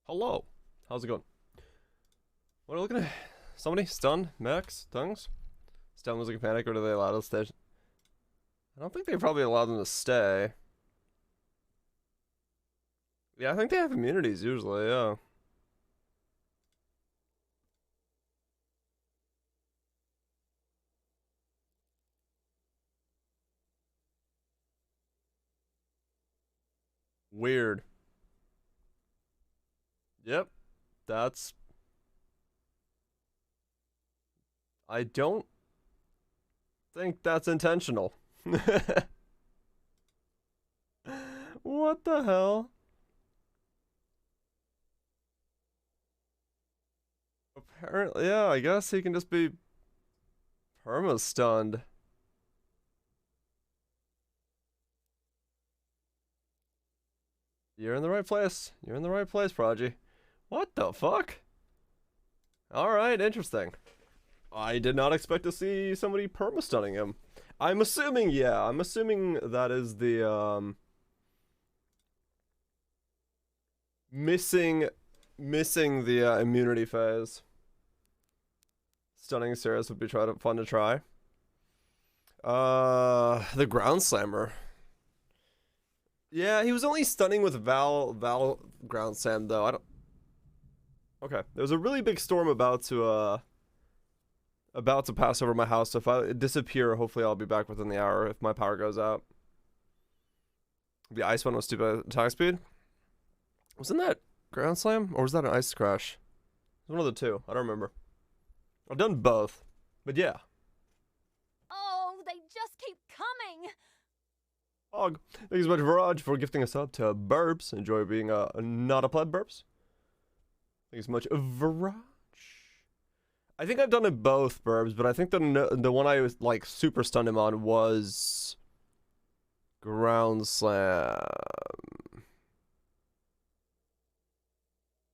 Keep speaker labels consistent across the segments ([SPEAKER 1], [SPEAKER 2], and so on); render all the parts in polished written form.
[SPEAKER 1] Hello. How's it going? What are you looking at? Somebody? Stun? Max? Tongues? Stun losing panic, or do they allow them to stay? I don't think they probably allow them to stay. Yeah, I think they have immunities usually, yeah. Weird. Yep. That's... I don't think that's intentional. What the hell? Apparently, yeah, I guess he can just be perma-stunned. You're in the right place. You're in the right place, Prodigy. What the fuck? Alright, interesting. I did not expect to see somebody perma-stunning him. I'm assuming, yeah, I'm assuming that is the, missing the, immunity phase. Stunning Sirius would be fun to try. The Ground Slammer. Yeah, he was only stunning with Val Ground Slam, though. I don't... Okay, there was a really big storm about to pass over my house, so if I disappear, hopefully I'll be back within the hour if my power goes out. The ice one was stupid attack speed? Wasn't that Ground Slam? Or was that an Ice Crash? It was one of the two. I don't remember. I've done both. But yeah.
[SPEAKER 2] Oh, they just keep coming!
[SPEAKER 1] Og. Thank you so much, Viraj, for gifting us up to Burbs. Enjoy being not a pleb, Burbs. Thank you so much, Viraj. I think I've done it both, Burbs, but I think the one I was like super stunned him on was Ground Slam.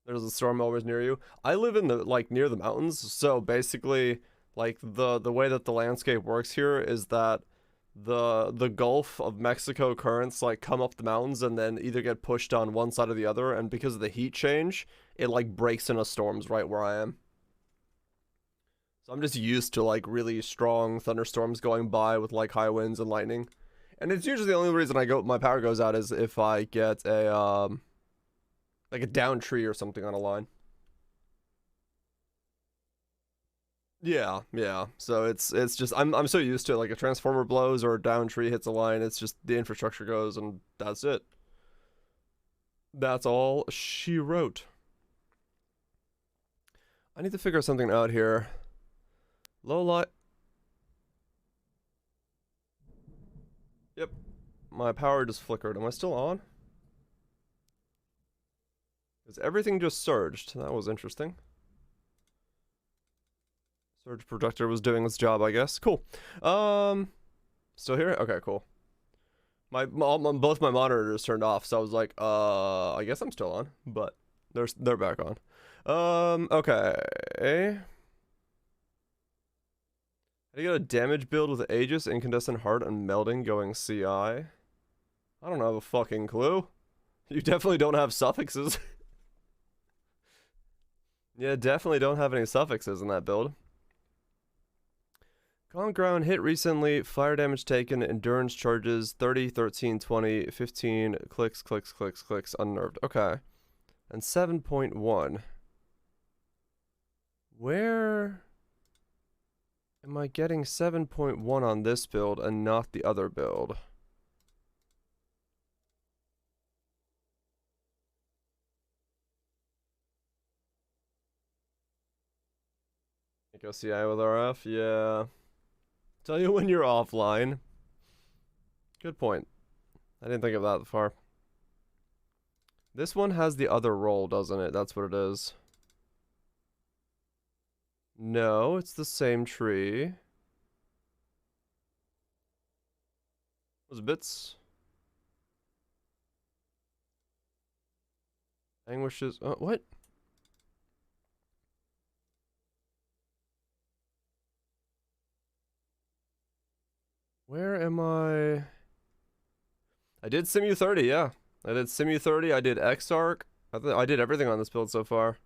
[SPEAKER 1] There's a storm always near you. I live in the near the mountains, so basically like the way that the landscape works here is that the Gulf of Mexico currents like come up the mountains and then either get pushed on one side or the other, and because of the heat change, it like breaks into storms right where I am. So I'm just used to like really strong thunderstorms going by with like high winds and lightning. And it's usually the only reason my power goes out is if I get a like a down tree or something on a line. Yeah, yeah. So it's just I'm so used to it. Like a transformer blows or a down tree hits a line, it's just the infrastructure goes and that's it. That's all she wrote. I need to figure something out here. Low light. Yep. My power just flickered. Am I still on? Because everything just surged. That was interesting. Surge Projector was doing its job, I guess. Cool. Still here? Okay, cool. Both my monitors turned off, so I was like, I guess I'm still on, but they're back on. Okay. How do you get a damage build with Aegis, Incandescent Heart, and Melding going CI? I don't have a fucking clue. You definitely don't have suffixes. Yeah, definitely don't have any suffixes in that build. Calm ground hit recently, fire damage taken, endurance charges, 30, 13, 20, 15, clicks, unnerved. Okay. And 7.1. Where am I getting 7.1 on this build and not the other build? Go CI with RF? Yeah. Tell you when you're offline. Good point. I didn't think of that far. This one has the other role, doesn't it? That's what it is. No, it's the same tree. Those bits. Anguishes. What? Where am I? I did Simu 30, yeah. I did Simu 30, I did Exarch. I did everything on this build so far.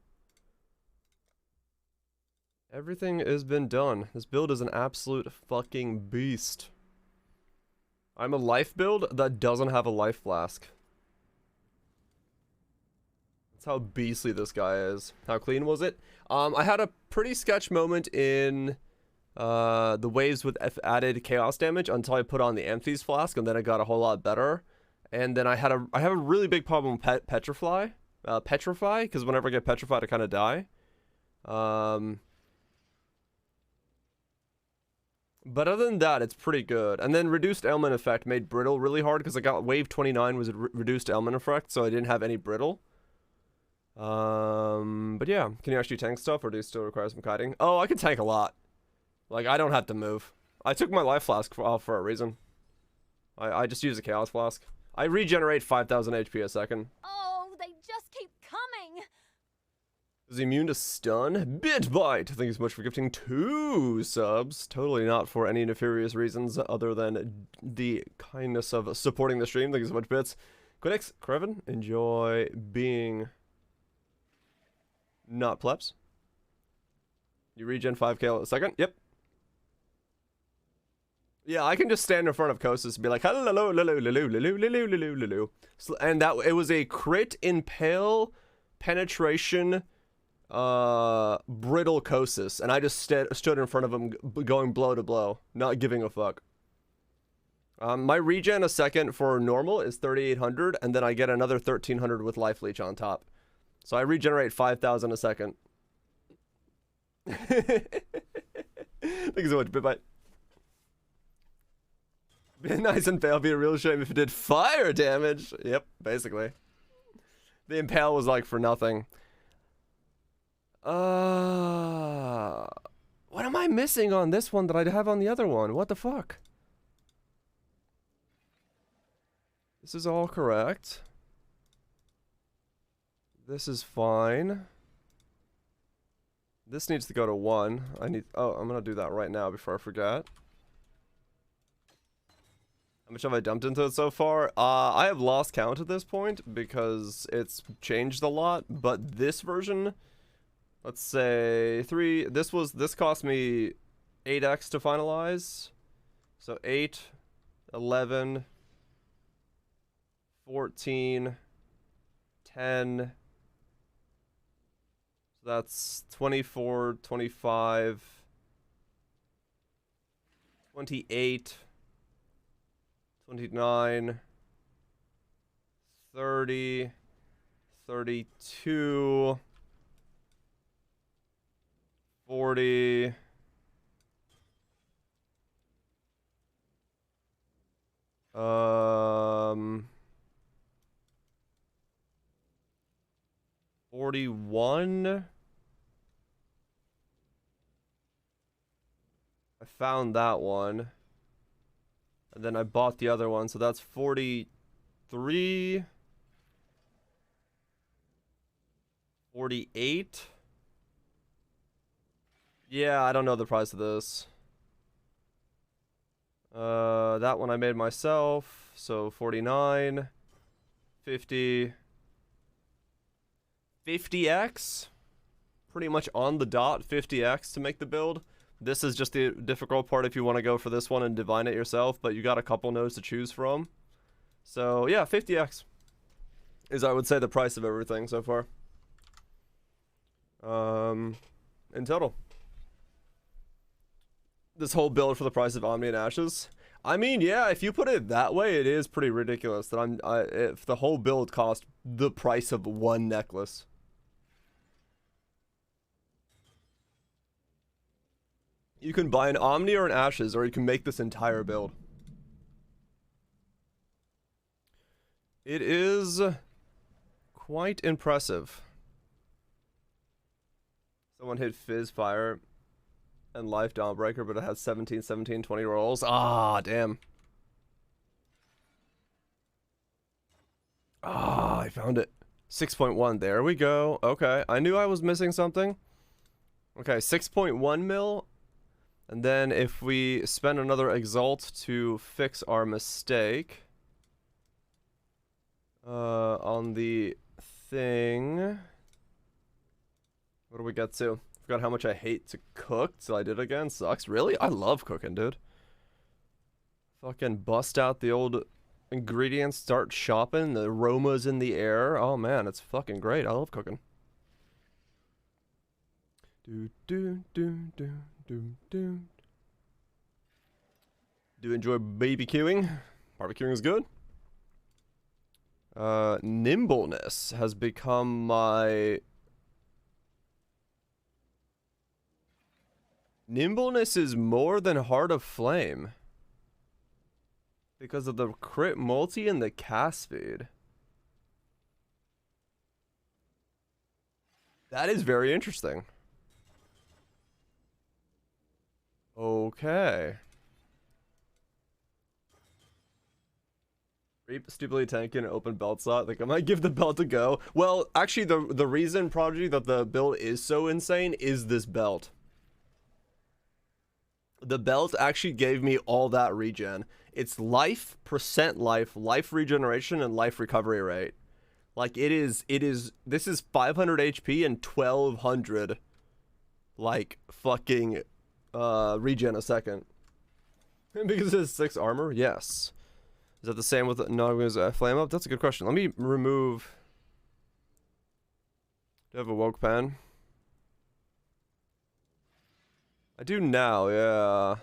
[SPEAKER 1] Everything has been done. This build is an absolute fucking beast. I'm a life build that doesn't have a life flask. That's how beastly this guy is. How clean was it? I had a pretty sketch moment in the waves with added chaos damage until I put on the Empties flask, and then it got a whole lot better. And then I have a really big problem with petrify, because whenever I get petrified, I kind of die. But other than that, it's pretty good. And then reduced ailment effect made brittle really hard because I got wave 29 was a reduced ailment effect, so I didn't have any brittle. But yeah, can you actually tank stuff, or do you still require some kiting? Oh, I can tank a lot. Like, I don't have to move. I took my life flask for a reason. I just use a chaos flask. I regenerate 5,000 HP a second.
[SPEAKER 2] Oh, they just keep coming.
[SPEAKER 1] Is he immune to stun? Bitbite! Thank you so much for gifting 2 subs. Totally not for any nefarious reasons other than the kindness of supporting the stream. Thank you so much, Bits. Quinix, Creven, enjoy being not plebs. You regen 5k a second? Yep. Yeah, I can just stand in front of Kosis and be like, hello, and that it was a crit impale penetration brittle Kosis, and I just stood in front of him going blow to blow, not giving a fuck. My regen a second for normal is 3,800, and then I get another 1,300 with life leech on top. So I regenerate 5,000 a second. Thank you so much, bye-bye. Be nice and fail, be a real shame if it did fire damage. Yep, basically. The impale was like for nothing. What am I missing on this one that I have on the other one? What the fuck? This is all correct. This is fine. This needs to go to 1. Oh, I'm gonna do that right now before I forget. How much have I dumped into it so far? I have lost count at this point because it's changed a lot, but this version, let's say this cost me 8x to finalize. So 8, 11, 14, 10. So that's 24, 25, 28, 29, 30, 32, 40, 41. I found that one. And then I bought the other one, so that's 43. 48. Yeah, I don't know the price of this. That one I made myself, so 49. 50. 50x. Pretty much on the dot, 50x to make the build. This is just the difficult part if you want to go for this one and divine it yourself, but you got a couple nodes to choose from. So yeah, 50x is, I would say, the price of everything so far. In total. This whole build for the price of Omni and Ashes. I mean, yeah, if you put it that way, it is pretty ridiculous that if the whole build cost the price of one necklace. You can buy an Omni or an Ashes, or you can make this entire build. It is quite impressive. Someone hit Fizz Fire and Life Dawnbreaker, but it has 17, 17, 20 rolls. Ah, damn. Ah, I found it. 6.1, there we go. Okay, I knew I was missing something. Okay, 6.1 mil. And then if we spend another Exalt to fix our mistake on the thing. What do we get to? Forgot how much I hate to cook till I did it again. Sucks. Really? I love cooking, dude. Fucking bust out the old ingredients, start shopping, the aromas in the air. Oh man, it's fucking great. I love cooking. Do do do do do do. Do you enjoy barbecuing? Barbecuing is good. Nimbleness has become my... Nimbleness is more than Heart of Flame. Because of the crit multi and the cast speed. That is very interesting. Okay. Reap stupidly tanking an open belt slot. Like, I might give the belt a go. Well, actually, the reason, Prodigy, that the build is so insane is this belt. The belt actually gave me all that regen. It's life, percent life, life regeneration, and life recovery rate. Like, this is 500 HP and 1200, like, fucking, regen a second. Because it has 6 armor? Yes. Is that the same with Naga's flame up? That's a good question. Let me remove... Do I have a woke pen? I do now, yeah.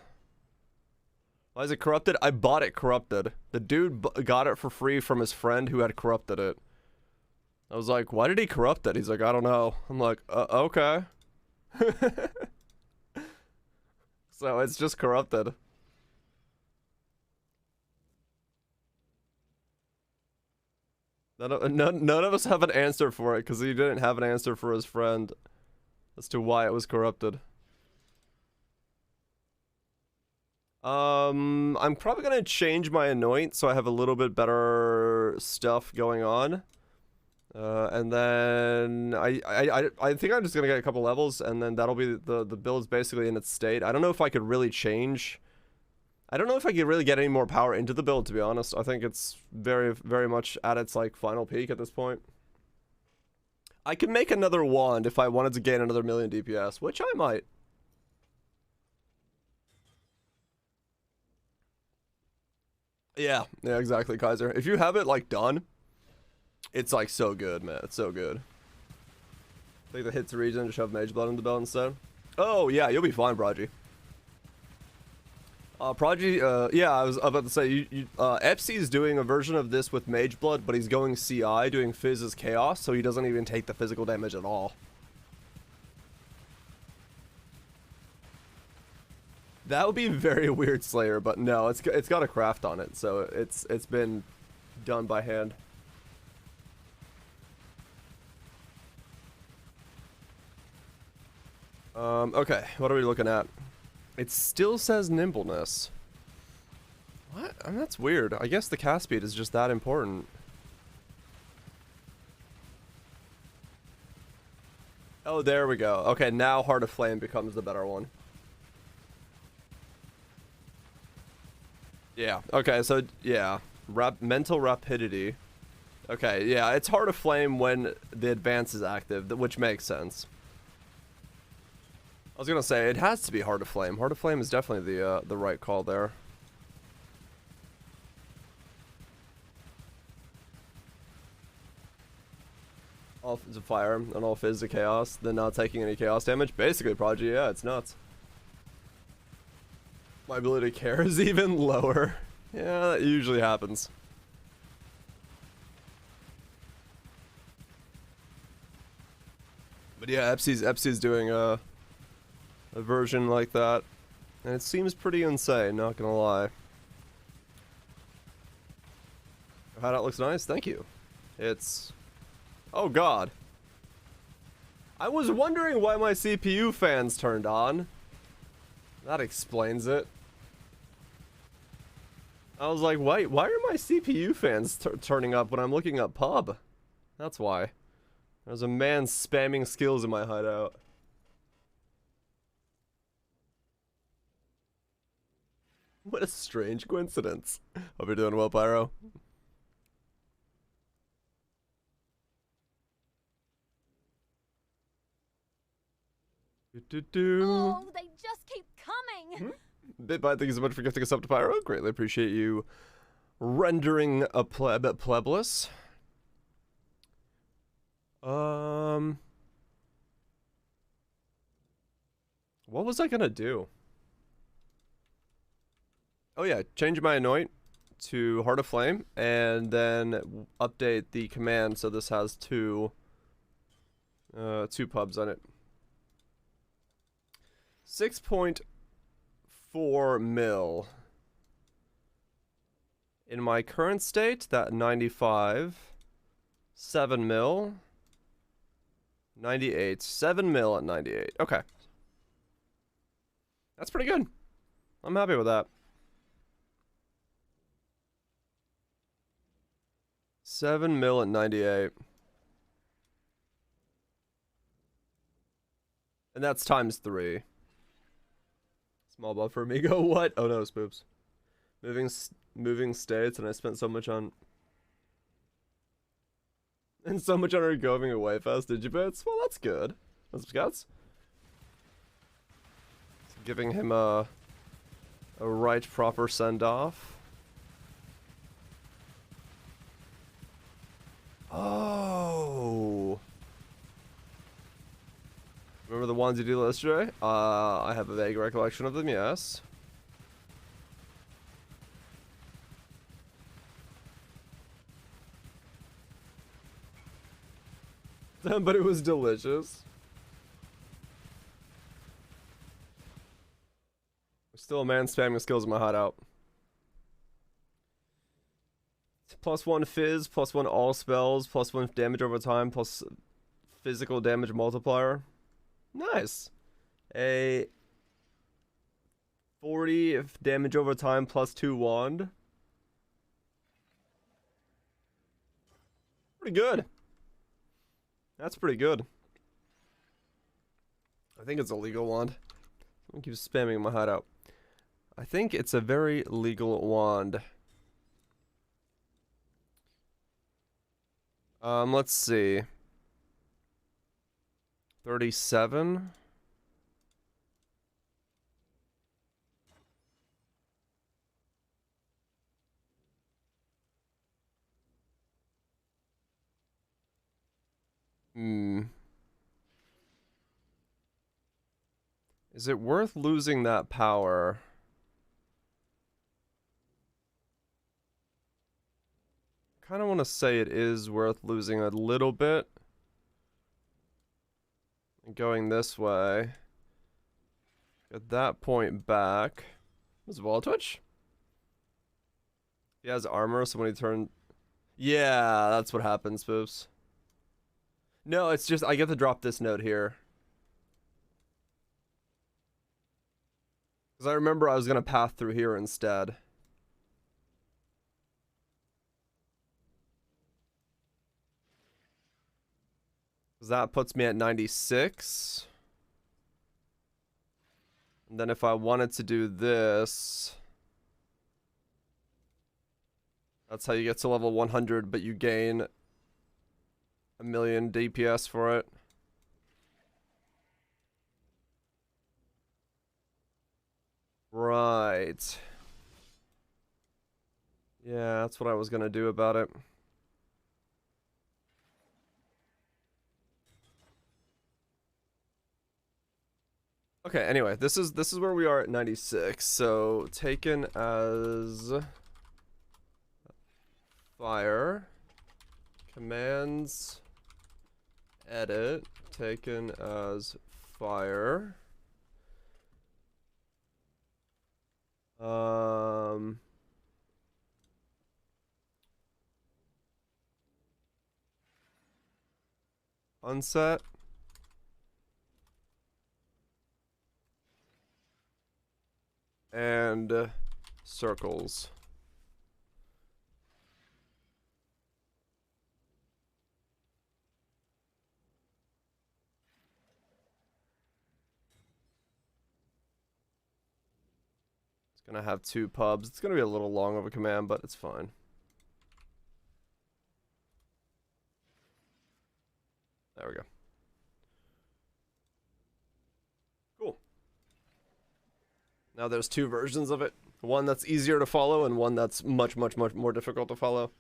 [SPEAKER 1] Why is it corrupted? I bought it corrupted. The dude got it for free from his friend who had corrupted it. I was like, why did he corrupt it? He's like, I don't know. I'm like, okay. So it's just corrupted. None of us have an answer for it because he didn't have an answer for his friend as to why it was corrupted. I'm probably gonna change my anoint so I have a little bit better stuff going on. And then I think I'm just gonna get a couple levels and then that'll be the build's basically in its state. I don't know if I could really change. I don't know if I could really get any more power into the build, to be honest. I think it's very, very much at its like final peak at this point. I could make another wand if I wanted to gain another 1,000,000 DPS, which I might. Yeah, exactly, Kaiser. If you have it like done, it's like so good, man. It's so good. Take the hit to regen to shove Mage Blood in the belt instead. Oh yeah, you'll be fine, Prodigy. Prodigy, yeah, I was about to say, Epsy's doing a version of this with Mage Blood, but he's going CI, doing Fizz as Chaos, so he doesn't even take the physical damage at all. That would be very weird, Slayer, but no, it's got a craft on it, so it's been done by hand. Okay, what are we looking at? It still says nimbleness. What? I mean, that's weird. I guess the cast speed is just that important. Oh, there we go. Okay, now Heart of Flame becomes the better one. Yeah, okay, so, yeah. Mental rapidity. Okay, yeah, it's Heart of Flame when the advance is active, which makes sense. I was gonna say, it has to be Heart of Flame. Heart of Flame is definitely the right call there. All Fizz of Fire and all Fizz of Chaos, then not taking any Chaos damage. Basically, Prodigy, yeah, it's nuts. My ability to care is even lower. Yeah, that usually happens. But yeah, Epsy's doing a version like that, and it seems pretty insane, not gonna lie. Your hideout looks nice, thank you. It's... oh god. I was wondering why my CPU fans turned on. That explains it. I was like, why are my CPU fans turning up when I'm looking up pub? That's why. There's a man spamming skills in my hideout. What a strange coincidence. Hope you're doing well, Pyro.
[SPEAKER 2] Oh, they just keep coming.
[SPEAKER 1] Bitbite, thank you so much for gifting us up to Pyro. Greatly appreciate you rendering a plebless. What was I gonna do? Oh yeah, change my anoint to Heart of Flame, and then update the command so this has two pubs on it. 6.4 mil. In my current state, that 95. 7 mil. 98. 7 mil at 98. Okay. That's pretty good. I'm happy with that. 7 mil at 98. And that's times 3. Small buffer, amigo. What? Oh no, spoops. Moving states, and I spent so much on... And so much on her going away fast digibits? Well, that's good. That's Scots. Giving him a right proper send-off. Oh. Remember the ones you did yesterday? I have a vague recollection of them, yes. But it was delicious. Still a man spamming skills in my hideout. +1 fizz, +1 all spells, +1 damage over time, plus physical damage multiplier. Nice. A 40 damage over time, +2 wand. Pretty good. That's pretty good. I think it's a legal wand. Someone keeps spamming in my hideout. I think it's a very legal wand. Let's see. 37. Is it worth losing that power? Kind of want to say it is worth losing a little bit. Going this way. At that point back. Was it Wall Twitch? He has armor, so when he turns... Yeah, that's what happens, Spoops. No, it's just I get to drop this note here. Because I remember I was going to path through here instead. That puts me at 96. And then if I wanted to do this... That's how you get to level 100, but you gain 1,000,000 DPS for it. Right. Yeah, that's what I was gonna do about it. Okay, anyway, this is where we are at 96. So taken as fire, commands, edit, taken as fire. Unset. And circles. It's gonna have 2 pubs. It's gonna be a little long of a command, but it's fine. There we go. Now there's two versions of it. One that's easier to follow and one that's much more difficult to follow.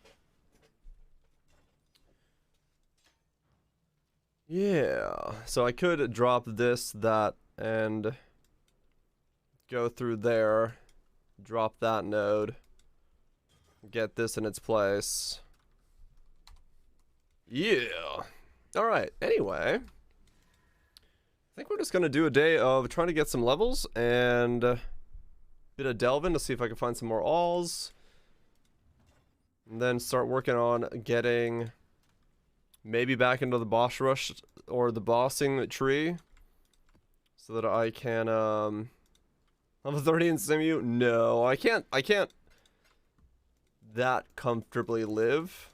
[SPEAKER 1] Yeah, so I could drop this, that, and go through there, drop that node, get this in its place. Yeah. Alright, anyway. I think we're just gonna do a day of trying to get some levels and a bit of delving to see if I can find some more alls. And then start working on getting maybe back into the boss rush or the bossing tree. So that I can, level 30 in Simu? No, I can't that comfortably live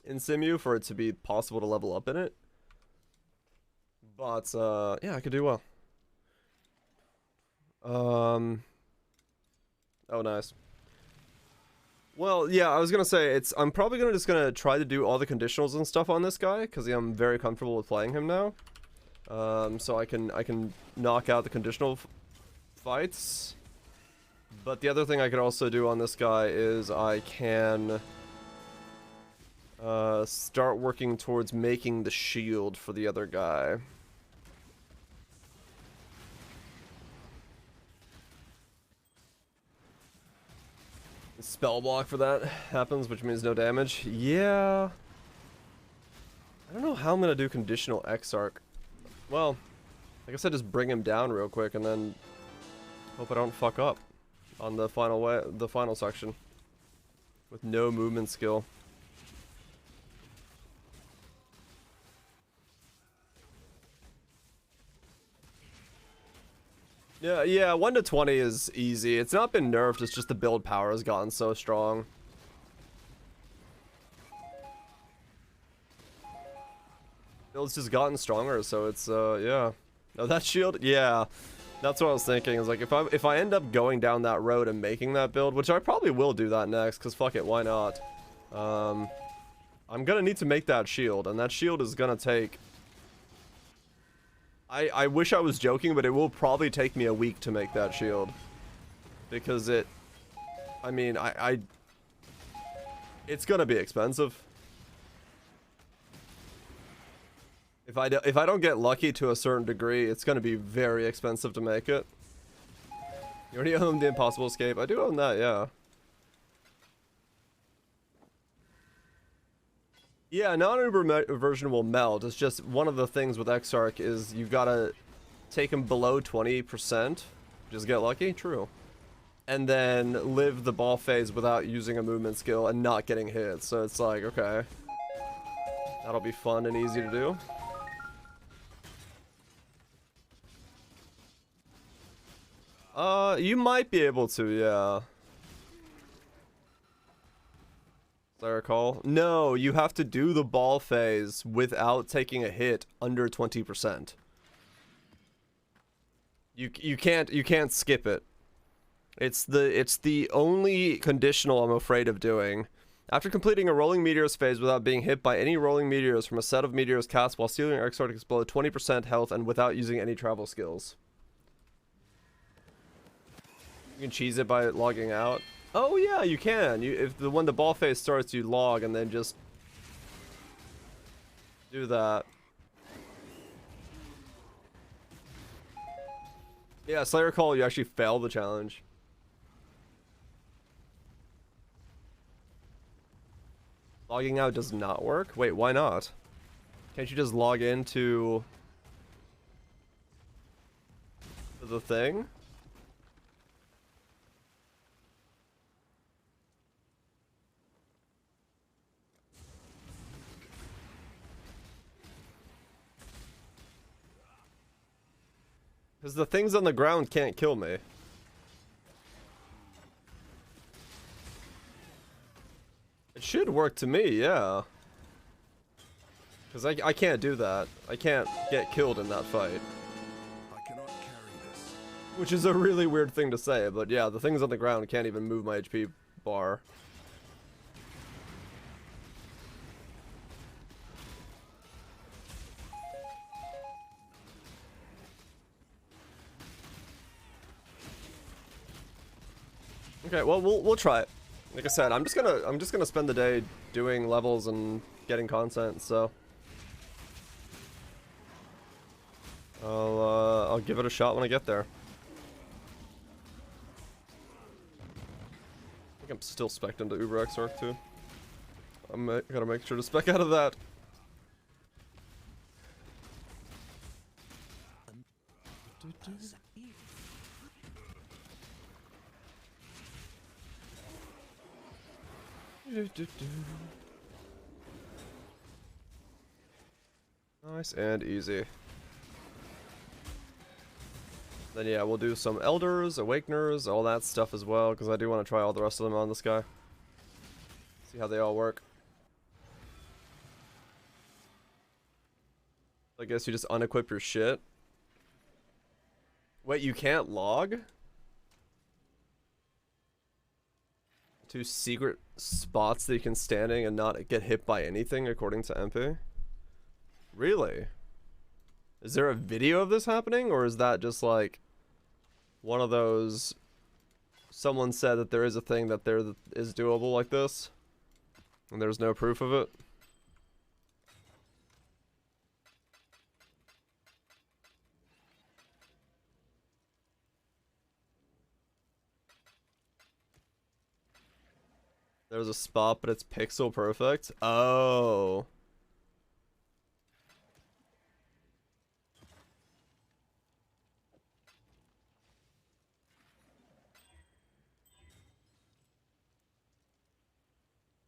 [SPEAKER 1] in Simu for it to be possible to level up in it. But, yeah, I could do well. Oh, nice. Well, yeah, I was gonna say, I'm probably just gonna try to do all the conditionals and stuff on this guy, because I'm very comfortable with playing him now. So I can knock out the conditional fights. But the other thing I could also do on this guy is I can start working towards making the shield for the other guy. Spell block for that happens, which means no damage. Yeah. I don't know how I'm gonna do conditional X-Arc. Well, like I said, just bring him down real quick and then hope I don't fuck up on the final section with no movement skill. Yeah, 1 to 20 is easy. It's not been nerfed, it's just the build power has gotten so strong. Build's just gotten stronger, so it's, yeah. No, that shield, yeah. That's what I was thinking, is like, if I end up going down that road and making that build, which I probably will do that next, because fuck it, why not? I'm gonna need to make that shield, and that shield is gonna take... I wish I was joking, but it will probably take me a week to make that shield. Because it... I mean, it's gonna be expensive. If I don't get lucky to a certain degree, it's gonna be very expensive to make it. You already own the Impossible Escape? I do own that, yeah. Yeah, non-Uber version will melt. It's just one of the things with Exarch is you've got to take him below 20%. Just get lucky? True. And then live the ball phase without using a movement skill and not getting hit. So it's like, okay. That'll be fun and easy to do. You might be able to, yeah. I recall. No, you have to do the ball phase without taking a hit under 20%. You can't skip it. It's the only conditional I'm afraid of doing. After completing a rolling meteors phase without being hit by any rolling meteors from a set of meteors cast while stealing your Exarch explode 20% health and without using any travel skills. You can cheese it by logging out. Oh yeah, you can. When the ball phase starts, you log and then just do that. Yeah, Slayer Call, you actually fail the challenge. Logging out does not work? Wait, why not? Can't you just log into the thing? Because the things on the ground can't kill me. It should work to me, yeah. Because I can't do that. I can't get killed in that fight.
[SPEAKER 3] I cannot carry this.
[SPEAKER 1] Which is a really weird thing to say, but yeah, the things on the ground can't even move my HP bar. Okay, well we'll try it. Like I said, I'm just gonna spend the day doing levels and getting content, so I'll give it a shot when I get there. I think I'm still spec'd into Uber X Arc too. Gotta make sure to spec out of that. Nice and easy. Then yeah, we'll do some Elders, Awakeners, all that stuff as well, because I do want to try all the rest of them on this guy. See how they all work. I guess you just unequip your shit. Wait, you can't log? 2 secret spots that you can standing and not get hit by anything according to MP? Really? Is there a video of this happening, or is that just like one of those someone said that there is a thing that there is doable like this and there's no proof of it? There's a spot, but it's pixel perfect. Oh.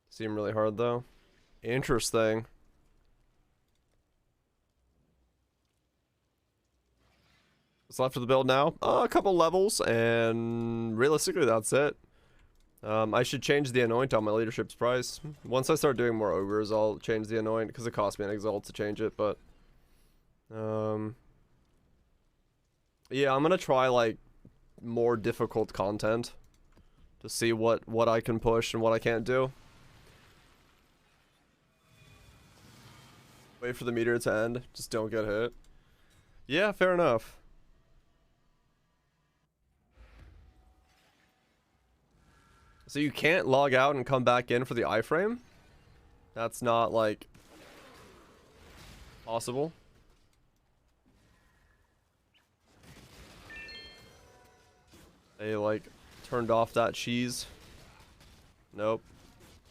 [SPEAKER 1] Seem really hard though. Interesting. What's left of the build now? A couple levels, and realistically that's it. I should change the anoint on my leadership's price. Once I start doing more ogres, I'll change the anoint because it costs me an exalt to change it, but yeah, I'm gonna try like more difficult content to see what I can push and what I can't do. Wait for the meter to end, just don't get hit. Yeah, fair enough. So you can't log out and come back in for the iframe? That's not, like, possible. They, like, turned off that cheese. Nope.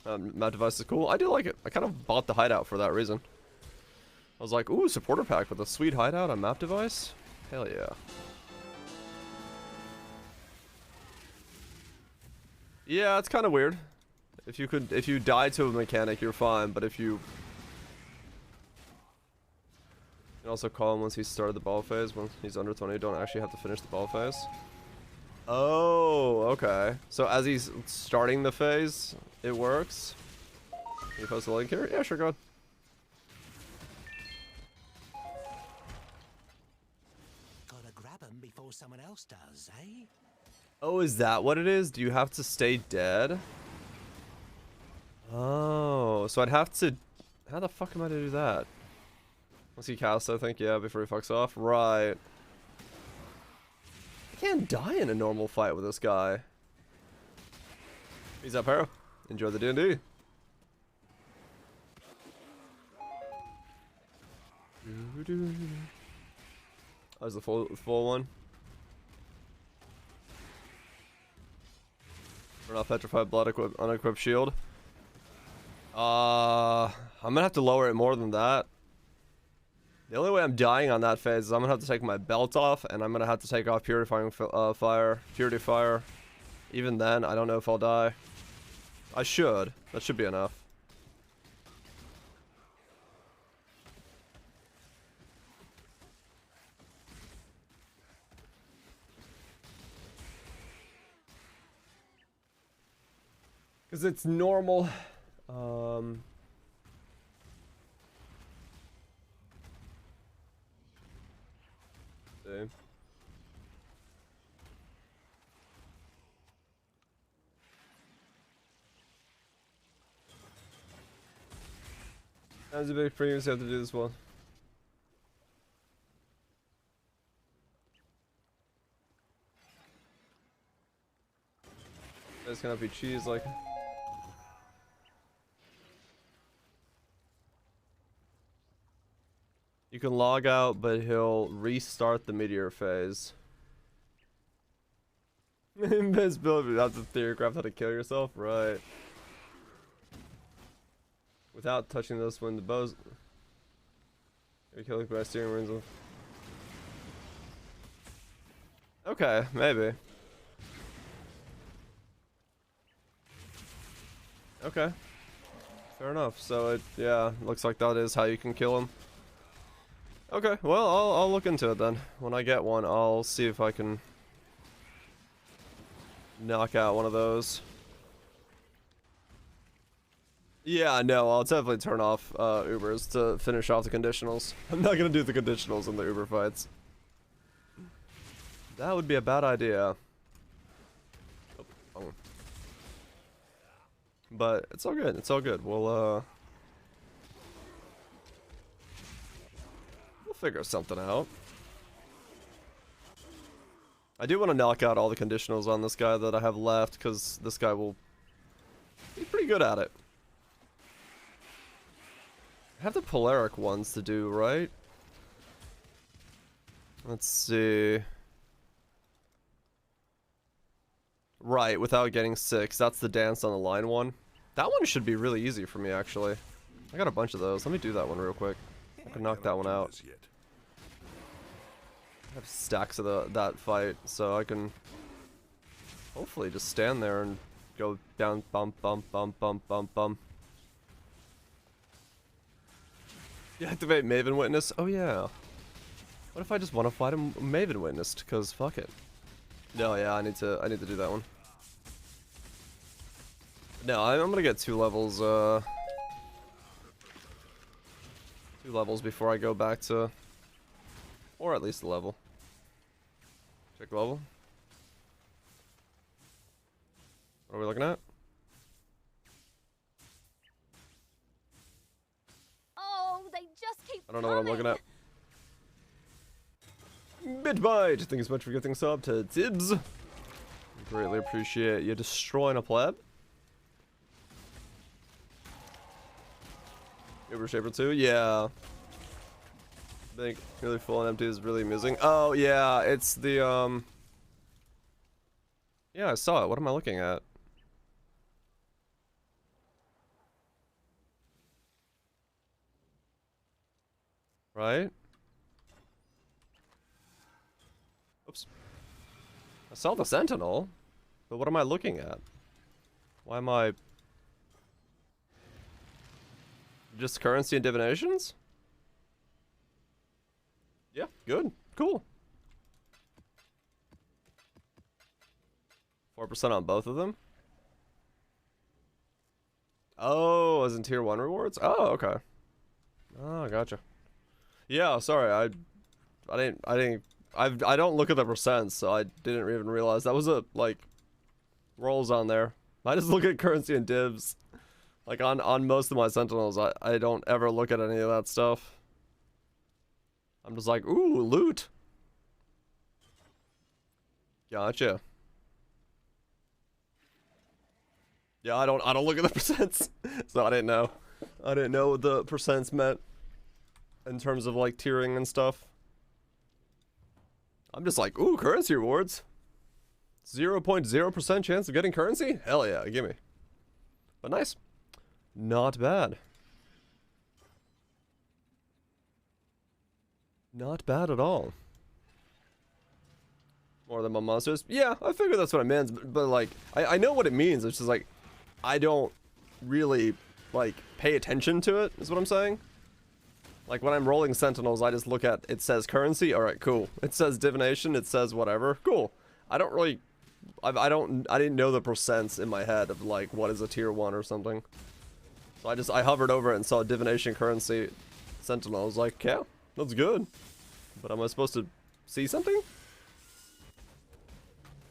[SPEAKER 1] Map device is cool. I do like it. I kind of bought the hideout for that reason. I was like, ooh, supporter pack with a sweet hideout on map device? Hell yeah. Yeah, it's kind of weird. If you die to a mechanic, you're fine, but if you can also call him once he started the ball phase. When he's under 20, you don't actually have to finish the ball phase. Oh, okay. So as he's starting the phase, it works. Can you post a link here? Yeah, sure, go ahead.
[SPEAKER 4] Gotta grab him before someone else does, eh?
[SPEAKER 1] Oh, is that what it is? Do you have to stay dead? Oh, so I'd have to... How the fuck am I to do that? Once he casts, I think, yeah, before he fucks off. Right. I can't die in a normal fight with this guy. Peace out, Paro. Enjoy the D&D. That was the full one. Turn off Petrified Blood, unequip shield. I'm gonna have to lower it more than that. The only way I'm dying on that phase is I'm gonna have to take my belt off, and I'm gonna have to take off Purifying Purity Fire. Even then, I don't know if I'll die. I should. That should be enough. Because it's normal. See. That's a big premium, so you have to do this one. This cannot be cheese like. You can log out, but he'll restart the meteor phase. Invisibility, that's a theorycraft how to kill yourself, right? Without touching this when the bows. You're killing by steering wheels. Okay, maybe. Okay. Fair enough. So it, yeah, looks like that is how you can kill him. Okay, well, I'll look into it then. When I get one, I'll see if I can knock out one of those. Yeah, no, I'll definitely turn off Ubers to finish off the conditionals. I'm not gonna do the conditionals in the Uber fights. That would be a bad idea. Oh. But it's all good. It's all good. We'll figure something out. I do want to knock out all the conditionals on this guy that I have left, because this guy will be pretty good at it. I have the Polaric ones to do, right? Let's see. Right, without getting 6. That's the dance on the line one. That one should be really easy for me, actually. I got a bunch of those. Let me do that one real quick. I can knock that one out. I have stacks of that fight, so I can hopefully just stand there and go down, bump, bump, bump, bump, bump, bump. Deactivate Maven Witness. Oh yeah. What if I just want to fight him Maven Witnessed? Cause fuck it. No, yeah, I need to do that one. No, I'm gonna get 2 levels. 2 levels before I go back to, or at least a level. Check level. What are we looking at?
[SPEAKER 2] Oh, they just keep
[SPEAKER 1] I don't know what I'm looking at.
[SPEAKER 2] coming.
[SPEAKER 1] Bitbite, thank you so much for getting sub to Tibbs. Greatly appreciate you destroying a pleb. Uber Shaper 2, yeah. I think really full and empty is really amusing. Oh yeah, it's the yeah, I saw it. What am I looking at? Right? Oops. I saw the Sentinel, but what am I looking at? Why am I... Just currency and divinations? Yeah, good. Cool. 4% on both of them? Oh, as in tier 1 rewards? Oh, okay. Oh, gotcha. Yeah, sorry, I don't look at the percents, so I didn't even realize that was a, like, rolls on there. I just look at currency and divs. Like, on most of my Sentinels, I don't ever look at any of that stuff. I'm just like, ooh, loot. Gotcha. Yeah, I don't look at the percents, so I didn't know. I didn't know what the percents meant in terms of, like, tiering and stuff. I'm just like, ooh, currency rewards. 0.0% chance of getting currency? Hell yeah, gimme. But nice. Not bad. Not bad at all. More than my monsters? Yeah, I figured that's what it means, but like, I know what it means. It's just like, I don't really, like, pay attention to it, is what I'm saying. Like, when I'm rolling Sentinels, I just look at, it says currency, alright, cool. It says divination, it says whatever, cool. I don't really, I didn't know the percents in my head of, like, what is a tier 1 or something. So I hovered over it and saw divination, currency, Sentinel. I was like, yeah, that's good. But am I supposed to see something?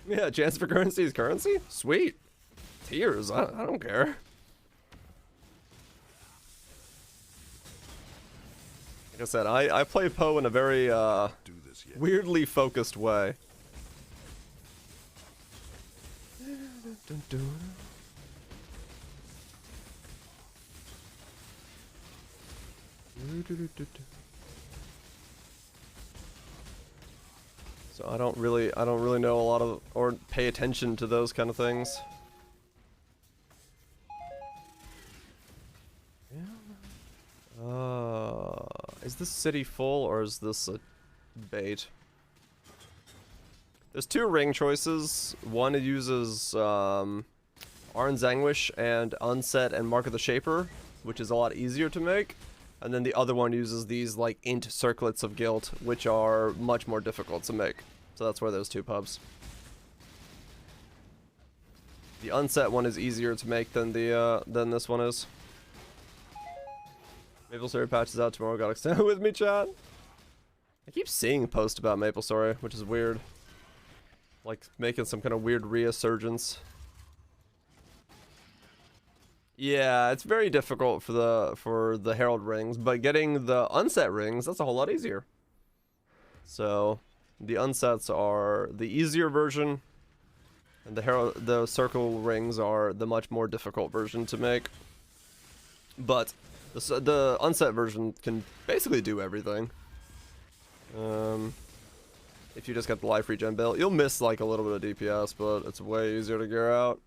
[SPEAKER 1] Yeah, chance for currency is currency? Sweet. Tiers, I don't care. Like I said, I play Poe in a very weirdly focused way. So I don't really know a lot of or pay attention to those kind of things. Is this city full or is this a bait? There's two ring choices. One uses Arn's Anguish and Unset and Mark of the Shaper, which is a lot easier to make. And then the other one uses these like int circlets of guilt, which are much more difficult to make. So that's where there's two pubs. The Unset one is easier to make than the than this one is. Maple Story patches out tomorrow. Got extended with me, chat. I keep seeing a post about Maple Story, which is weird. Like making some kind of weird resurgence. Yeah, it's very difficult for the Herald rings, but getting the unset rings, that's a whole lot easier. So the unsets are the easier version, and the circle rings are the much more difficult version to make. But the unset version can basically do everything. If you just get the life regen build, you'll miss like a little bit of DPS, but it's way easier to gear out.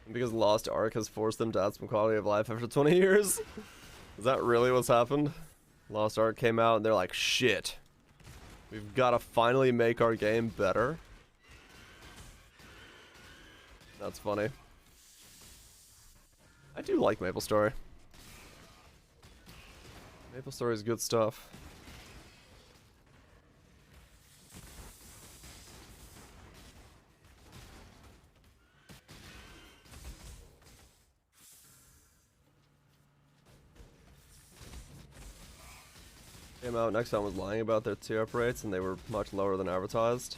[SPEAKER 1] And because Lost Ark has forced them to add some quality of life after 20 years. Is that really what's happened? Lost Ark came out and they're like, shit. We've got to finally make our game better. That's funny. I do like Maple Story. Maple Story is good stuff. Came out, next time was lying about their tier-up rates, and they were much lower than advertised.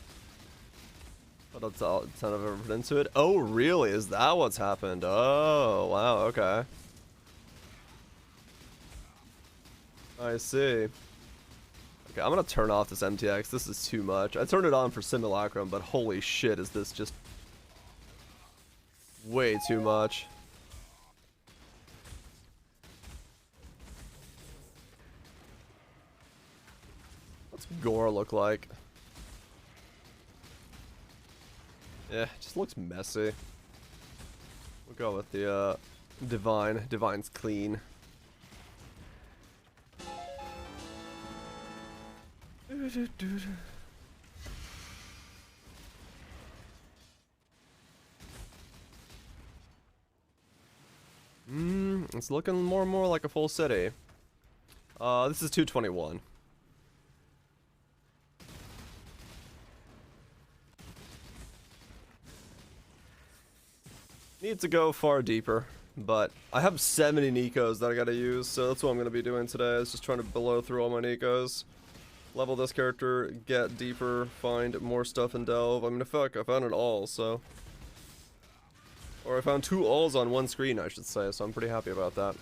[SPEAKER 1] But that's all, a ton of effort into it. Oh, really? Is that what's happened? Oh, wow, okay. I see. Okay, I'm gonna turn off this MTX. This is too much. I turned it on for Simulacrum, but holy shit, is this just way too much. What's Gore look like? Yeah, it just looks messy. We'll go with the Divine. Divine's clean. It's looking more and more like a full city. This is 221. Need to go far deeper, but I have 70 Nikos that I gotta use, so that's what I'm gonna be doing today, is just trying to blow through all my Nikos. Level this character, get deeper, find more stuff in Delve. I mean, fuck, I found it all, so... Or I found 2 alls on one screen, I should say, so I'm pretty happy about that.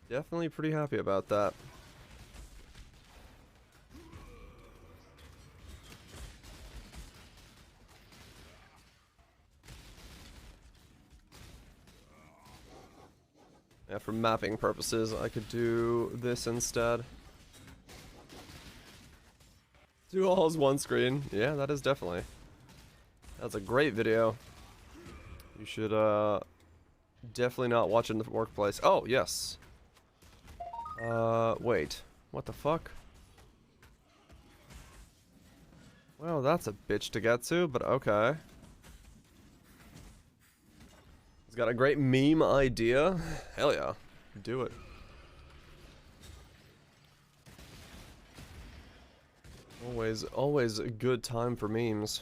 [SPEAKER 1] Definitely pretty happy about that. Yeah, for mapping purposes, I could do this instead. 2 alls, one screen. Yeah, that is definitely. That's a great video. You should definitely not watch it in the workplace. Oh, yes. Wait. What the fuck? Well, that's a bitch to get to, but okay. He's got a great meme idea. Hell yeah. Do it. Always a good time for memes.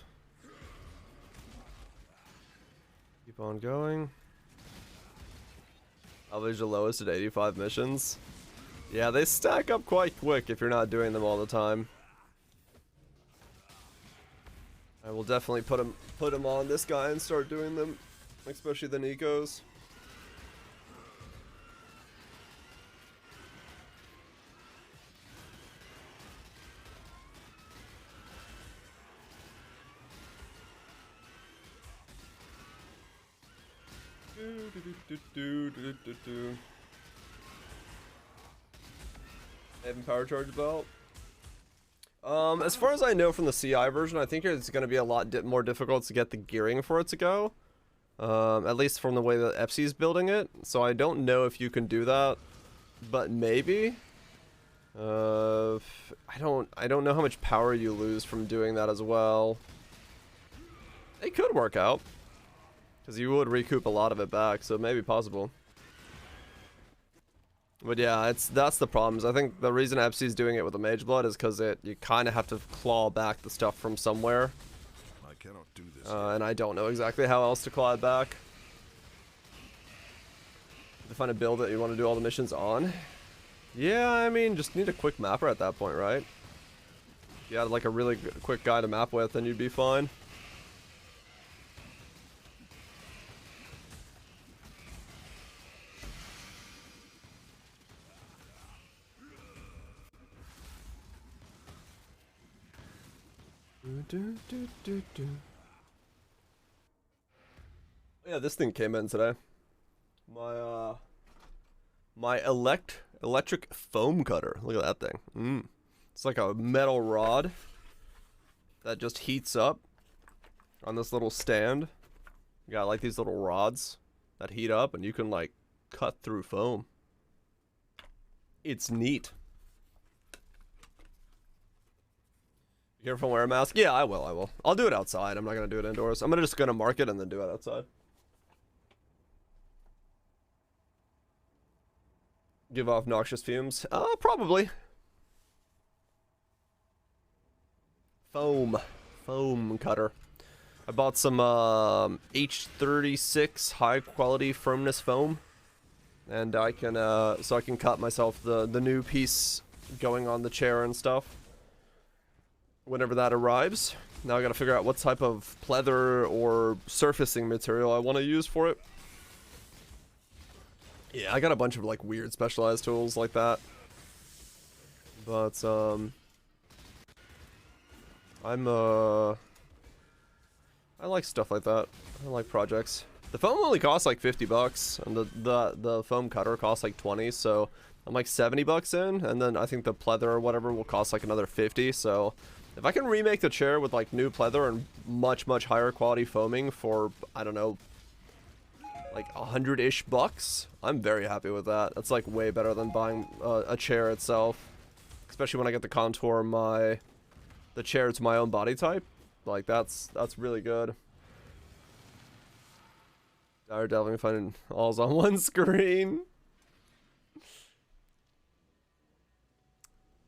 [SPEAKER 1] Keep on going. Average the lowest at 85 missions. Yeah, they stack up quite quick if you're not doing them all the time. I will definitely put him on this guy and start doing them, especially the Nikos. Haven power charge belt. As far as I know from the CI version, I think it's going to be a lot more difficult to get the gearing for it to go. At least from the way that FC is building it. So I don't know if you can do that, but maybe. I don't know how much power you lose from doing that as well. It could work out, because you would recoup a lot of it back, so it may be possible. But yeah, that's the problem. Is I think the reason FC is doing it with the Mage Blood is because you kind of have to claw back the stuff from somewhere.
[SPEAKER 3] I cannot do this.
[SPEAKER 1] And I don't know exactly how else to claw it back. To find a build that you want to do all the missions on. Yeah, I mean, just need a quick mapper at that point, right? If you had like a really quick guy to map with, then you'd be fine. Yeah, this thing came in today. My electric foam cutter. Look at that thing. It's like a metal rod that just heats up on this little stand. You got like these little rods that heat up, and you can like cut through foam. It's neat. You careful, wear a mask? Yeah, I will. I'll do it outside. I'm not gonna do it indoors. I'm just gonna mark it and then do it outside. Give off noxious fumes? Probably. Foam cutter. I bought some H36 high quality firmness foam, and I can so I can cut myself the new piece going on the chair and stuff whenever that arrives. Now I gotta figure out what type of pleather or surfacing material I want to use for it. Yeah, I got a bunch of like weird specialized tools like that. But I like stuff like that. I like projects. The foam only costs like $50, and the foam cutter costs like 20, so I'm like 70 bucks in, and then I think the pleather or whatever will cost like another 50. So if I can remake the chair with like new pleather and much higher quality foaming for, I don't know, like 100-ish bucks, I'm very happy with that. That's like way better than buying a chair itself, especially when I get to contour the chair to my own body type. Like that's really good. Dire delving, finding all's on one screen.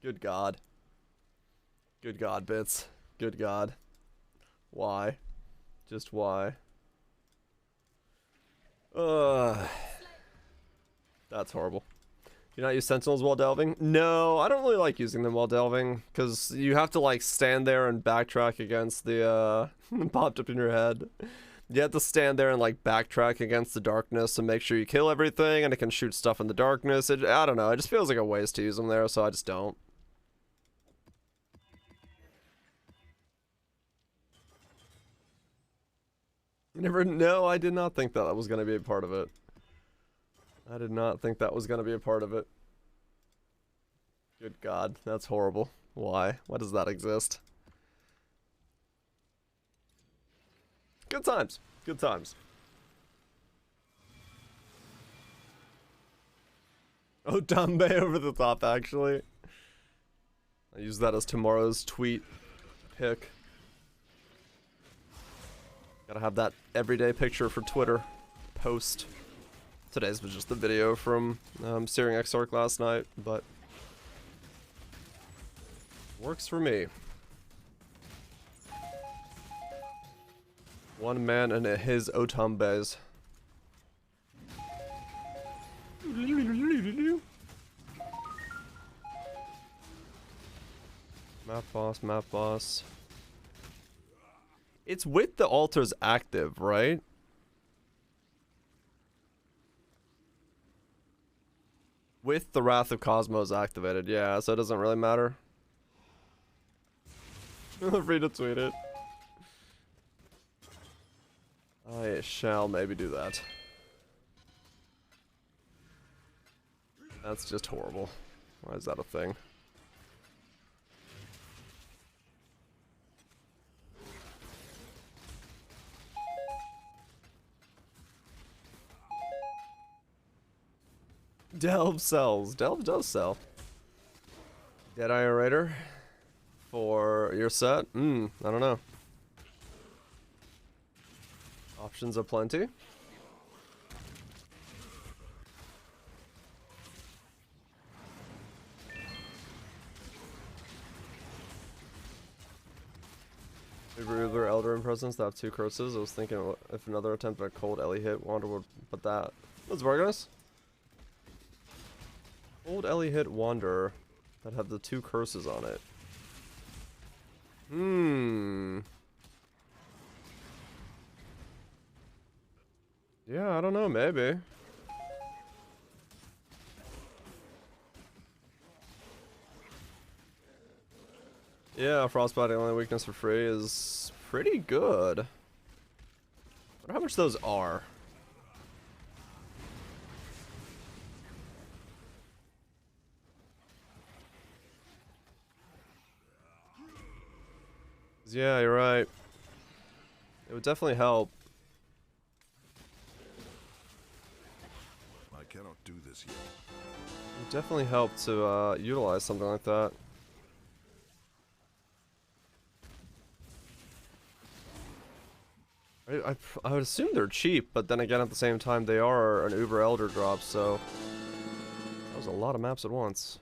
[SPEAKER 1] Good God. Good God, Bits. Good God. Why? Just why? That's horrible. You not use sentinels while delving? No, I don't really like using them while delving, because you have to like stand there and backtrack against the popped up in your head. You have to stand there and like backtrack against the darkness and make sure you kill everything, and it can shoot stuff in the darkness. I don't know, it just feels like a waste to use them there, so I just don't. No, I did not think that was going to be a part of it. I did not think that was going to be a part of it. Good God, that's horrible. Why? Why does that exist? Good times. Good times. Oh, Dambe over the top, actually. I use that as tomorrow's tweet pick. Gotta have that everyday picture for Twitter post. Today's was just the video from Searing Exarch last night, but works for me. One man and his Otambes. Map boss, map boss. It's with the altars active, right? With the Wrath of Cosmos activated, yeah, so it doesn't really matter. Feel free to tweet it. I shall maybe do that. That's just horrible. Why is that a thing? Delve sells. Delve does sell. Deadeye Raider for your set? I don't know. Options aplenty. Ruler Elder presence that have 2 curses. I was thinking if another attempt at a cold Ellie hit Wander would, but that. Let's work, guys. Cold Ellie hit Wander that have the 2 curses on it. Yeah, I don't know, maybe. Yeah, Frostbite, only weakness for free is pretty good. I wonder how much those are. Yeah, you're right. It would definitely help.
[SPEAKER 3] I cannot do this yet.
[SPEAKER 1] It would definitely help to utilize something like that. I would assume they're cheap, but then again at the same time they are an Uber Elder drop, so that was a lot of maps at once.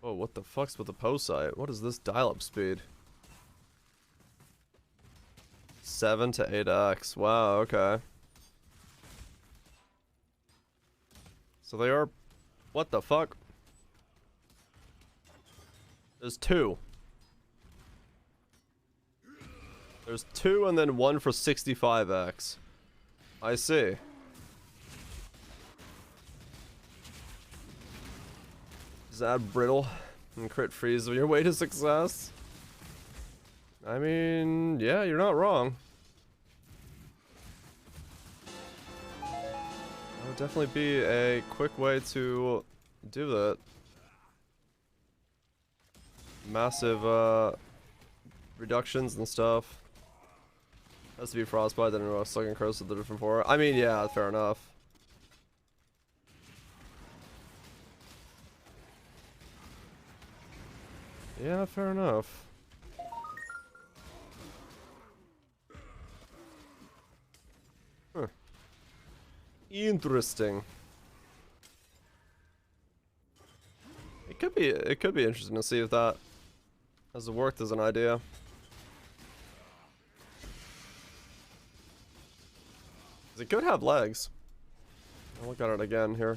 [SPEAKER 1] Oh, what the fuck's with the Posite? What is this dial-up speed? 7 to 8x. Wow, okay. So they are... What the fuck? There's 2. There's 2 and then 1 for 65x. I see. Does that add brittle and crit freeze your way to success? I mean, yeah, you're not wrong. That would definitely be a quick way to do that. Massive reductions and stuff. Has to be Frostbite, then a second curse with the different 4. I mean, yeah, fair enough. Yeah, fair enough. Huh. Interesting. It could be interesting to see if that has worked as an idea. 'Cause it could have legs. I'll look at it again here.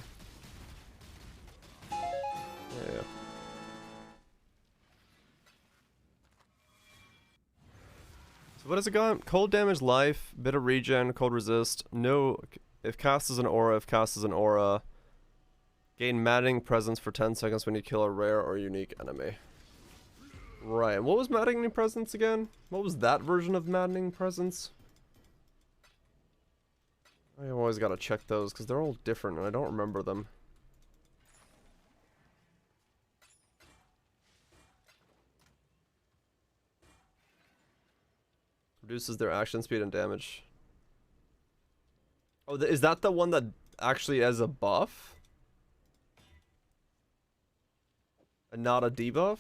[SPEAKER 1] Yeah. So what has it got? Cold damage, life, bit of regen, cold resist. No, if cast as an aura, gain maddening presence for 10 seconds when you kill a rare or unique enemy. Right, and what was maddening presence again? What was that version of maddening presence? I've always got to check those because they're all different and I don't remember them. Reduces their action speed and damage. Oh, is that the one that actually has a buff? And not a debuff?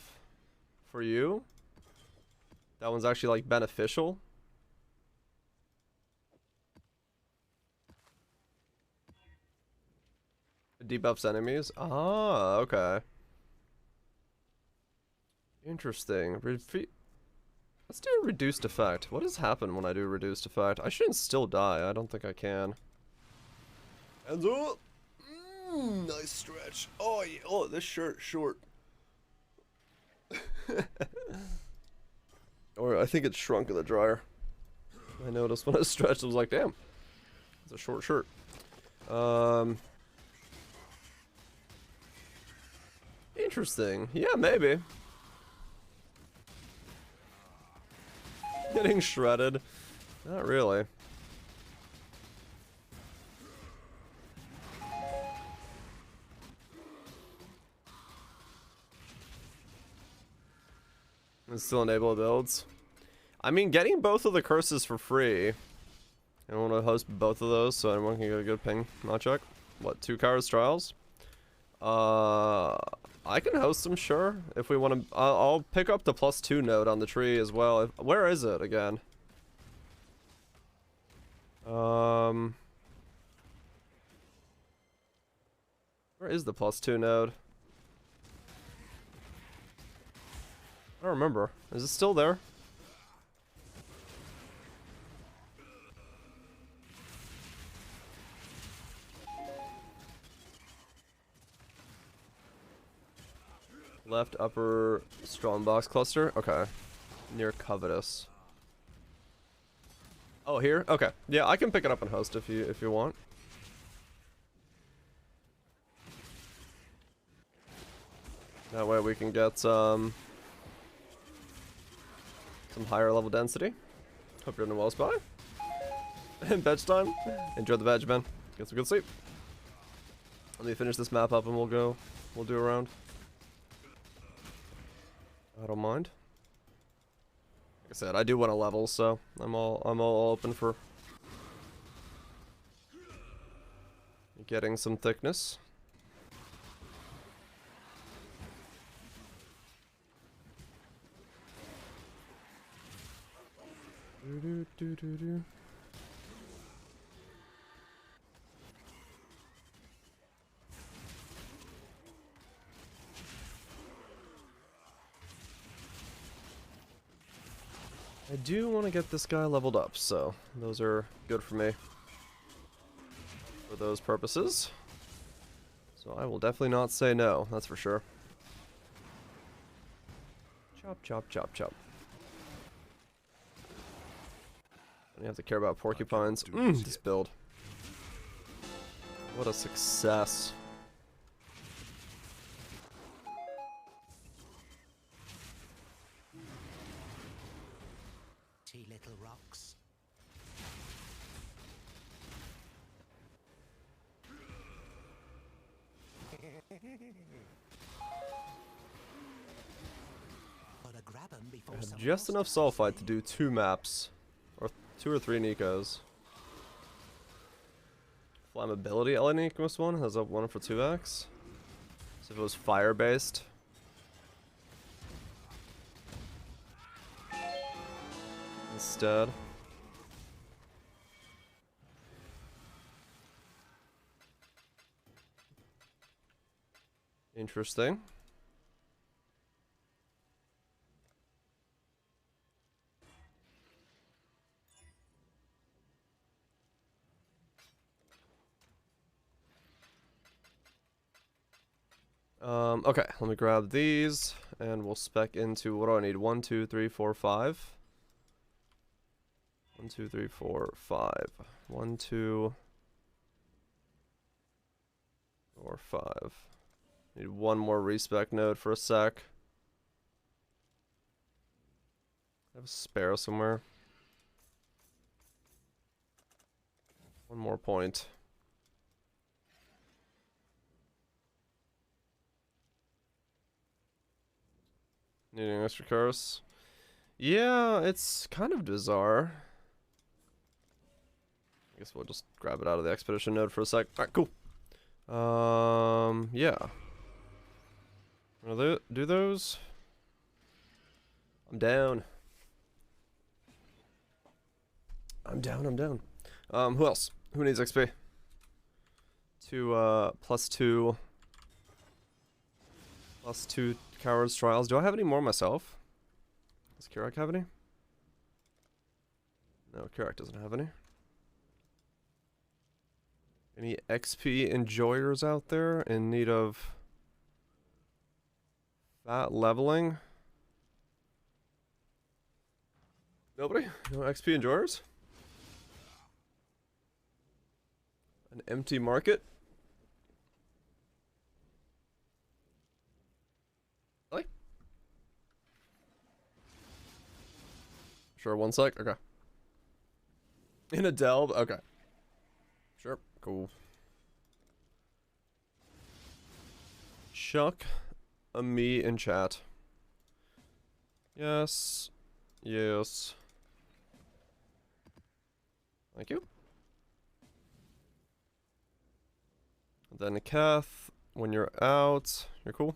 [SPEAKER 1] For you? That one's actually like beneficial? It debuffs enemies? Ah, okay. Interesting. Let's do a reduced effect. What has happened when I do reduced effect? I shouldn't still die. I don't think I can. Hands up! Nice stretch. Oh, yeah. Oh, this shirt short. Or I think it shrunk in the dryer. I noticed when I stretched, I was like, damn. It's a short shirt. Interesting. Yeah, maybe. Getting shredded. Not really. And still enable builds. I mean, getting both of the curses for free. I want to host both of those so everyone can get a good ping. Not check. What, 2 Coward's Trials? I can host them, sure. If we want to, I'll pick up the +2 node on the tree as well. Where is it again? Where is the +2 node? I don't remember. Is it still there? Left upper strongbox cluster. Okay. Near Covetous. Oh, here? Okay. Yeah, I can pick it up and host if you want. That way we can get some higher level density. Hope you're in a well spot. And veg time. Enjoy the veg, man. Get some good sleep. Let me finish this map up and we'll do a round. I don't mind. Like I said, I do want to level, so I'm all open for getting some thickness. I do want to get this guy leveled up, so those are good for me for those purposes. So I will definitely not say no, that's for sure. Chop, chop, chop, chop. Don't have to care about porcupines. This build. What a success.
[SPEAKER 4] Little rocks.
[SPEAKER 1] I have just enough sulfite to do 2 maps. Or 2 or 3 Nikos. Flammability Nikos one has up 1 for 2x. So if it was fire based. Instead. Interesting. Okay, let me grab these and we'll spec into, what do I need? 1, 2, 3, 4, 5. 1, 2, 3, 4, 5. 1, 2, 4, 5. Need 1 more respec node for a sec. I have a spare somewhere. 1 more point. Needing extra curse. Yeah, it's kind of bizarre. I guess we'll just grab it out of the expedition node for a sec. Alright, cool. Yeah. Do those? I'm down. I'm down. Who else? Who needs XP? +2 Coward's Trials. Do I have any more myself? Does Kirak have any? No, Kirak doesn't have any. Any XP enjoyers out there in need of fat leveling? Nobody? No XP enjoyers? An empty market? Really? Sure, one sec. Okay. In a delve? Okay. Sure, cool. Chuck a me in chat. Yes. Yes. Thank you. And then Kath, when you're out, you're cool.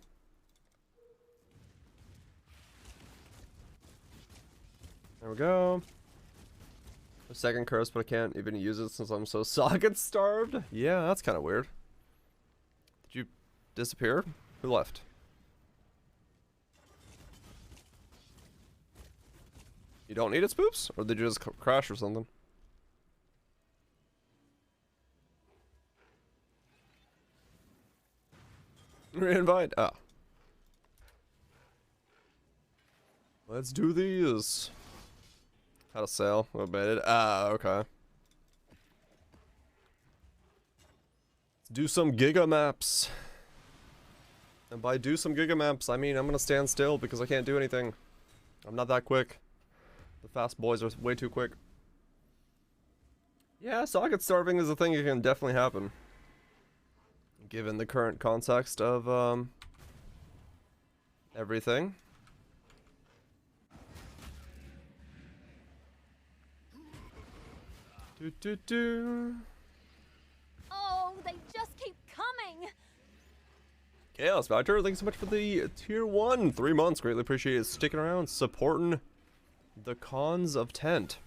[SPEAKER 1] There we go. A second curse, but I can't even use it since I'm so socket starved. Yeah, that's kind of weird. Did you disappear? Who left? You don't need it, Spoops? Or did you just crash or something? Reinvite? Ah. Let's do these. How to sail? What about it? Ah, okay. Let's do some Giga maps. And by do some Giga maps, I mean I'm gonna stand still because I can't do anything. I'm not that quick. The fast boys are way too quick. Yeah, socket starving is a thing that can definitely happen. Given the current context of, everything.
[SPEAKER 2] Oh, they just keep coming.
[SPEAKER 1] Chaos Factor, thanks so much for the tier 1. 3 months, greatly appreciate it. Sticking around, supporting the cons of tent.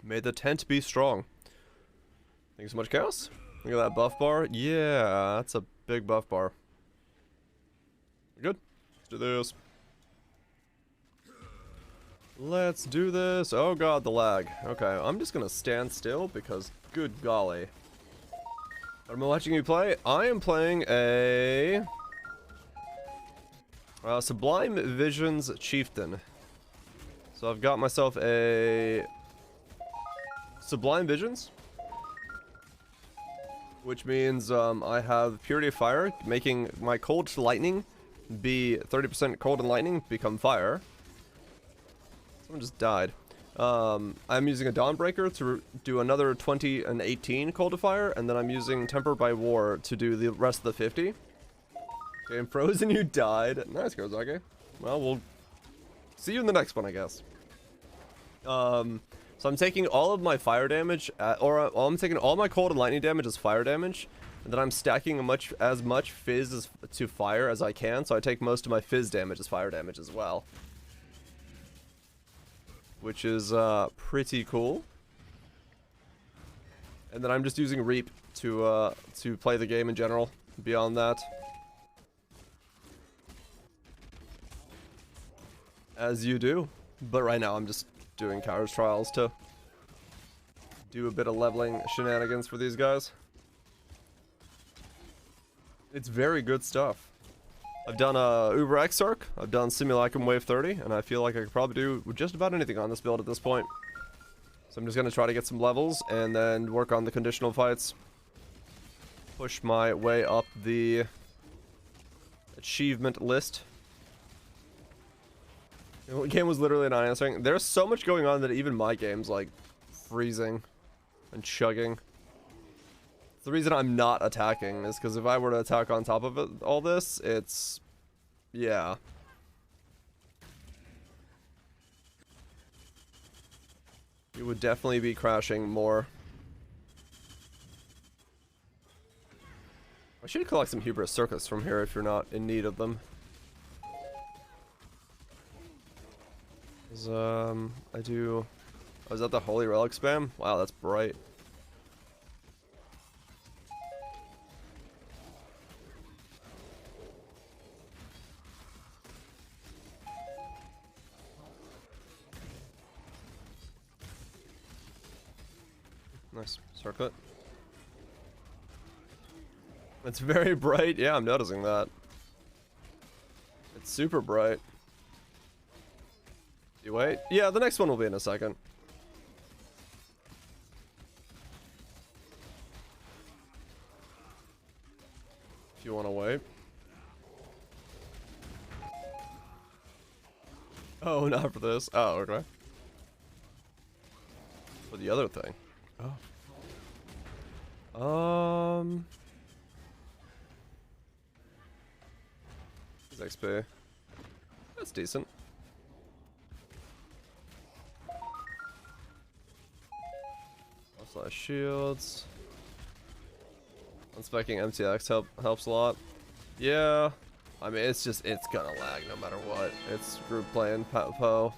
[SPEAKER 1] May the tent be strong. Thanks so much, Chaos. Look at that buff bar. Yeah, that's a big buff bar. Good. Let's do this. Let's do this. Oh god, the lag. Okay, I'm just gonna stand still because, good golly. What am I watching you play? I am playing a Sublime Visions Chieftain. So I've got myself a Sublime Visions, which means I have Purity of Fire, making my cold to lightning be 30% cold and lightning become fire. Someone just died. I'm using a Dawnbreaker to do another 20 and 18 cold to fire, and then I'm using Temper by War to do the rest of the 50. Okay, I'm frozen, you died. Nice, Kozake. Well, we'll see you in the next one, I guess. So I'm taking all of my fire damage, I'm taking all my cold and lightning damage as fire damage, and then I'm stacking as much fizz to fire as I can, so I take most of my fizz damage as fire damage as well. Which is pretty cool. And then I'm just using Reap to play the game in general, beyond that. As you do. But right now I'm just doing Coward's Trials to do a bit of leveling shenanigans for these guys. It's very good stuff. I've done Uber Exarch, I've done Simulacrum Wave 30, and I feel like I could probably do just about anything on this build at this point. So I'm just going to try to get some levels, and then work on the conditional fights. Push my way up the achievement list. The game was literally not answering. There's so much going on that even my game's like freezing and chugging. The reason I'm not attacking is because if I were to attack on top of it, all this, it's... yeah. You would definitely be crashing more. I should collect some Hubris Circus from here if you're not in need of them. I do... oh, is that the Holy Relic spam? Wow, that's bright. Nice. Circlet. It's very bright. Yeah, I'm noticing that. It's super bright. You wait? Yeah, the next one will be in a second. If you want to wait. Oh, not for this. Oh, okay. the other thing. Oh. XP. That's decent. Slash shields. Unspecking MTX helps a lot. Yeah. I mean, it's gonna lag no matter what. It's group playing Poe.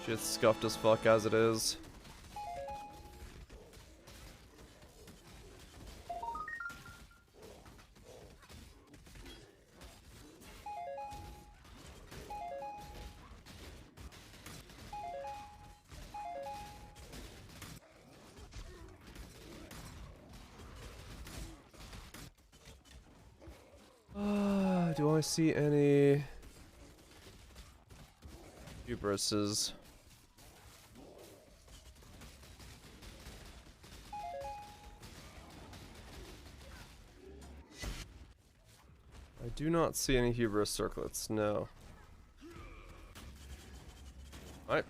[SPEAKER 1] Shit's scuffed as fuck as it is. Do I see any hubris's? I do not see any hubris circlets, no. Alright.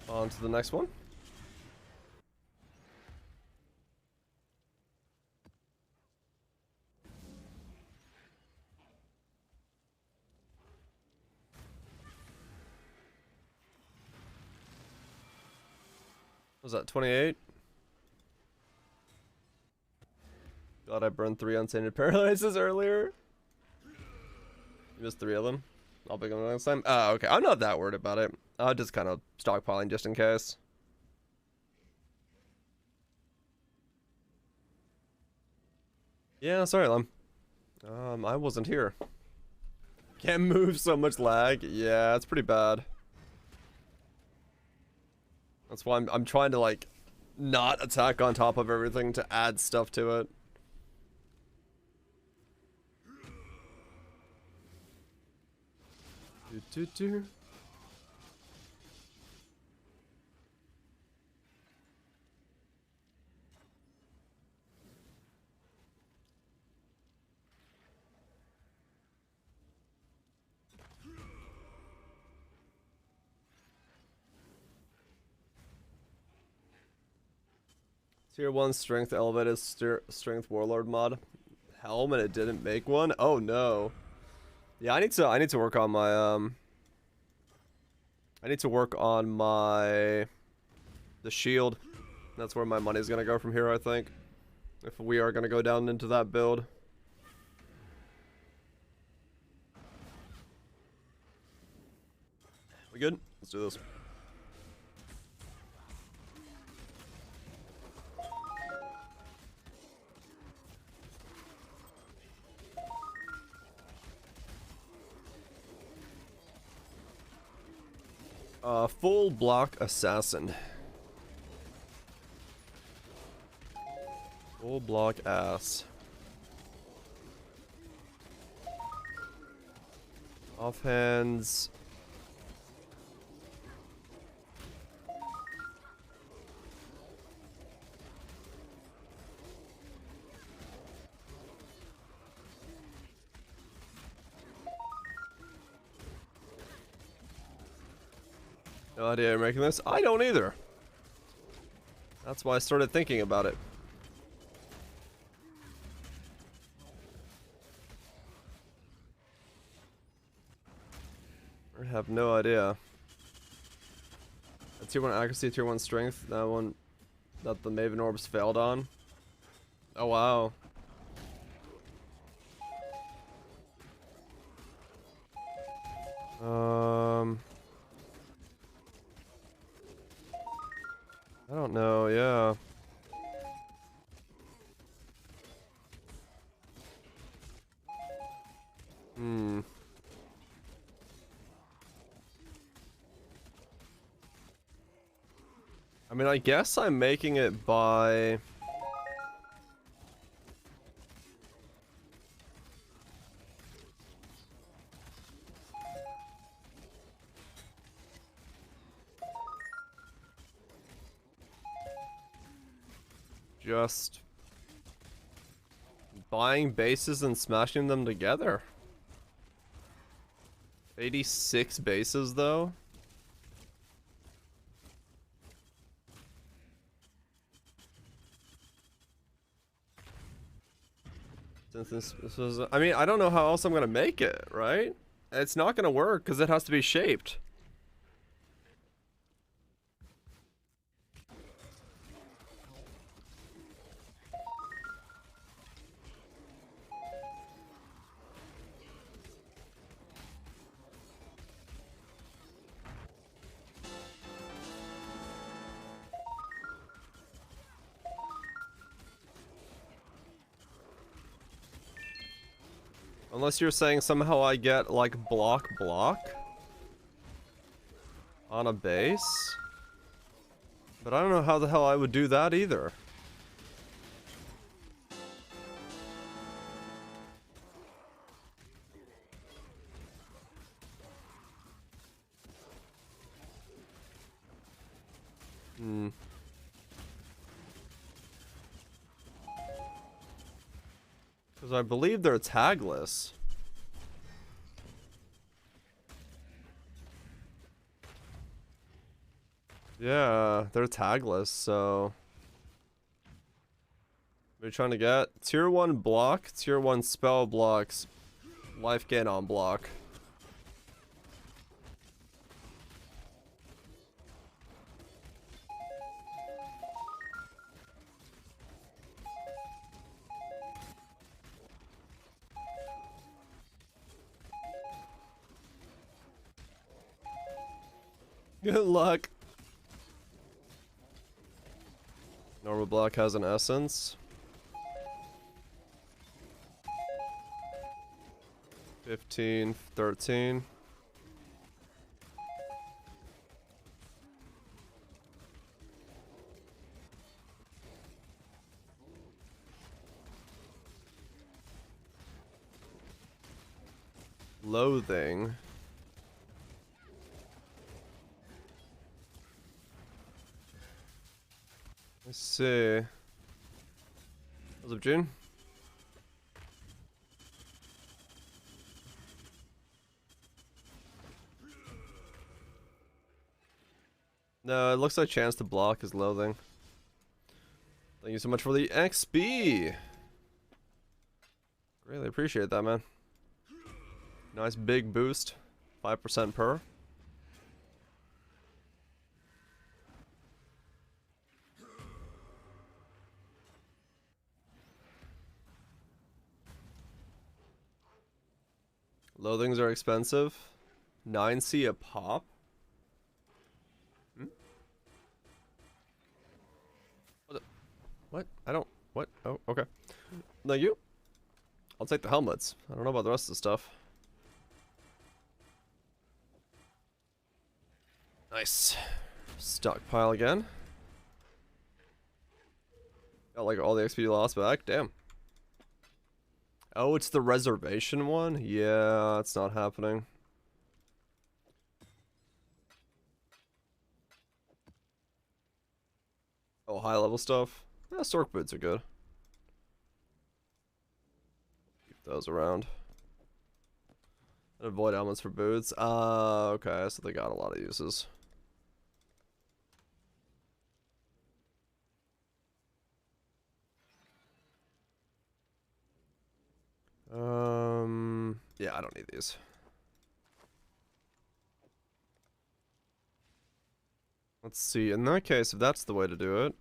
[SPEAKER 1] On to the next one. Was that 28? God, I burned 3 untainted paralyzes earlier. You missed 3 of them. I'll pick them next time. Oh, okay. I'm not that worried about it. I'm just kind of stockpiling just in case. Yeah, sorry, Lem. I wasn't here. Can't move, so much lag. Yeah, it's pretty bad. That's why I'm trying to, like, not attack on top of everything to add stuff to it. Do. Tier 1 strength elevated strength warlord mod. Helm and it didn't make one? Oh no. Yeah, I need to work on my the shield. That's where my money's gonna go from here, I think. If we are gonna go down into that build. We good? Let's do this. Full block assassin. Full block ass. Offhands. No idea you're making this. I don't either. That's why I started thinking about it. I have no idea. A tier 1 accuracy, tier 1 strength. That one that the Maven Orbs failed on. Oh wow. I don't know, yeah. I mean, I guess I'm making it by... just buying bases and smashing them together. 86 bases though. Since this was, I mean, I don't know how else I'm gonna make it, right? It's not gonna work because it has to be shaped. Unless you're saying somehow I get, like, block on a base. But I don't know how the hell I would do that either. Because I believe they're tagless. Yeah, they're tagless, so... What are you trying to get? Tier 1 block, Tier 1 spell blocks, life gain on block. Good luck. Normal block has an essence. 15, 13. Loathing. Let's see. What's up, June? No, it looks like chance to block is loathing. Thank you so much for the XP. Really appreciate that, man. Nice big boost. 5% per. Loathings are expensive. 9C a pop. What? I don't... What? Oh, okay. Thank you. I'll take the helmets. I don't know about the rest of the stuff. Nice. Stockpile again. Got like all the XP lost back. Damn. Oh, it's the reservation one? Yeah, it's not happening. Oh, high level stuff? Yeah, stork boots are good. Keep those around. And avoid elements for boots. Okay, so they got a lot of uses. Yeah, I don't need these. Let's see, in that case, if that's the way to do it,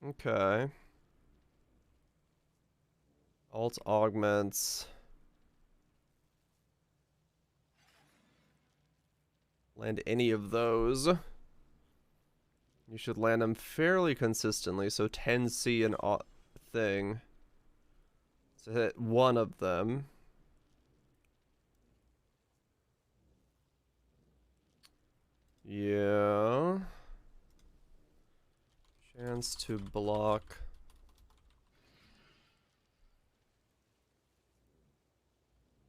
[SPEAKER 1] okay. Alt augments. Land any of those. You should land them fairly consistently, so 10C an thing. To hit one of them. Yeah. Chance to block.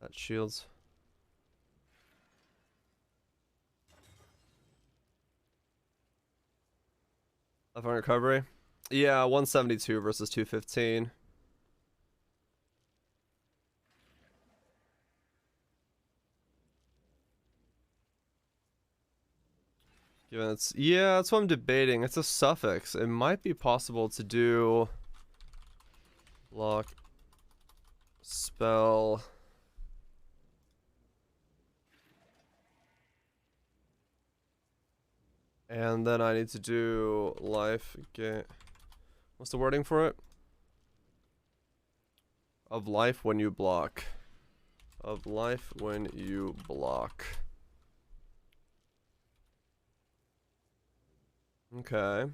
[SPEAKER 1] That shields. Left on recovery. Yeah, 172 versus 215. Given it's, yeah, that's what I'm debating. It's a suffix. It might be possible to do block, spell, and then I need to do life gain. What's the wording for it? Of life when you block. Of life when you block. Okay.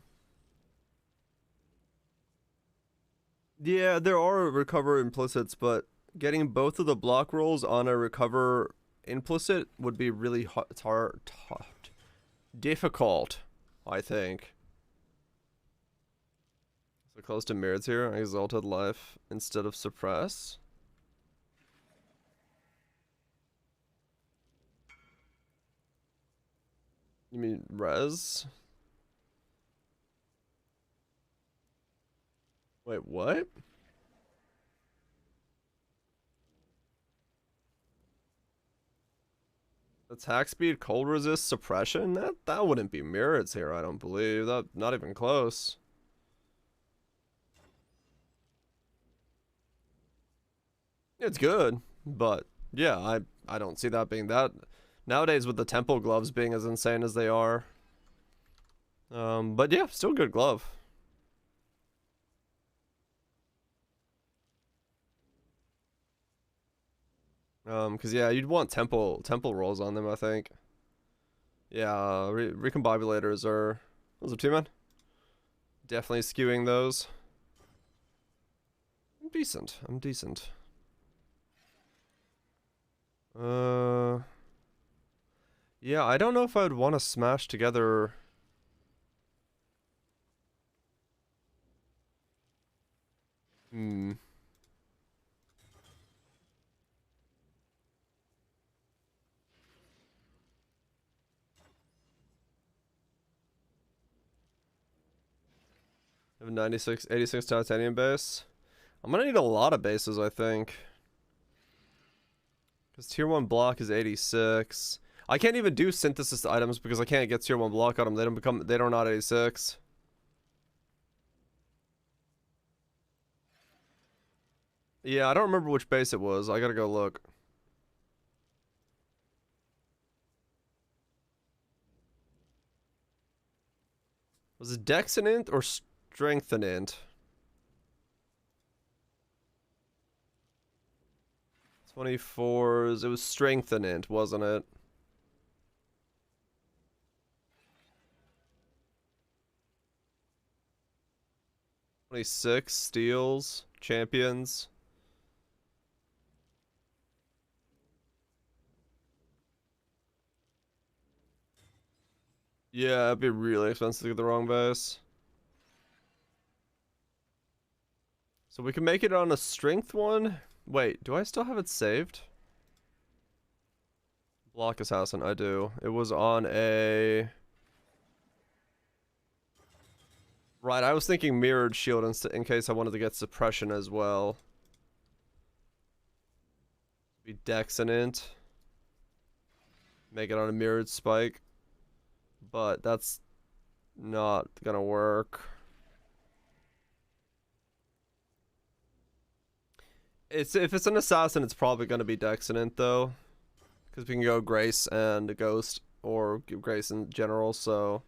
[SPEAKER 1] Yeah, there are recover implicits, but getting both of the block rolls on a recover implicit would be really difficult, I think. So close to mirrors here. Exalted life instead of suppress. You mean res? Wait, what? Attack speed, cold resist, suppression? That wouldn't be mirrors here, I don't believe. That not even close. It's good, but yeah, I don't see that being that nowadays with the temple gloves being as insane as they are. But yeah, still good glove. Cause yeah, you'd want temple rolls on them, I think. Yeah, recombibulators are those are two men. Definitely skewing those. I'm decent. I'm decent. Yeah, I don't know if I'd want to smash together. Hmm. I have 96, 86 titanium base. I'm gonna need a lot of bases, I think. Because tier 1 block is 86. I can't even do synthesis items because I can't get tier 1 block on them. They don't not 86. Yeah, I don't remember which base it was. I gotta go look. Was it Dexinant or Strengthenant? 24s. It was Strengthenant, wasn't it? 26 steals, champions. Yeah, it'd be really expensive to get the wrong base. So we can make it on a strength one. Wait, do I still have it saved? Block Assassin, I do. It was on a... Right, I was thinking Mirrored Shield in case I wanted to get Suppression as well. Be Dexinant. Make it on a Mirrored Spike. But that's not gonna work. If it's an Assassin, it's probably gonna be Dexinant though. Because we can go Grace and Ghost, or Grace in general, so...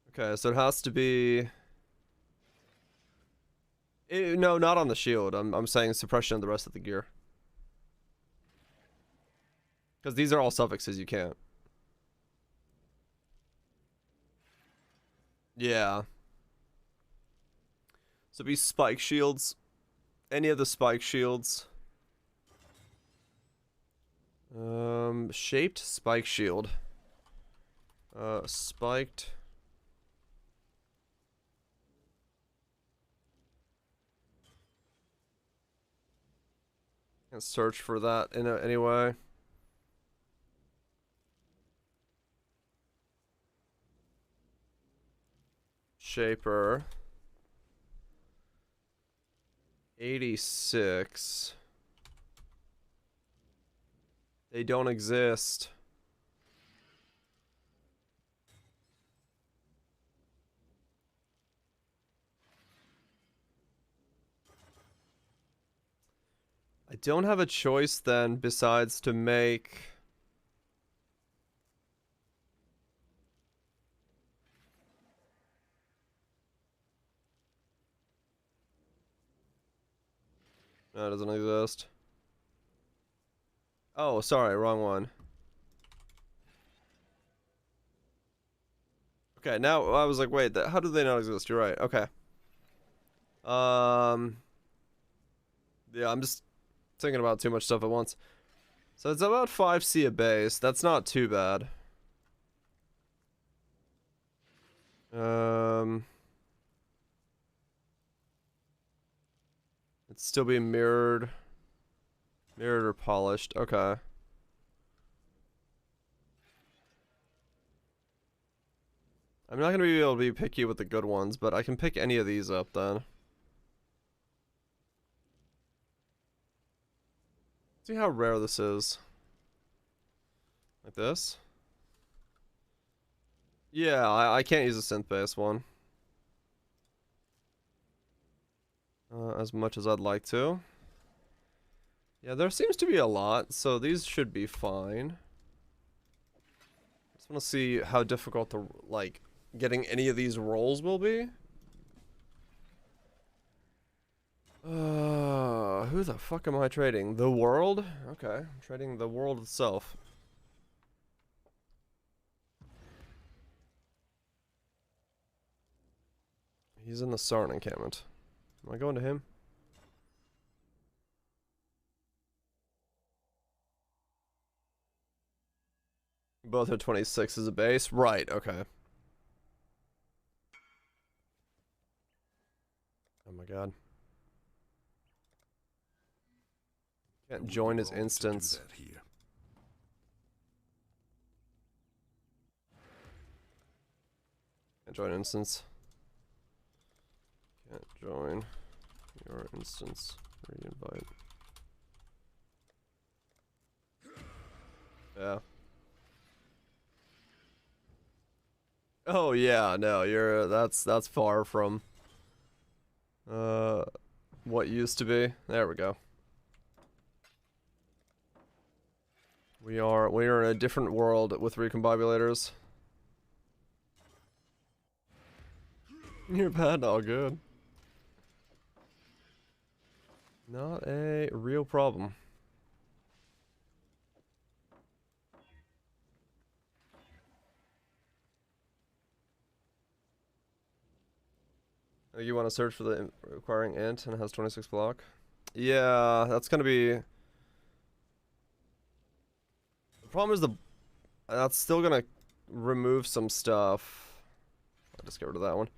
[SPEAKER 1] Okay, so it has to be... no, not on the shield. I'm saying suppression of the rest of the gear. Because these are all suffixes, you can't. Yeah. So be spike shields. Any of the spike shields. Shaped spike shield. Spiked. Can't search for that in any way. Shaper. 86. They don't exist. don't have a choice then besides to make... No, it doesn't exist. Oh, sorry, wrong one. Okay, now I was like, wait, how do they not exist? You're right. Okay. Yeah, I'm just thinking about too much stuff at once. So it's about 5C a base. That's not too bad. It's still being mirrored or polished. Okay. I'm not gonna be able to be picky with the good ones, but I can pick any of these up then. See how rare this is. Like this? Yeah, I can't use a synth-based one. As much as I'd like to. Yeah, there seems to be a lot, so these should be fine. Just want to see how difficult the, like, getting any of these rolls will be. Who the fuck am I trading? The world? Okay, I'm trading the world itself. He's in the Sarn encampment. Am I going to him? Both are 26 as a base? Right, okay. Oh my god. Can't join his instance. Can't join instance. Can't join your instance. Re-invite. Yeah. Oh yeah, no, you're that's far from what used to be. There we go. We are in a different world with recombibulators. You're bad, all good. Not a real problem. You want to search for the requiring int and it has 26 block? Yeah, that's gonna be... The problem is that's still gonna remove some stuff. I'll just get rid of that one.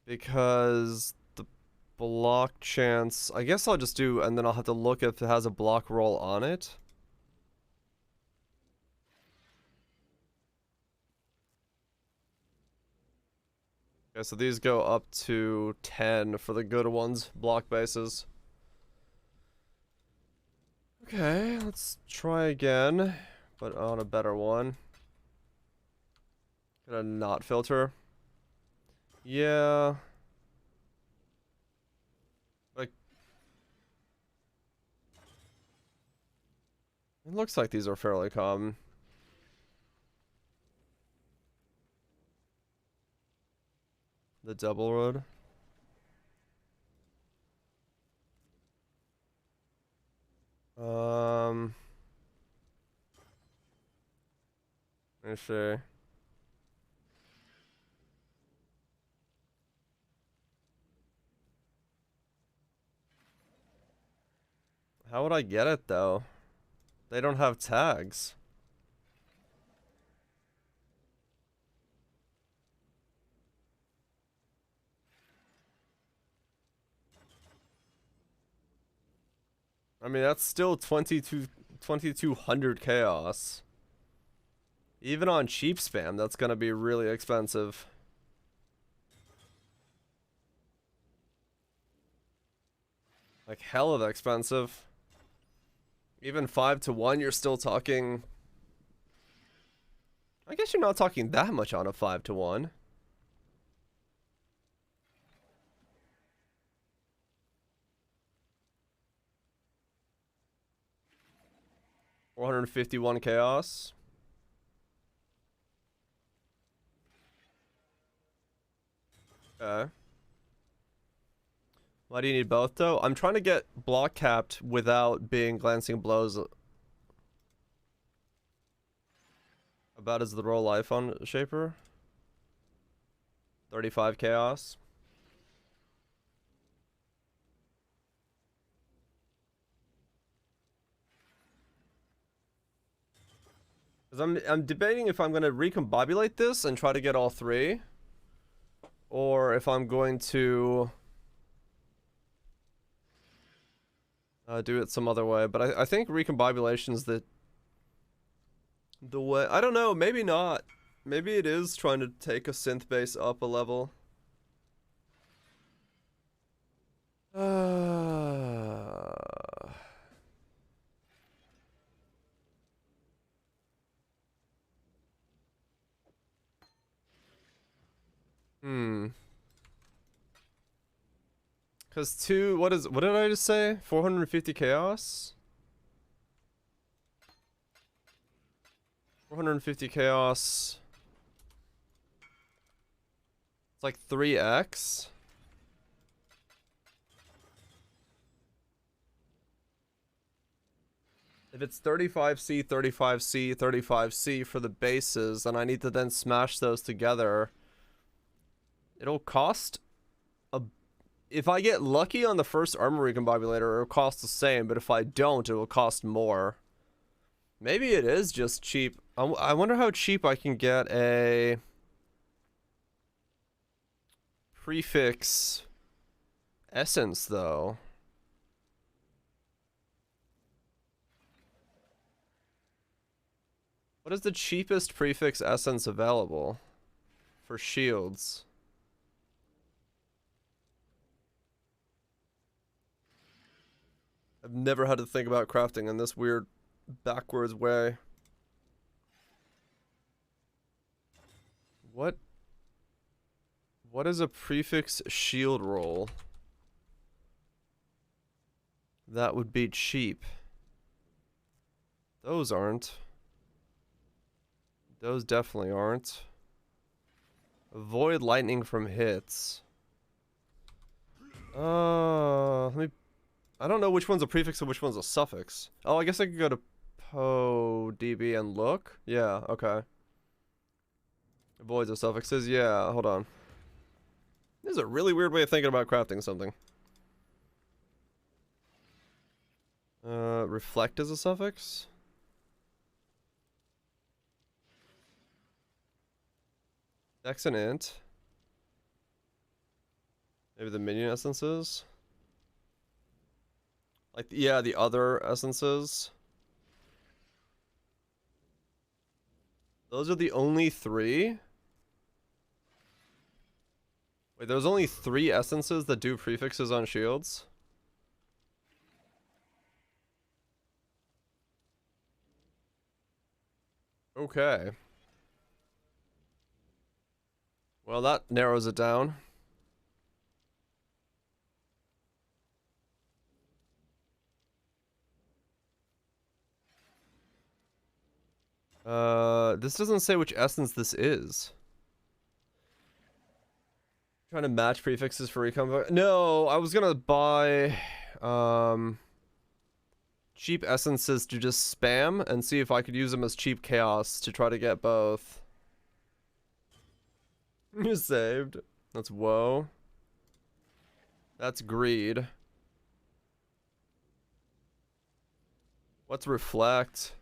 [SPEAKER 1] Because the block chance... I guess I'll just do... And then I'll have to look if it has a block roll on it. Okay, so these go up to 10 for the good ones, block bases. Okay, let's try again, but on a better one. Gonna not filter. Yeah. Like, it looks like these are fairly common. The double road. Let me see. How would I get it though? They don't have tags. I mean, that's still 2200 chaos. Even on cheap spam, that's gonna be really expensive. Like hell of expensive. Even 5-to-1, you're still talking... I guess you're not talking that much on a 5-to-1. 451 chaos. Okay. Why do you need both though? I'm trying to get block capped without being glancing blows. About as the roll life on Shaper. 35 chaos. Because I'm debating if I'm going to recombobulate this and try to get all three, or if I'm going to do it some other way. But I think recombobulation is the way. I don't know. Maybe not. Maybe it is trying to take a synth base up a level. Cause what did I just say? 450 chaos? 450 chaos. It's like 3x. If it's 35C, 35C, 35C for the bases, then I need to then smash those together. It'll cost a... If I get lucky on the first armor recombobulator, it'll cost the same, but if I don't, it will cost more. Maybe it is just cheap. I wonder how cheap I can get a... prefix essence, though. What is the cheapest prefix essence available for shields? I've never had to think about crafting in this weird backwards way. What is a prefix shield roll that would be cheap? Those aren't. Those definitely aren't. Avoid lightning from hits. I don't know which one's a prefix and which one's a suffix. Oh, I guess I could go to PoDB and look. Yeah, okay. Avoids the suffixes. Yeah, hold on. This is a really weird way of thinking about crafting something. Reflect as a suffix? Dex and int. Maybe the minion essences. Like, yeah, the other essences. Those are the only three? Wait, there's only 3 essences that do prefixes on shields? Okay. Well, that narrows it down. This doesn't say which essence this is. Trying to match prefixes for recon. No, I was gonna buy cheap essences to just spam and see if I could use them as cheap chaos to try to get both. You saved. That's woe. That's greed. What's reflect?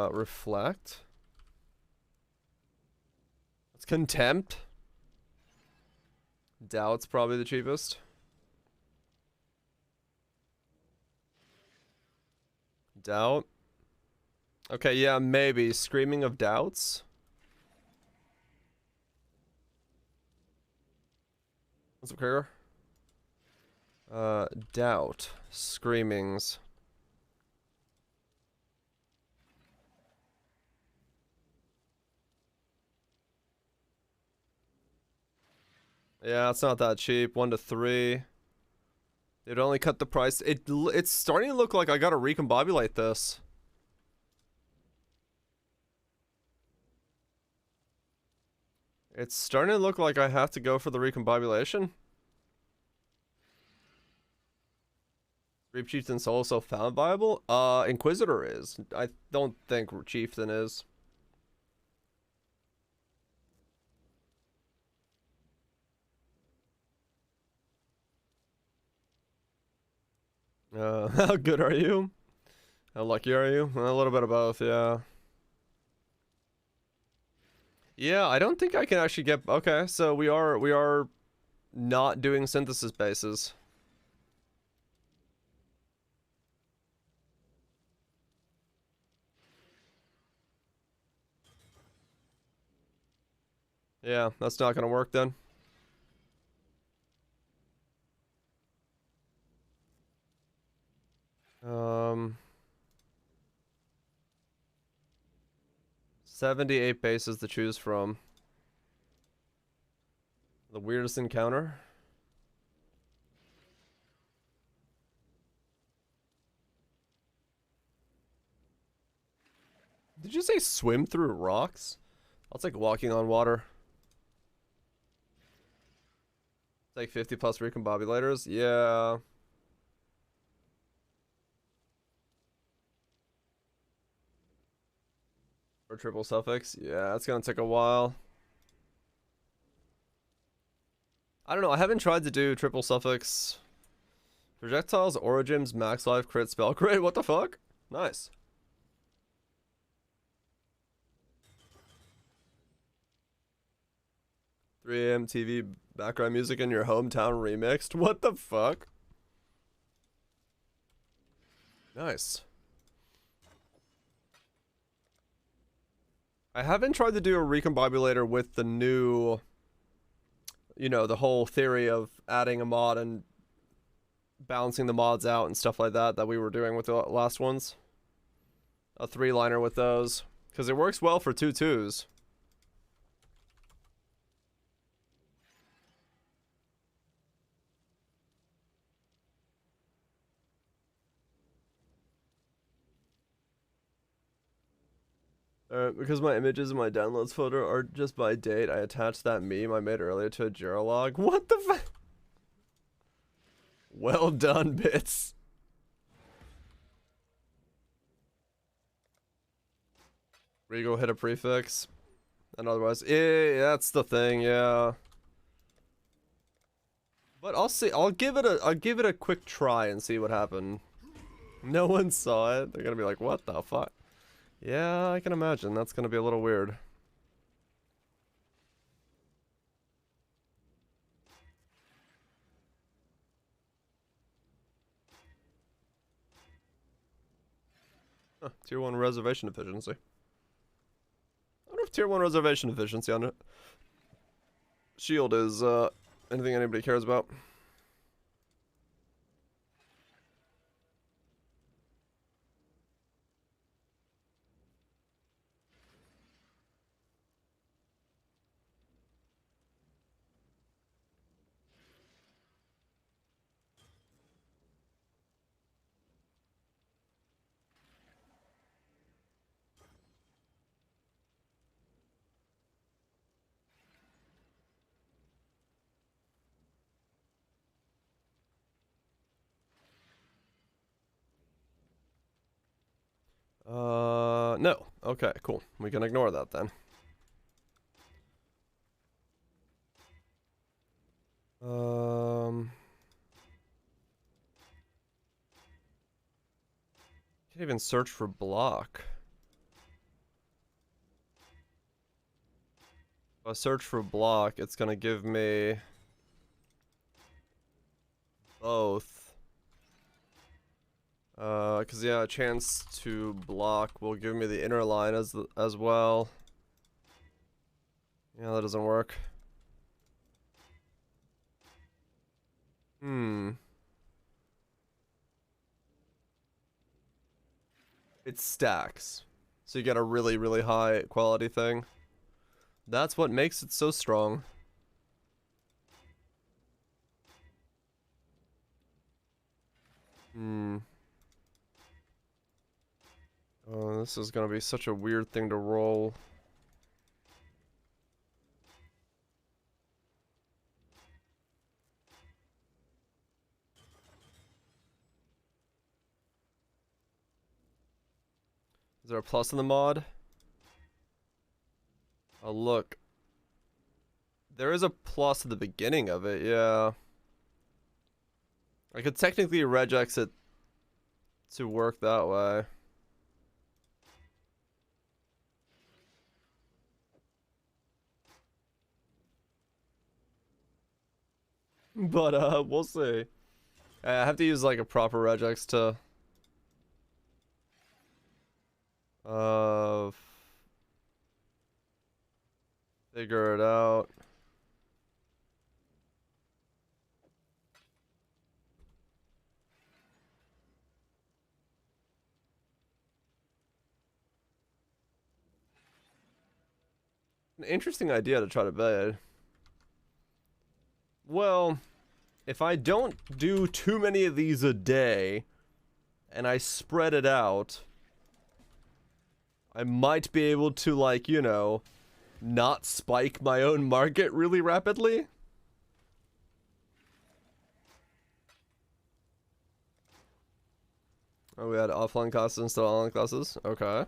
[SPEAKER 1] Reflect? It's contempt. Doubt's probably the cheapest. Doubt. Okay, yeah, maybe. Screaming of doubts. What's up, Krieger? Doubt. Screamings. Yeah, it's not that cheap. 1 to 3. It only cut the price. It's starting to look like I gotta recombobulate this. It's starting to look like I have to go for the recombobulation. Reap Chieftain solo so found viable? Inquisitor is. I don't think Chieftain is. How good are you? How lucky are you? A little bit of both, yeah. Yeah, I don't think I can actually get... Okay, so we are not doing synthesis bases. Yeah, that's not gonna work then. Um... 78 bases to choose from. The weirdest encounter. Did you say swim through rocks? That's like walking on water. It's like 50 plus recombobulators. Yeah. Or triple suffix. Yeah, it's gonna take a while. I don't know. I haven't tried to do triple suffix. Projectiles, Origems, max life, crit, spell crit. What the fuck? Nice. "3 a.m. TV background music in your hometown remixed." What the fuck? Nice. I haven't tried to do a recombobulator with the new, you know, the whole theory of adding a mod and balancing the mods out and stuff like that that we were doing with the last ones. A 3-liner with those. Because it works well for 2/2s. Because my images in my downloads folder are just by date, I attached that meme I made earlier to a Jira-log. What the fuck? Well done, bits. Regal hit a prefix. And otherwise, that's the thing, yeah. But I'll see. I'll give it a quick try and see what happened. No one saw it. They're gonna be like, "What the fuck?" Yeah, I can imagine. That's gonna be a little weird. Huh, tier 1 reservation efficiency. I wonder if tier 1 reservation efficiency on it. Shield is anything anybody cares about. No. Okay, cool. We can ignore that then. Can't even search for block. If I search for block, it's gonna give me both. Cause yeah, a chance to block will give me the inner line as well. Yeah, that doesn't work. It stacks. So you get a really, really high quality thing. That's what makes it so strong. This is gonna be such a weird thing to roll. Is there a plus in the mod? Oh, look. There is a plus at the beginning of it, yeah. I could technically regex it to work that way. But, we'll see. I have to use, like, a proper regex to... figure it out. An interesting idea to try to bait. Well, if I don't do too many of these a day, and I spread it out, I might be able to, like, you know, not spike my own market really rapidly. Oh, we had offline classes instead of online classes? Okay.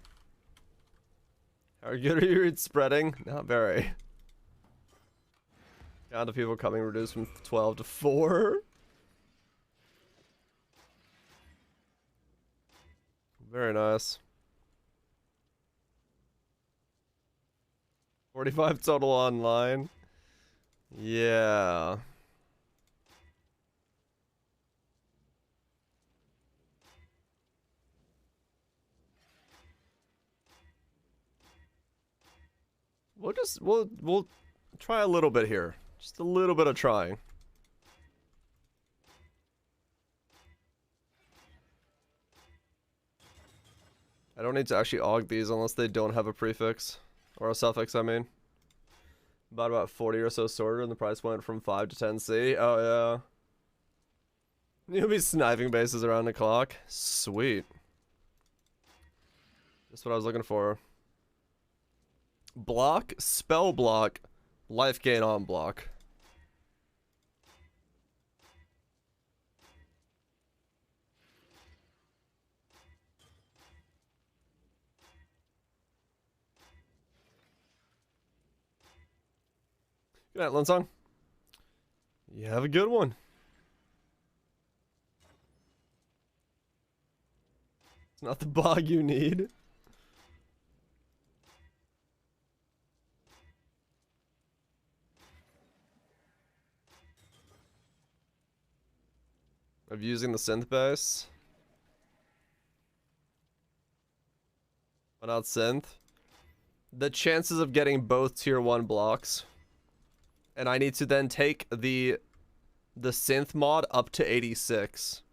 [SPEAKER 1] How good are you at spreading? Not very. Count of people coming reduced from 12 to 4. Very nice. 45 total online. Yeah. We'll try a little bit here. Just a little bit of trying. I don't need to actually aug these unless they don't have a prefix. Or a suffix, I mean. About 40 or so sorted, and the price went from 5 to 10C. Oh, yeah. You'll be sniping bases around the clock. Sweet. That's what I was looking for. Block, spell block, life gain on block. Good night, Lunsong. You have a good one. It's not the bog you need. Of using the synth base. Why not synth? The chances of getting both tier 1 blocks. And I need to then take the synth mod up to 86.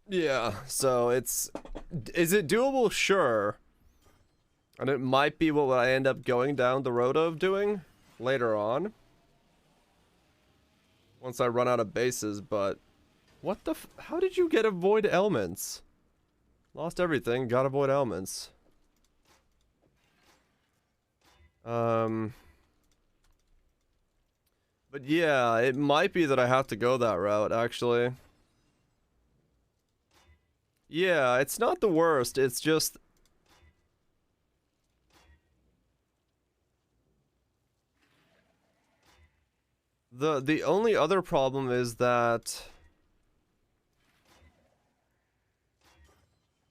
[SPEAKER 1] Yeah, so is it doable? Sure. And it might be what I end up going down the road of doing later on. Once I run out of bases, but... What the how did you get avoid elements? Lost everything, got avoid elements. But yeah, it might be that I have to go that route, actually. Yeah, it's not the worst, it's just... The only other problem is that...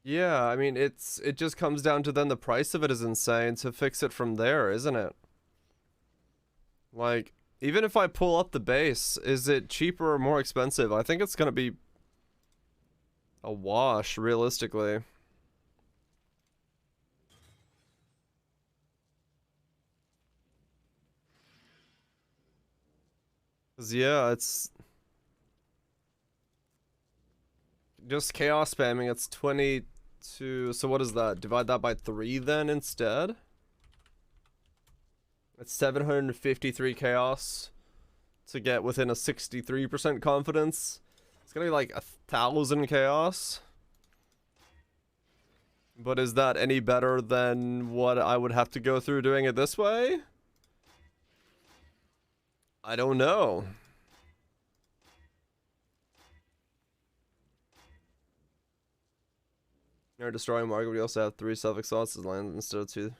[SPEAKER 1] Yeah, I mean, it just comes down to then the price of it is insane to fix it from there, isn't it? Like, even if I pull up the base, is it cheaper or more expensive? I think it's gonna be a wash, realistically. 'Cause yeah, it's... Just chaos spamming, it's 22. So what is that? Divide that by 3 then instead? It's 753 chaos to get within a 63% confidence. It's gonna be like 1,000 chaos. But is that any better than what I would have to go through doing it this way? I don't know. You're destroying market. We also have 3 self-exhausts as land instead of 2.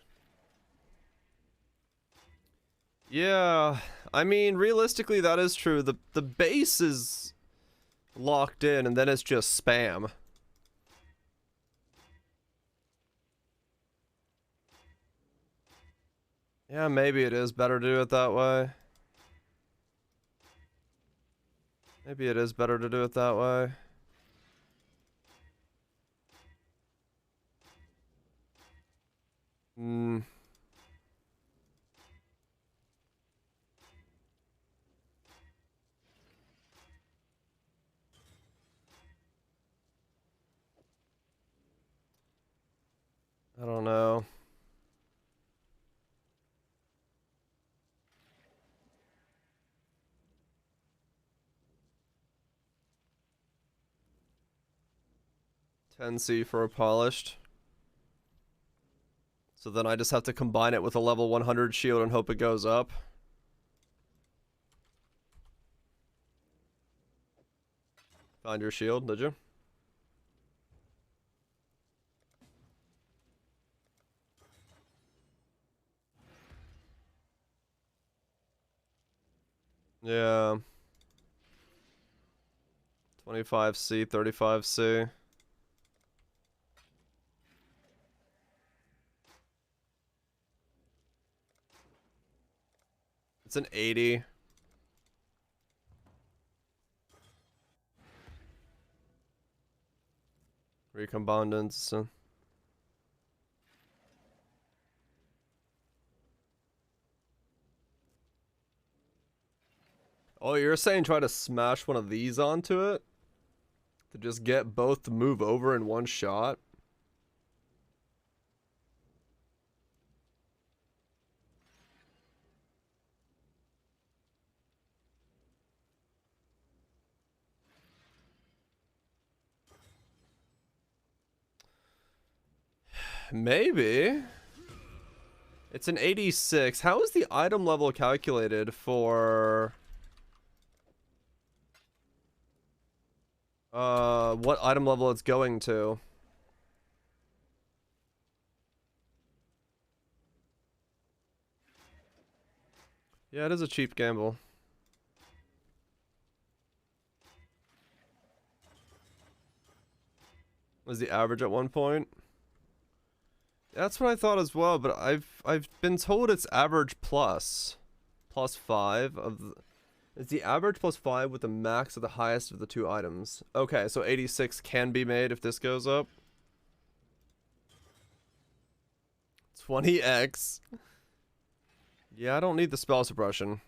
[SPEAKER 1] Yeah, I mean, realistically, that is true. The base is locked in, and then it's just spam. Yeah, maybe it is better to do it that way. Maybe it is better to do it that way. Hmm. I don't know. $10C for a polished. So then I just have to combine it with a level 100 shield and hope it goes up. Found your shield, did you? Yeah. 25C, 35C. It's an 80. Recombinants. Oh, you're saying try to smash one of these onto it? To just get both to move over in one shot? Maybe. It's an 86. How is the item level calculated for... what item level it's going to? Yeah, it is a cheap gamble. Was the average at one point? That's what I thought as well, but I've been told it's average plus 5 of the, it's the average plus 5 with the max of the highest of the 2 items. Okay, so 86 can be made if this goes up. 20x. Yeah, I don't need the spell suppression.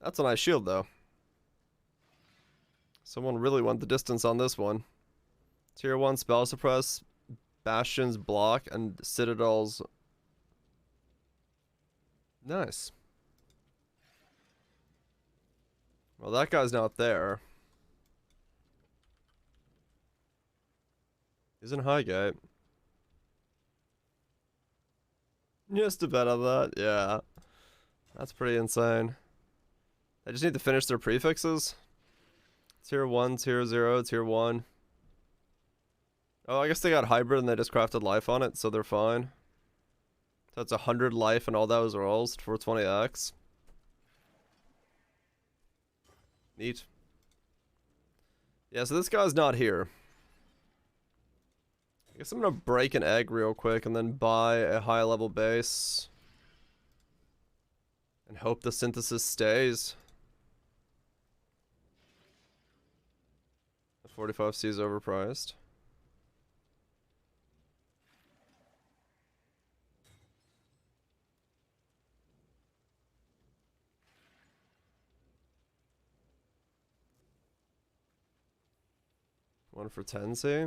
[SPEAKER 1] That's a nice shield though. Someone really went the distance on this one. Tier 1 spell suppress, Bastion's block, and Citadel's. Nice. Well, that guy's not there. He's in Highgate. Just a bet on that, yeah. That's pretty insane. I just need to finish their prefixes. Tier 1, Tier 0, Tier 1. Oh, I guess they got hybrid and they just crafted life on it, so they're fine. So it's 100 life and all those rolls for 20x. Neat. Yeah, so this guy's not here. I guess I'm gonna break an egg real quick and then buy a high level base. And hope the synthesis stays. The 45C is overpriced. 1 for 10, see?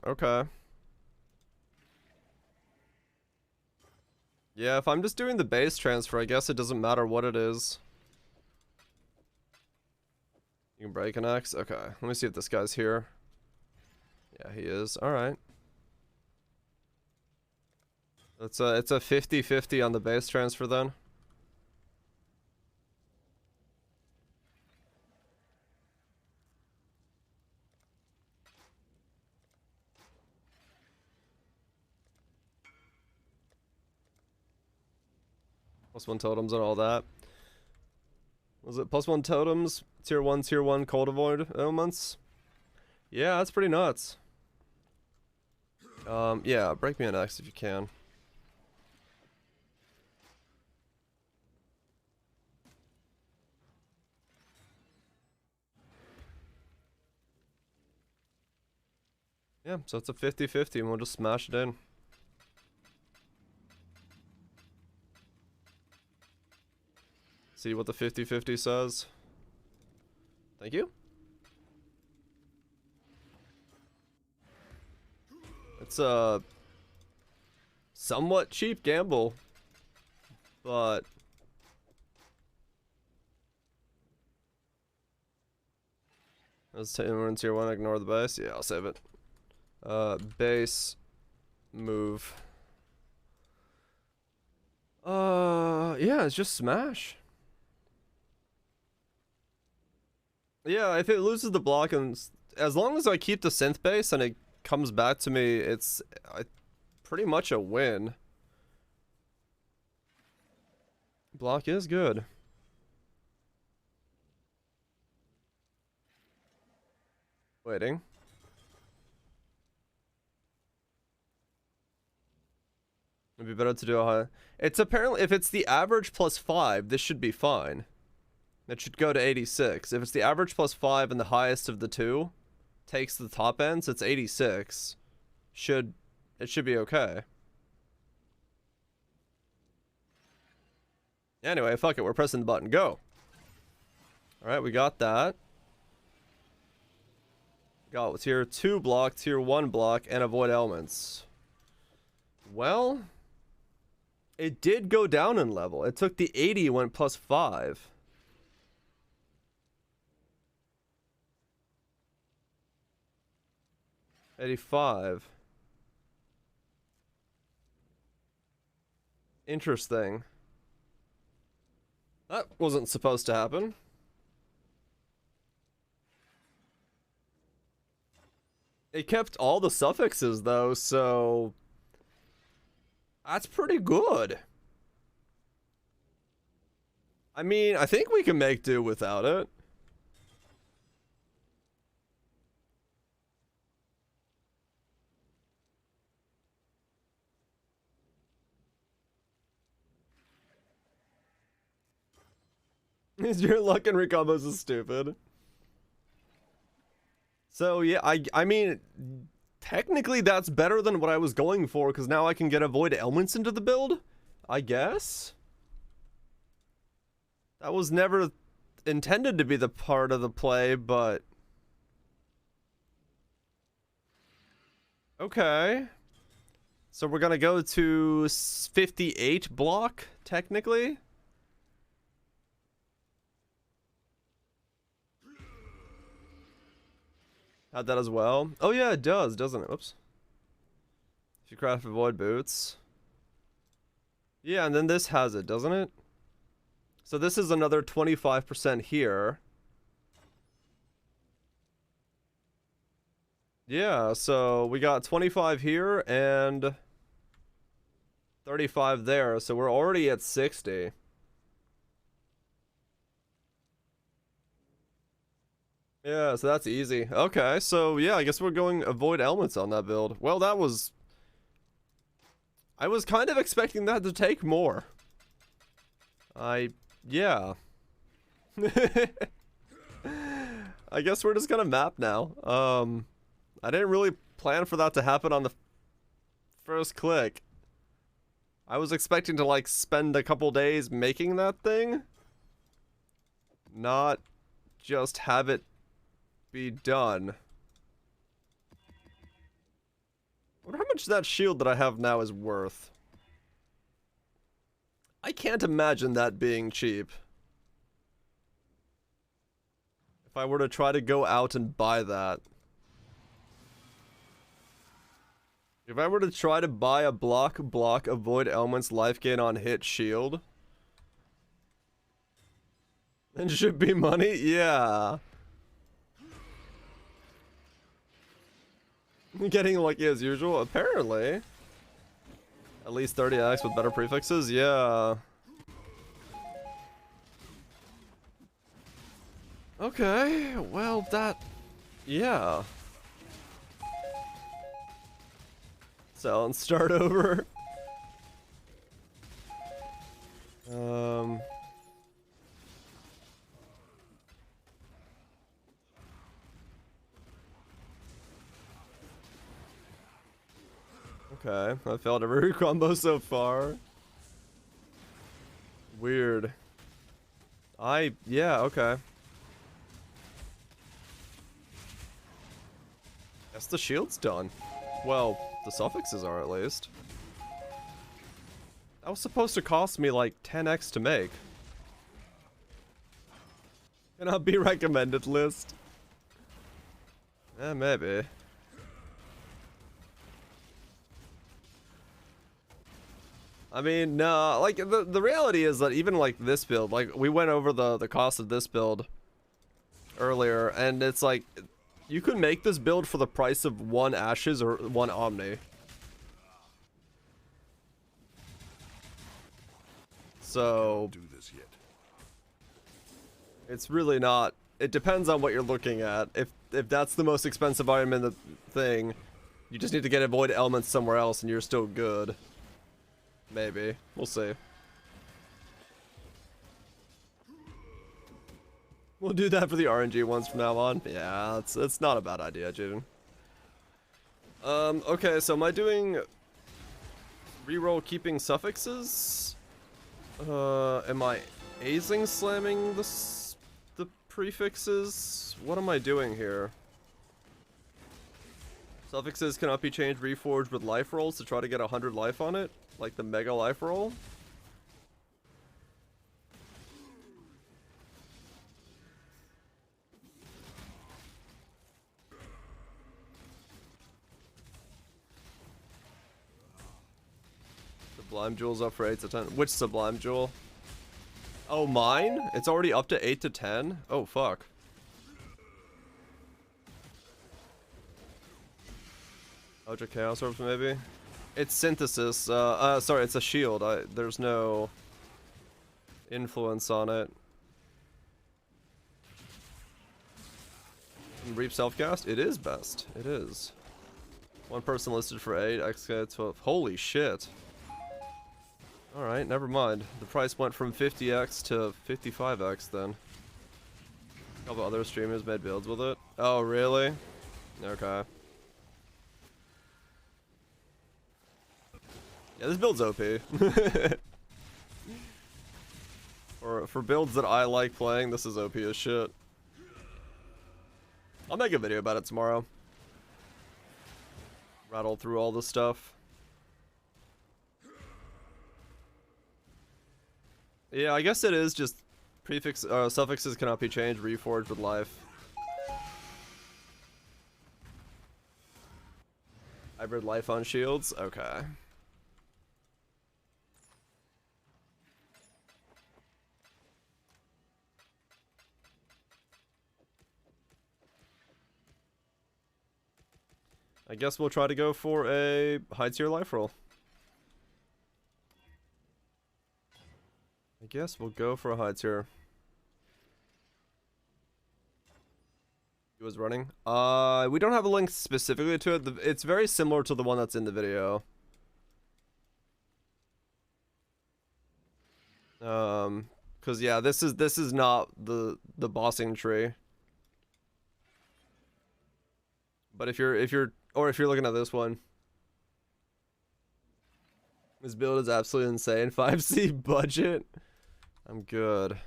[SPEAKER 1] Okay. Yeah, if I'm just doing the base transfer, I guess it doesn't matter what it is. You can break an X? Okay, let me see if this guy's here. Yeah, he is. Alright. It's a 50-50 on the base transfer then. +1 totems and all that. Was it +1 totems? Tier 1 cold avoid elements? Yeah, that's pretty nuts. Yeah, break me an X if you can. Yeah, so it's a 50-50 and we'll just smash it in. See what the 50-50 says. Thank you. It's a somewhat cheap gamble, but let's take we're in tier 1, ignore the base. Yeah, I'll save it. Base move. Yeah, it's just smash. Yeah, if it loses the block, and as long as I keep the synth base and it comes back to me, it's pretty much a win. Block is good. Waiting. It'd be better to do a high. It's apparently, if it's the average +5, this should be fine. It should go to 86. If it's the average +5 and the highest of the two takes the top ends, it's 86. It should be okay. Anyway, fuck it, we're pressing the button. Go. Alright, we got that. Got tier 2 block, tier 1 block, and avoid elements. Well, it did go down in level. It took the 80, went +5. $85. Interesting. That wasn't supposed to happen. It kept all the suffixes though, so that's pretty good. I mean, I think we can make do without it. Your luck and recombos is stupid. So yeah, I mean, technically that's better than what I was going for, because now I can get avoid elements into the build, I guess. That was never intended to be the part of the play, but okay. So we're gonna go to 58 block, technically. Had that as well. Oh yeah, it does, doesn't it? Whoops. If you craft avoid boots. Yeah, and then this has it, doesn't it? So this is another 25% here. Yeah, so we got 25 here and 35 there, so we're already at 60. Yeah, so that's easy. Okay, so yeah, I guess we're going avoid elements on that build. Well, that was... I was kind of expecting that to take more. Yeah. I guess we're just gonna map now. I didn't really plan for that to happen on the first click. I was expecting to like spend a couple days making that thing, not just have it be done. I wonder how much that shield that I have now is worth. I can't imagine that being cheap. If I were to try to go out and buy that. If I were to try to buy a block avoid elements life gain on hit shield. Then should be money? Yeah. Getting lucky as usual? Apparently. At least 30x with better prefixes? Yeah. Okay, well that... yeah. Sell and start over. Okay, I failed every combo so far. Weird. Yeah, okay. Guess the shield's done. Well, the suffixes are at least. That was supposed to cost me like 10x to make. Cannot be recommended list. Maybe. I mean, no, like the reality is that even like this build, like we went over the cost of this build earlier, and it's like you could make this build for the price of 1 Ashes or 1 Omni. So
[SPEAKER 3] Do this yet.
[SPEAKER 1] it's really not. It depends on what you're looking at. If that's the most expensive item in the thing, you just need to get avoid elements somewhere else, and you're still good. Maybe. We'll see. We'll do that for the RNG ones from now on. Yeah, it's not a bad idea, Jaden. Okay, so am I doing reroll keeping suffixes? Am I azing slamming the prefixes? What am I doing here? Suffixes cannot be changed, reforged with life rolls to try to get 100 life on it? Like the mega life roll? Sublime Jewel's up for 8 to 10. Which Sublime Jewel? Oh, mine? It's already up to 8 to 10? Oh, fuck. Ultra Chaos Orbs, maybe? It's Synthesis. Sorry, it's a shield. There's no influence on it. Reap Selfcast? It is best. It is. One person listed for 8, XK 12. Holy shit. Alright, never mind. The price went from 50x to 55x then. A couple other streamers made builds with it. Oh, really? Okay. Yeah, this build's OP. For builds that I like playing, this is OP as shit. I'll make a video about it tomorrow. Rattle through all this stuff. Yeah, I guess it is just suffixes cannot be changed, reforged with life. Hybrid life on shields? Okay. I guess we'll try to go for a high tier life roll. I guess we'll go for a high tier. He was running. We don't have a link specifically to it. It's very similar to the one that's in the video. Cause yeah, this is not the bossing tree. But if you're looking at this one. This build is absolutely insane. 5C budget. I'm good.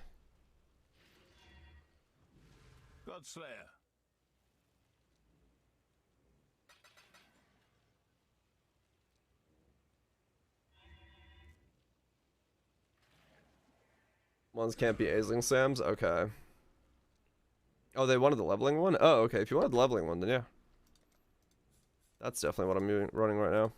[SPEAKER 3] Godslayer.
[SPEAKER 1] Ones can't be Aisling Sams? Okay. Oh, they wanted the leveling one? Oh, okay. If you wanted the leveling one, then yeah. That's definitely what I'm running right now.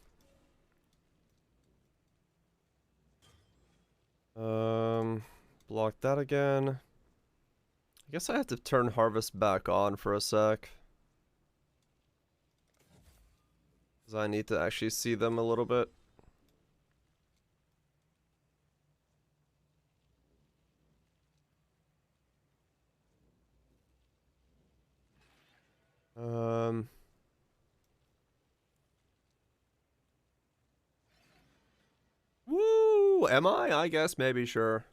[SPEAKER 1] Block that again. I guess I have to turn Harvest back on for a sec. Because I need to actually see them a little bit. Woo! Am I? I guess, maybe, sure.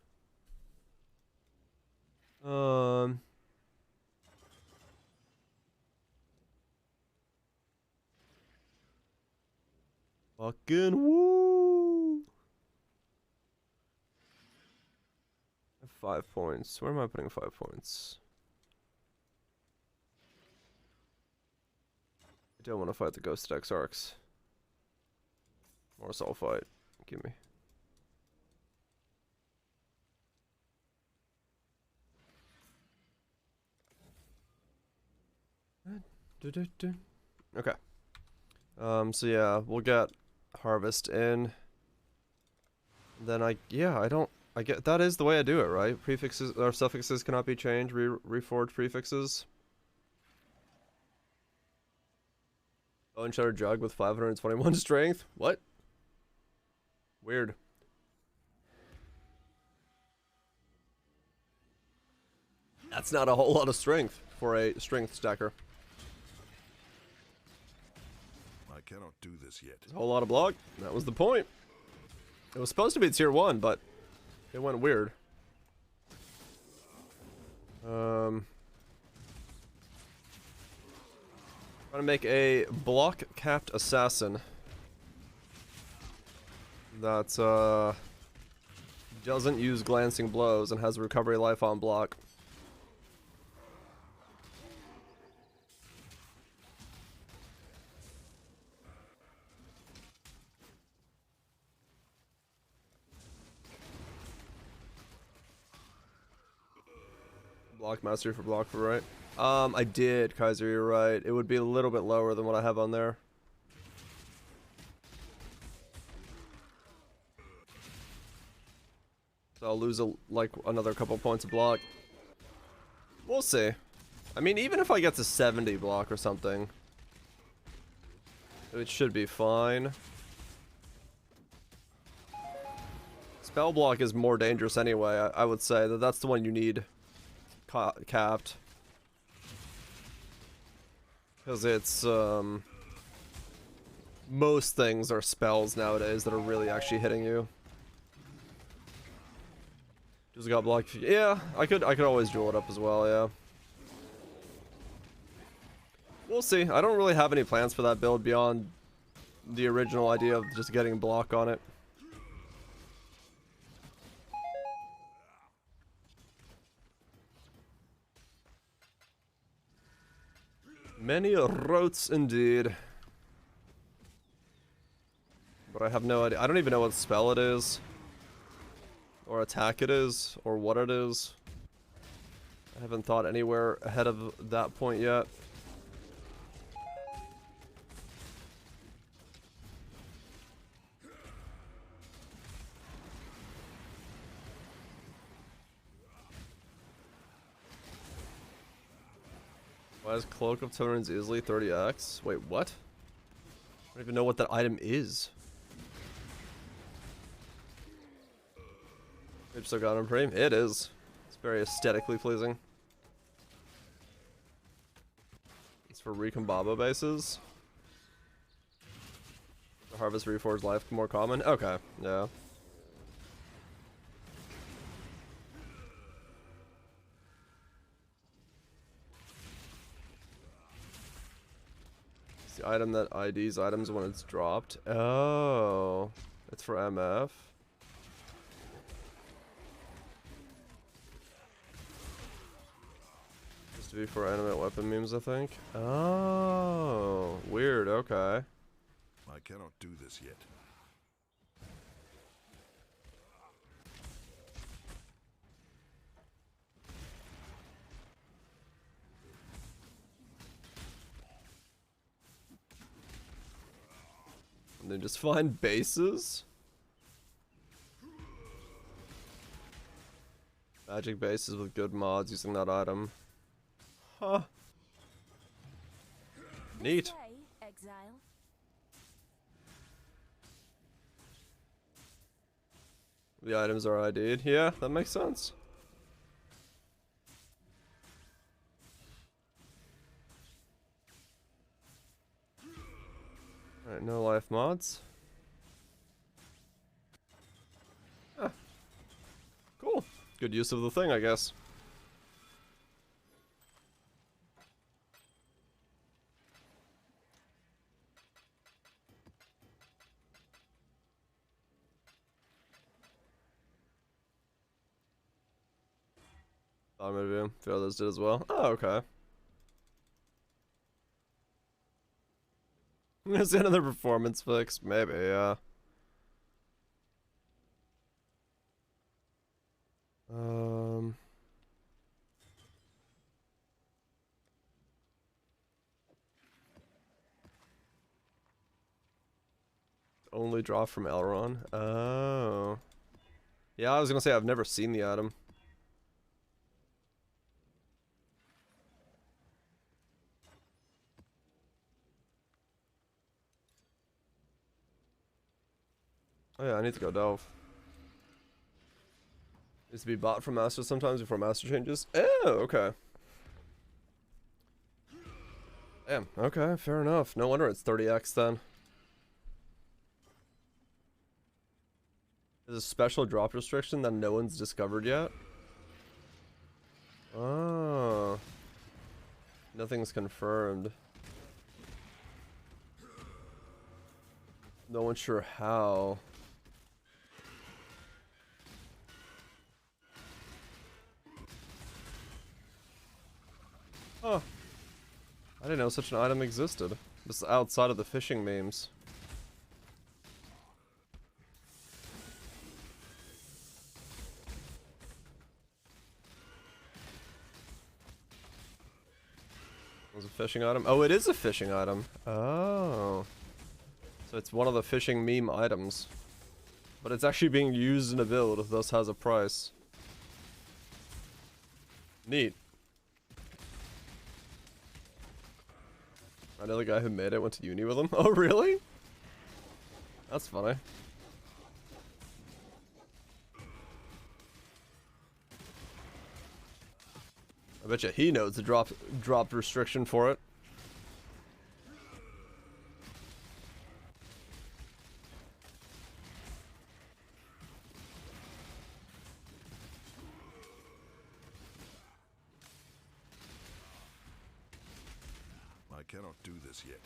[SPEAKER 1] Fucking woo! 5 points. Where am I putting 5 points? I don't want to fight the Ghost X arcs. Or Soul fight. Give me. Okay. So yeah, we'll get Harvest in. Then I get that is the way I do it, right? Prefixes or suffixes cannot be changed. Reforged prefixes. Bone Shutter Jug with 521 strength. What? Weird. That's not a whole lot of strength for a strength stacker.
[SPEAKER 3] I cannot do this yet.
[SPEAKER 1] A whole lot of block. That was the point. It was supposed to be tier 1, but it went weird. Trying to make a block capped assassin that doesn't use glancing blows and has recovery life on block. Block mastery for block for right. I did, Kaiser, you're right. It would be a little bit lower than what I have on there. So I'll lose like another couple points of block. We'll see. I mean, even if I get to 70 block or something, it should be fine. Spell block is more dangerous anyway. I would say that's the one you need capped. Because it's, most things are spells nowadays that are really actually hitting you. Just got blocked. Yeah, I could always duel it up as well, yeah. We'll see. I don't really have any plans for that build beyond the original idea of just getting block on it. Many rotes indeed. But I have no idea. I don't even know what spell it is. Or attack it is. Or what it is. I haven't thought anywhere ahead of that point yet. Why is Cloak of Totems easily 30x? Wait, what? I don't even know what that item is. We've still got him frame. It is. It's very aesthetically pleasing. It's for recombabo bases. The Harvest Reforged Life more common? Okay, yeah. It's the item that IDs items when it's dropped. Oh. It's for MF. Used to be for animate weapon memes, I think. Oh, weird. Okay.
[SPEAKER 3] I cannot do this yet.
[SPEAKER 1] And then just find bases. Magic bases with good mods using that item. Huh. Neat.
[SPEAKER 2] Say, Exile.
[SPEAKER 1] The items are ID'd. Yeah, that makes sense. Alright, no life mods. Ah. Cool. Good use of the thing, I guess. I'm gonna do. The others did as well. Oh, okay. Is another performance fix? Maybe, yeah. Only draw from Elrond. Oh. Yeah, I was gonna say I've never seen the item. Oh yeah, I need to go delve. Needs to be bought from Master sometimes before Master changes. Oh, okay. Damn, okay, fair enough. No wonder it's 30x then. There's a special drop restriction that no one's discovered yet. Oh. Nothing's confirmed. No one's sure how. Huh. I didn't know such an item existed. Just outside of the fishing memes. Was a fishing item? Oh, it is a fishing item. Oh. So it's one of the fishing meme items. But it's actually being used in a build, thus has a price. Neat. I know the guy who made it went to uni with him. Oh, really? That's funny. I bet you he knows the drop restriction for it.
[SPEAKER 3] I cannot do this yet.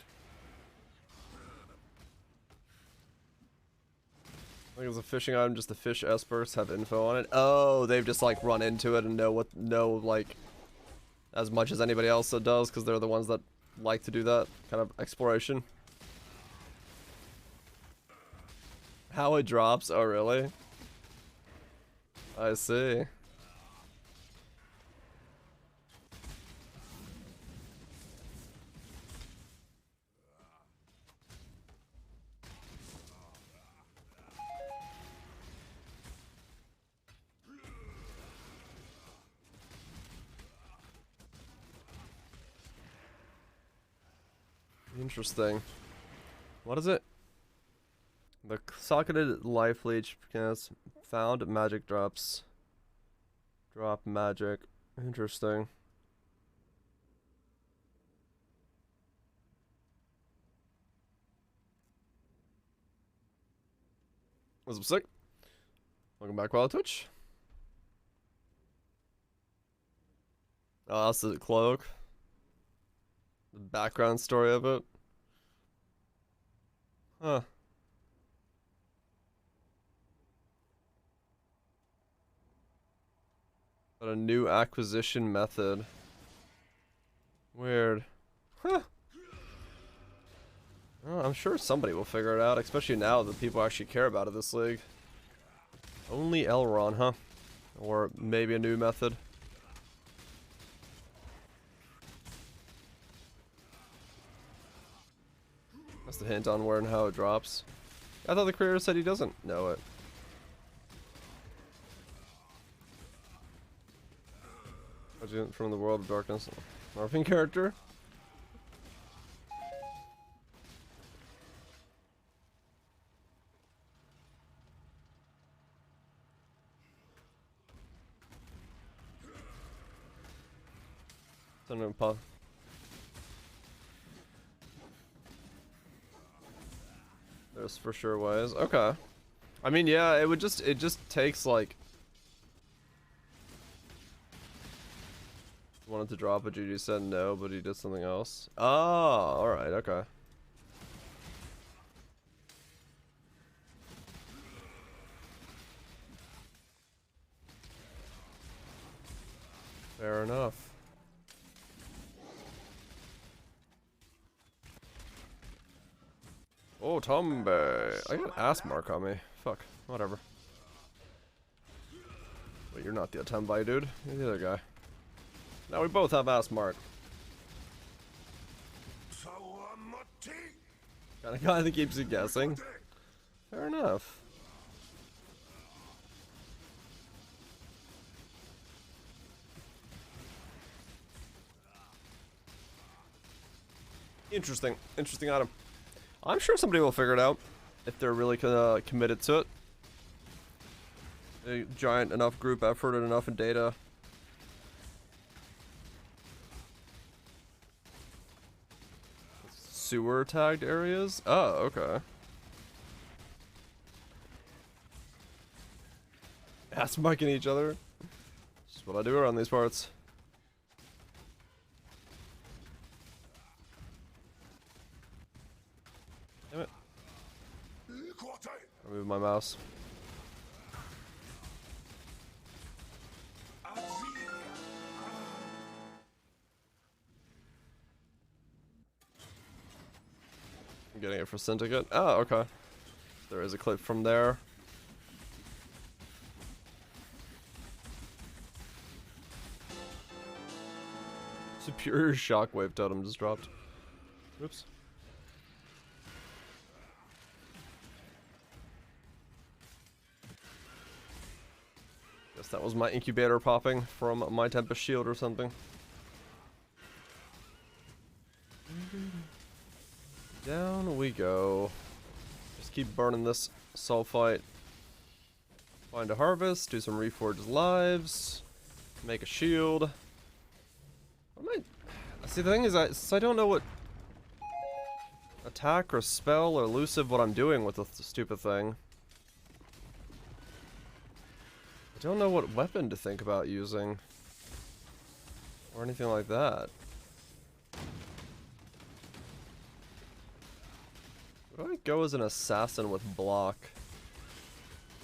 [SPEAKER 1] I think it was a fishing item, just the fish experts have info on it. Oh, they've just like run into it and know like as much as anybody else that does, because they're the ones that like to do that kind of exploration. How it drops? Oh, really? I see. Interesting. What is it? The socketed life leech has found magic drops. Drop magic. Interesting. What's up, sick? Welcome back, Wild Twitch. Oh, that's the cloak. The background story of it. Huh. But a new acquisition method. Weird. Huh. Well, I'm sure somebody will figure it out, especially now that people actually care about it this league. Only Elrond, huh? Or maybe a new method. That's the hint on where and how it drops. I thought the creator said he doesn't know it. From the world of darkness. Morphing character? There's for sure ways. Okay. I mean, yeah, it just takes like. Wanted to drop it, Gigi said no, but he did something else. Oh, alright, okay. Fair enough. Oh, Tombe. I got ass mark on me. Fuck. Whatever. Wait, you're not the Tombe, dude. You're the other guy. Now we both have ass mark. Kind of guy that keeps you guessing. Fair enough. Interesting. Interesting item. I'm sure somebody will figure it out if they're really committed to it. A giant enough group effort and enough in data. Sewer tagged areas? Oh, okay. Ass miking each other. That's what I do around these parts. Damn it. I move my mouse. I'm getting it for Syndicate. Oh, okay. There is a clip from there. Superior shockwave totem just dropped. Oops. Guess that was my incubator popping from my Tempest shield or something. Down we go. Just keep burning this sulfite. Find a harvest, do some reforged lives, make a shield. See, the thing is, since I don't know what attack or spell or elusive what I'm doing with the stupid thing. I don't know what weapon to think about using. Or anything like that. Why do I go as an assassin with block?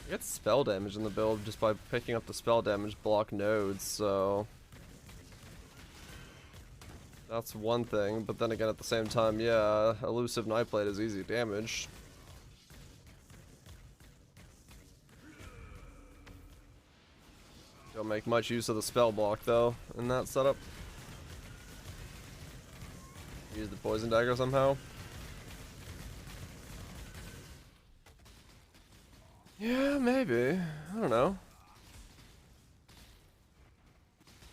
[SPEAKER 1] I get spell damage in the build just by picking up the spell damage block nodes, so... That's one thing, but then again at the same time, yeah, elusive Nightblade is easy damage. Don't make much use of the spell block though, in that setup. Use the poison dagger somehow. Yeah, maybe. I don't know.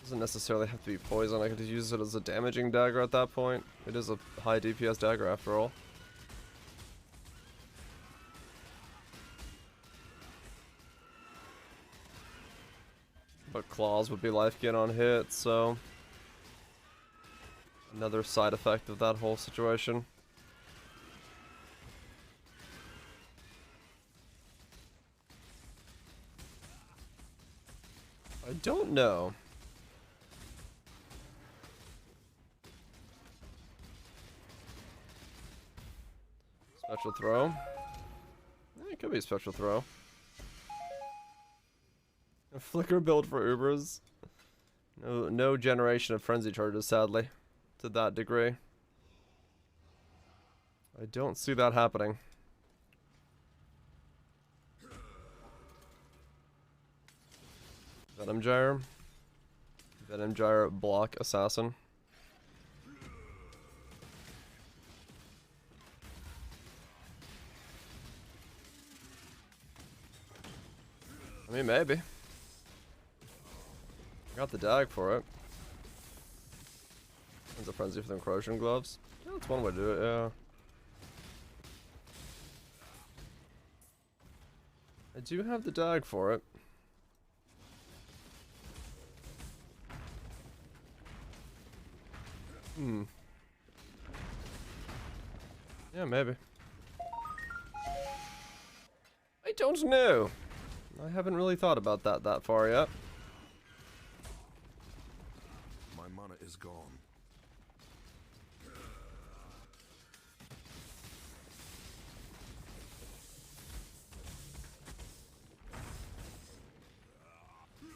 [SPEAKER 1] Doesn't necessarily have to be poison. I could just use it as a damaging dagger at that point. It is a high DPS dagger after all. But claws would be life gain on hit, so... Another side effect of that whole situation. I don't know. Special throw. It could be a special throw. A flicker build for Ubers. No generation of frenzy charges, sadly, to that degree. I don't see that happening. Venom Gyre. Venom Gyre block assassin. I mean, maybe. Got the dag for it. There's a frenzy for the encroaching gloves. Yeah, that's one way to do it, yeah. I do have the dag for it. Yeah, maybe. I don't know. I haven't really thought about that far yet.
[SPEAKER 3] My mana is gone.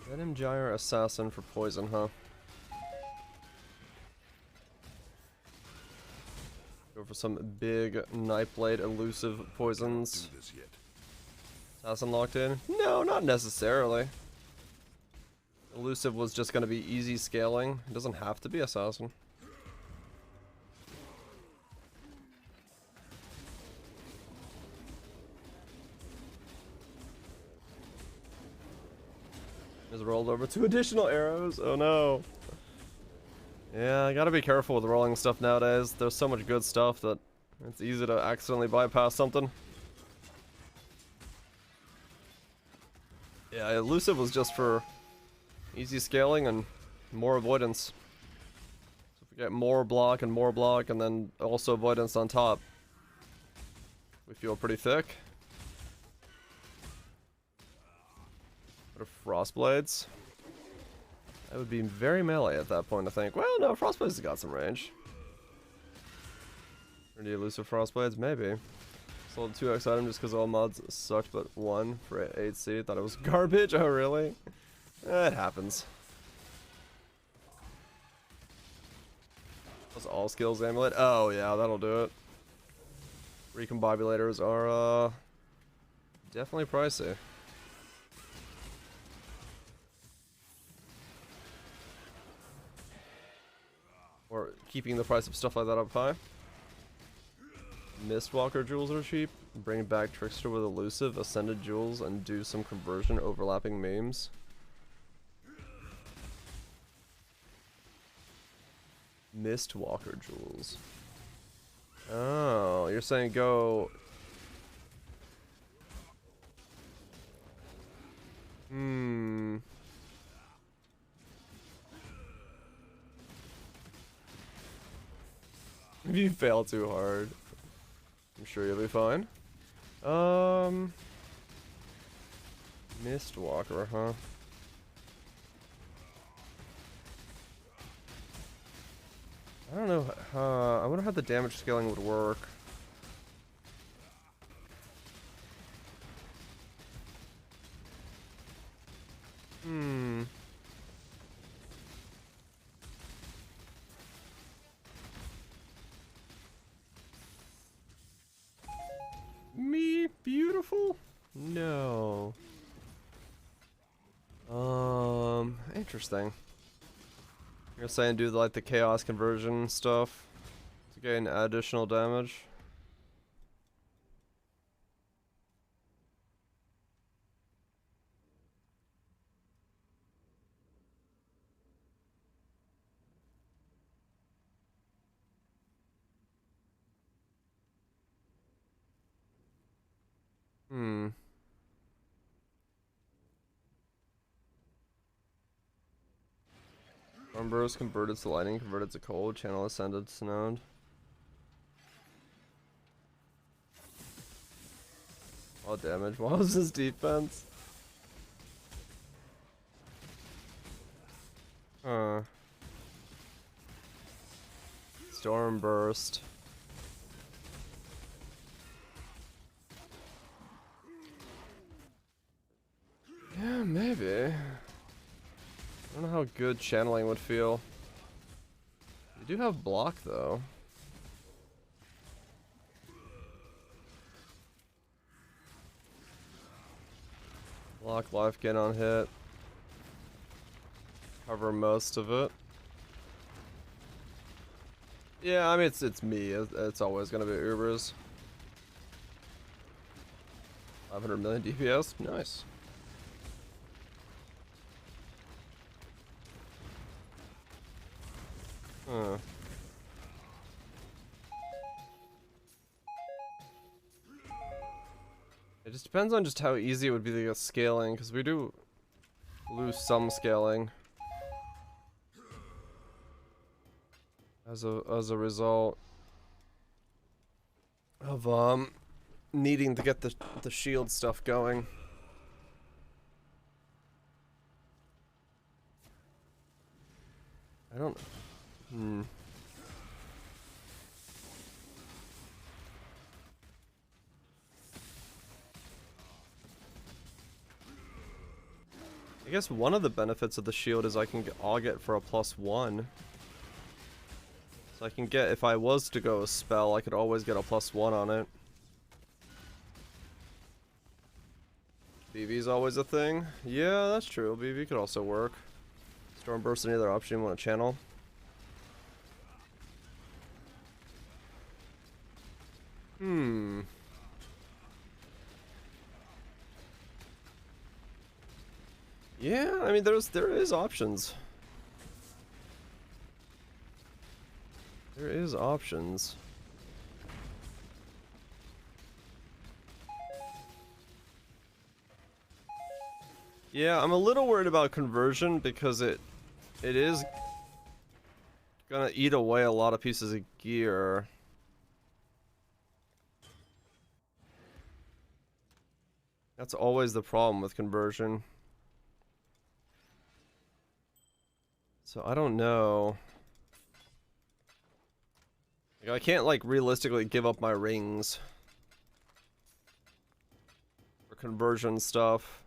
[SPEAKER 1] Venom Gyre Assassin for poison, huh? Go for some big Nightblade elusive poisons.
[SPEAKER 3] Do this yet.
[SPEAKER 1] Assassin locked in? No, not necessarily. Elusive was just going to be easy scaling. It doesn't have to be Assassin. Just rolled over 2 additional arrows. Oh no. Yeah, I gotta be careful with rolling stuff nowadays. There's so much good stuff that it's easy to accidentally bypass something. Yeah, elusive was just for easy scaling and more avoidance. So if we get more block and then also avoidance on top, we feel pretty thick. What are Frostblades? That would be very melee at that point, I think. Well, no, Frostblades has got some range. Pretty elusive Frostblades? Maybe. Sold 2x item just because all mods sucked, but 1 for 8C. Thought it was garbage? Oh, really? It happens. Plus all skills amulet? Oh, yeah, that'll do it. Recombibulators are, definitely pricey. Or keeping the price of stuff like that up high. Mistwalker jewels are cheap. Bring back Trickster with elusive, ascended jewels, and do some conversion overlapping memes. Mistwalker jewels. Oh, you're saying go. If you fail too hard, I'm sure you'll be fine. Mistwalker, huh? I don't know. I wonder how the damage scaling would work. Me beautiful? No. Interesting. You're saying do like the chaos conversion stuff to gain additional damage? Burst converted to lightning, converted to cold, channel ascended to node. All damage. What was his defense? Huh. Storm burst. Yeah, maybe. I don't know how good channeling would feel. You do have block though. Block life gain on hit. Cover most of it. Yeah, I mean it's me. It's always gonna be Ubers. 500 million DPS, nice. Huh. It just depends on just how easy it would be to get scaling, because we do lose some scaling as a result of needing to get the shield stuff going. I don't. I guess one of the benefits of the shield is I'll get for a +1. So I can get, if I was to go a spell, I could always get a +1 on it. BV's always a thing. Yeah, that's true. BV could also work. Stormburst, any other option you want to channel? Yeah, I mean there is options. There is options. Yeah, I'm a little worried about conversion because it is gonna eat away a lot of pieces of gear. That's always the problem with conversion. So I don't know. Like, I can't like realistically give up my rings for conversion stuff.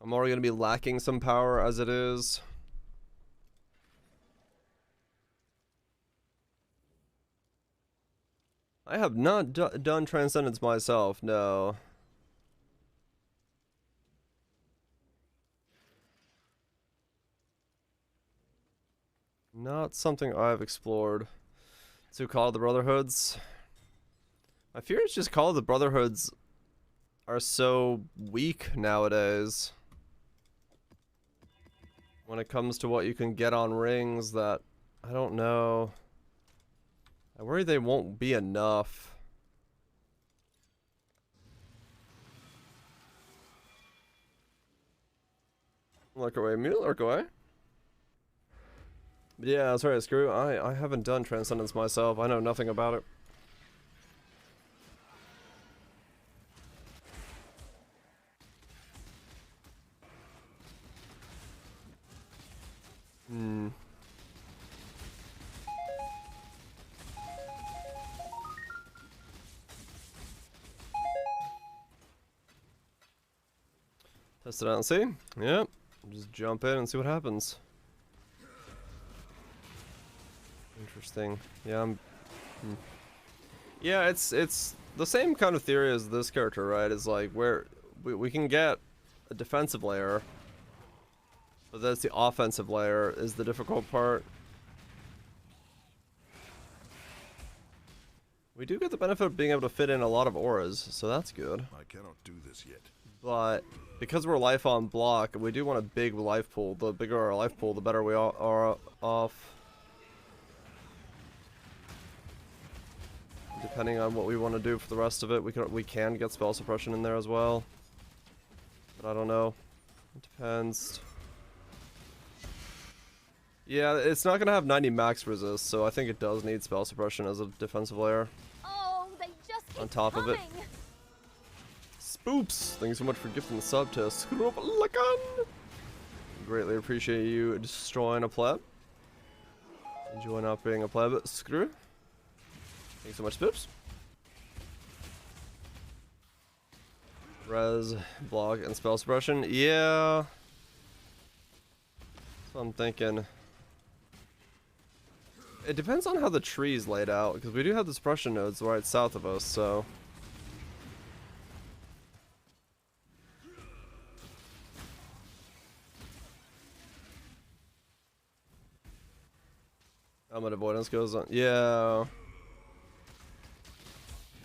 [SPEAKER 1] I'm already gonna be lacking some power as it is. I have not done Transcendence myself, no. Not something I've explored. So Call of the Brotherhoods. My fear is just Call of the Brotherhoods are so weak nowadays when it comes to what you can get on rings that I don't know. I worry they won't be enough. Lurk away, mute, lurk away. But yeah, sorry, Screw. I haven't done Transcendence myself. I know nothing about it. Test it out and see. Yep. Just jump in and see what happens. Interesting. Yeah, yeah, it's the same kind of theory as this character, right? Is like where we can get a defensive layer, but that's the offensive layer is the difficult part. We do get the benefit of being able to fit in a lot of auras, so that's good.
[SPEAKER 3] I cannot do this yet.
[SPEAKER 1] But because we're life on block, we do want a big life pool. The bigger our life pool, the better we are off. Depending on what we want to do for the rest of it, we can get spell suppression in there as well. But I don't know. It depends. Yeah, it's not gonna have 90 max resist, so I think it does need spell suppression as a defensive layer.
[SPEAKER 2] Oh, they just keep
[SPEAKER 1] On top
[SPEAKER 2] coming.
[SPEAKER 1] of it. Spoops! Thanks so much for gifting the sub to Scrooplakan. Greatly appreciate you destroying a pleb. Enjoy not being a pleb. Screw. Thanks so much, Spoops. Res, block, and spell suppression. Yeah. So I'm thinking. It depends on how the tree's laid out, because we do have the suppression nodes right south of us, so. Helmet avoidance goes on. Yeah.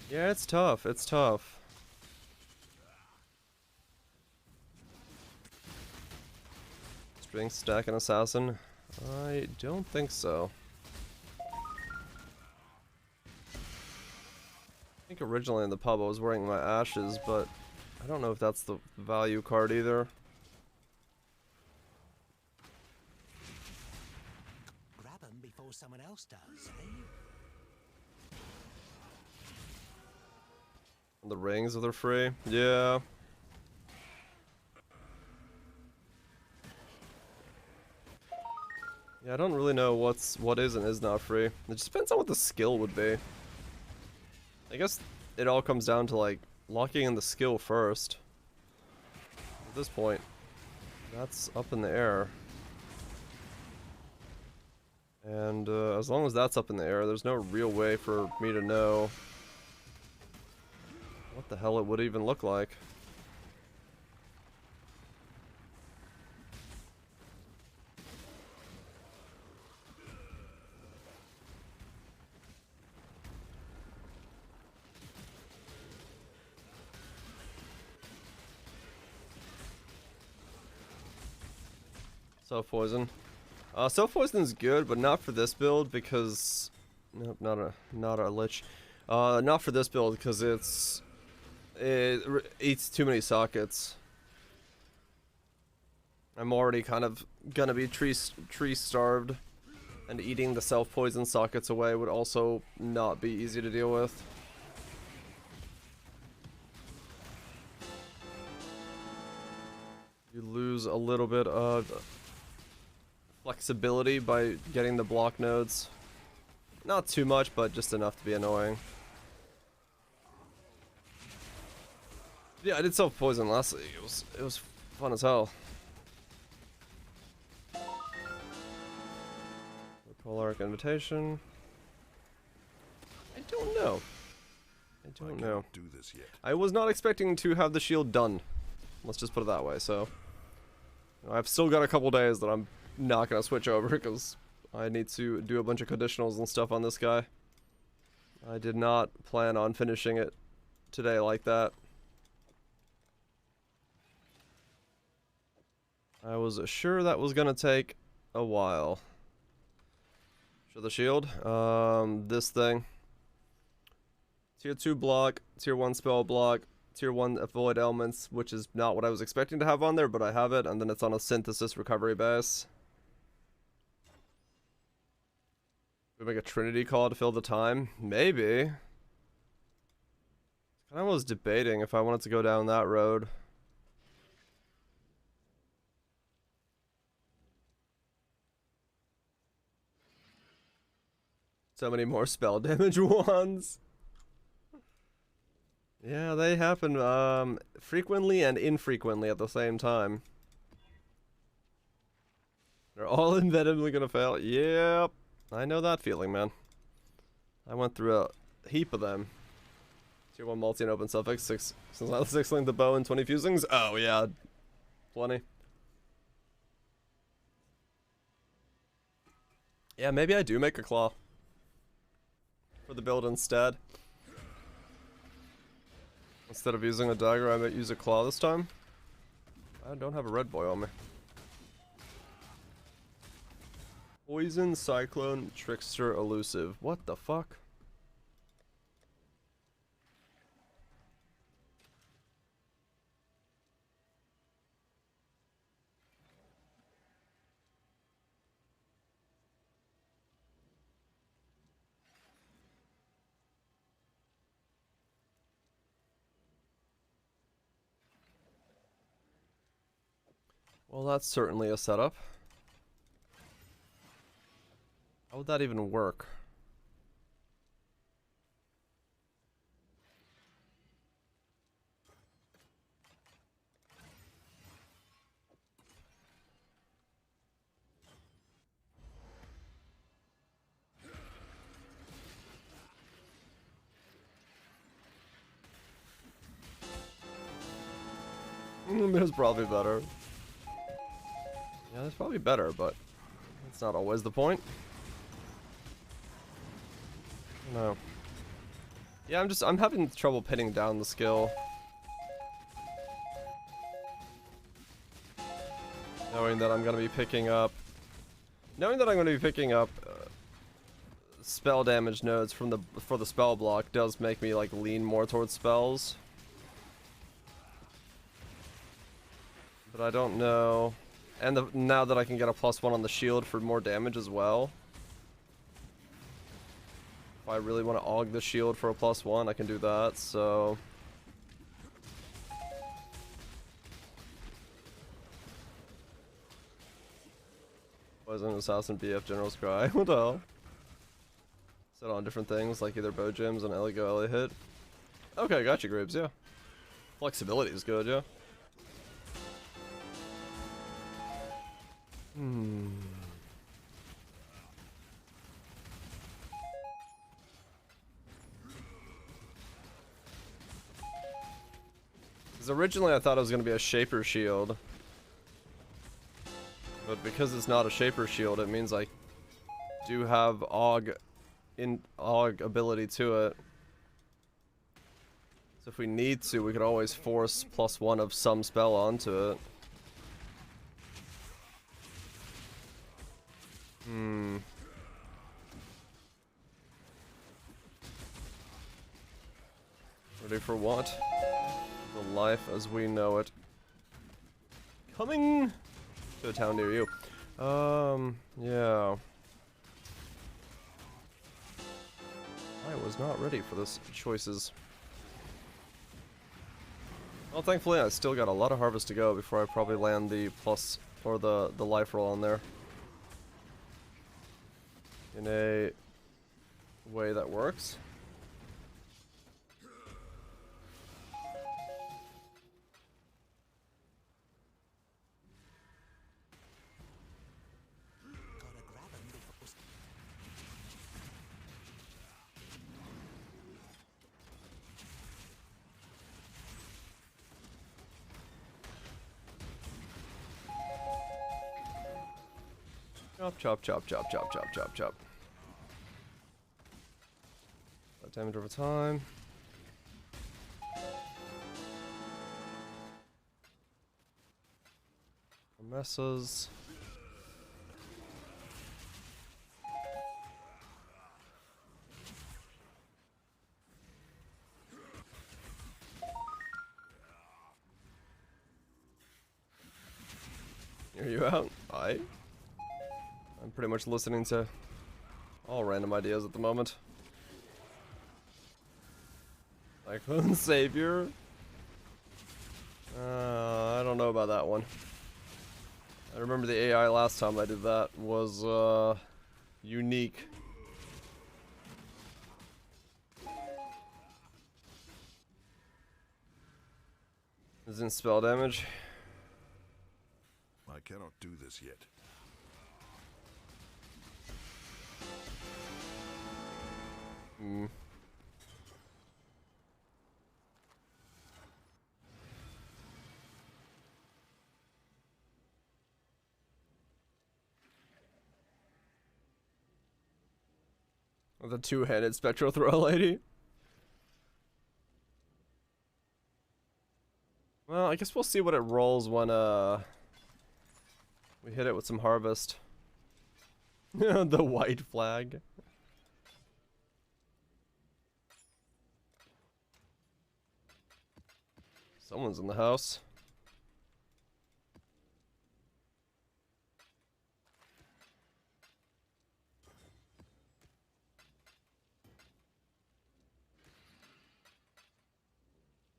[SPEAKER 1] Yeah, it's tough. It's tough. String stack an assassin? I don't think so. I think originally in the pub I was wearing my ashes, but I don't know if that's the value card either.
[SPEAKER 4] Grab them before someone else does, eh?
[SPEAKER 1] The rings, are they free? Yeah. Yeah, I don't really know what is and is not free. It just depends on what the skill would be. I guess it all comes down to like locking in the skill first. At this point, that's up in the air. And as long as that's up in the air, there's no real way for me to know what the hell it would even look like. Self-poison. Self-poison's good, but not for this build because... Nope, not a lich. Not for this build because it eats too many sockets. I'm already kind of gonna be tree starved, and eating the self-poison sockets away would also not be easy to deal with. You lose a little bit of flexibility by getting the block nodes. Not too much, but just enough to be annoying. Yeah, I did self-poison last week. It was fun as hell. Polar Invitation. I don't know. I don't know.
[SPEAKER 3] Do this yet.
[SPEAKER 1] I was not expecting to have the shield done. Let's just put it that way. So, I've still got a couple days that I'm not gonna switch over because I need to do a bunch of conditionals and stuff on this guy. I did not plan on finishing it today like that. I was sure that was gonna take a while. Show the shield. This thing. Tier 2 block, Tier 1 spell block, Tier 1 avoid elements, which is not what I was expecting to have on there, but I have it, and then it's on a synthesis recovery base. We make a Trinity call to fill the time? Maybe. I was debating if I wanted to go down that road. So many more spell damage ones. Yeah, they happen frequently and infrequently at the same time. They're all inevitably gonna fail. Yep. I know that feeling, man. I went through a heap of them. Tier 1 multi and open suffix, 6 link the bow and 20 fusings. Oh yeah. Plenty. Yeah, maybe I do make a claw for the build instead. Instead of using a dagger, I might use a claw this time. I don't have a red boy on me. Poison, Cyclone, Trickster, Elusive. What the fuck? Well, that's certainly a setup. How would that even work? There's probably better. Yeah, there's probably better, but that's not always the point. No. Yeah, I'm having trouble pinning down the skill. Knowing that I'm gonna be picking up spell damage nodes from for the spell block does make me like lean more towards spells. But I don't know. And now that I can get a +1 on the shield for more damage as well. If I really want to aug the shield for a +1, I can do that, so... Poison Assassin BF General's Cry. What the hell? Set on different things, like either bow gems and Eligo Eli hit. Okay, gotcha, Grapes, yeah. Flexibility is good, yeah. Because originally I thought it was going to be a Shaper Shield. But because it's not a Shaper Shield, it means I do have Aug ability to it. So if we need to, we could always force +1 of some spell onto it. Ready for what? The life as we know it. Coming to a town near you. Yeah. I was not ready for this choices. Well, thankfully I still got a lot of harvest to go before I probably land the plus or the life roll on there. In a way that works. Chop, chop, chop, chop, chop, chop, chop, chop. That damage over time. Messes. Are you out? I'm pretty much listening to all random ideas at the moment. Cyclone Savior? I don't know about that one. I remember the AI last time I did that was unique. Isn't spell damage?
[SPEAKER 3] I cannot do this yet.
[SPEAKER 1] The two-handed spectral throw lady. Well, I guess we'll see what it rolls when we hit it with some harvest. The white flag. Someone's in the house.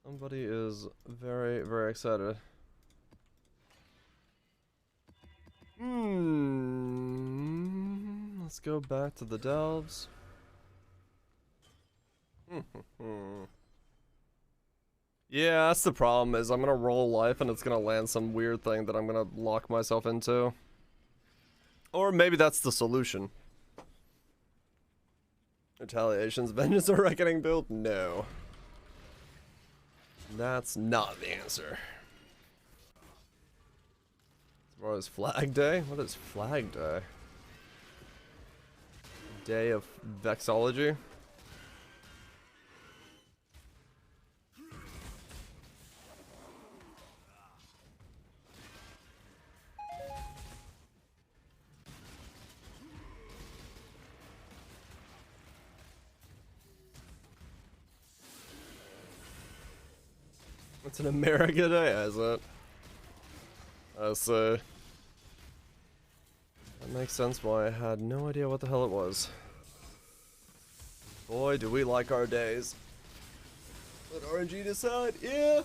[SPEAKER 1] Somebody is very, very excited. Let's go back to the delves. Yeah, that's the problem, is I'm gonna roll life and it's gonna land some weird thing that I'm gonna lock myself into. Or maybe that's the solution. Retaliation's Vengeance or Reckoning build? No. That's not the answer. What is Flag Day? What is Flag Day? Day of Vexology? It's an America Day, is it? I see. That makes sense why I had no idea what the hell it was. Boy, do we like our days. Let RNG decide, yeah!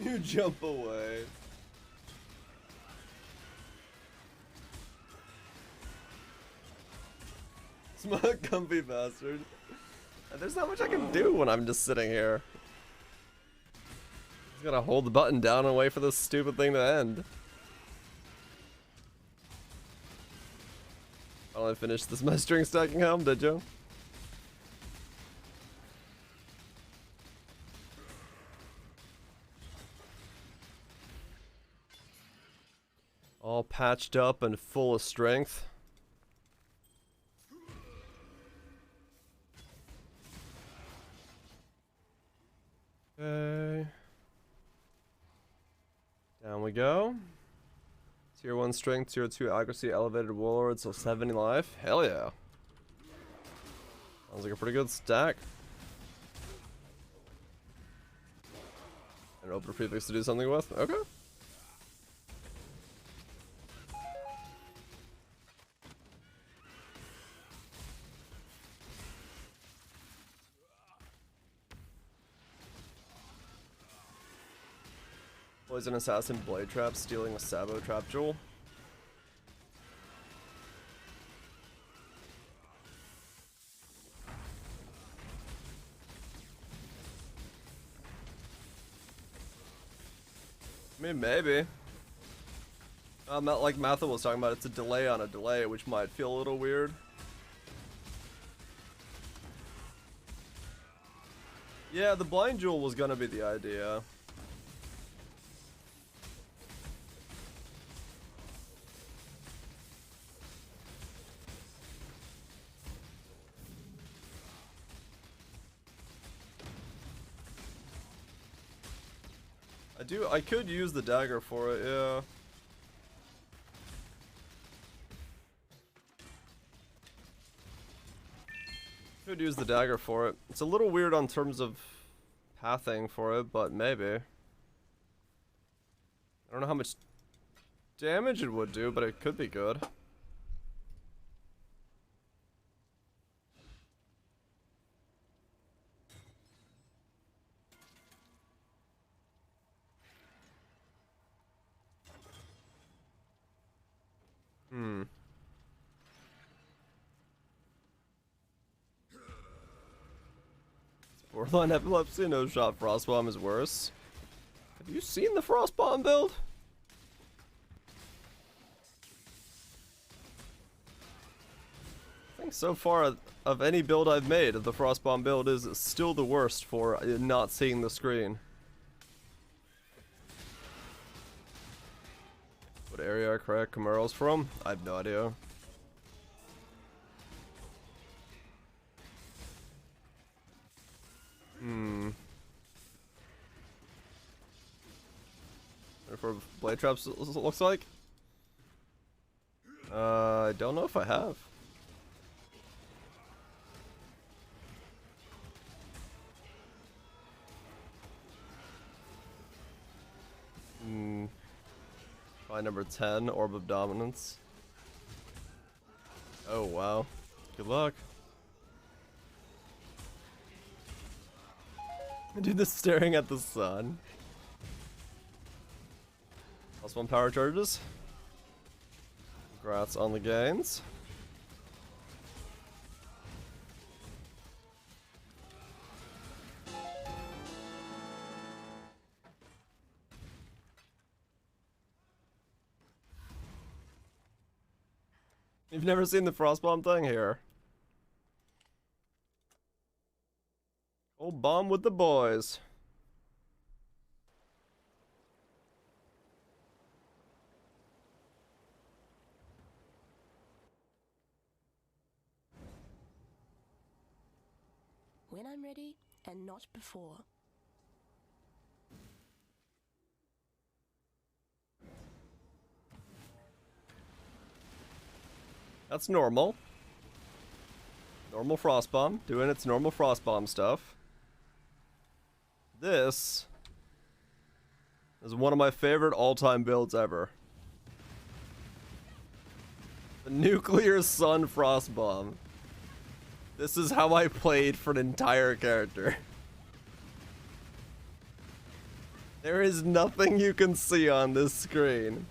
[SPEAKER 1] You jump away. Smug, comfy bastard. There's not much I can do when I'm just sitting here. Just gotta hold the button down and wait for this stupid thing to end. Finally finished this my string stacking helm, did you? All patched up and full of strength. Okay. Down we go. Tier 1 strength, tier 2 accuracy, elevated warlord, so 70 life. Hell yeah. Sounds like a pretty good stack. And open prefix to do something with. Okay. Poison assassin blade trap, stealing a sabo trap jewel. I mean, maybe. Not like Matha was talking about, it's a delay on a delay, which might feel a little weird. Yeah, the blind jewel was gonna be the idea. I could use the dagger for it, yeah. Could use the dagger for it. It's a little weird on terms of pathing for it, but maybe. I don't know how much damage it would do, but it could be good. Borderline epilepsy, no shot frostbomb is worse. Have you seen the frostbomb build? I think so far of any build I've made, the frostbomb build is still the worst for not seeing the screen. What area are correct Camaro's from? I have no idea. For blade traps looks like? I don't know if I have. Find number 10, Orb of Dominance. Oh wow. Good luck. Dude, this staring at the sun. +1 power charges. Congrats on the gains. You've never seen the Frostbomb thing? Here. Old bomb with the boys.
[SPEAKER 5] When I'm ready, and not before.
[SPEAKER 1] That's normal. Normal Frostbomb, doing its normal Frostbomb stuff. This is one of my favorite all-time builds ever. The Nuclear Sun Frostbomb. This is how I played for an entire character. There is nothing you can see on this screen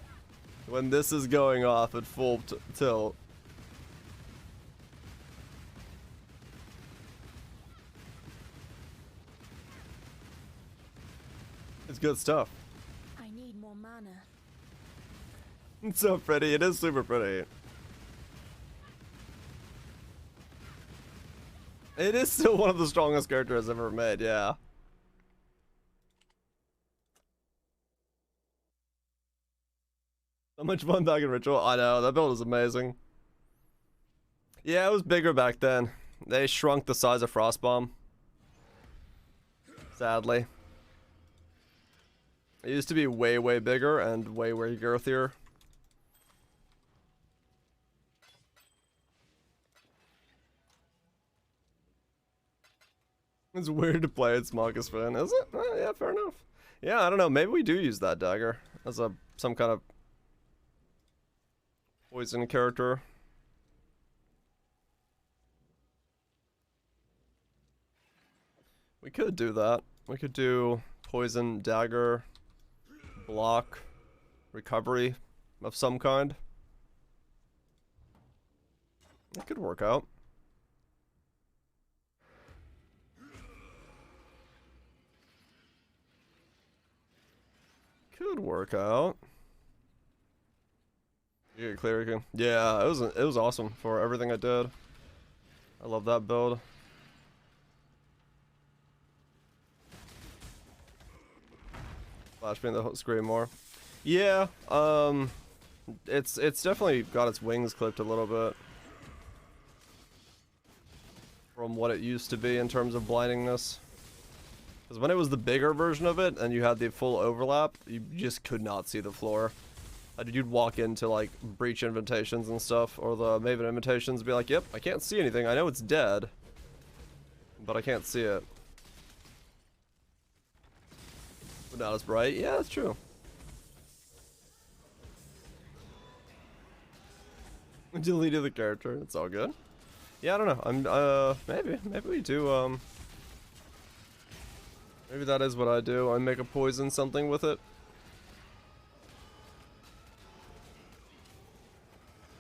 [SPEAKER 1] when this is going off at full tilt. It's good stuff.
[SPEAKER 2] I need more mana.
[SPEAKER 1] It's so pretty. It is super pretty. It is still one of the strongest characters ever made, yeah. So much fun back in Ritual. I know, that build is amazing. Yeah, it was bigger back then. They shrunk the size of Frostbomb. Sadly. It used to be way, way bigger and way, way girthier. It's weird to play at Smaugus Fin, is it? Yeah, fair enough. Yeah, I don't know. Maybe we do use that dagger as some kind of poison character. We could do that. We could do poison, dagger, block, recovery of some kind. That could work out. Could work out. You get clear. Yeah, it was awesome for everything I did. I love that build. Flash me in the screen more. Yeah, it's definitely got its wings clipped a little bit from what it used to be in terms of blindingness. Because when it was the bigger version of it and you had the full overlap, you just could not see the floor. You'd walk into like breach invitations and stuff, or the Maven invitations, and be like, yep, I can't see anything. I know it's dead, but I can't see it. But not as bright. Yeah, that's true. Deleted the character. It's all good. Yeah, I don't know. Maybe we do. Maybe that is what I do. I make a poison something with it.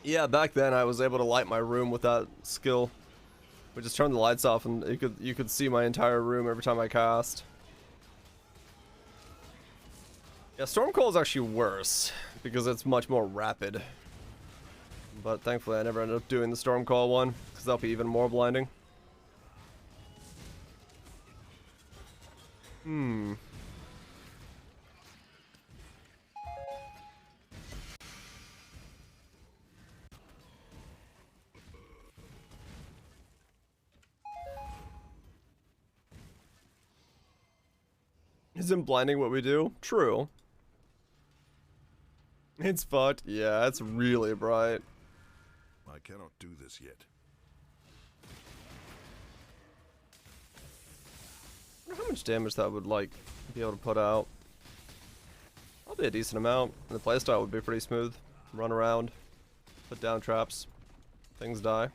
[SPEAKER 1] Yeah, back then I was able to light my room with that skill. We just turned the lights off and you could see my entire room every time I cast. Yeah, Stormcall is actually worse because it's much more rapid. But thankfully I never ended up doing the Stormcall one because that'll be even more blinding. Isn't blinding what we do? True. It's fucked. Yeah, it's really bright.
[SPEAKER 3] I cannot do this yet.
[SPEAKER 1] I wonder how much damage that would, like, be able to put out. Probably a decent amount. And the playstyle would be pretty smooth. Run around, put down traps, things die.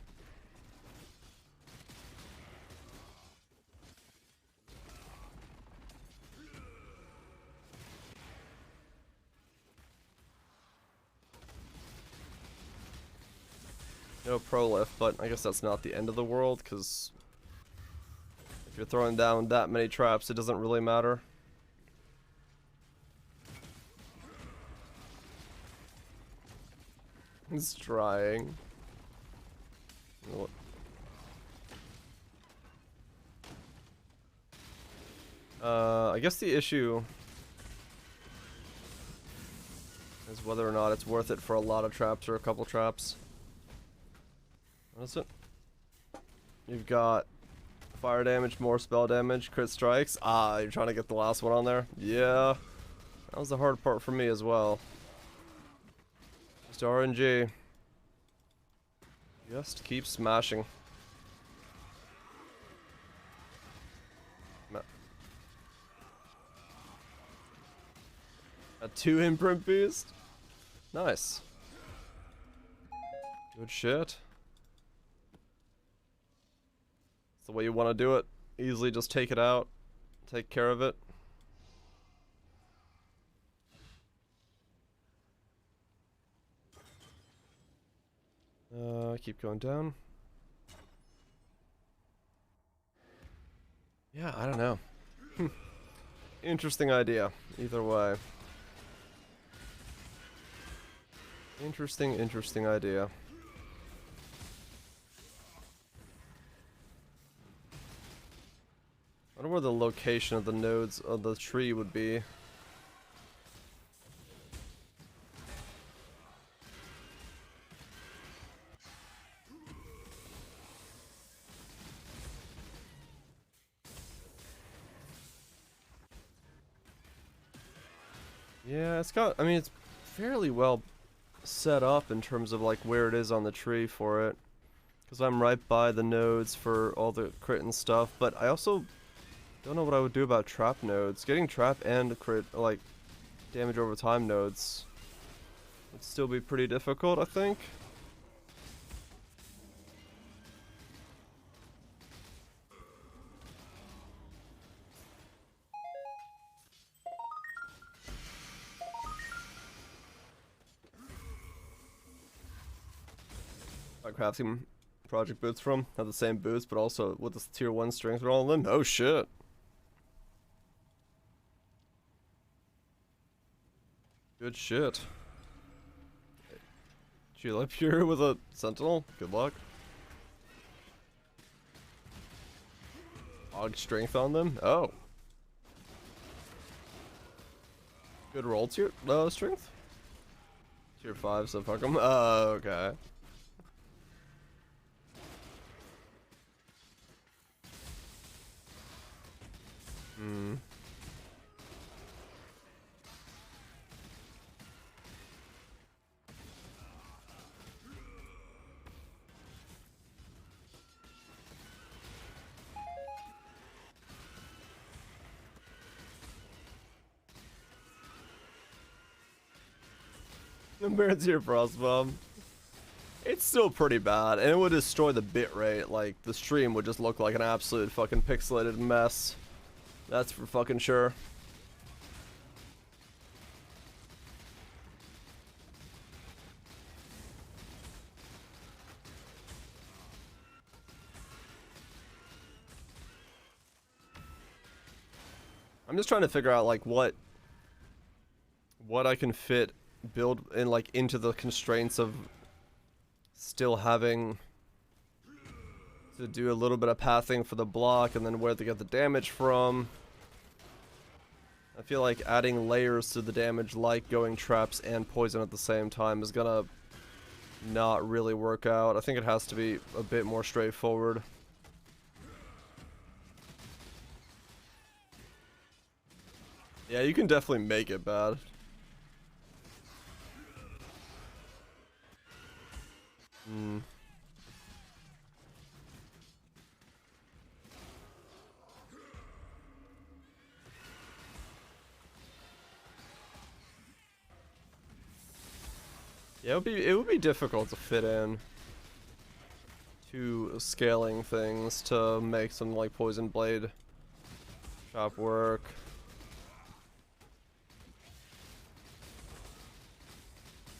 [SPEAKER 1] No prolif, but I guess that's not the end of the world, because if you're throwing down that many traps, it doesn't really matter. It's trying. What? I guess the issue is whether or not it's worth it for a lot of traps or a couple traps. What is it? You've got fire damage, more spell damage, crit strikes. Ah, you're trying to get the last one on there? Yeah. That was the hard part for me as well. Just RNG. Just keep smashing. A 2 imprint beast? Nice. Good shit. That's the way you want to do it. Easily just take it out. Take care of it. Keep going down. Yeah, I don't know. Interesting idea. Either way. Interesting idea. I wonder where the location of the nodes of the tree would be. Yeah, it's got, I mean, it's fairly well set up in terms of like where it is on the tree for it. Because I'm right by the nodes for all the crit and stuff, but I also don't know what I would do about trap nodes. Getting trap and crit, like, damage over time nodes would still be pretty difficult, I think. Crafting project boots from have the same boots, but also with the tier 1 strength for all of them. Oh shit. Good shit. Sheila Pure with a sentinel. Good luck. Og strength on them. Oh. Good roll tier strength. Tier 5, so fuck them. Oh, okay. Hmm. Compared to your frost bomb, it's still pretty bad, and it would destroy the bitrate. Like, the stream would just look like an absolute fucking pixelated mess. That's for fucking sure. I'm just trying to figure out like what I can build in like into the constraints of still having to do a little bit of pathing for the block and then where to get the damage from. I feel like adding layers to the damage like going traps and poison at the same time is gonna not really work out. I think it has to be a bit more straightforward. Yeah, you can definitely make it bad. Hmm. Yeah, it would be difficult to fit in to scaling things to make some like poison blade chop work.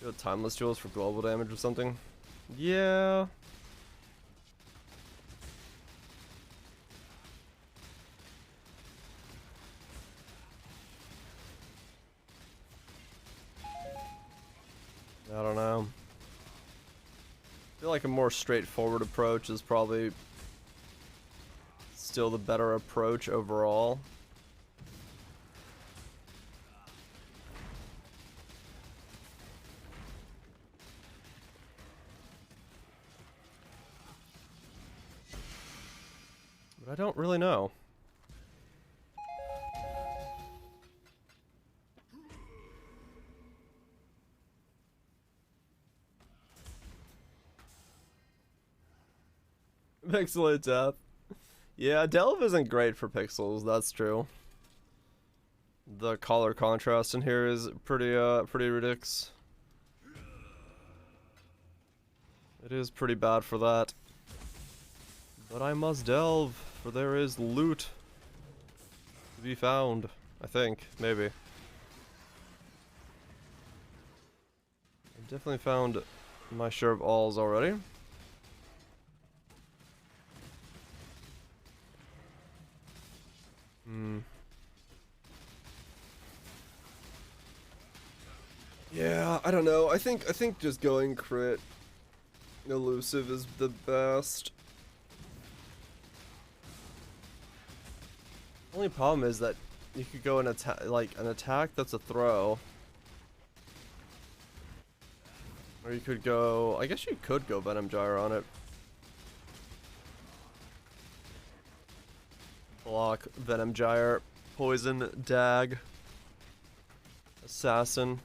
[SPEAKER 1] Do timeless jewels for global damage or something. Yeah. I don't know. I feel like a more straightforward approach is probably still the better approach overall. But I don't really know. Pixel tap. Yeah, Delve isn't great for pixels, that's true. The color contrast in here is pretty ridiculous. It is pretty bad for that. But I must delve, for there is loot to be found. I think, maybe. I've definitely found my share of alls already. Yeah, I don't know. I think just going crit elusive is the best. Only problem is that you could go and attack, like an attack that's a throw. Or you could go, I guess you could go Venom Gyre on it. Block, Venom Gyre, Poison, Dag, Assassin.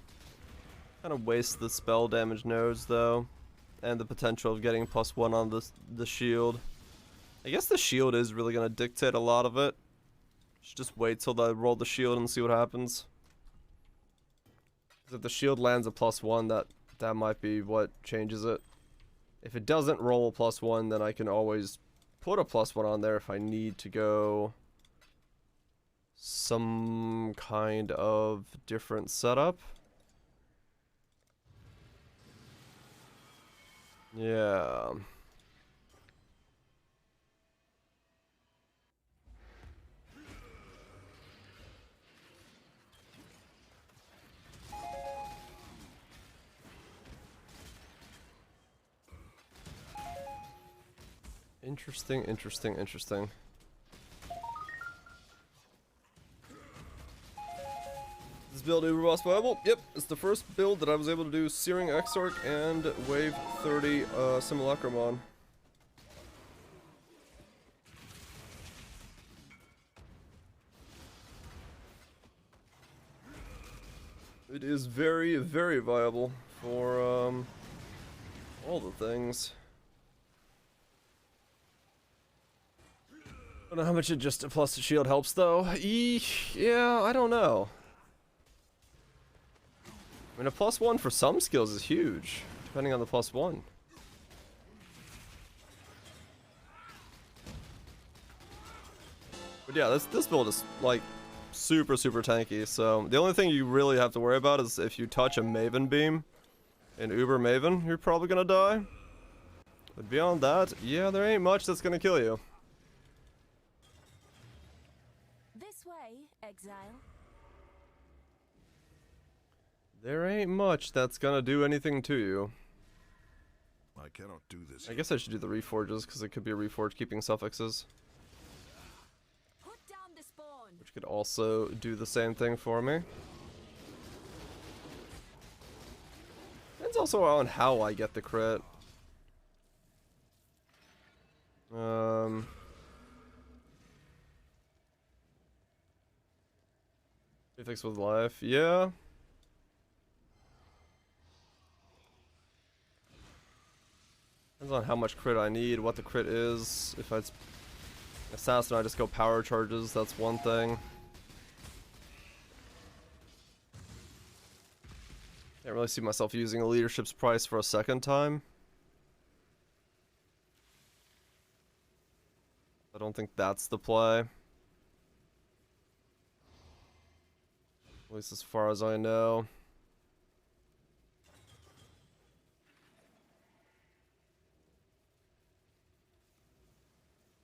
[SPEAKER 1] Kind of waste the spell damage nodes though. And the potential of getting +1 on the shield. I guess the shield is really going to dictate a lot of it. Should just wait till I roll the shield and see what happens. If the shield lands a +1, that might be what changes it. If it doesn't roll a +1, then I can always put a +1 on there if I need to go some kind of different setup. Yeah. Interesting. This build Uber Boss viable? Yep, it's the first build that I was able to do Searing Exarch and Wave 30 Simulacrum on. It is very viable for all the things. I don't know how much it just plus the shield helps though. Yeah, I don't know. I mean, a +1 for some skills is huge, depending on the +1. But yeah, this build is like super tanky. So the only thing you really have to worry about is if you touch a Maven Beam, an Uber Maven, you're probably gonna die. But beyond that, yeah, there ain't much that's gonna kill you.
[SPEAKER 5] This way, Exile.
[SPEAKER 1] There ain't much that's gonna do anything to you.
[SPEAKER 3] I cannot do this.
[SPEAKER 1] I guess I should do the reforges because it could be a reforge keeping suffixes,
[SPEAKER 2] Put down the spawn.
[SPEAKER 1] which could also do the same thing for me. Depends also on how I get the crit. Prefix with life, yeah. Depends on how much crit I need, what the crit is. If it's assassin, I just go power charges, that's one thing. Can't really see myself using a leadership's price for a second time. I don't think that's the play. At least as far as I know.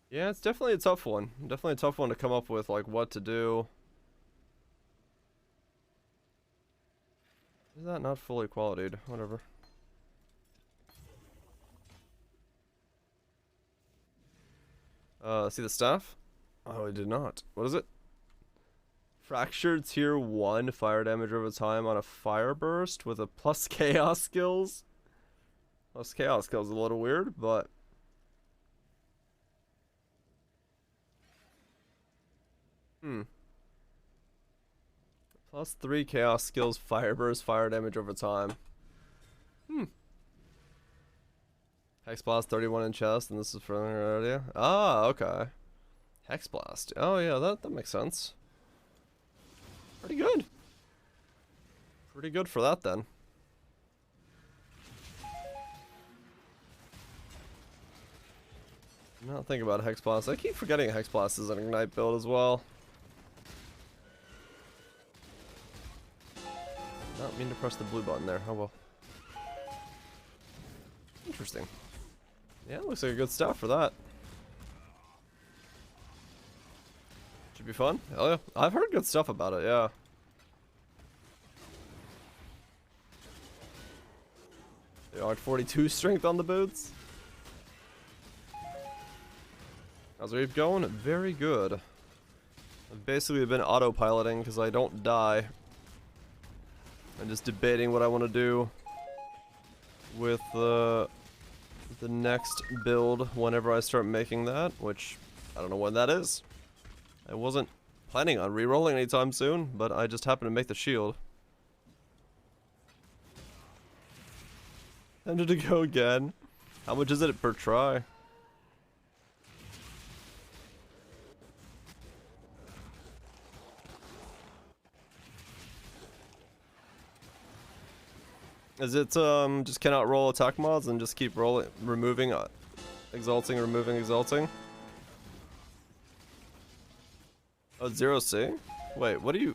[SPEAKER 1] Yeah, it's definitely a tough one. Definitely a tough one to come up with, like, what to do. Is that not fully qualityed? Whatever. See the staff? Oh, I did not. What is it? Fractured tier 1 fire damage over time on a fire burst with a plus chaos skills. Plus chaos skills is a little weird, but Plus 3 chaos skills, fire burst, fire damage over time. Hex blast 31 in chest, and this is for another area. Ah, okay. Hex blast. Oh yeah, that makes sense. Pretty good. Pretty good for that then. I'm not thinking about Hex blast. I keep forgetting Hex blast is an ignite build as well. Not mean to press the blue button there. Oh well. Interesting. Yeah, looks like a good stuff for that. Should be fun. Hell yeah. I've heard good stuff about it, yeah. They are 42 strength on the boots. How's the reap going? Very good. I've basically been autopiloting because I don't die. I'm just debating what I want to do with the next build whenever I start making that, which I don't know when that is. I wasn't planning on re-rolling anytime soon, but I just happened to make the shield. Tempted to go again. How much is it per try? Is it just cannot roll attack mods and just keep rolling, removing exalting, removing exalting? Oh, 0C? Wait, what do you...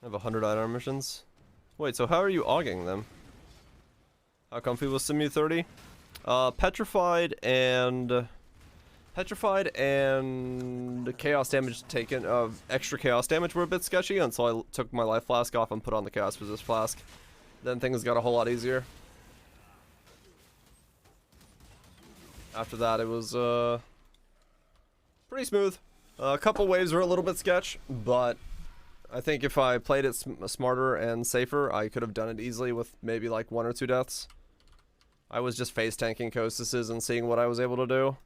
[SPEAKER 1] I have 100 item missions. Wait, so how are you auging them? How comfy was Simu 30? Petrified and chaos damage taken, extra chaos damage were a bit sketchy until I took my life flask off and put on the chaos resist flask. Then things got a whole lot easier. After that, it was pretty smooth. A couple waves were a little bit sketch, but I think if I played it smarter and safer, I could have done it easily with maybe like 1 or 2 deaths. I was just face tanking Kosises and seeing what I was able to do.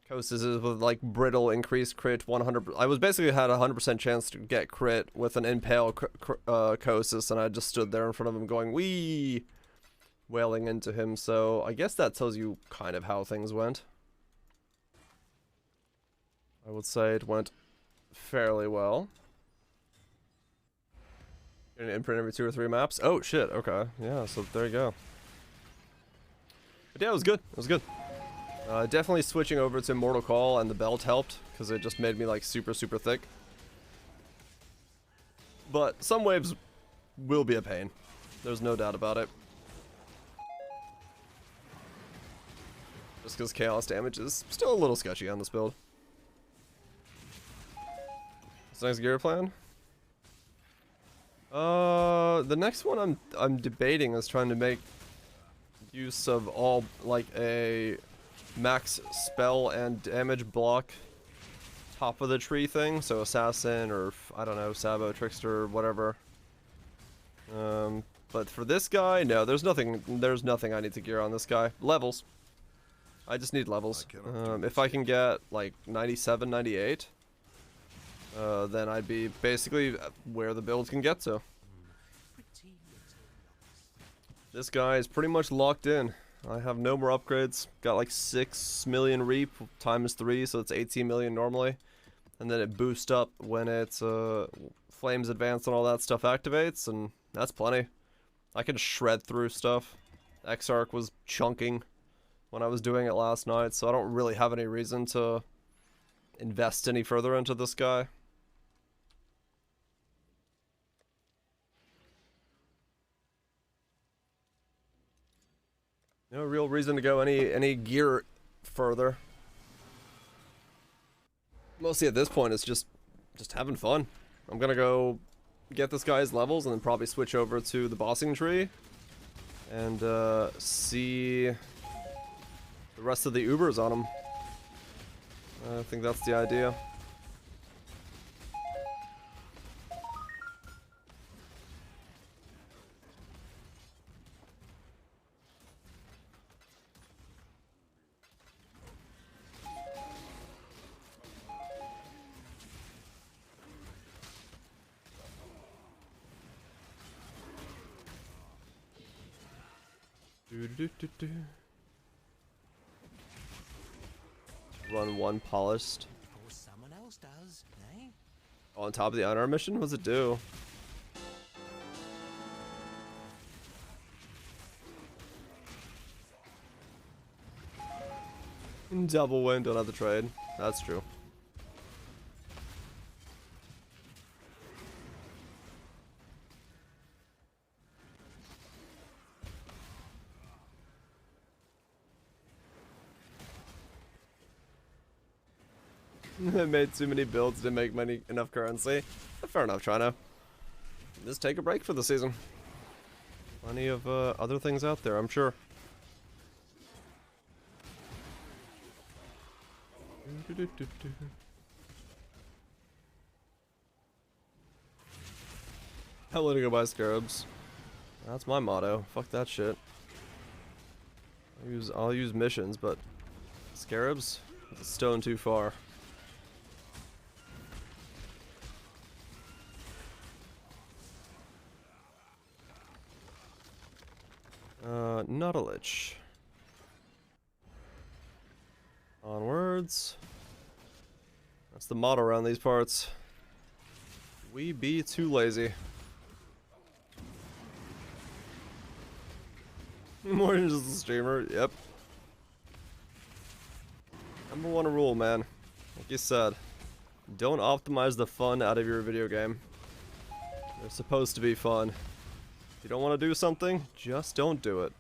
[SPEAKER 1] Kosises with like brittle increased crit 100. I was basically had a 100% chance to get crit with an impale Kosis, and I just stood there in front of him going wee, wailing into him. So I guess that tells you kind of how things went. I would say it went fairly well. An imprint every 2 or 3 maps. Oh shit. Okay. Yeah. So there you go. But yeah, it was good. It was good. Definitely switching over to Mortal Call and the belt helped, because it just made me like super thick. But some waves will be a pain. There's no doubt about it. Just because chaos damage is still a little sketchy on this build. What's the next gear plan? The next one I'm debating is trying to make use of all like a max spell and damage block top of the tree thing, so assassin or I don't know, Sabo, trickster, whatever. But for this guy, no, there's nothing I need to gear on this guy. Levels. I just need levels. If I can get like 97, 98, then I'd be basically where the build can get to. This guy is pretty much locked in. I have no more upgrades. Got like 6 million reap times 3, so it's 18 million normally. And then it boosts up when it's flames advance and all that stuff activates, and that's plenty. I can shred through stuff. Exarch was chunking when I was doing it last night, so I don't really have any reason to invest any further into this guy. No real reason to go any gear further. Mostly at this point it's just having fun. I'm gonna go get this guy's levels and then probably switch over to the bossing tree and see the rest of the Ubers on them. I think that's the idea. Run one polished.
[SPEAKER 4] Before someone else does, eh?
[SPEAKER 1] On top of the honor mission? What's it do? Double win, don't have to trade. That's true. I made too many builds, didn't make enough currency. Fair enough, China. Just take a break for the season. Plenty of other things out there, I'm sure. I'm gonna go buy scarabs. That's my motto. Fuck that shit. I'll use missions, but scarabs? It's a stone too far. Not a lich. Onwards. That's the motto around these parts. We be too lazy. More than just a streamer, yep. Number one rule, man. Like you said, don't optimize the fun out of your video game. They're supposed to be fun. If you don't want to do something, just don't do it.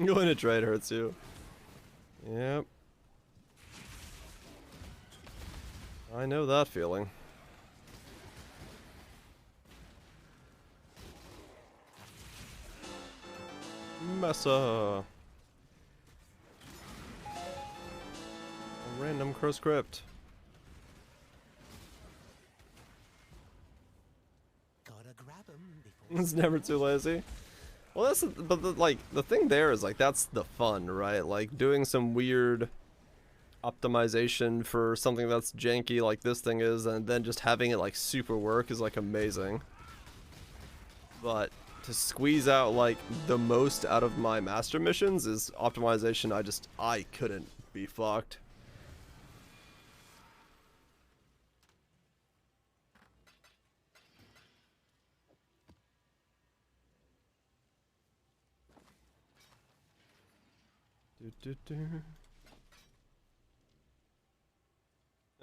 [SPEAKER 1] Going to trade hurts you. Yep. I know that feeling. Mesa. A random crow script.
[SPEAKER 4] Gotta grab 'em before
[SPEAKER 1] It's never too lazy. Well, that's like the thing there is like that's the fun, right? Like doing some weird optimization for something that's janky like this thing is, and then just having it like super work is like amazing. But to squeeze out like the most out of my master missions is optimization I couldn't be fucked.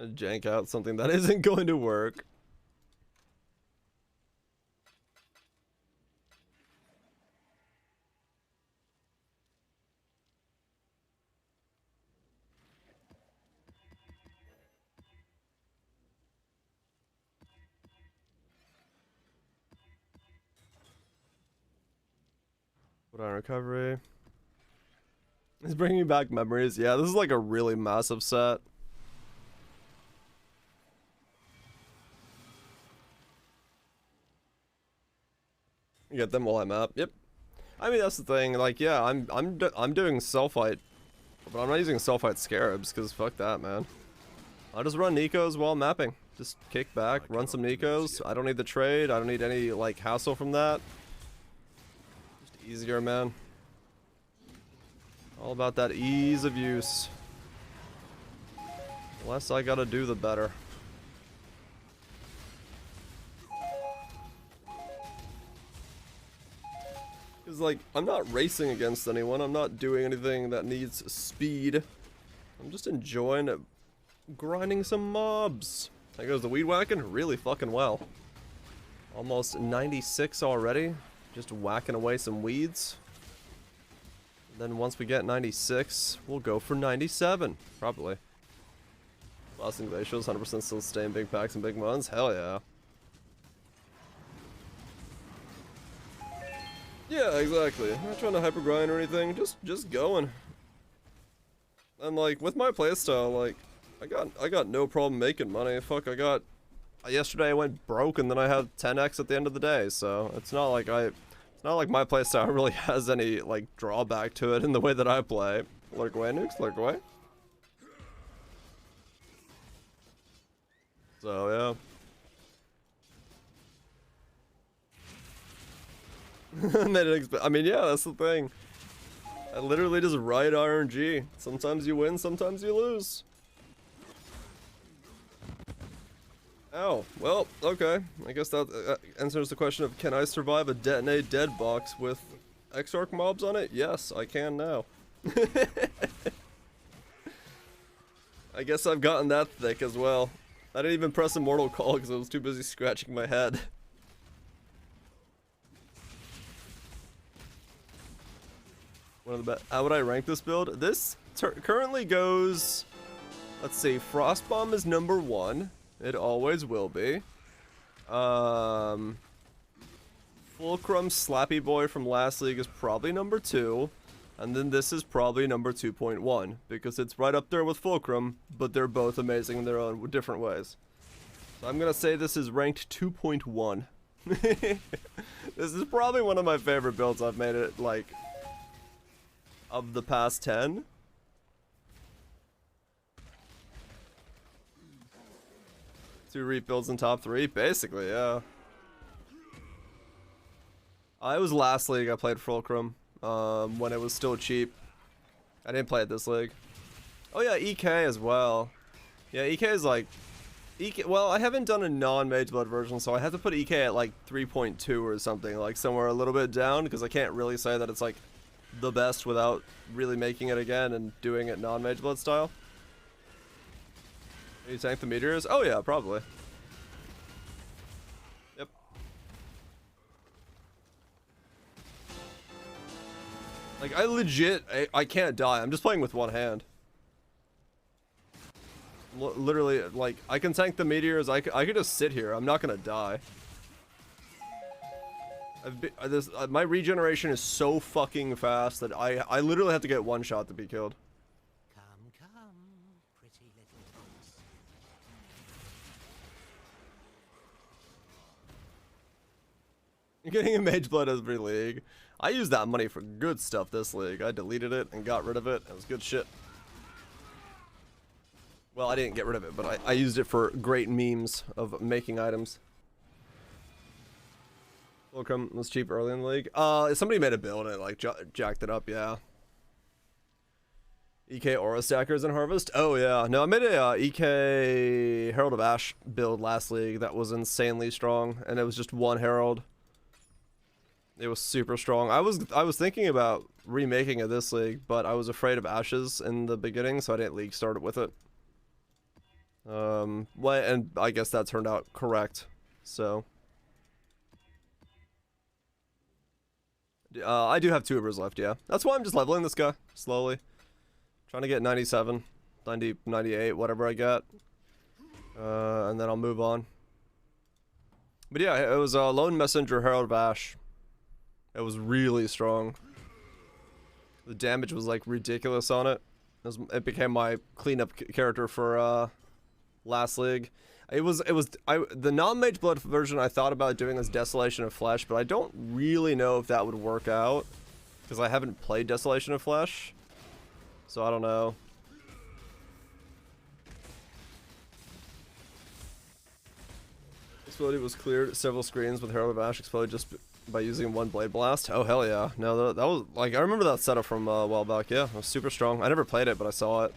[SPEAKER 1] Jank out something that isn't going to work. Put on recovery. It's bringing back memories. Yeah, this is like a really massive set. Get them while I'm up. Yep. I mean that's the thing. Like, yeah, I'm doing self-fight, but I'm not using self-fight scarabs because fuck that, man. I'll just run Nikos while I'm mapping. Just kick back, run some Nikos. I don't need the trade. I don't need any like hassle from that. Just easier, man. All about that ease of use. The less I gotta do, the better. Because, like, I'm not racing against anyone. I'm not doing anything that needs speed. I'm just enjoying it, grinding some mobs. There goes the weed whacking really fucking well. Almost 96 already. Just whacking away some weeds. Then once we get 96, we'll go for 97, probably. Blasting Glacials, 100% still staying big packs and big ones. Hell yeah. Yeah, exactly. I'm not trying to hyper grind or anything. Just going. And like with my playstyle, like I got no problem making money. Fuck, yesterday I went broke and then I had 10x at the end of the day. So it's not like my playstyle really has any like drawback to it in the way that I play. Lurk away, nukes, lurk away. So yeah. I mean, yeah, that's the thing. I literally just ride RNG. Sometimes you win, sometimes you lose. Oh, well, okay. I guess that answers the question of, can I survive a detonate dead box with Exarch mobs on it? Yes, I can now. I guess I've gotten that thick as well. I didn't even press Immortal Call because I was too busy scratching my head. One of the best. How would I rank this build? This currently goes. Let's see. Frostbomb is number 1. It always will be. Fulcrum Slappy Boy from last league is probably number 2. And then this is probably number 2.1. Because it's right up there with Fulcrum, but they're both amazing in their own different ways. So I'm gonna say this is ranked 2.1. This is probably one of my favorite builds I've made it, like, of the past 10. Two rebuilds in top 3, basically, yeah. I was last league I played Fulcrum, when it was still cheap. I didn't play it this league. Oh yeah, EK as well. Yeah, EK is like, well, I haven't done a non-Mage Blood version, so I have to put EK at like 3.2 or something, like somewhere a little bit down, because I can't really say that it's like the best without really making it again and doing it non-Mage Blood style. You tank the meteors? Oh yeah, probably. Yep. Like, I legit, I can't die. I'm just playing with one hand. Literally, like, I can tank the meteors. I could just sit here. I'm not gonna die. My regeneration is so fucking fast that I literally have to get one shot to be killed.
[SPEAKER 4] Come, pretty little fox.
[SPEAKER 1] You're getting a Mage Blood every league. I used that money for good stuff this league. I deleted it and got rid of it. It was good shit. Well, I didn't get rid of it, but I used it for great memes of making items. Fulcrum was cheap early in the league. Somebody made a build and it, like, jacked it up, yeah. EK Aura Stackers and Harvest? Oh, yeah. No, I made a EK Herald of Ash build last league that was insanely strong, and it was just one Herald. It was super strong. I was thinking about remaking it this league, but I was afraid of Ashes in the beginning, so I didn't league start it with it. Well, and I guess that turned out correct, so... I do have 2 Ubers left, yeah. That's why I'm just leveling this guy, slowly. Trying to get 97, 90, 98, whatever I get. And then I'll move on. But yeah, it was Lone Messenger Herald of Ash. It was really strong. The damage was like ridiculous on it. It became my cleanup character for last league. The non-Mage Blood version I thought about doing as Desolation of Flesh, but I don't really know if that would work out, because I haven't played Desolation of Flesh, so I don't know. Exploded was cleared several screens with Herald of Ash exploded just by using one Blade Blast. Oh hell yeah. No, that was, like, I remember that setup from a while back. Yeah, it was super strong. I never played it, but I saw it.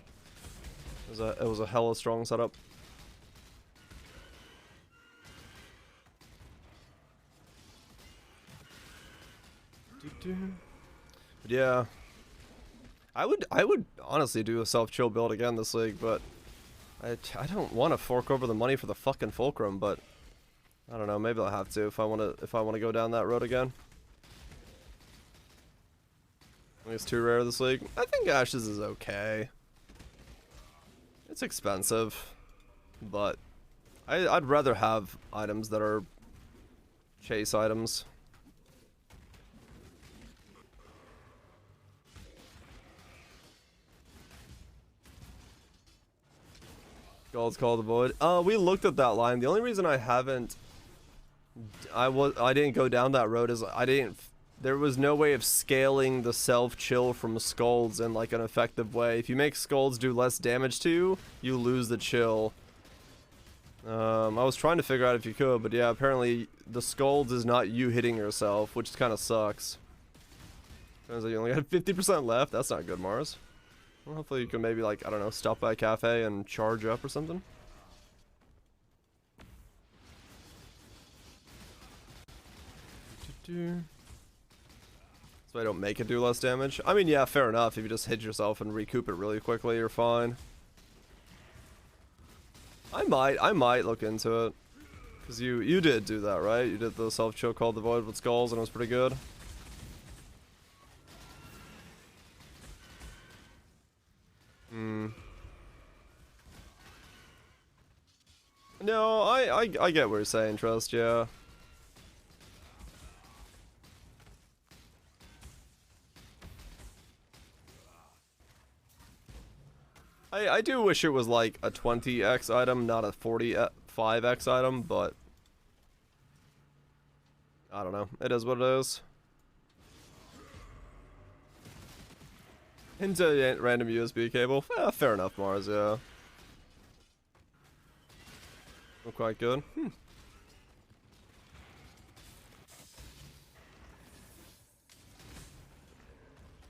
[SPEAKER 1] It was a hella strong setup. But yeah, I would honestly do a self-chill build again this league, but I don't want to fork over the money for the fucking Fulcrum, but I don't know, maybe I'll have to if I want to go down that road again. It's too rare this week. I think Ashes is okay. It's expensive, but I'd rather have items that are chase items. Gold's Call the Void. We looked at that line. The only reason I haven't, I didn't go down that road is there was no way of scaling the self-chill from skulls in like an effective way. If you make skulls do less damage to you, you lose the chill. I was trying to figure out if you could, but yeah, apparently the skulls is not you hitting yourself, which kind of sucks. Turns out you only got 50% left. That's not good, Mars. Well, hopefully you can maybe, like, I don't know, stop by a cafe and charge up or something. So I don't make it do less damage. I mean, yeah, fair enough. If you just hit yourself and recoup it really quickly, you're fine. I might look into it. Because you did do that, right? You did the self-chill called the Void with skulls and it was pretty good. No, I get what you're saying, Trust, yeah. I do wish it was like a 20x item, not a 45x item, but I don't know. It is what it is. Into random USB cable. Fair enough, Mars, yeah. Look quite good.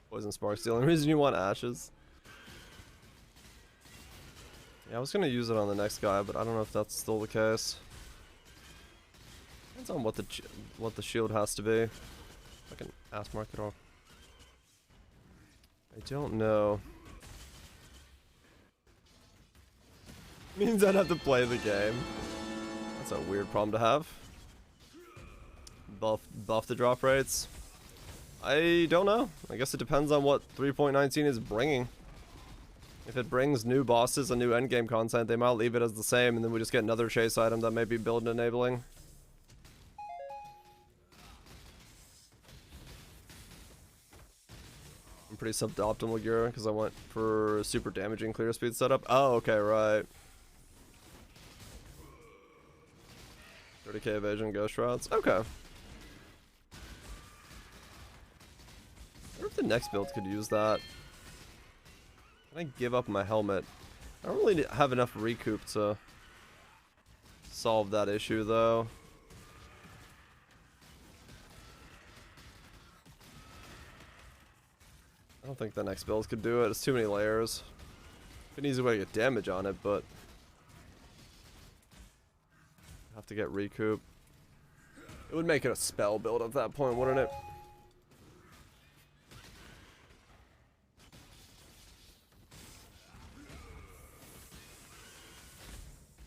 [SPEAKER 1] Poison Spark's the only reason you want Ashes. Yeah, I was gonna use it on the next guy, but I don't know if that's still the case. Depends on what the shield has to be. I can ask mark it off. I don't know. Means I'd have to play the game. That's a weird problem to have. Buff the drop rates. I don't know. I guess it depends on what 3.19 is bringing. If it brings new bosses and new endgame content, they might leave it as the same, and then we just get another chase item that may be build enabling. I'm pretty suboptimal gear because I went for super damaging clear speed setup. Oh, okay, right. 30k evasion, ghost rods. Okay. I wonder if the next build could use that. Can I give up my helmet? I don't really have enough recoup to solve that issue, though. I don't think the next build could do it. It's too many layers. An easy way to get damage on it, but I have to get recoup. It would make it a spell build at that point, wouldn't it?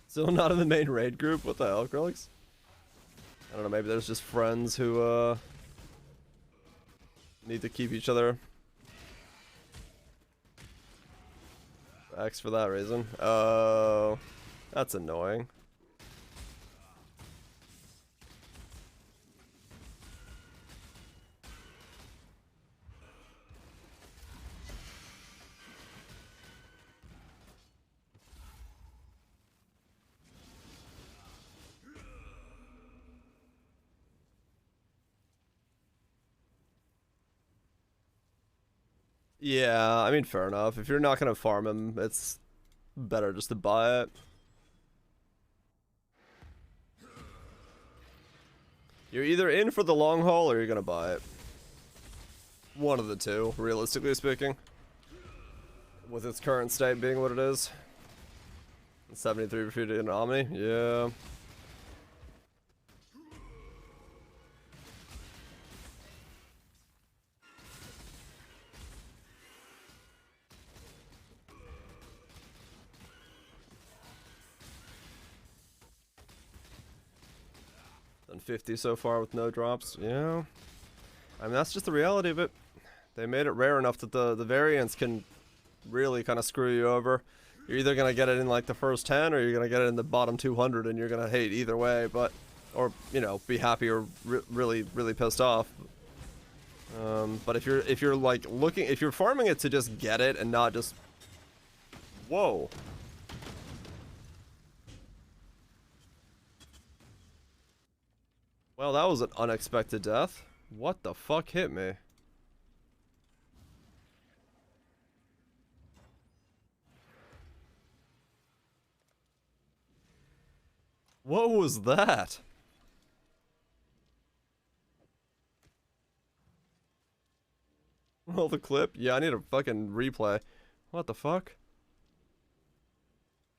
[SPEAKER 1] Still not in the main raid group? What the hell, Krillix? I don't know, maybe there's just friends who need to keep each other X for that reason. Oh, that's annoying. Yeah, I mean, fair enough. If you're not gonna farm him, it's better just to buy it. You're either in for the long haul or you're gonna buy it. One of the two, realistically speaking. With its current state being what it is. 73 refuted in Omni, yeah. Done 50 so far with no drops, yeah. I mean, that's just the reality of it. They made it rare enough that the variants can really kind of screw you over. You're either gonna get it in like the first 10 or you're gonna get it in the bottom 200 and you're gonna hate either way, but or you know, be happy or really pissed off. But if you're like looking, if you're farming it to just get it and not just whoa. Well, that was an unexpected death. What the fuck hit me? What was that? Roll the clip? Yeah, I need a fucking replay. What the fuck?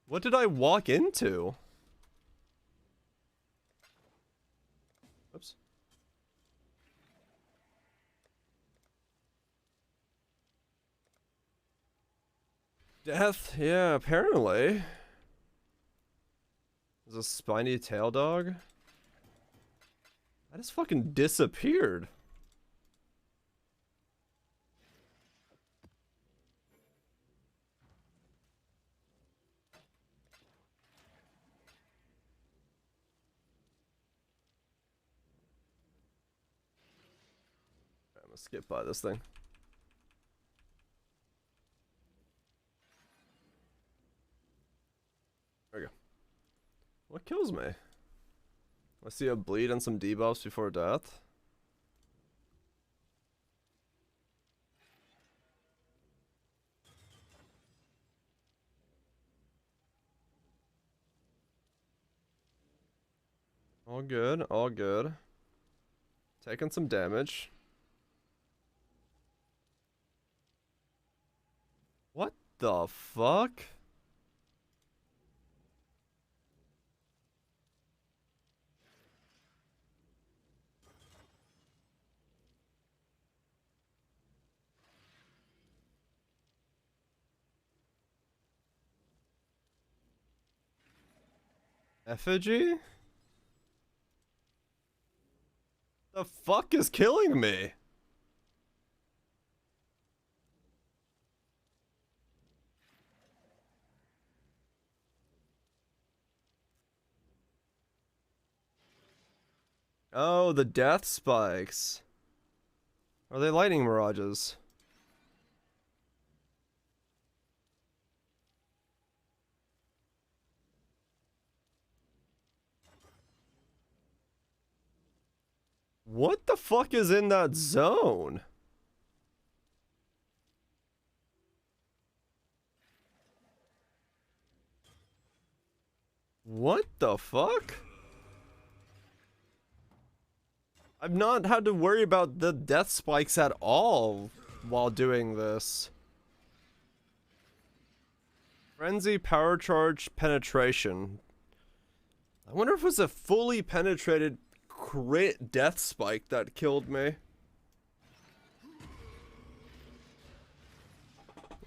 [SPEAKER 1] What did I walk into? Oops. Death? Yeah, apparently. Is a spiny tail dog? I just fucking disappeared. I'm gonna skip by this thing. There we go. What kills me? I see a bleed and some debuffs before death. All good, all good. Taking some damage. What the fuck? Effigy? The fuck is killing me? Oh, the death spikes. Are they lightning mirages? What the fuck is in that zone? What the fuck? I've not had to worry about the death spikes at all while doing this. Frenzy, power charge, penetration. I wonder if it was a fully penetrated crit death spike that killed me.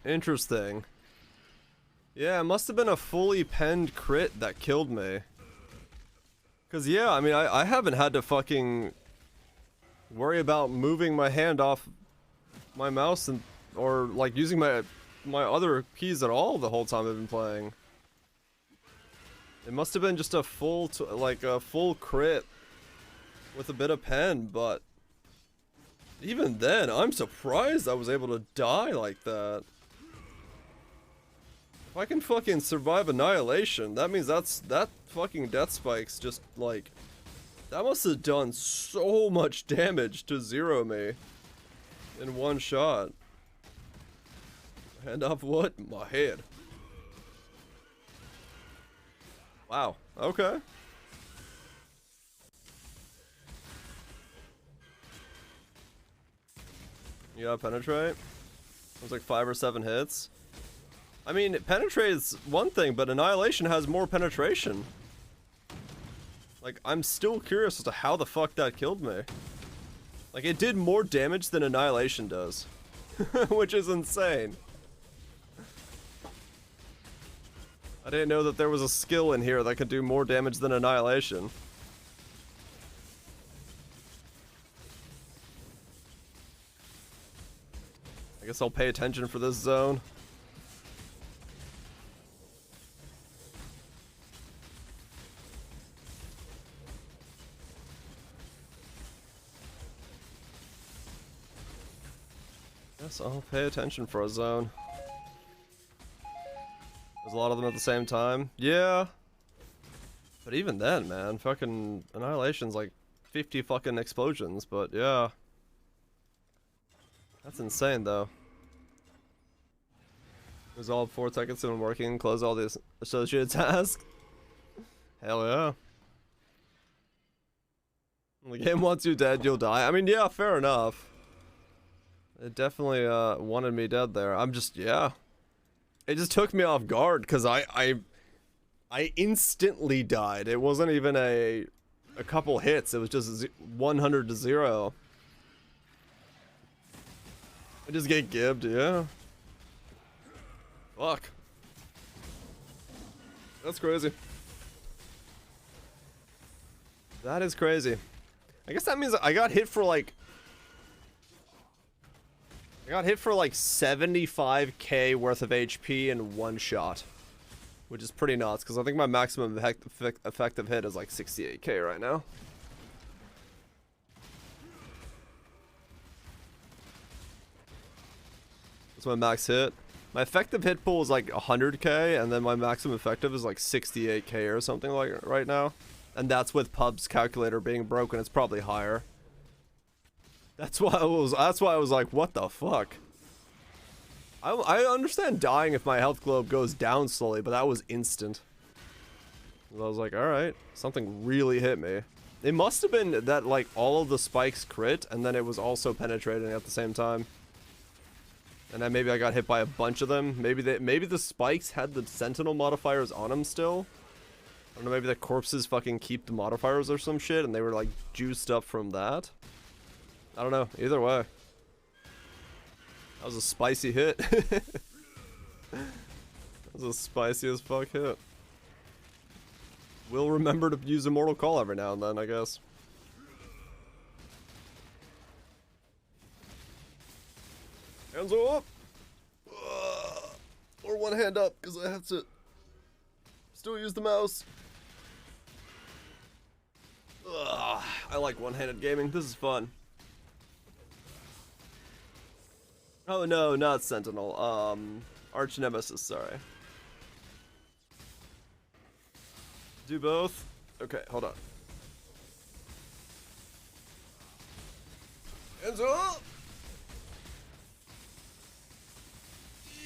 [SPEAKER 1] Interesting. Yeah, it must have been a fully penned crit that killed me. Cause yeah, I mean, I haven't had to fucking worry about moving my hand off my mouse and or like using my other keys at all the whole time I've been playing. It must have been just a full like a full crit with a bit of pen, but even then, I'm surprised I was able to die like that. If I can fucking survive annihilation, that means that fucking death spike's just like, that must have done so much damage to zero me in one shot. Hand off what? My head. Wow. Okay. You gotta penetrate? It was like 5 or 7 hits. I mean, penetrate is one thing, but annihilation has more penetration. Like, I'm still curious as to how the fuck that killed me. Like, it did more damage than annihilation does. Which is insane. I didn't know that there was a skill in here that could do more damage than annihilation. guess I'll pay attention for this zone. Guess I'll pay attention for a zone. There's a lot of them at the same time. Yeah. But even then, man, fucking Annihilation's like 50 fucking explosions, but yeah. That's insane, though. Resolve 4 seconds when working, close all these associated tasks. Hell yeah. The game wants you dead, you'll die. I mean, yeah, fair enough. It definitely wanted me dead there. I'm just, yeah. It just took me off guard because I instantly died. It wasn't even a couple hits. It was just 100 to 0. I just get gibbed, yeah. Fuck. That's crazy. That is crazy. I guess that means I got hit for like 75k worth of HP in one shot, which is pretty nuts because I think my maximum effective hit is like 68k right now. That's my max hit. My effective hit pool is like 100k, and then my maximum effective is like 68k or something like right now. And that's with Pub's calculator being broken. It's probably higher. That's why I was like, what the fuck? I understand dying if my health globe goes down slowly, but that was instant. I was like, alright, something really hit me. It must have been that like all of the spikes crit, and then it was also penetrating at the same time. And then maybe I got hit by a bunch of them. Maybe the spikes had the sentinel modifiers on them still. I don't know, maybe the corpses fucking keep the modifiers or some shit, and they were like juiced up from that. I don't know. Either way, that was a spicy hit. That was a spicy as fuck hit. We'll remember to use Immortal Call every now and then, I guess. Hands up! Or one hand up, because I have to still use the mouse. I like one-handed gaming. This is fun. Oh no, not Sentinel. Arch Nemesis, sorry. Do both? Okay, hold on. Hands up!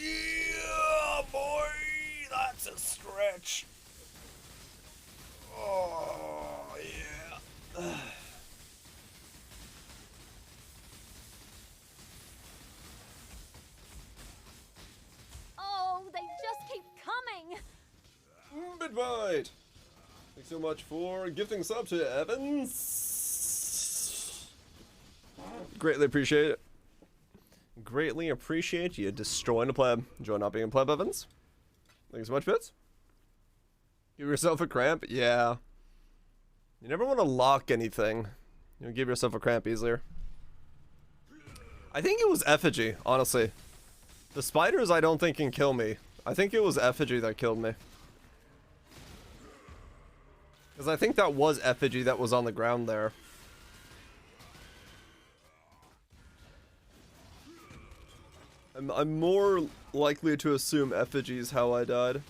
[SPEAKER 1] Yeah, boy! That's a stretch. Oh, yeah.
[SPEAKER 2] Oh, they just keep coming.
[SPEAKER 1] Midnight! Thanks so much for gifting sub to Evans. Greatly appreciate it. Greatly appreciate you destroying a pleb. Enjoy not being a pleb, Evans. Thanks so much, Fitz. Give yourself a cramp? Yeah. You never want to lock anything. You'll give yourself a cramp easier. I think it was Effigy, honestly. The spiders I don't think can kill me. I think it was Effigy that killed me. Because I think that was Effigy that was on the ground there. I'm more likely to assume Effigy is how I died.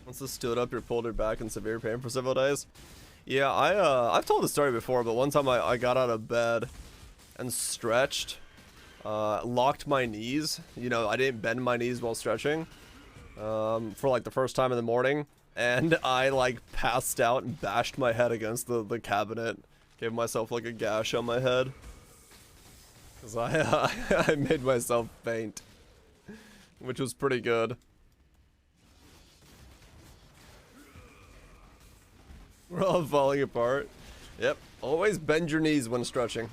[SPEAKER 1] Once this stood up, you're pulled her back in severe pain for several days. Yeah, I've told the story before, but one time I got out of bed and stretched, locked my knees. You know, I didn't bend my knees while stretching, for like the first time in the morning. And I like passed out and bashed my head against the cabinet. Gave myself like a gash on my head. Cause I made myself faint. Which was pretty good. We're all falling apart. Yep. Always bend your knees when stretching.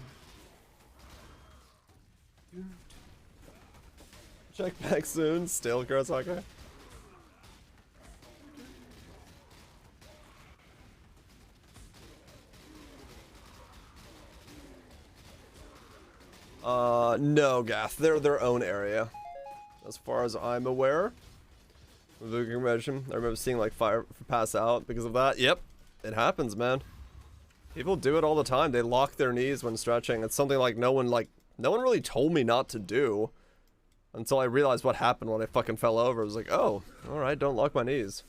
[SPEAKER 1] Check back soon. Still, Kurosaki. No, Gath. They're their own area. As far as I'm aware. I remember seeing like fire pass out because of that. Yep. It happens, man. People do it all the time. They lock their knees when stretching. It's something no one really told me not to do. Until I realized what happened when I fucking fell over. I was like, oh, alright, don't lock my knees.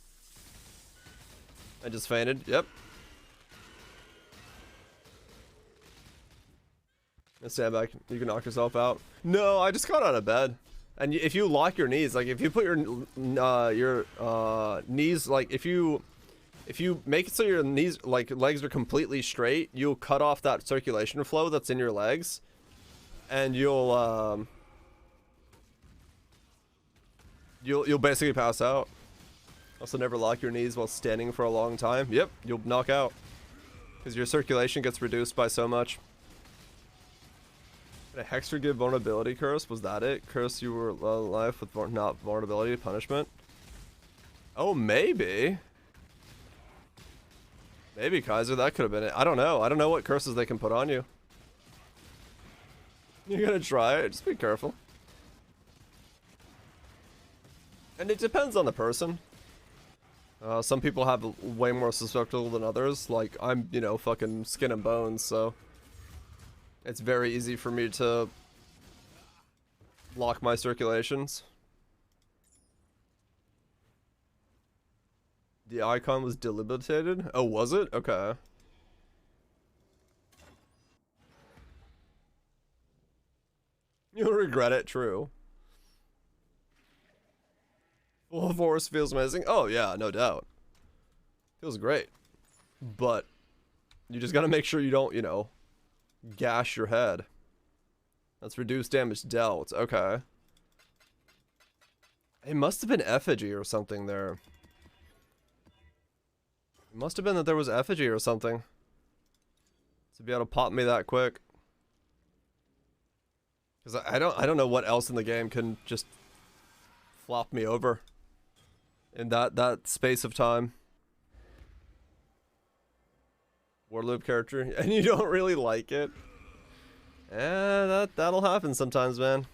[SPEAKER 1] I just fainted. Yep. Stand back. You can knock yourself out. No, I just got out of bed. And if you lock your knees, like if you put your knees, like if you make it so your knees, like legs are completely straight, you'll cut off that circulation flow that's in your legs, and you'll basically pass out. Also, never lock your knees while standing for a long time. Yep, you'll knock out because your circulation gets reduced by so much. Did a Hexter give vulnerability curse? Was that it? Curse you were alive with not vulnerability punishment? Oh, maybe. Maybe, Kaiser. That could have been it. I don't know. I don't know what curses they can put on you. You're gonna try it. Just be careful. And it depends on the person. Some people have way more susceptible than others. Like, I'm, you know, fucking skin and bones, so... It's very easy for me to lock my circulations. The icon was debilitated? Oh, was it? Okay. You'll regret it, true. Full force feels amazing. Oh yeah, no doubt. Feels great. But you just gotta make sure you don't, you know, gash your head. That's reduced damage dealt. Okay. It must have been effigy or something there. It must have been that there was effigy or something. To be able to pop me that quick. Because I don't know what else in the game can just flop me over in that space of time. Warloop character, and you don't really like it. That'll happen sometimes, man.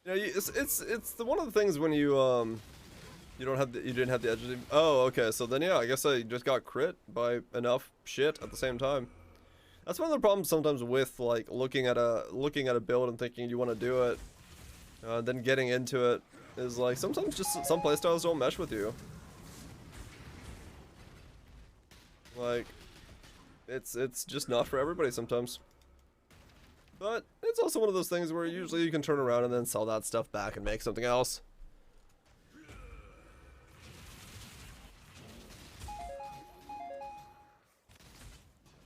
[SPEAKER 1] You know, it's one of the things when you you didn't have the edge of. Oh, okay. So then yeah, I guess I just got crit by enough shit at the same time. That's one of the problems sometimes with like looking at a build and thinking you want to do it, then getting into it is like sometimes just some playstyles don't mesh with you. Like, it's just not for everybody sometimes. But it's also one of those things where usually you can turn around and then sell that stuff back and make something else.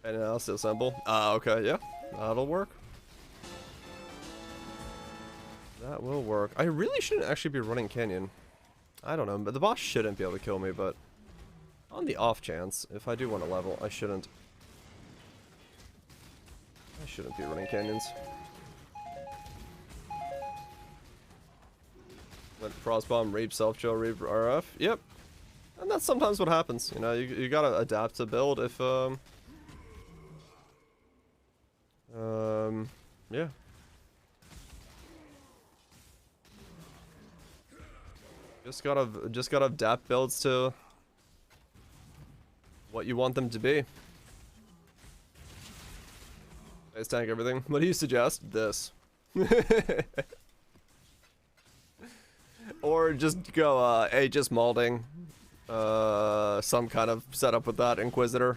[SPEAKER 1] And now still assemble. Okay, yeah. That'll work. That will work. I really shouldn't actually be running Canyon. I don't know, but the boss shouldn't be able to kill me, but on the off chance, if I do want to level, I shouldn't be running canyons. Let Frostbomb, Reap, Self-Chill, Reap, RF. Yep. And that's sometimes what happens. You know, you gotta adapt to build if, yeah. Just gotta adapt builds to what you want them to be. Base tank everything. What do you suggest? This. Or just go Aegis molding. Some kind of setup with that Inquisitor.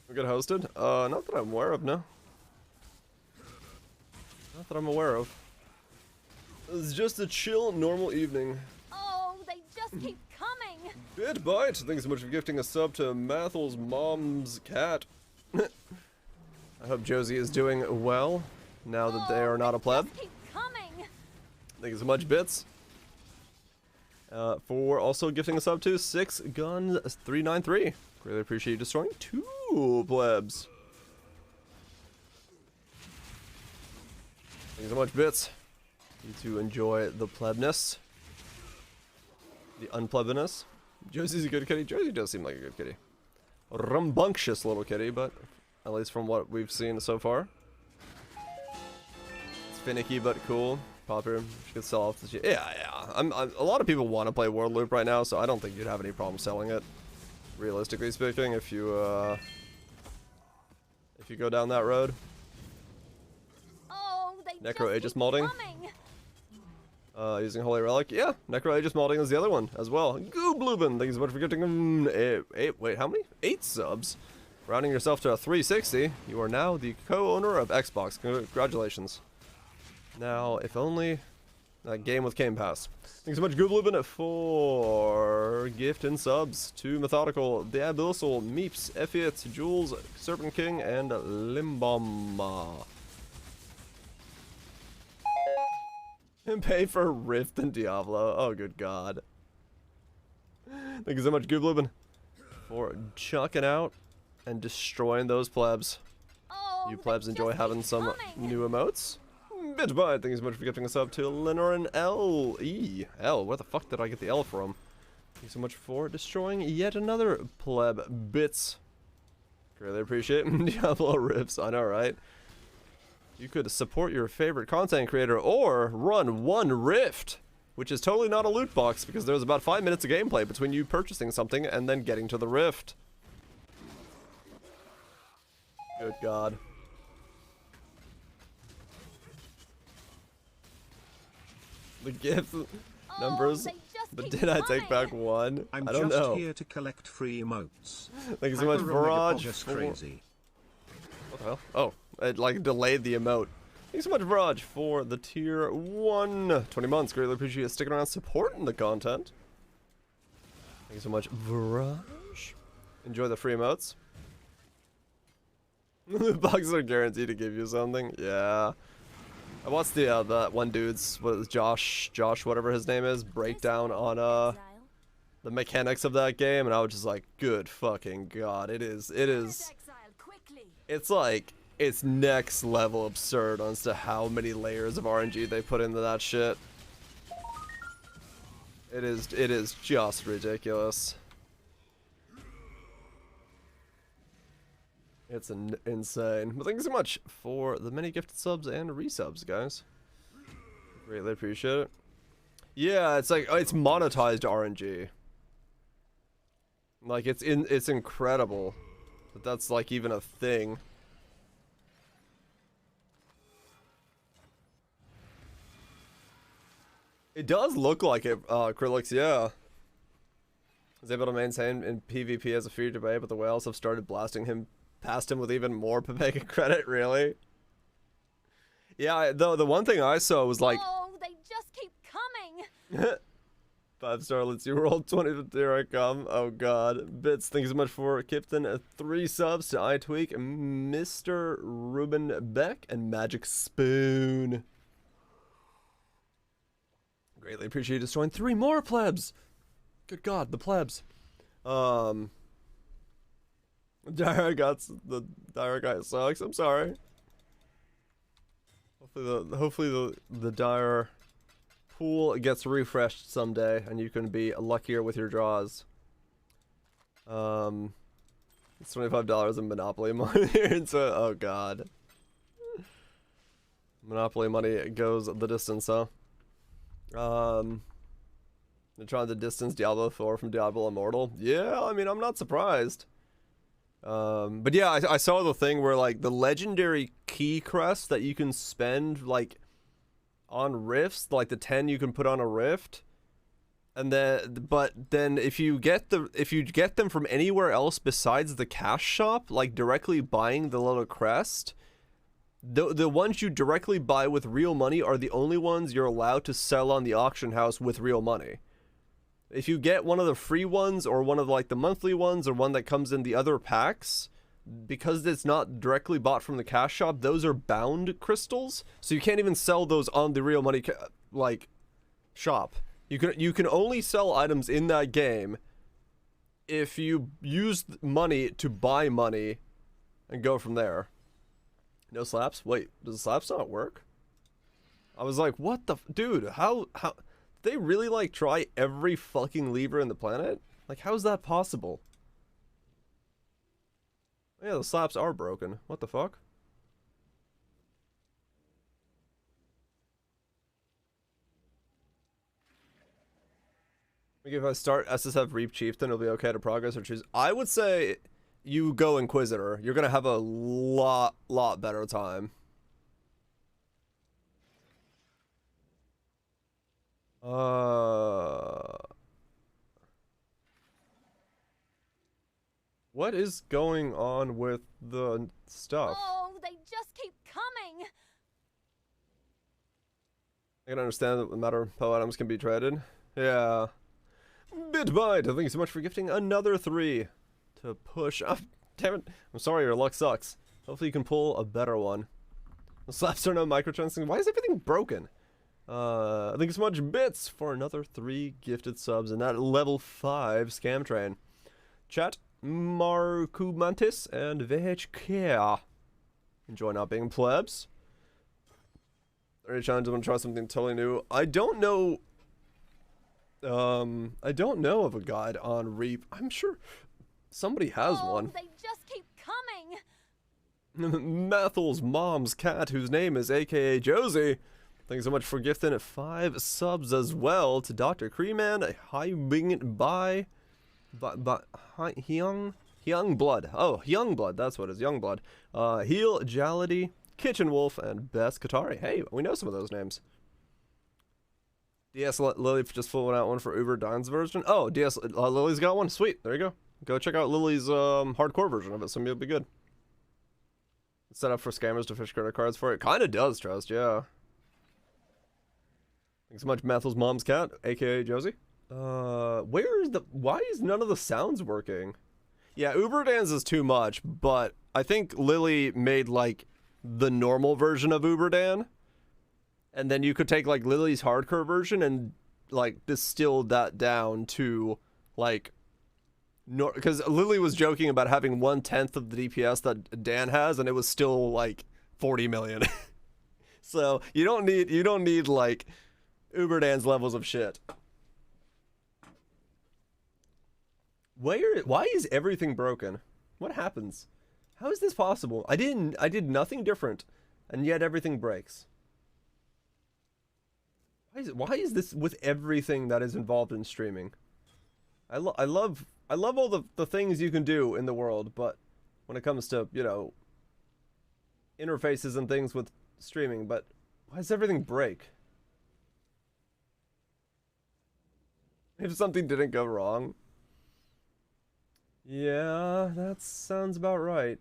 [SPEAKER 1] We get hosted? Not that I'm aware of, no. Not that I'm aware of. It's just a chill, normal evening.
[SPEAKER 2] Oh, they just keep coming.
[SPEAKER 1] Bitbite, thanks so much for gifting a sub to Mathel's mom's cat. I hope Josie is doing well, now that they are not a pleb.
[SPEAKER 2] Just keep coming.
[SPEAKER 1] Thank you so much, Bits. For also gifting a sub to 6Gun393. Really appreciate you destroying 2 plebs. Thank you so much, Bits. You to enjoy the plebness. The unpleasantness. Josie's a good kitty. Josie does seem like a good kitty. A rambunctious little kitty, but at least from what we've seen so far. It's finicky but cool. Popular. She could sell off the shit. Yeah. A lot of people want to play World Loop right now, so I don't think you'd have any problem selling it. Realistically speaking, if you go down that road.
[SPEAKER 2] Oh, they
[SPEAKER 1] Necro
[SPEAKER 2] just
[SPEAKER 1] Aegis
[SPEAKER 2] keep
[SPEAKER 1] molding.
[SPEAKER 2] coming.
[SPEAKER 1] Using Holy Relic. Yeah, Necro Aegis molding is the other one as well. Goobluben, thank you so much for gifting them wait, how many? 8 subs. Rounding yourself to a 360. You are now the co-owner of Xbox. Congratulations. Now, if only that game with Game Pass. Thanks so much, Goobluben, for gift and subs to Methodical, The Abyssal, Meeps, Effiat, Jules, Serpent King, and Limbama. And pay for Rift and Diablo. Oh, good God. Thank you so much, Goobluben, for chucking out and destroying those plebs.
[SPEAKER 2] Oh,
[SPEAKER 1] You
[SPEAKER 2] they
[SPEAKER 1] plebs enjoy
[SPEAKER 2] just
[SPEAKER 1] having
[SPEAKER 2] keep
[SPEAKER 1] some
[SPEAKER 2] coming.
[SPEAKER 1] new emotes? Bitchbye, thank you so much for gifting us up to Lenoran L. E. L, where the fuck did I get the L from? Thank you so much for destroying yet another pleb bits. Greatly appreciate it. Diablo riffs, I know, right? You could support your favorite content creator or run one rift, which is totally not a loot box because there's about 5 minutes of gameplay between you purchasing something and then getting to the rift. Good God. The gift numbers,
[SPEAKER 2] they just
[SPEAKER 1] but
[SPEAKER 2] keep
[SPEAKER 1] did I take back
[SPEAKER 2] coming.
[SPEAKER 1] one?
[SPEAKER 6] I'm
[SPEAKER 1] I don't
[SPEAKER 6] just
[SPEAKER 1] know.
[SPEAKER 6] here to collect free emotes.
[SPEAKER 1] Thank you so much, Viraj.
[SPEAKER 6] Just
[SPEAKER 1] for-
[SPEAKER 6] crazy.
[SPEAKER 1] What the hell? Oh, it like delayed the emote. Thank you so much, Viraj, for the tier 1. 20 months. Greatly appreciate you sticking around supporting the content. Thank you so much, Viraj. Enjoy the free emotes. The bugs are guaranteed to give you something. Yeah. I watched the that one dude's, what is Josh, whatever his name is, breakdown on
[SPEAKER 5] Exile.
[SPEAKER 1] the mechanics of that game, and I was just like, good fucking God, it is.
[SPEAKER 5] Exile quickly.
[SPEAKER 1] It's like, it's next level absurd as to how many layers of RNG they put into that shit. It is just ridiculous. It's insane. But thank you so much for the many gifted subs and resubs, guys. Greatly appreciate it. Yeah, it's like, it's monetized RNG. Like, it's incredible that that's like even a thing. It does look like it, Krillix, yeah. Is able to maintain in PvP as a free to play, but the whales have started blasting him past him with even more Pepega credit, really? Yeah, the one thing I saw was like,
[SPEAKER 2] Oh, they just keep coming.
[SPEAKER 1] 5-star, let's see, roll 20, here I come. Oh God. Bits, thank you so much for Chieftain. 3 subs to iTweak, Mr. Ruben Beck, and Magic Spoon. Greatly appreciate you destroying 3 more plebs. Good God, the plebs. The dire guy sucks. I'm sorry. Hopefully the dire pool gets refreshed someday, and you can be luckier with your draws. It's $25 in Monopoly money here, so oh God. Monopoly money goes the distance, huh? They're trying to distance Diablo 4 from Diablo Immortal. Yeah, I mean, I'm not surprised. But yeah, I saw the thing where like the legendary key crest that you can spend like on rifts, like the 10 you can put on a rift, and then if you get them from anywhere else besides the cash shop, like directly buying the little crest, the ones you directly buy with real money are the only ones you're allowed to sell on the auction house with real money. If you get one of the free ones or one of like the monthly ones or one that comes in the other packs, because it's not directly bought from the cash shop, those are bound crystals, so you can't even sell those on the real money like shop. You can only sell items in that game if you use money to buy money and go from there. No slaps? Wait, does slaps not work? I was like, what the dude, how they really like try every fucking lever in the planet? Like, how is that possible? Yeah, the slaps are broken. What the fuck? Like if I start SSF Reap Chieftain, it'll be okay to progress or choose. I would say you go Inquisitor. You're gonna have a lot better time. What is going on with the stuff?
[SPEAKER 2] Oh, they just keep coming.
[SPEAKER 1] I can understand that the matter Poe items can be traded. Yeah. Bitbite, thank you so much for gifting another 3 to push. Oh, damn it. I'm sorry, your luck sucks. Hopefully you can pull a better one. The slaps are no microtransactions. Why is everything broken? Thank you so much, Bits, for another 3 gifted subs in that level 5 scam train. Chat, Markumantis and VHK. Enjoy not being plebs. 30 challenge, I'm gonna try something totally new. I don't know of a guide on Reap. I'm sure somebody has one.
[SPEAKER 2] They just keep coming.
[SPEAKER 1] Mathel's mom's cat, whose name is AKA Josie. Thanks so much for gifting 5 subs as well to Dr. Creeman, Hi Bing by Young Blood. Oh, Young Blood, that's what it is, Young Blood. Heel, Jality, Kitchen Wolf, and Best Katari. Hey, we know some of those names. DS Lily just pulling out one for Uber Dine's version. Oh, DS Lily's got one. Sweet. There you go. Go check out Lily's hardcore version of it. Some of you'll be good. It's set up for scammers to fish credit cards for it. Kind of does, Trust. Yeah. Thanks so much, Mathel's mom's cat, aka Josie. Why is none of the sounds working? Yeah, Uber Dance is too much, but I think Lily made like the normal version of Uber Dan. And then you could take like Lily's hardcore version and like distill that down to like, because Lily was joking about having 1/10 of the DPS that Dan has, and it was still like 40 million. So you don't need like Uber Dan's levels of shit. Why is everything broken? What happens? How is this possible? I did nothing different, and yet everything breaks. Why is this with everything that is involved in streaming? I love all the things you can do in the world, but when it comes to, you know, interfaces and things with streaming, but why does everything break? If something didn't go wrong. Yeah, that sounds about right.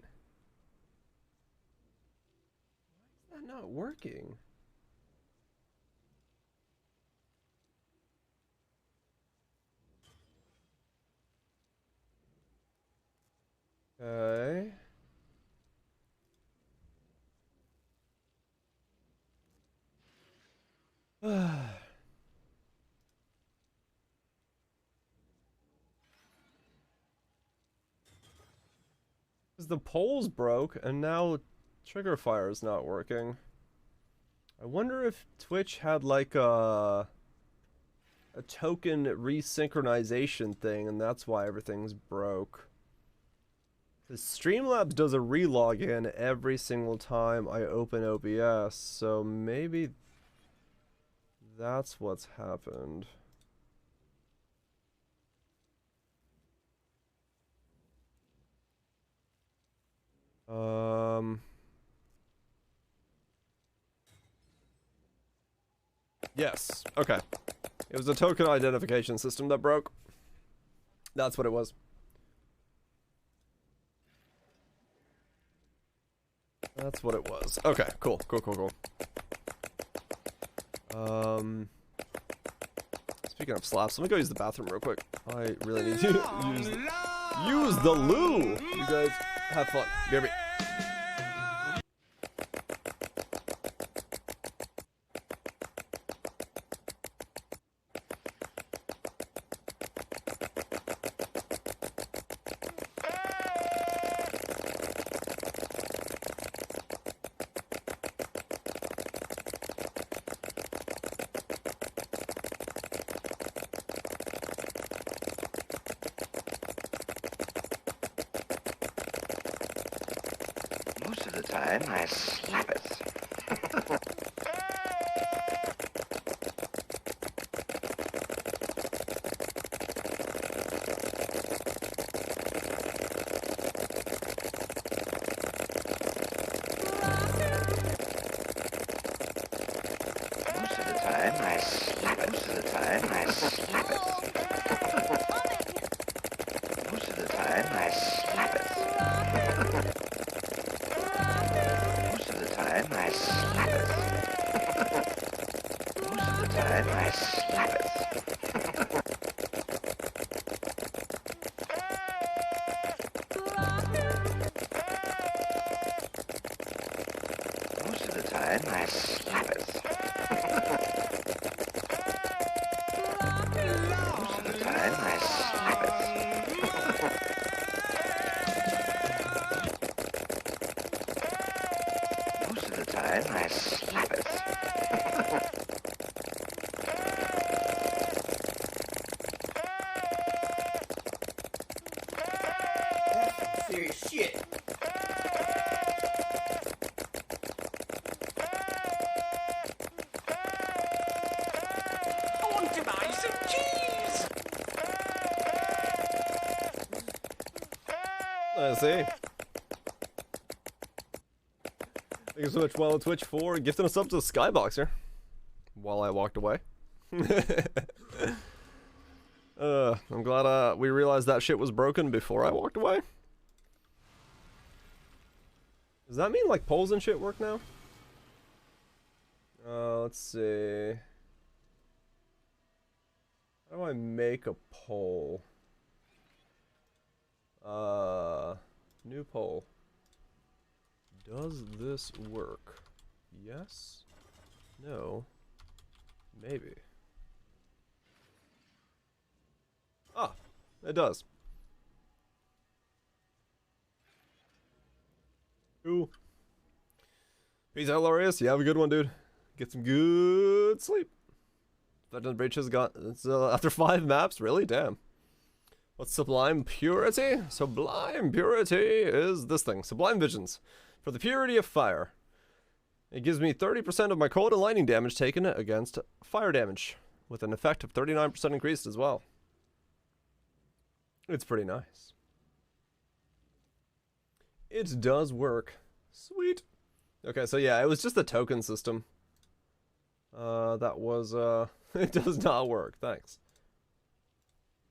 [SPEAKER 1] Why is that not working? Okay. Because the poles broke, and now trigger fire is not working. I wonder if Twitch had like a token resynchronization thing, and that's why everything's broke. Because Streamlabs does a relogin every single time I open OBS, so maybe that's what's happened. Yes, okay. It was a token identification system that broke. That's what it was. That's what it was. Okay, cool. Speaking of slaps, let me go use the bathroom real quick. I really need to use the loo. You guys have fun. Hear me.
[SPEAKER 7] Most of the time, I slap it. Most of the time, I slap it. Most of the time, I slap it. Most of the time, I slap it. Most of the time, I slap it. Most of the time, I slap it. Most of the time, I slap it. Most of the time, I slap it. Most of the time, I slap it.
[SPEAKER 4] Serious shit. I want to buy some cheese.
[SPEAKER 1] I see. Thank you so much, Wild Twitch, for gifting us up to the Skyboxer while I walked away. I'm glad we realized that shit was broken before I walked away. Does that mean like polls and shit work now? Let's see. How do I make a poll? New poll. Does this work? Yes? No? Maybe. Ah, it does. Cool. Peace out, Laureus. You have a good one, dude. Get some good sleep. Legend Breach has got after 5 maps, really? Damn. What's Sublime Purity? Sublime Purity is this thing. Sublime Visions. For the purity of fire. It gives me 30% of my cold and lightning damage taken against fire damage. With an effect of 39% increased as well. It's pretty nice. It does work. Sweet. Okay, so yeah, it was just the token system. That was, it does not work. Thanks.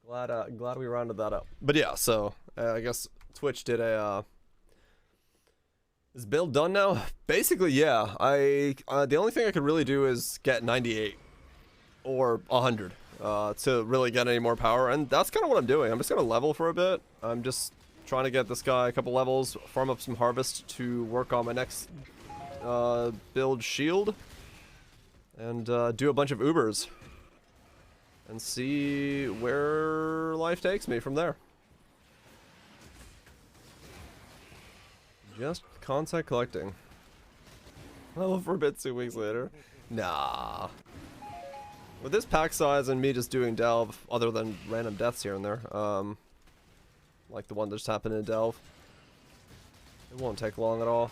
[SPEAKER 1] Glad we rounded that up. But yeah, so, I guess Twitch did a, is build done now? Basically, yeah. The only thing I could really do is get 98 or 100 to really get any more power, and that's kind of what I'm doing. I'm just gonna level for a bit. I'm just trying to get this guy a couple levels, farm up some harvest to work on my next build shield, and do a bunch of Ubers and see where life takes me from there. Just content collecting. Level for a bit 2 weeks later. Nah. With this pack size and me just doing Delve, other than random deaths here and there, like the one that just happened in Delve, it won't take long at all.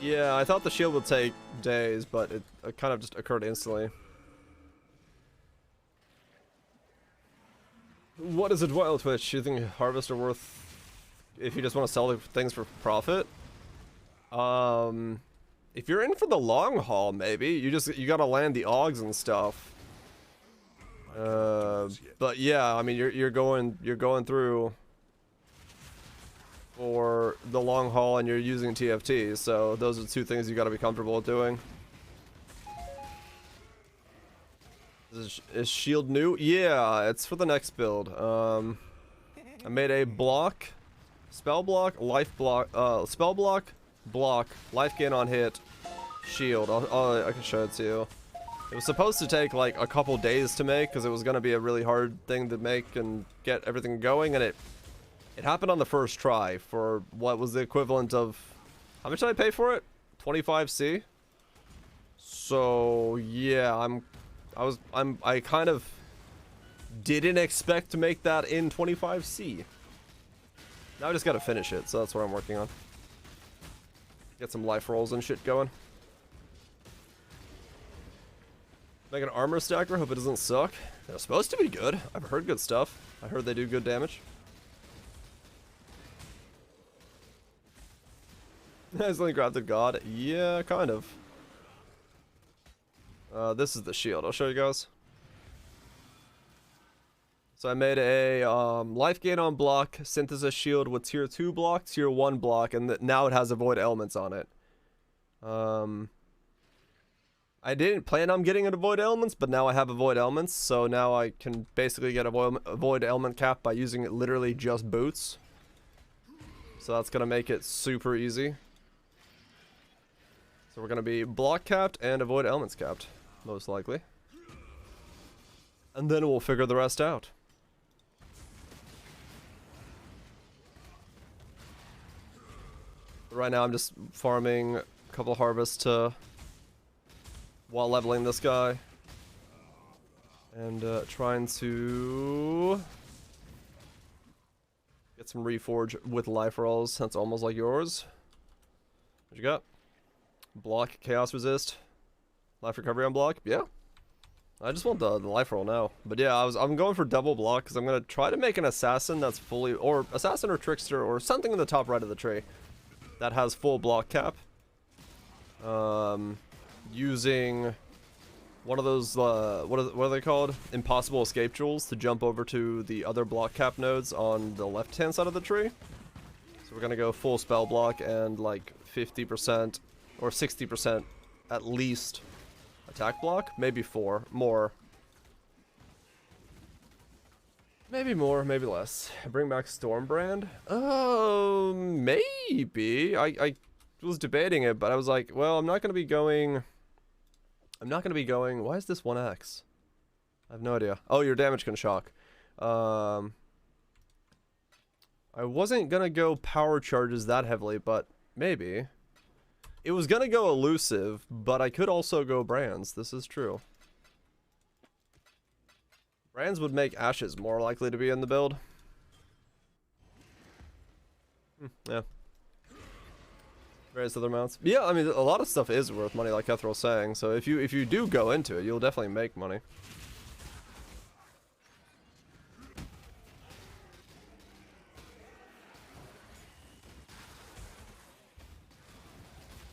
[SPEAKER 1] Yeah, I thought the shield would take days, but it kind of just occurred instantly. What is it, Wild Twitch? You think Harvest are worth, if you just want to sell the things for profit? If you're in for the long haul, maybe you gotta land the Augs and stuff. But yeah, I mean you're going through for the long haul, and you're using TFT, so those are 2 things you gotta be comfortable with doing. Is shield new? Yeah, it's for the next build. I made a block, spell block, life block, spell block, life gain on hit, shield. I can show it to you. It was supposed to take like a couple days to make because it was going to be a really hard thing to make and get everything going, and it happened on the first try for what was the equivalent of, how much did I pay for it? 25C. So yeah, I kind of Didn't expect to make that in 25C. Now I just gotta finish it, so that's what I'm working on. Get some life rolls and shit going. Make an armor stacker, hope it doesn't suck. They're supposed to be good. I've heard good stuff. I heard they do good damage. Nicely crafted god. Yeah, kind of. This is the shield. I'll show you guys. So I made a life gain on block synthesis shield with tier 2 block, tier 1 block, and now it has avoid elements on it. I didn't plan on getting an avoid elements, but now I have avoid elements, so now I can basically get avoid element cap by using it literally just boots. So that's gonna make it super easy. So we're gonna be block capped and avoid elements capped, most likely. And then we'll figure the rest out. Right now I'm just farming a couple harvests while leveling this guy. And trying to get some reforge with life rolls. That's almost like yours. What you got? Block, chaos resist, life recovery on block. Yeah. I just want the life roll now. But yeah, I'm going for double block because I'm gonna try to make an assassin that's fully, or assassin or trickster or something in the top right of the tree that has full block cap. Using one of those what are they called? Impossible escape jewels to jump over to the other block cap nodes on the left hand side of the tree. So we're gonna go full spell block and like 50% or 60% at least attack block, maybe more. Maybe more, maybe less. Bring back Stormbrand? Maybe. I was debating it, but I was like, well, I'm not gonna be going. Why is this 1x? I have no idea. Oh, your damage can shock. I wasn't gonna go power charges that heavily, but maybe. It was gonna go elusive, but I could also go brands. This is true. Brands would make ashes more likely to be in the build. Yeah. Various other mounts. Yeah, I mean, a lot of stuff is worth money, like Ethral's saying. So if you do go into it, you'll definitely make money.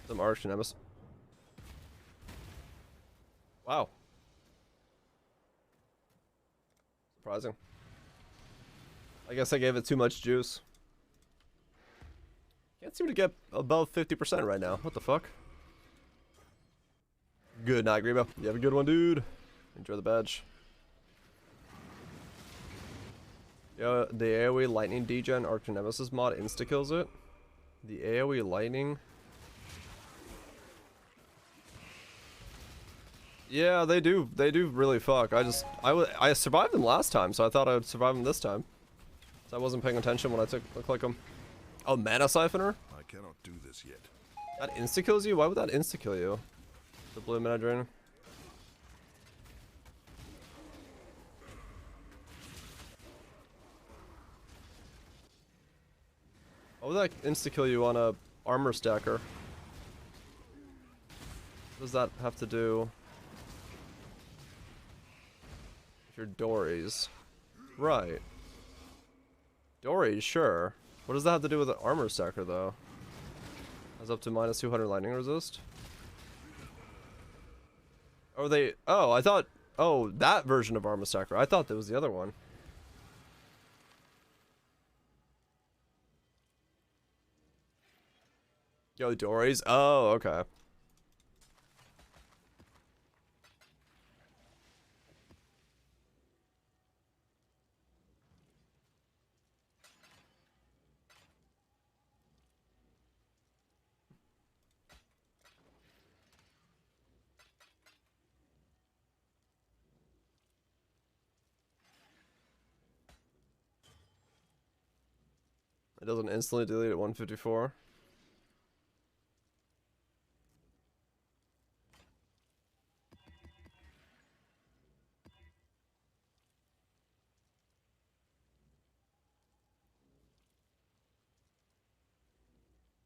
[SPEAKER 1] Some Arch Nemesis. Wow. Surprising. I guess I gave it too much juice. Can't seem to get above 50% right now. What the fuck? Good night, Grebo. You have a good one, dude. Enjoy the badge. Yo, the AoE Lightning Degen Arch Nemesis mod insta-kills it. The AoE Lightning... Yeah, they do really fuck. I survived them last time, so I thought I would survive them this time. So I wasn't paying attention when I click them. Oh, Mana Siphoner?
[SPEAKER 3] I cannot do this yet.
[SPEAKER 1] That insta-kills you? Why would that insta-kill you? The blue mana drain. Why would that insta-kill you on a armor stacker? What does that have to do? Your Dories. Right. Dories, sure. What does that have to do with the armor stacker, though? That's up to minus 200 lightning resist. Oh, they... Oh, I thought... Oh, that version of armor stacker. I thought that was the other one. Yo, Dories. Oh, okay. It doesn't instantly delete at 154.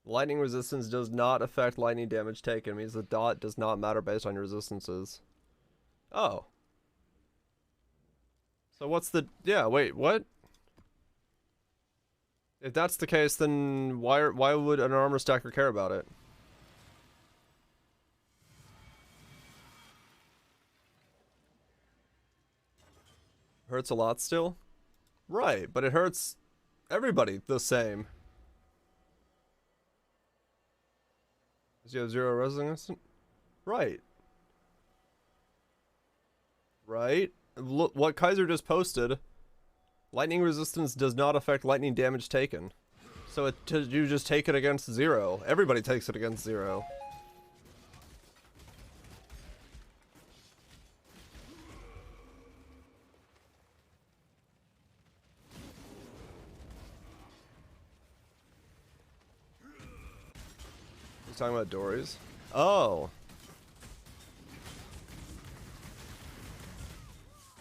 [SPEAKER 1] Lightning resistance does not affect lightning damage taken. It means the dot does not matter based on your resistances. Oh. So what's the... Yeah, wait, what? If that's the case, then why would an armor stacker care about it? Hurts a lot still? Right, but it hurts everybody the same. Does you have 0 resistance? Right. Right? Look, what Kaiser just posted, lightning resistance does not affect lightning damage taken. So you just take it against 0. Everybody takes it against 0. He's talking about Dories? Oh.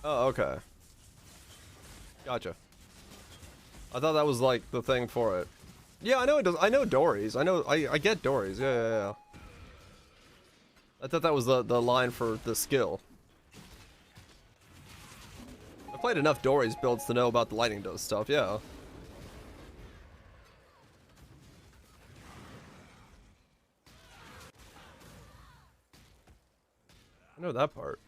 [SPEAKER 1] Oh, okay. Gotcha. I thought that was like the thing for it. Yeah, I know it does. I know Dories. I get Dories. Yeah. I thought that was the line for the skill. I played enough Dories builds to know about the lightning does stuff, yeah. I know that part.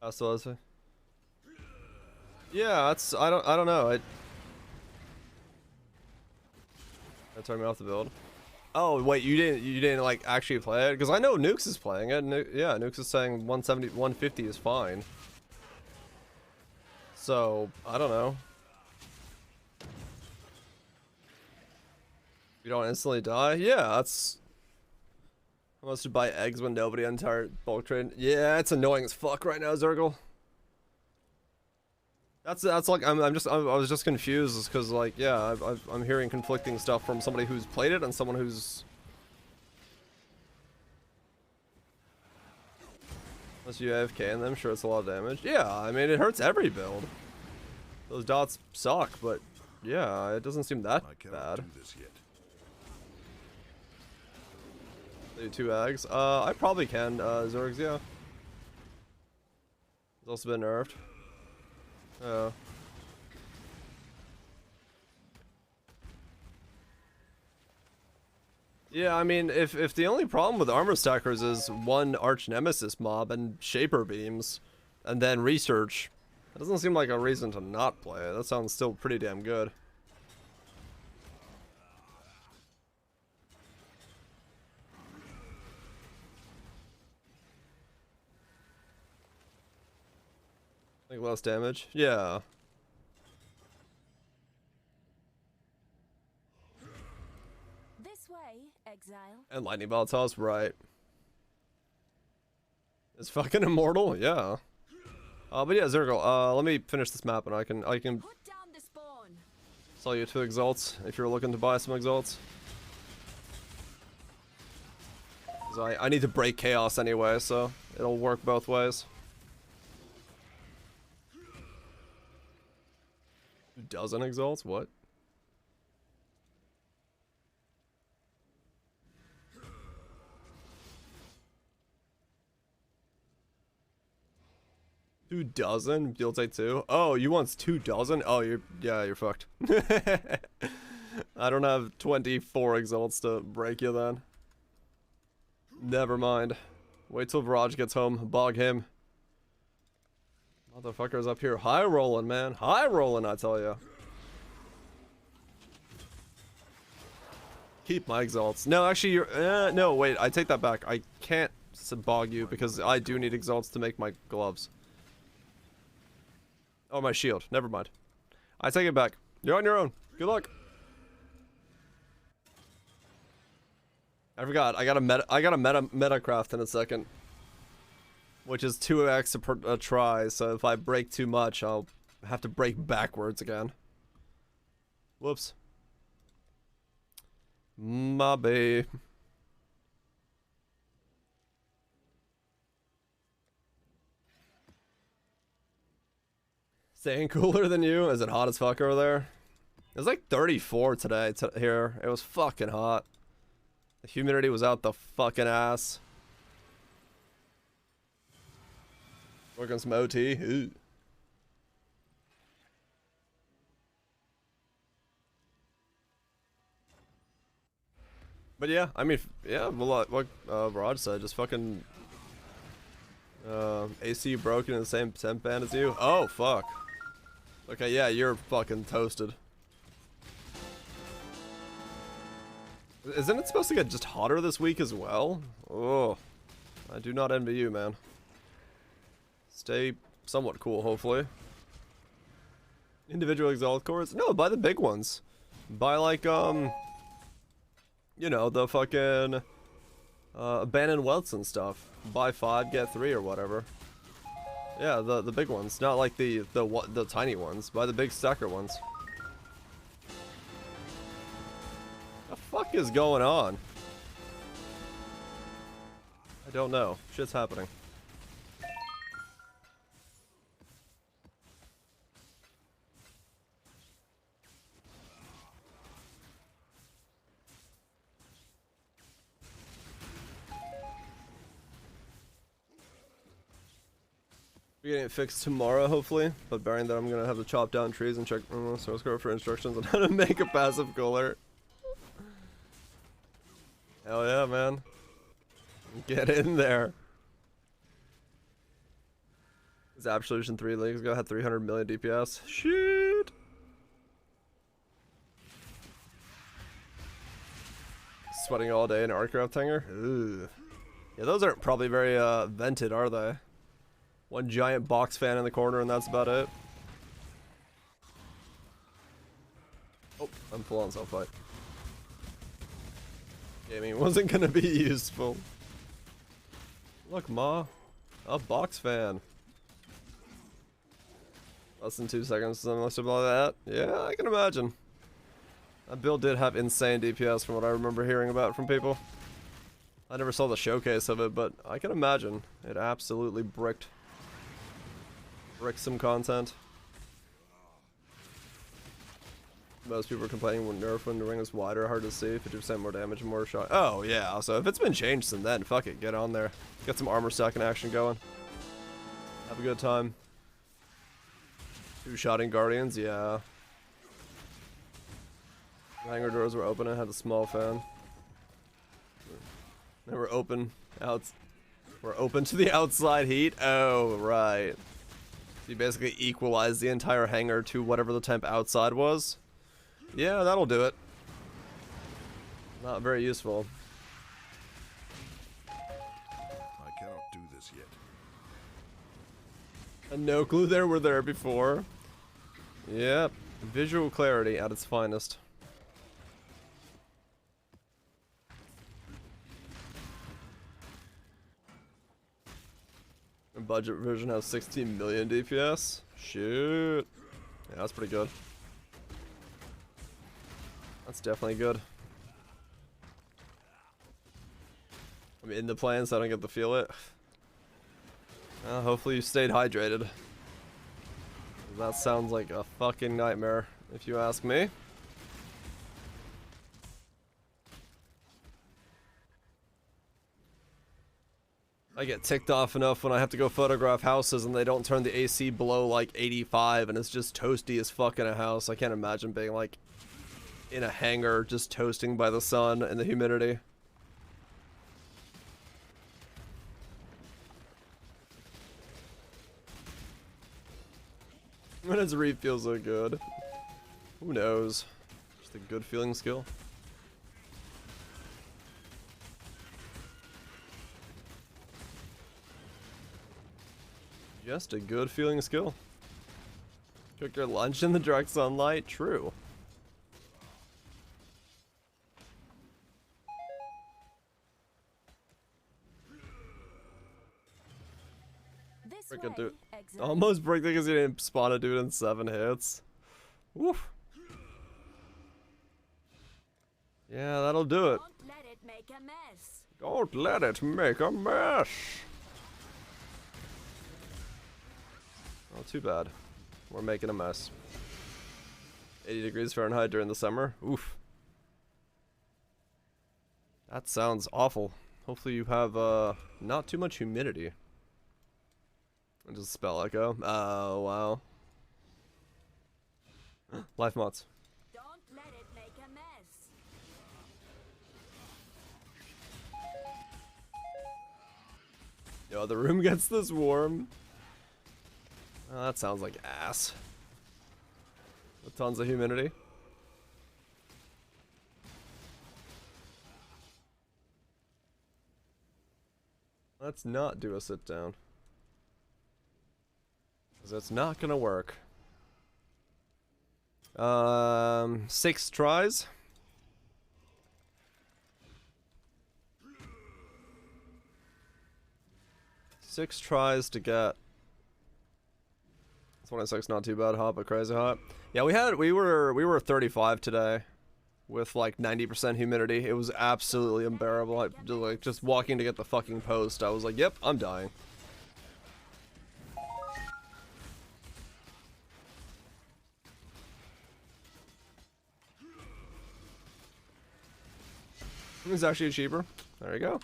[SPEAKER 1] So is it? Yeah, that's I don't know. I turned me off the build. Oh wait, you didn't like actually play it? Because I know Nukes is playing it. Yeah, Nukes is saying 170, 150 is fine. So I don't know. You don't instantly die? Yeah, that's. I must buy eggs when nobody entire bulk trade. Yeah, it's annoying as fuck right now, Zergle. That's like I was just confused because like yeah I'm hearing conflicting stuff from somebody who's played it and someone who's. Unless you AFK in them, sure it's a lot of damage. Yeah, I mean it hurts every build. Those dots suck, but yeah, it doesn't seem that
[SPEAKER 3] I cannot
[SPEAKER 1] bad.
[SPEAKER 3] do this yet.
[SPEAKER 1] Do 2 eggs? I probably can, Zergs, yeah. It's also been nerfed. Yeah. Yeah, I mean, if the only problem with armor stackers is one arch nemesis mob and shaper beams, and then research, that doesn't seem like a reason to not play it. That sounds still pretty damn good. Like less damage? Yeah.
[SPEAKER 5] This way, Exile.
[SPEAKER 1] And lightning volatiles, right. It's fucking immortal, yeah. But yeah, Zergle, let me finish this map and I can
[SPEAKER 5] Put down the spawn.
[SPEAKER 1] sell you 2 exalts if you're looking to buy some exalts. 'Cause I need to break chaos anyway, so it'll work both ways. 2 dozen exalts? What? Two dozen? You'll take 2? Oh, you want 2 dozen? Oh, you're fucked. I don't have 24 exalts to break you then. Never mind. Wait till Viraj gets home. Bog him. Motherfucker's up here high rolling, man. High rolling, I tell you. Keep my exalts. No, actually, you're. No, wait. I take that back. I can't bog you because I do need exalts to make my gloves. Oh, my shield. Never mind. I take it back. You're on your own. Good luck. I forgot. I got a meta craft in a second, which is 2x a try. So if I break too much, I'll have to break backwards again. Whoops. My bae. Staying cooler than you? Is it hot as fuck over there? It was like 34 today here. It was fucking hot. The humidity was out the fucking ass. Working some OT. Ooh. But yeah, I mean, yeah, well, what Raj said, just fucking AC broken in the same temp band as you. Oh, fuck. Okay, yeah, you're fucking toasted. Isn't it supposed to get just hotter this week as well? Oh, I do not envy you, man. Stay somewhat cool, hopefully. Individual Exile cores? No, buy the big ones. Buy like, you know, the fucking abandoned welts and stuff. Buy 5, get 3 or whatever. Yeah, the big ones, not like the tiny ones. Buy the big stacker ones. The fuck is going on? I don't know. Shit's happening. We're getting it fixed tomorrow, hopefully. But bearing that I'm gonna have to chop down trees and check source code for instructions on how to make a passive cooler. Hell yeah, man. Get in there. This Absolution 3 League's gonna have 300 million DPS. Shit. Sweating all day in Artcraft hangar. Ugh. Yeah, those aren't probably very vented, are they? One giant box fan in the corner and that's about it. Oh, I'm full on self-fight. Gaming wasn't gonna be useful. Look, Ma. A box fan. Less than 2 seconds, something like that. Yeah, I can imagine. That build did have insane DPS from what I remember hearing about from people. I never saw the showcase of it, but I can imagine. It absolutely bricked some content. Most people are complaining when nerf when the ring is wider, hard to see, 50% more damage and more shot. Oh yeah, so if it's been changed since then, fuck it, get on there. Get some armor stacking action going. Have a good time. 2-shotting Guardians, yeah. The hangar doors were open, I had a small fan. They were open we're open to the outside heat? Oh, right. So you basically equalize the entire hangar to whatever the temp outside was. Yeah, that'll do it. Not very useful.
[SPEAKER 3] I cannot do this yet.
[SPEAKER 1] And no clue there were there before. Yep. Visual clarity at its finest. The budget version has 16 million DPS. Shoot. Yeah, that's pretty good. That's definitely good. I'm in the plan, so I don't get to feel it. Hopefully you stayed hydrated. That sounds like a fucking nightmare, if you ask me. I get ticked off enough when I have to go photograph houses and they don't turn the AC below like 85 and it's just toasty as fuck in a house. I can't imagine being like in a hangar just toasting by the sun and the humidity. When does Reef feel so good? Who knows? Just a good feeling skill. Just a good feeling skill. Cook your lunch in the direct sunlight? True. Freaking dude. Almost break because he didn't spawn a dude in 7 hits. Woof. Yeah, that'll do it.
[SPEAKER 5] Don't let it make a mess.
[SPEAKER 1] Don't let it make a mess. Not too bad. We're making a mess. 80 degrees Fahrenheit during the summer. Oof. That sounds awful. Hopefully you have not too much humidity. And just spell echo. Oh wow. Life mods.
[SPEAKER 5] Don't let it make a mess.
[SPEAKER 1] Yo, the room gets this warm. Oh, that sounds like ass. With tons of humidity. Let's not do a sit down. Because it's not gonna work. 6 tries. Six tries to get 26, not too bad, hot but crazy hot. Yeah, we were 35 today with like 90% humidity. It was absolutely unbearable. Just walking to get the fucking post, I was like, yep, I'm dying. He's actually cheaper. There you go.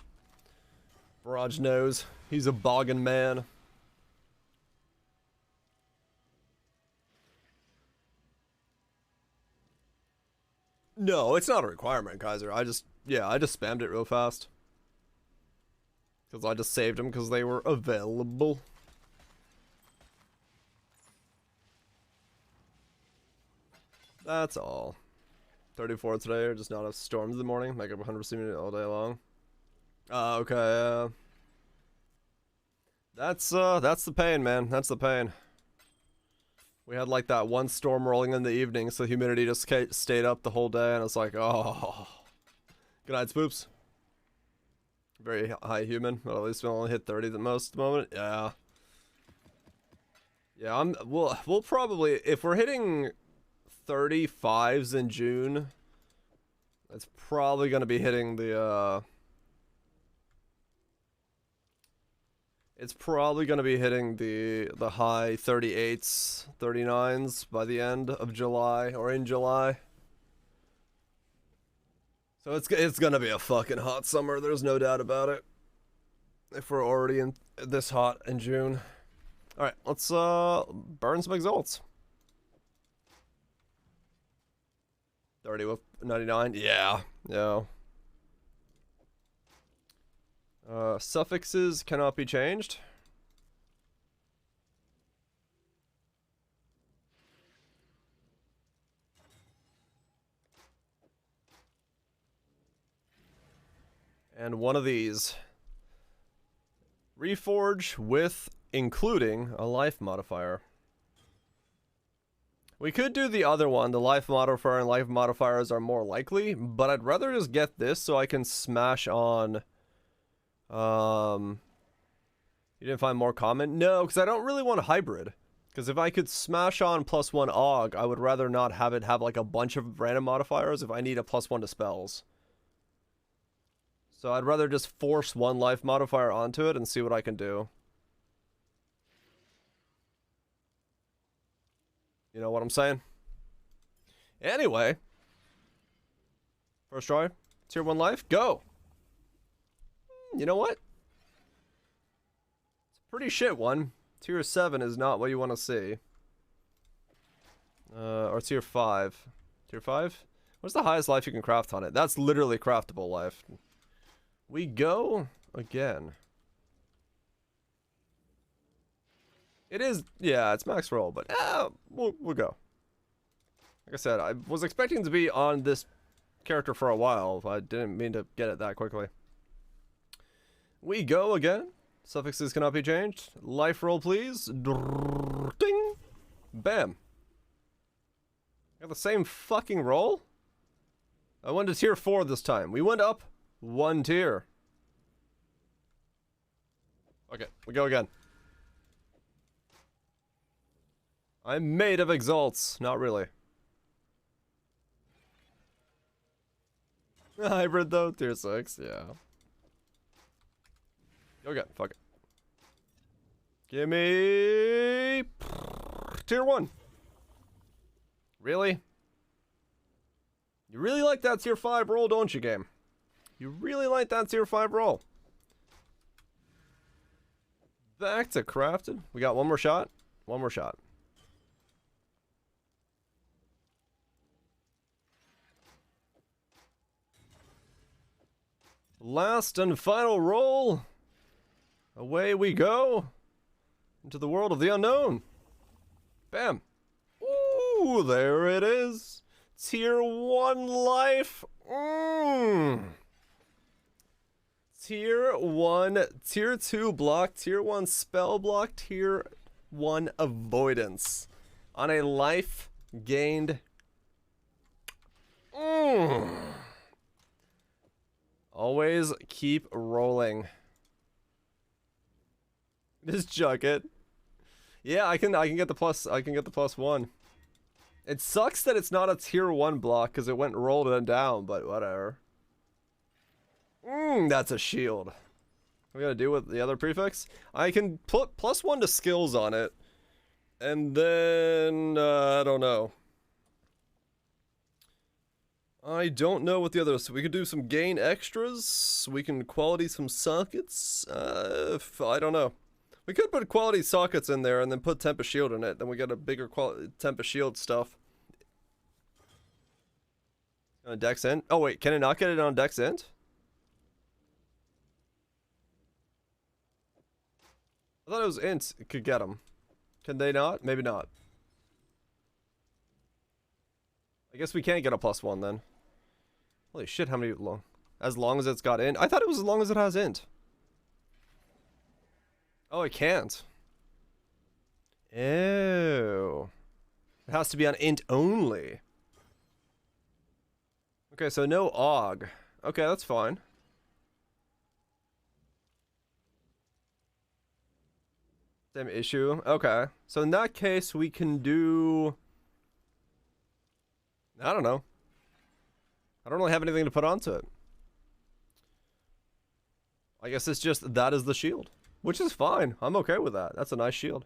[SPEAKER 1] Barrage knows. He's a boggin' man. No, it's not a requirement, Kaiser. I just spammed it real fast. Because I just saved them because they were available. That's all. 34 today, or just not a storms in the morning. Make up 100% all day long. Okay. That's the pain, man. That's the pain. We had like that one storm rolling in the evening, so humidity just stayed up the whole day, and it's like, oh. Good night, Spoops. Very high human, but at least we only hit 30 at the most at the moment. Yeah. Yeah, we'll probably, if we're hitting 35s in June, it's probably gonna be hitting the it's probably going to be hitting the high 38s, 39s by the end of July or in July. So it's going to be a fucking hot summer, there's no doubt about it. If we're already in this hot in June. All right, let's burn some exalts. 30 with 99. Yeah. Yeah. Suffixes cannot be changed. And one of these. Reforge with including a life modifier. We could do the other one, the life modifier and life modifiers are more likely, but I'd rather just get this so I can smash on... You didn't find more common? No, because I don't really want a hybrid. Because if I could smash on +1 AUG, I would rather not have it have like a bunch of random modifiers if I need a +1 to spells. So I'd rather just force one life modifier onto it and see what I can do. You know what I'm saying? Anyway. First try. Tier 1 life. Go! You know what? It's a pretty shit one. Tier 7 is not what you want to see. Or tier 5. Tier 5? What's the highest life you can craft on it? That's literally craftable life. We go again. It is, yeah, it's max roll, but we'll go. Like I said, I was expecting to be on this character for a while. I didn't mean to get it that quickly. We go again. Suffixes cannot be changed. Life roll, please. Ding. Bam. Got the same fucking roll? I went to tier 4 this time. We went up 1 tier. Okay, we go again. I'm made of exalts. Not really. Hybrid though, tier 6, yeah. Go again, fuck it. Gimme tier 1. Really? You really like that tier 5 roll, don't you, game? You really like that tier 5 roll. Back to crafted. We got one more shot. One more shot. Last and final roll. Away we go. Into the world of the unknown. Bam. Ooh, there it is. Tier 1 life. Tier 1, Tier 2 block, Tier 1 spell block, Tier 1 avoidance. On a life gained. Always keep rolling. Just chuck it. Yeah, I can get the +1. It sucks that it's not a tier 1 block because it went rolled and down, but whatever. That's a shield. What we gotta do with the other prefix? I can put +1 to skills on it. And then, I don't know. I don't know what the other, so we could do some gain extras. We can quality some sockets. I don't know. We could put quality sockets in there and then put Tempest Shield in it. Then we get a bigger quality Tempest Shield stuff. On Dex Int? Oh wait, can it not get it on Dex Int? I thought it was Int it could get them. Can they not? Maybe not. I guess we can't get a +1 then. Holy shit, how many long? As long as it's got Int? I thought it was as long as it has Int. Oh, it can't. Ew. It has to be on Int only. Okay, so no AUG. Okay, that's fine. Same issue. Okay. So in that case, we can do... I don't know. I don't really have anything to put onto it. I guess it's just that is the shield. Which is fine. I'm okay with that. That's a nice shield.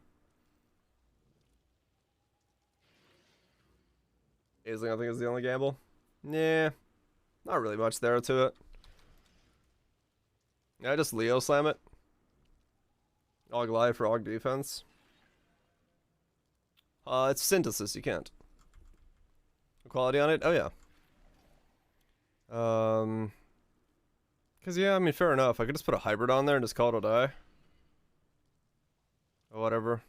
[SPEAKER 1] Aisling, I think, is the only gamble. Nah. Not really much there to it. Yeah, just Leo slam it. AUG life or AUG defense. It's synthesis, you can't. Quality on it? Oh yeah. Cause yeah, I mean, fair enough. I could just put a hybrid on there and just call it a die. Or whatever.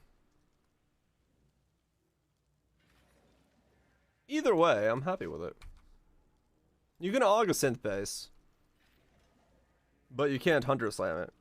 [SPEAKER 1] Either way, I'm happy with it. You can AUG a synth base, but you can't Hunter Slam it.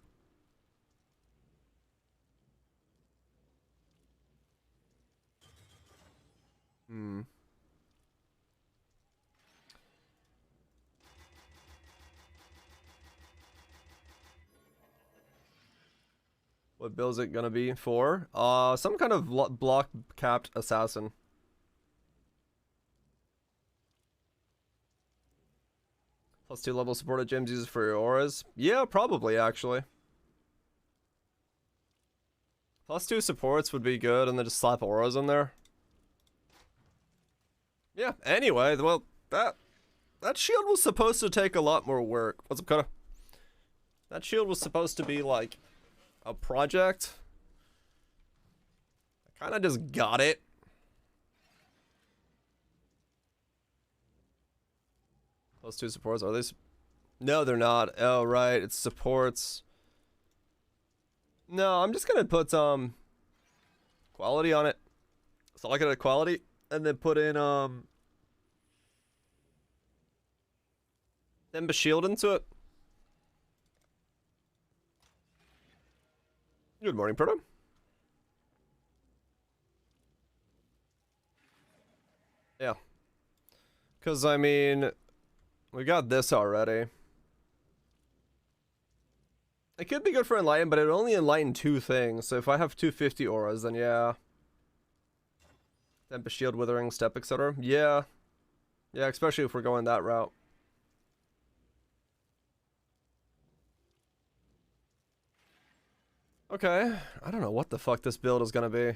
[SPEAKER 1] What build is it gonna be for? Some kind of block capped assassin. +2 level supported gems uses for your auras. Yeah, probably actually. +2 supports would be good, and then just slap auras in there. Yeah. Anyway, well, that shield was supposed to take a lot more work. What's up, Coda? That shield was supposed to be like a project. I kind of just got it. +2 supports, are they? No, they're not. Oh, right, it's supports. No, I'm just gonna put quality on it. So I get a quality, and then put in Tempest Shield into it. Good morning, Proto. Yeah. Because, I mean, we got this already. It could be good for Enlighten, but it would only enlighten 2 things. So if I have 250 auras, then yeah. Tempest Shield, Withering, Step, etc. Yeah. Yeah, especially if we're going that route. Okay, I don't know what the fuck this build is gonna be.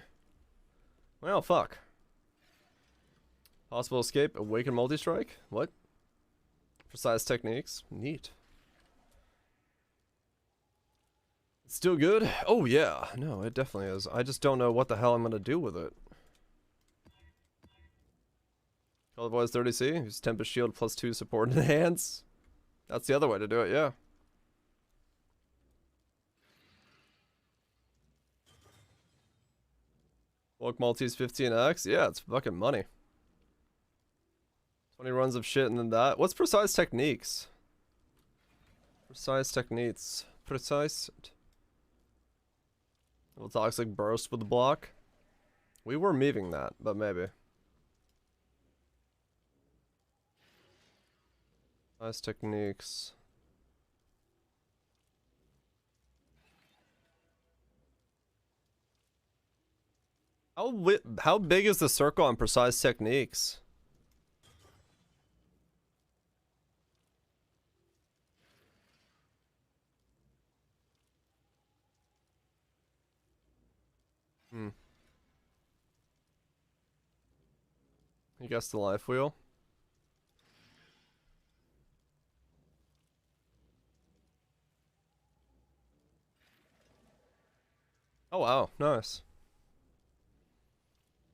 [SPEAKER 1] I'm Well, fuck. Possible escape, awaken multi-strike? What? Precise techniques? Neat. It's still good? Oh yeah, no, it definitely is. I just don't know what the hell I'm gonna do with it. Color Voice 30C, use Tempest Shield plus 2 support in hands. That's the other way to do it, yeah. Bulk Maltese 15x? Yeah, it's fucking money. 20 runs of shit and then that. What's Precise Techniques? Precise Techniques. Precise. Little Toxic Burst with the block. We were memeing that, but maybe. Precise Techniques. How big is the circle on Precise Techniques? You guessed the life wheel. Oh wow, nice.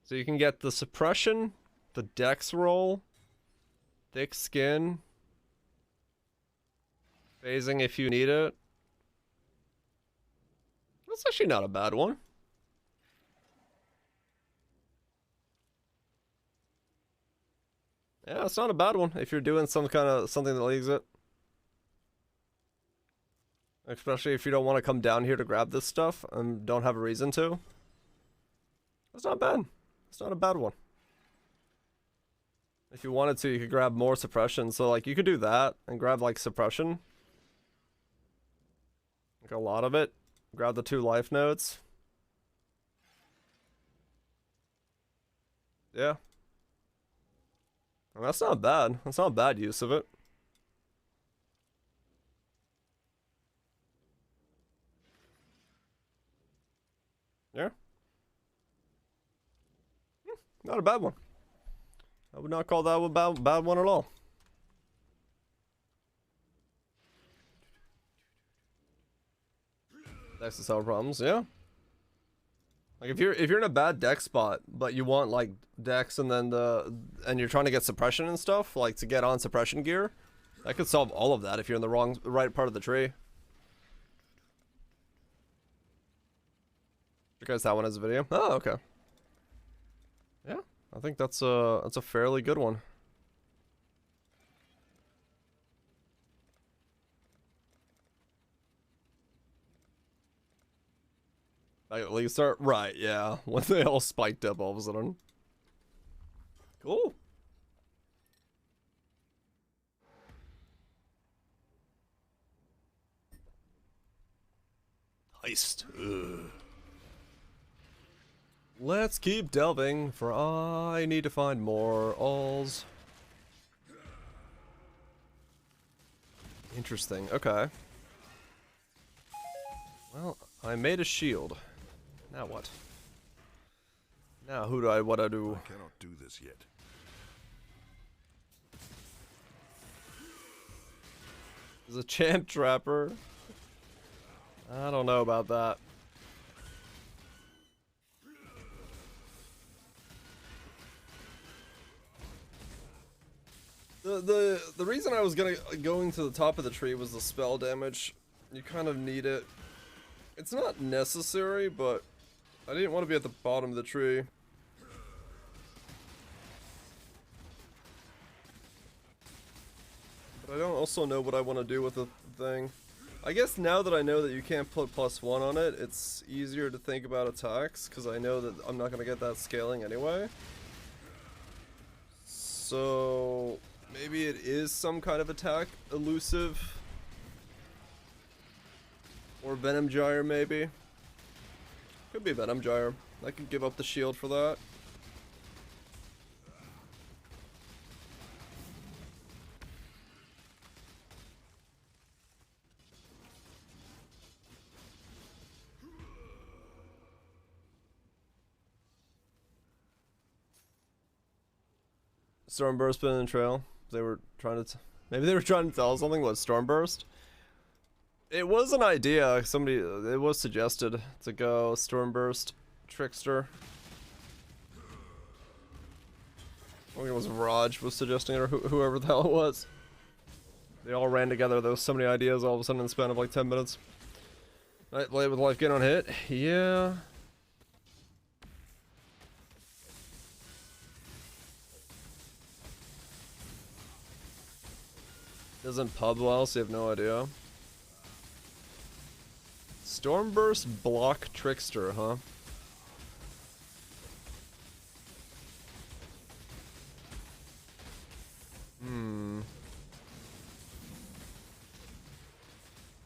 [SPEAKER 1] So you can get the suppression, the dex roll, thick skin, phasing if you need it. That's actually not a bad one. Yeah, it's not a bad one if you're doing some kind of something that leagues it. Especially if you don't want to come down here to grab this stuff and don't have a reason to. That's not bad. It's not a bad one. If you wanted to, you could grab more suppression. So like you could do that and grab like suppression. Like a lot of it. Grab the 2 life nodes. Yeah. And that's not bad. That's not a bad use of it. Yeah. Not a bad one. I would not call that a bad one at all. Dex to solve problems, yeah. Like if you're in a bad dex spot, but you want like dex and then and you're trying to get suppression and stuff, like to get on suppression gear, that could solve all of that if you're in the right part of the tree. You guys that one as a video? Oh, okay. Yeah, I think that's a fairly good one. Like at least start right, yeah. When they all spiked up all of a sudden. Cool. Heist. Ugh. Let's keep delving, for I need to find more alls. Interesting, okay. Well, I made a shield. Now what? Now what I do?
[SPEAKER 3] I cannot do this yet.
[SPEAKER 1] There's a champ trapper. I don't know about that. The reason I was going to the top of the tree was the spell damage. You kind of need it. It's not necessary, but I didn't want to be at the bottom of the tree. But I don't also know what I want to do with the thing. I guess now that I know that you can't put +1 on it, it's easier to think about attacks, because I know that I'm not going to get that scaling anyway. So maybe it is some kind of attack, elusive. Or Venom Gyre, maybe. Could be Venom Gyre. I could give up the shield for that. Stormburst been in the trail? They were trying to. Maybe they were trying to tell us something. What Stormburst? It was an idea. Somebody. It was suggested to go Stormburst, Trickster. I think it was Raj was suggesting it, or whoever the hell it was. They all ran together. There was so many ideas all of a sudden in the span of like 10 minutes. Alright, Blade with life gain on hit. Yeah. Doesn't pub well, so you have no idea. Stormburst block Trickster, huh?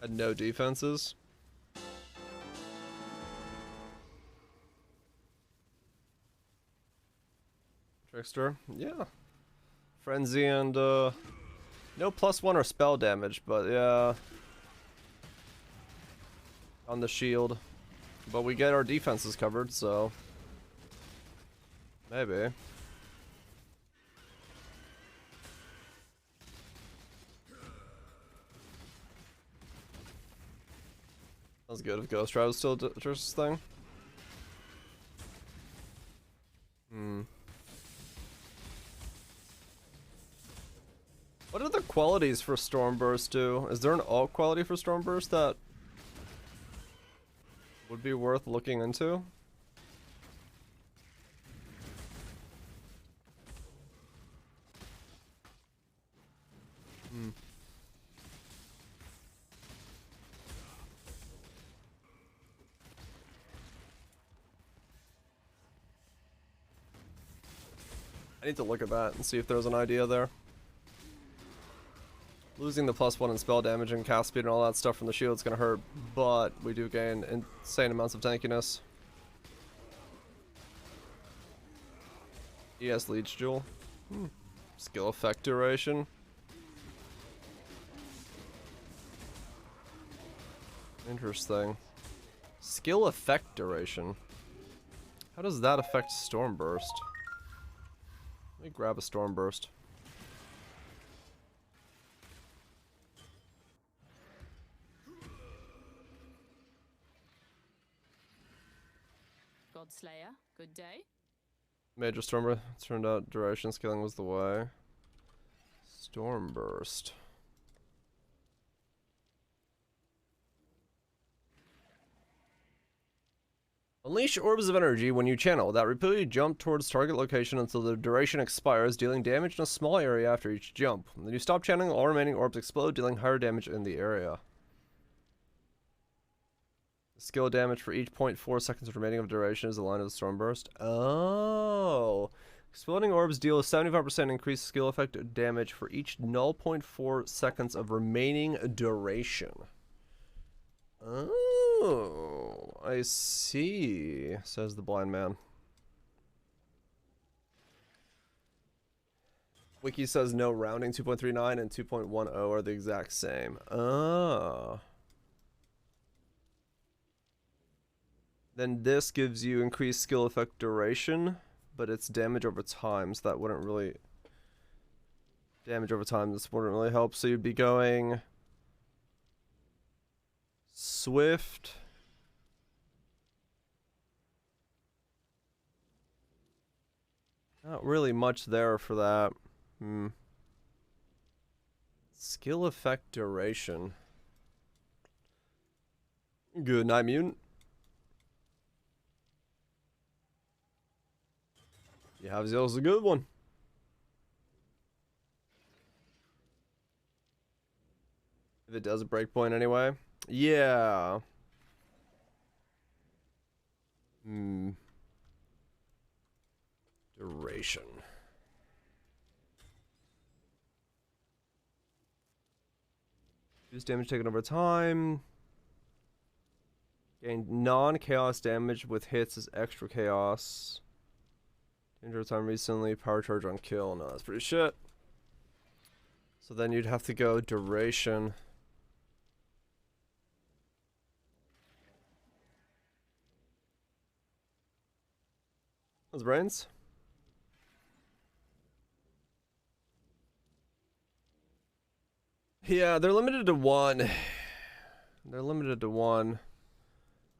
[SPEAKER 1] Had no defenses. Trickster, yeah. Frenzy and no +1 or spell damage, but yeah. On the shield. But we get our defenses covered, so maybe. Sounds good if Ghost Rider was still Trish's thing. What other qualities for Stormburst do? Is there an alt quality for Stormburst that would be worth looking into? I need to look at that and see if there's an idea there. Losing the +1 in spell damage and cast speed and all that stuff from the shield is going to hurt, but we do gain insane amounts of tankiness. ES Leech Jewel. Skill effect duration. Interesting. Skill effect duration. How does that affect Stormburst? Let me grab a Stormburst.
[SPEAKER 5] Godslayer, good day.
[SPEAKER 1] Major Stormburst. Turned out duration scaling was the way. Stormburst. Unleash orbs of energy when you channel that repeatedly jump towards target location until the duration expires, dealing damage in a small area after each jump. When you stop channeling, all remaining orbs explode, dealing higher damage in the area. Skill damage for each 0.4 seconds remaining of duration is aligned with the Stormburst. Oh. Exploding orbs deal a 75% increased skill effect damage for each 0.4 seconds of remaining duration. Oh, I see, says the blind man. Wiki says no rounding, 2.39 and 2.10 are the exact same. Oh. Then this gives you increased skill effect duration, but it's damage over time, so that wouldn't really... Damage over time, this wouldn't really help, so you'd be going... Swift... Not really much there for that. Skill effect duration. Good night, mutant. Yeah, Exile is a good one. If it does a breakpoint anyway. Yeah. Duration. Use damage taken over time. Gain non-chaos damage with hits as extra chaos. Danger time recently, power charge on kill. No, that's pretty shit. So then you'd have to go duration. Those brains. Yeah, they're limited to one. They're limited to one.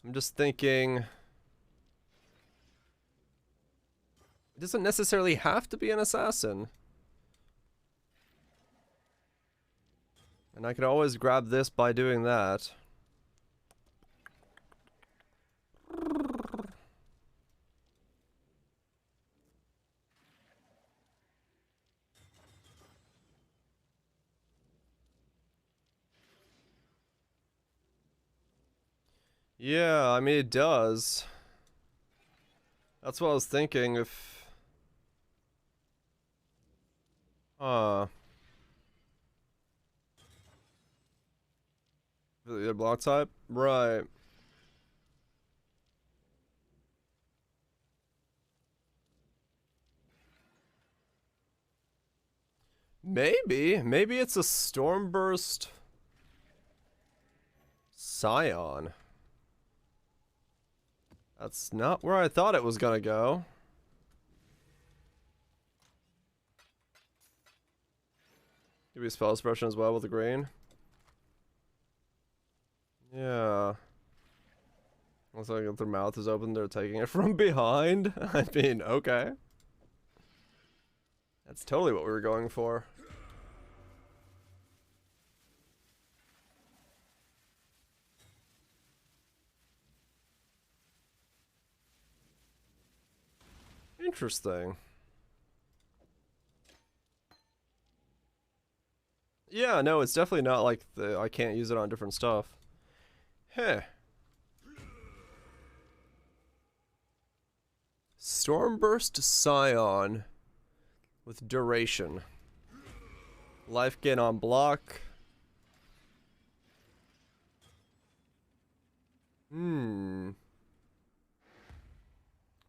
[SPEAKER 1] I'm just thinking... It doesn't necessarily have to be an assassin. And I could always grab this by doing that. Yeah, I mean, it does. That's what I was thinking. If... The block type? Right. Maybe it's a Stormburst Scion. That's not where I thought it was gonna go. Give me spell expression as well with the green. Yeah. Looks like if their mouth is open, they're taking it from behind. I mean, okay. That's totally what we were going for. Interesting. Yeah, no, it's definitely not like I can't use it on different stuff. Heh. Stormburst Scion with duration. Life gain on block.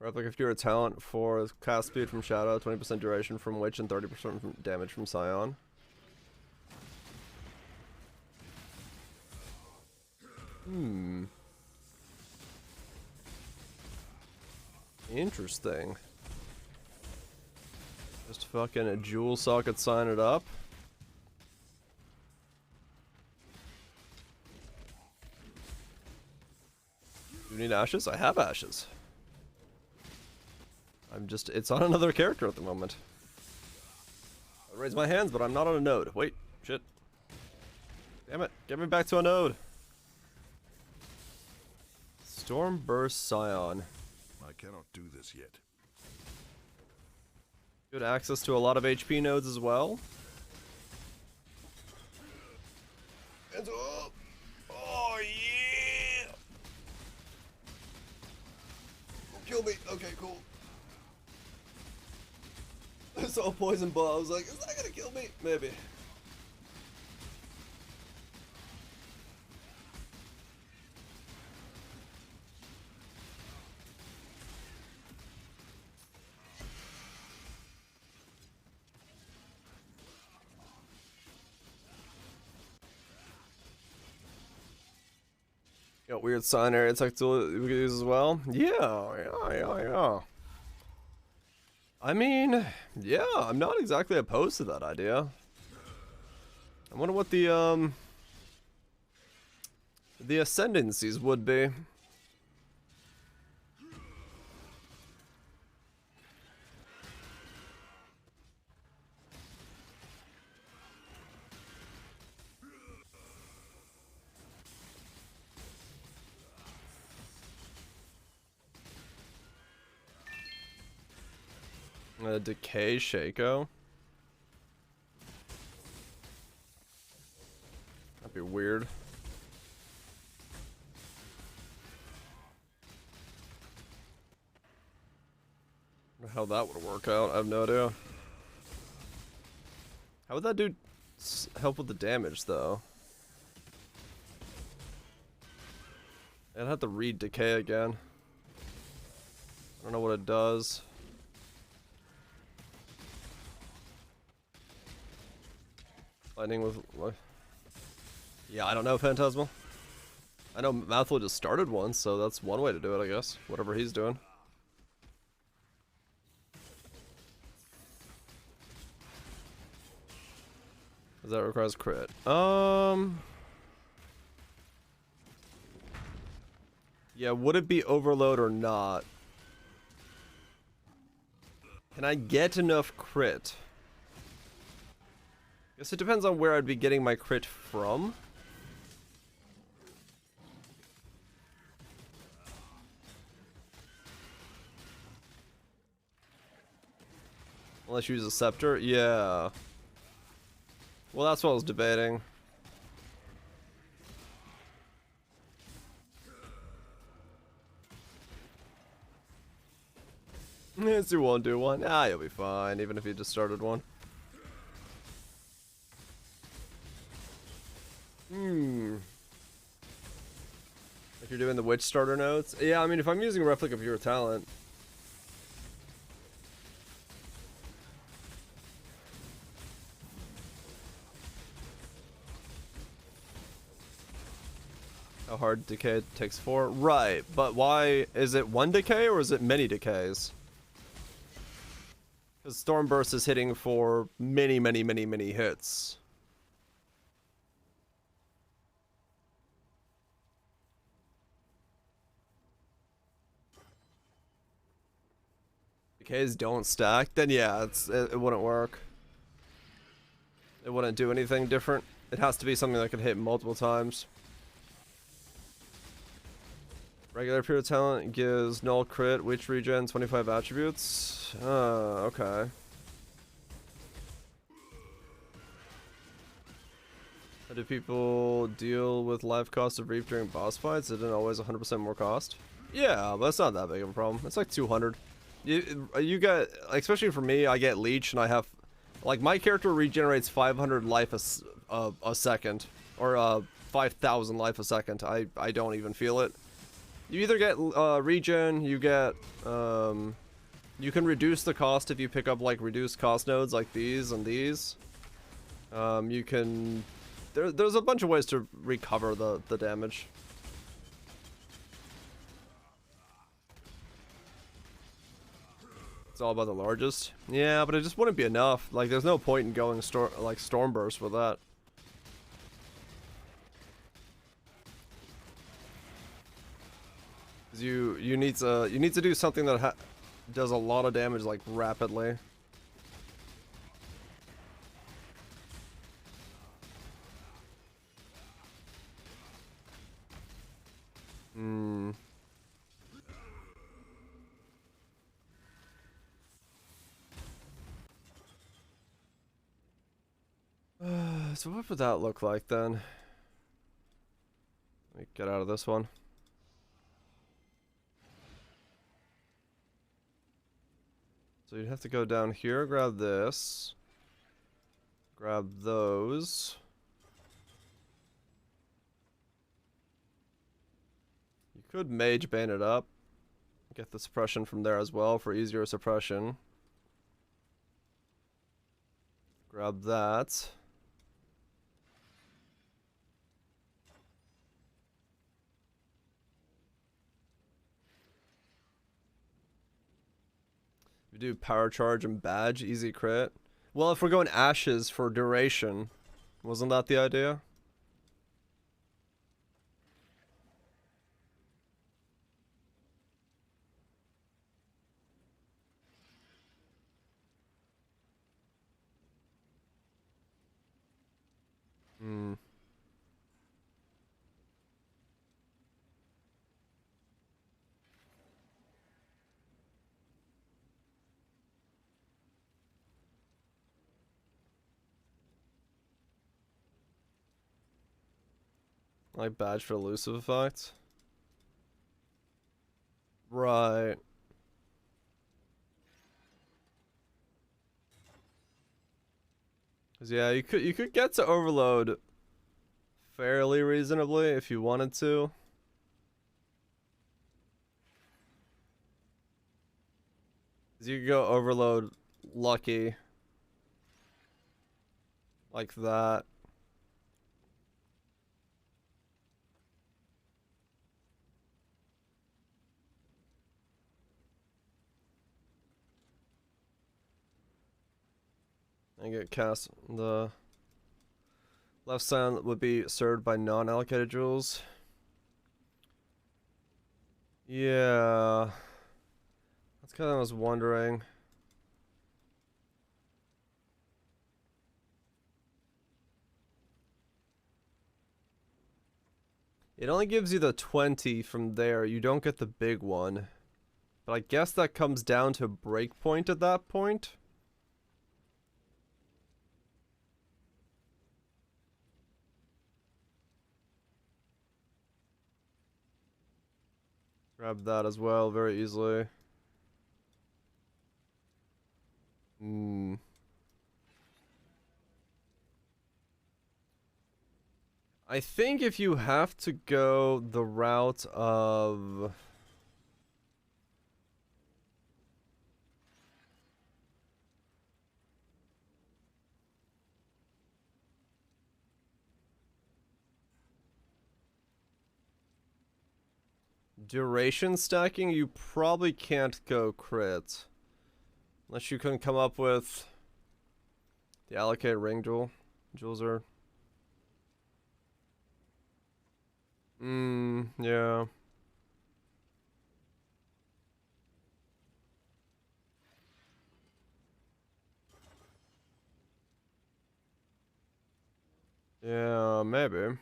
[SPEAKER 1] Replica if you're a talent for cast speed from Shadow, 20% duration from Witch, and 30% damage from Scion. Interesting. Just fucking a jewel socket sign it up. Do you need ashes? I have ashes. It's on another character at the moment. I raise my hands, but I'm not on a node. Wait, shit. Damn it, get me back to a node. Stormburst Scion.
[SPEAKER 3] I cannot do this yet.
[SPEAKER 1] Good access to a lot of HP nodes as well. Hands up! Oh yeah! Don't kill me. Okay, cool. I saw a poison ball. I was like, is that gonna kill me? Maybe. Got weird sign area tech tool we could use as well. Yeah. I mean, yeah, I'm not exactly opposed to that idea. I wonder what the ascendancies would be. Decay Shaco. That'd be weird. How that would work out, I have no idea. How would that do help with the damage though? I'd have to read Decay again. I don't know what it does. Lightning with... Yeah, I don't know, Phantasmal. I know Mouthful just started one, so that's one way to do it, I guess. Whatever he's doing. Because that requires crit. Yeah, would it be overload or not? Can I get enough crit? Guess it depends on where I'd be getting my crit from. Unless you use a scepter? Yeah. Well, that's what I was debating. Let's do one, do one. Ah, you'll be fine, even if you just started one. If you're doing the witch starter notes? Yeah, I mean, if I'm using Replica of Pure Talent. How hard decay takes 4? Right, but why? Is it one decay or is it many decays? Because Stormburst is hitting for many, many, many, many hits. Decays don't stack? Then yeah, it wouldn't work. It wouldn't do anything different. It has to be something that can hit multiple times. Regular Pure Talent gives null crit, witch regen, 25 attributes. Okay. How do people deal with life cost of Reap during boss fights? Isn't it always 100% more cost? Yeah, but that's not that big of a problem. It's like 200. You get, especially for me, I get Leech and I have, like, my character regenerates 500 life a second. Or 5,000 life a second. I don't even feel it. You either get regen, you get, you can reduce the cost if you pick up, like, reduced cost nodes like these and these. You can, there's a bunch of ways to recover the damage. It's all about the largest. Yeah, but it just wouldn't be enough. Like, there's no point in going Stormburst with that. You need to do something that does a lot of damage, like, rapidly. So what would that look like then? Let me get out of this one. So you'd have to go down here, grab this. Grab those. You could Mage Bane it up. Get the suppression from there as well for easier suppression. Grab that. We do power charge and badge, easy crit. Well, if we're going ashes for duration, wasn't that the idea? Like badge for elusive effect. Right. Cause yeah, you could get to overload fairly reasonably if you wanted to. Cause you could go overload lucky like that. And get cast the Left side would be served by non-allocated jewels. Yeah. That's kind of what I was wondering. It only gives you the 20 from there. You don't get the big one. But I guess that comes down to breakpoint at that point. Grab that as well very easily. I think if you have to go the route of... duration stacking, you probably can't go crit. Unless you can come up with the allocated ring jewel. Jewels are... yeah. Yeah, maybe.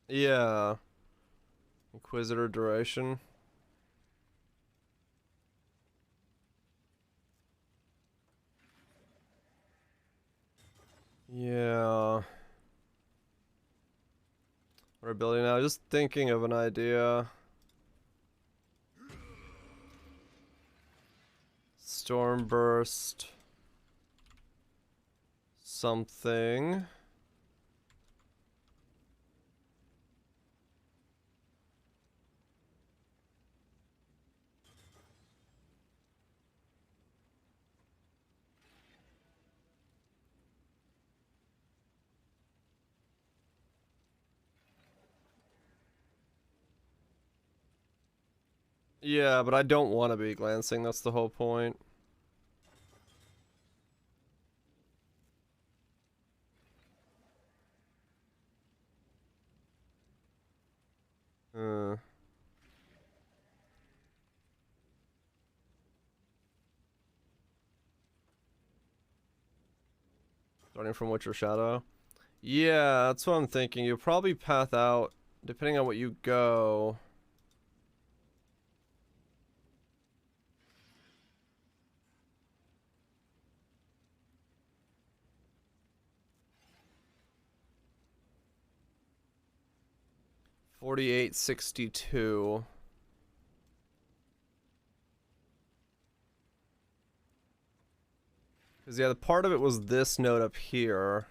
[SPEAKER 1] Yeah. Inquisitor duration. Yeah. What ability now? Just thinking of an idea. Storm burst. Something. Yeah, but I don't want to be glancing, that's the whole point. Starting from Witcher Shadow. Yeah, that's what I'm thinking. You'll probably path out, depending on what you go. $48.62. Because, yeah, the part of it was this note up here.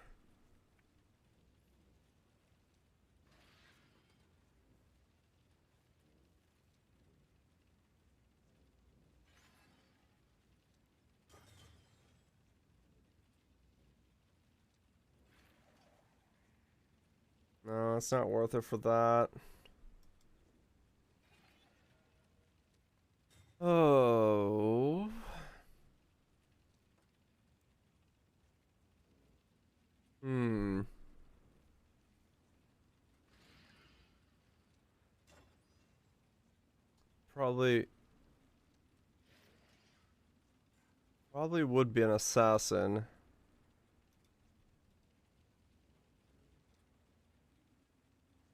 [SPEAKER 1] No, it's not worth it for that. Oh. Probably would be an assassin.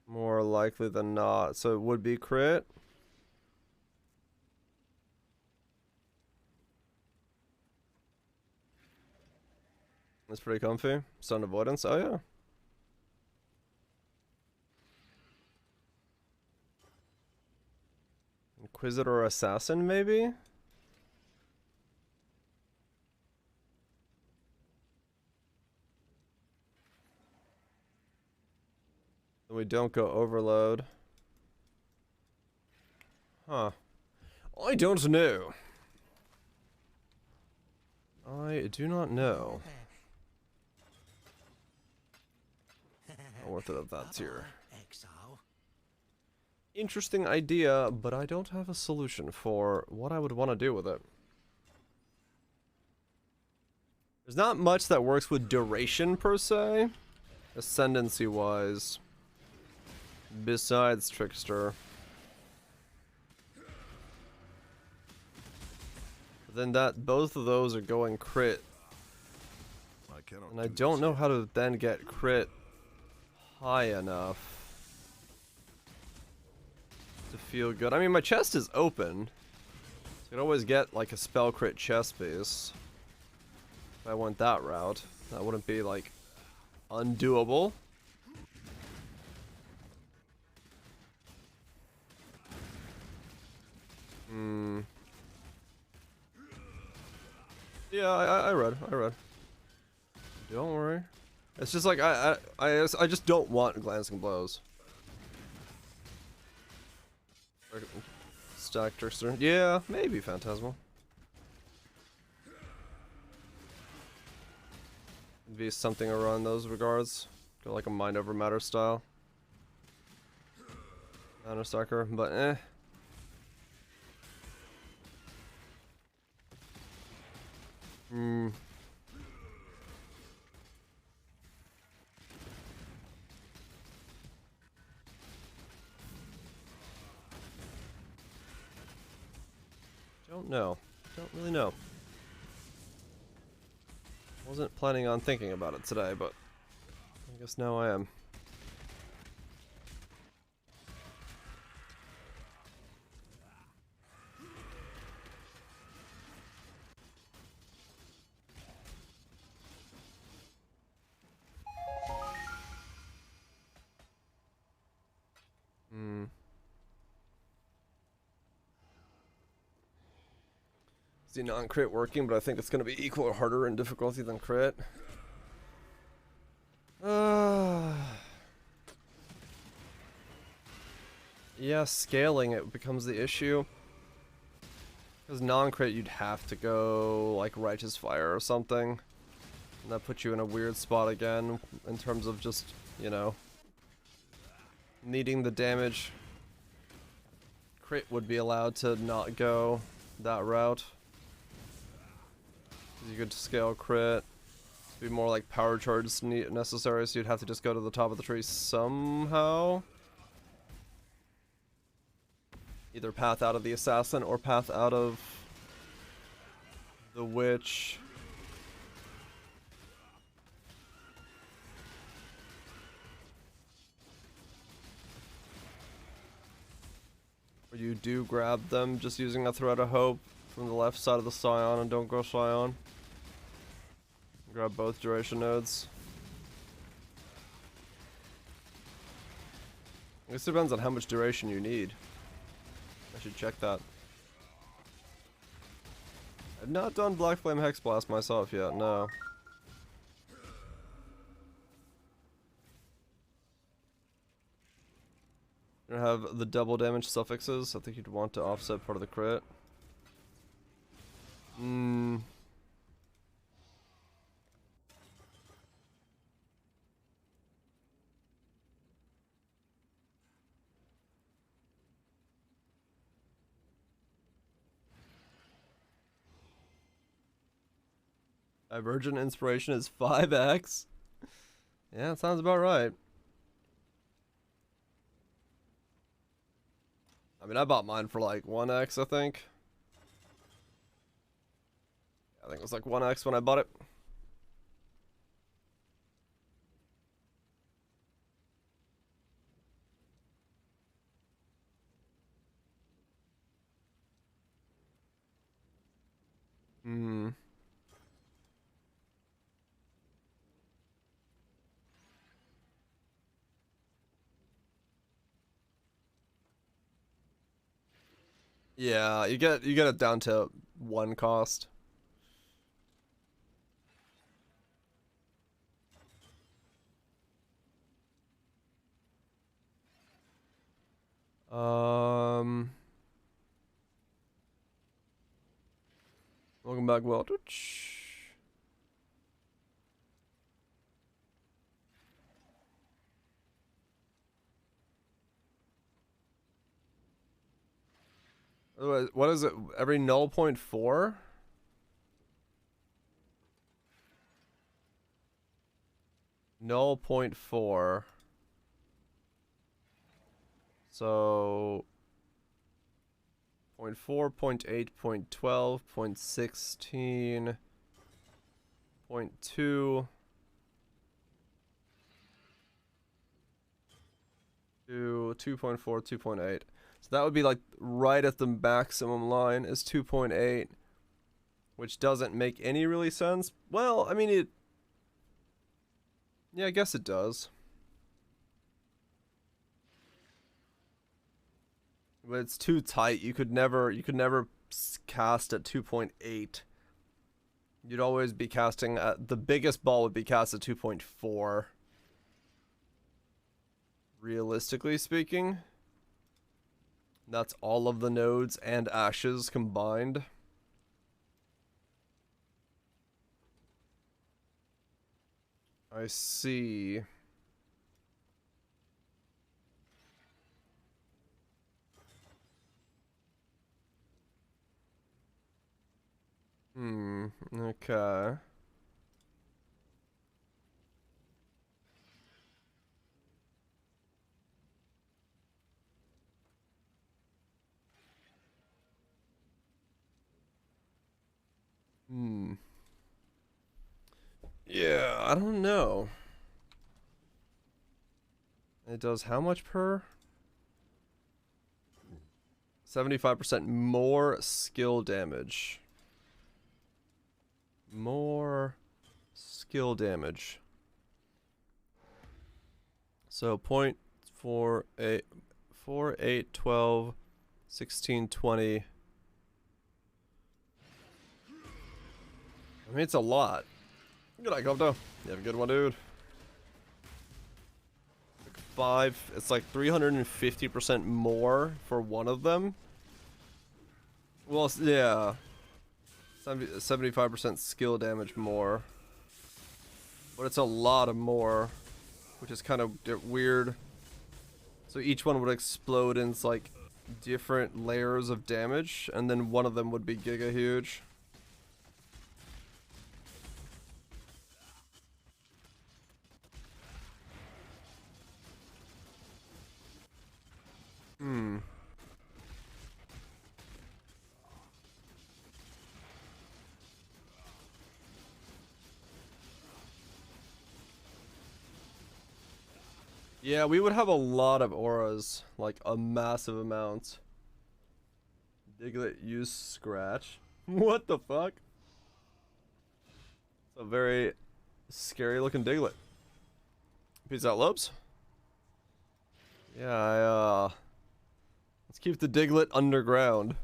[SPEAKER 1] More likely than not. So it would be crit. That's pretty comfy. Stun avoidance. Oh yeah. Inquisitor assassin maybe? We don't go overload. Huh. I don't know. I do not know. Not worth it at that tier.
[SPEAKER 4] Exile.
[SPEAKER 1] interesting idea, but I don't have a solution for what I would want to do with it. There's not much that works with duration per se, ascendancy wise, besides Trickster. But then both of those are going crit,
[SPEAKER 3] I cannot
[SPEAKER 1] and I
[SPEAKER 3] do
[SPEAKER 1] don't
[SPEAKER 3] this
[SPEAKER 1] know
[SPEAKER 3] yet.
[SPEAKER 1] how to then get crit high enough to feel good. I mean, my chest is open. So I could always get like a spell crit chest piece. If I went that route, that wouldn't be like undoable. Yeah, I read. Don't worry. It's just like I just don't want glancing blows. Stack Trickster. Yeah, maybe Phantasmal. It'd be something around those regards. Go like a mind over matter style. Sucker, but eh. Don't know. Don't really know. Wasn't planning on thinking about it today, but I guess now I am. See non-crit working, but I think it's going to be equal or harder in difficulty than crit. Yeah, scaling it becomes the issue. Because non-crit, you'd have to go like Righteous Fire or something. And that puts you in a weird spot again in terms of just, you know, needing the damage. Crit would be allowed to not go that route. You could scale crit. Be more like power charge necessary, so you'd have to just go to the top of the tree somehow. Either path out of the assassin or path out of the witch. Or you do grab them just using a Thread of Hope from the left side of the Scion and don't go Scion. Grab both duration nodes. I guess it depends on how much duration you need. I should check that. I've not done Black Flame Hex Blast myself yet, no. You're gonna have the double damage suffixes. I think you'd want to offset part of the crit. Divergent Inspiration is 5x. Yeah, that sounds about right. I mean, I bought mine for like 1x, I think. I think it was like 1x when I bought it. Yeah, you get it down to 1 cost. Welcome back, Weltwich. What is it? Every 0.4? Null 0.4. So 0.4, 0.8, 0.12, 0.16, 0.2, 2.4, 2.8. So that would be like right at the maximum line is 2.8, which doesn't make any really sense. Well, I mean it. Yeah, I guess it does. But it's too tight. You could never cast at 2.8. You'd always be casting at the biggest ball would be cast at 2.4. Realistically speaking, that's all of the nodes and ashes combined. I see. Okay. Yeah, I don't know. It does how much per? 75% more skill damage. More skill damage. So 0.48, 4, 8, 12, 16, 20. I mean, it's a lot. Good night, Govdo. You have a good one, dude. Like 5, it's like 350% more for one of them. Well, yeah. 75% skill damage more. But it's a lot of more, which is kind of weird. So each one would explode in like different layers of damage, and then one of them would be giga huge. Yeah, we would have a lot of auras, like a massive amount. Diglett use Scratch. What the fuck? It's a very scary looking Diglett. Peace out, Lobes. Yeah, let's keep the Diglett underground.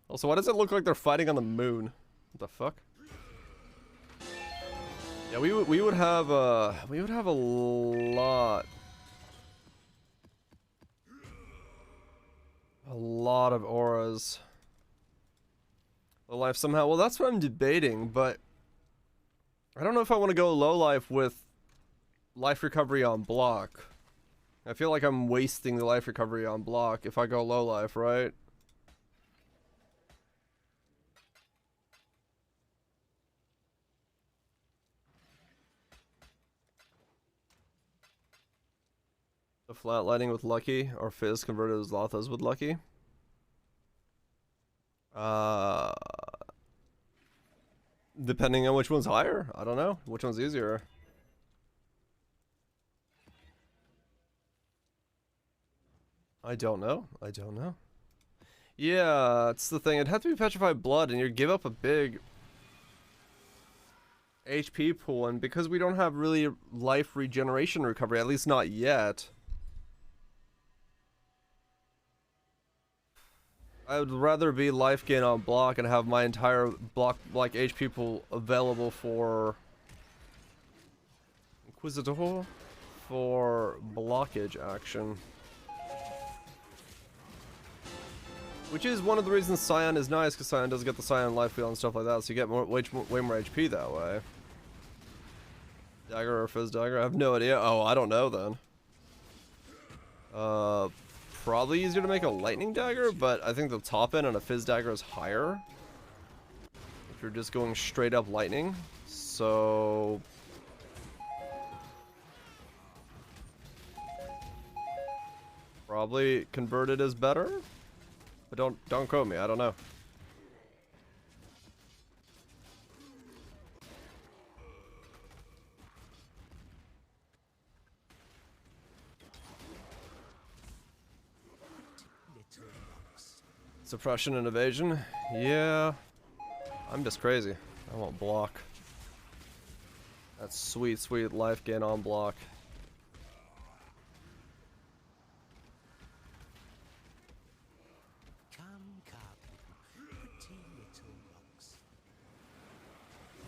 [SPEAKER 1] Also, why does it look like they're fighting on the moon? What the fuck? Yeah, we would have a lot. A lot of auras. Low life somehow. Well, that's what I'm debating, but I don't know if I want to go low life with life recovery on block. I feel like I'm wasting the life recovery on block if I go low life, right? The flatlining with Lucky or Fizz converted as Lothas with Lucky. Depending on which one's higher. I don't know. Which one's easier? I don't know. I don't know. Yeah, it's the thing. It'd have to be Petrified Blood, and you'd give up a big HP pool, and because we don't have really life regeneration recovery, at least not yet, I would rather be life gain on block and have my entire block like HP pool available for Inquisitor for blockage action. Which is one of the reasons Scion is nice, because Scion does get the Scion life wheel and stuff like that, so you get way more HP that way. Dagger or Fizz Dagger? I have no idea. Oh, I don't know then. probably easier to make a lightning dagger, but I think the top end on a fizz dagger is higher if you're just going straight up lightning. So probably converted is better, but don't quote me. I don't know. Suppression and evasion. Yeah. I'm just crazy. I want block. That's sweet, sweet life gain on block.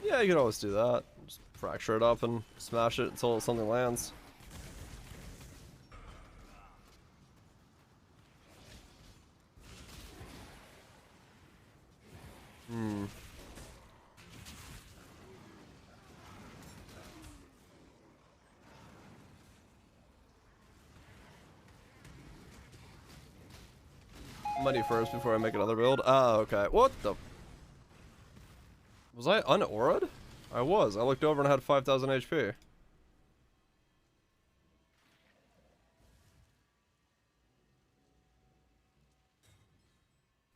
[SPEAKER 1] Yeah, you could always do that. Just fracture it up and smash it until something lands. Money first before I make another build. Oh, okay. What the? Was I unauraed? I was. I looked over and had 5,000 HP.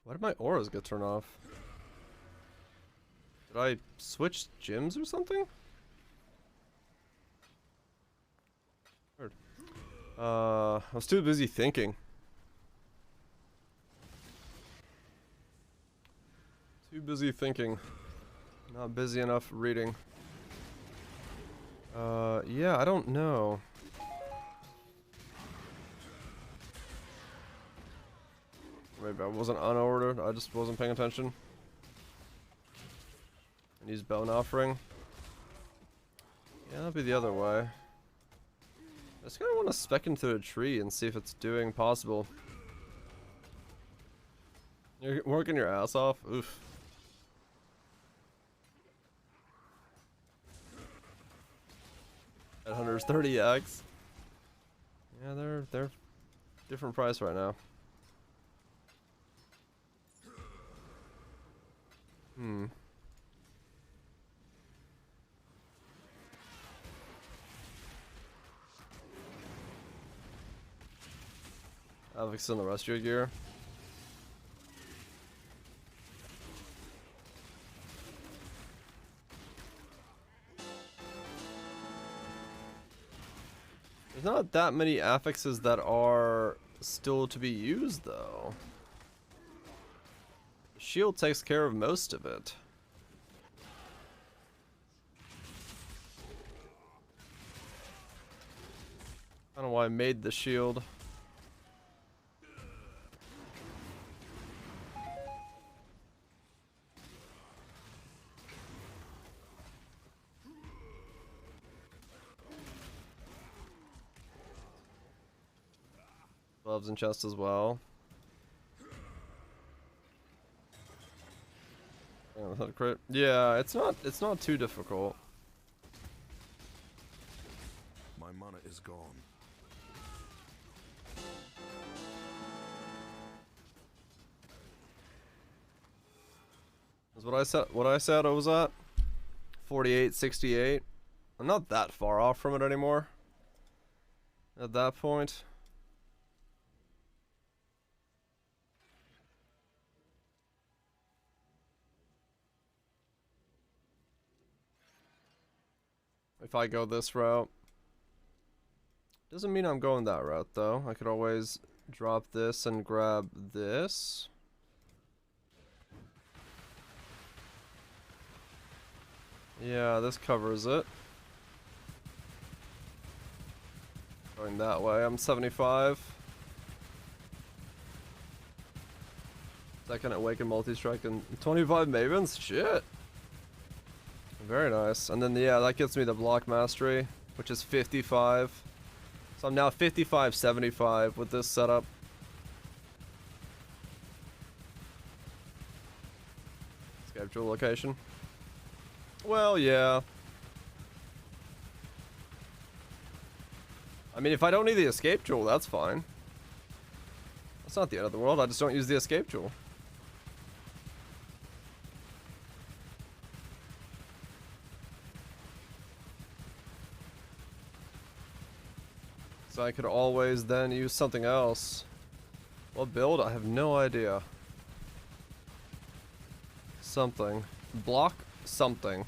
[SPEAKER 1] Why did my auras get turned off? Did I switch gyms or something? Weird. I was too busy thinking. Too busy thinking. Not busy enough reading. Yeah, I don't know. Maybe I wasn't unordered, I just wasn't paying attention. And use bone offering. Yeah, that'll be the other way. I just kinda wanna spec into a tree and see if it's doing possible. You're working your ass off? Oof. At Hunter's 30x. Yeah, they're different price right now. Alex in the rest of your gear. There's not that many affixes that are still to be used, though. The shield takes care of most of it. I don't know why I made the shield. Gloves and chest as well. Yeah, it's not too difficult.
[SPEAKER 3] My mana is gone.
[SPEAKER 1] That's what I said I was at. 48, 68. I'm not that far off from it anymore. At that point. If I go this route. Doesn't mean I'm going that route though. I could always drop this and grab this. Yeah, this covers it. Going that way. I'm 75. Second Awaken multi-strike and 25 Mavens? Shit. Very nice. And then, yeah, that gets me the block mastery, which is 55. So I'm now 55, 75 with this setup. Schedule location. Well, yeah. I mean, if I don't need the escape jewel, that's fine. It's not the end of the world, I just don't use the escape tool. So I could always then use something else. What build? I have no idea. Something. Block something.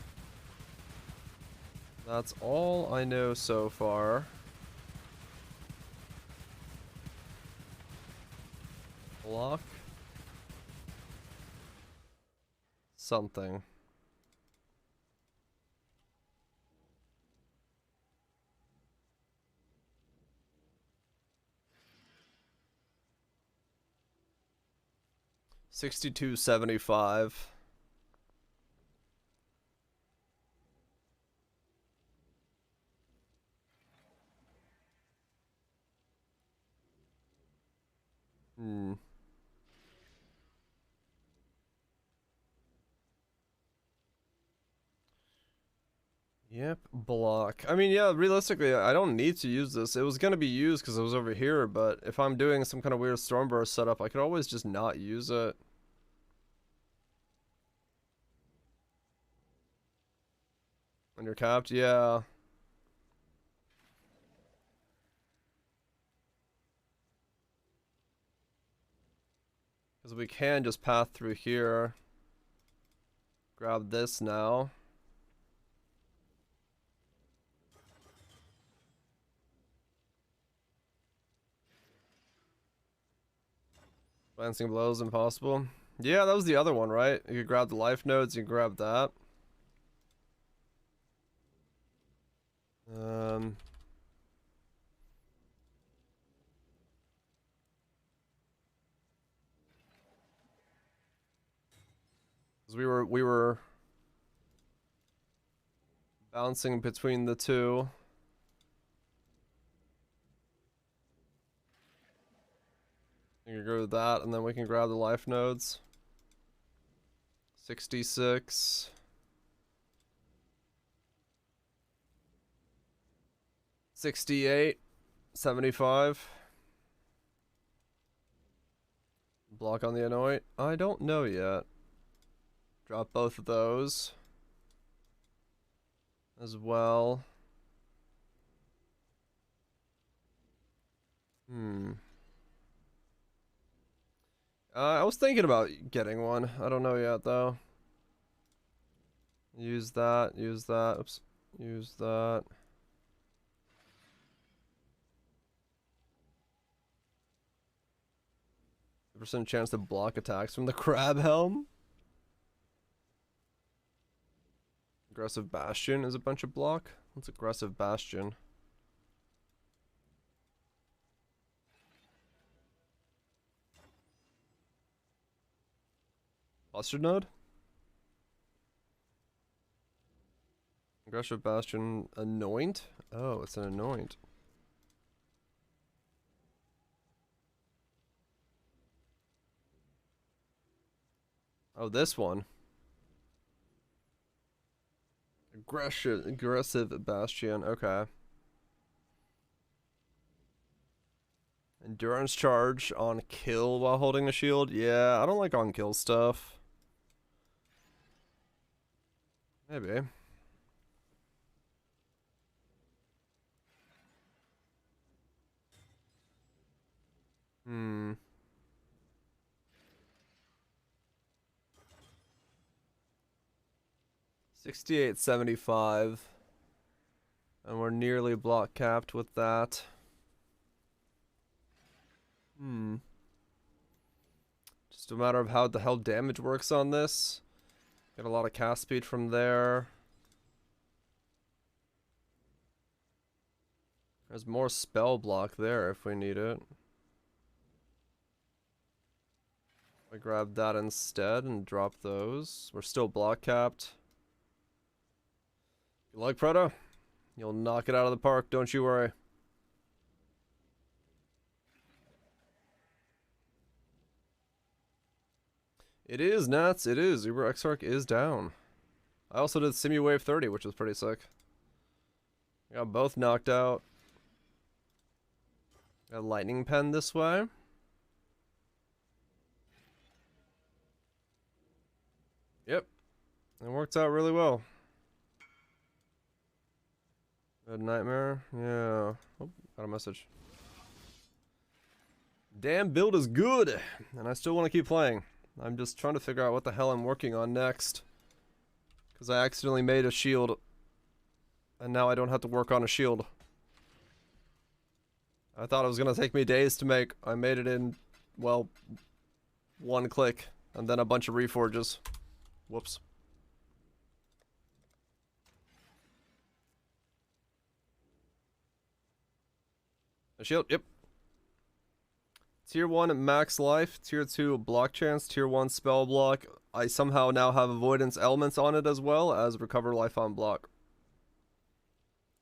[SPEAKER 1] That's all I know so far. Block something. $62.75. Hmm. Yep, block. I mean, yeah, realistically, I don't need to use this. It was gonna be used because it was over here, but if I'm doing some kind of weird Stormburst setup, I could always just not use it. When you're capped, yeah. Because we can just path through here. Grab this now. Glancing blows impossible. Yeah, that was the other one, right? You could grab the life nodes, you can grab that. Cause we were bouncing between the two. You can go with that, and then we can grab the life nodes. 66. 68. 75. Block on the anoint? I don't know yet. Drop both of those. As well. I was thinking about getting one. I don't know yet, though. Use that, use that. Oops. Use that. Percent chance to block attacks from the crab helm. Aggressive bastion is a bunch of block. What's aggressive bastion? Cluster node? Aggressive bastion anoint? Oh, it's an anoint. Oh, this one. Aggressive bastion, okay. Endurance charge on kill while holding a shield. Yeah, I don't like on kill stuff. Maybe. Hmm. 68.75. And we're nearly block capped with that. Just a matter of how the hell damage works on this. Get a lot of cast speed from there. There's more spell block there if we need it. I grab that instead and drop those. We're still block capped. You like Proto? You'll knock it out of the park, don't you worry. It is, Nats, it is. Uber Exarch is down. I also did Simuwave 30, which was pretty sick. I got both knocked out. Got Lightning Pen this way. Yep. It worked out really well. Red Nightmare? Yeah. Oh, got a message. Damn build is good! And I still want to keep playing. I'm just trying to figure out what the hell I'm working on next. Because I accidentally made a shield. And now I don't have to work on a shield. I thought it was going to take me days to make. I made it in, well, one click. And then a bunch of reforges. Whoops. A shield, yep. Tier 1 max life, Tier 2 block chance, Tier 1 spell block. I somehow now have avoidance elements on it as well as recover life on block.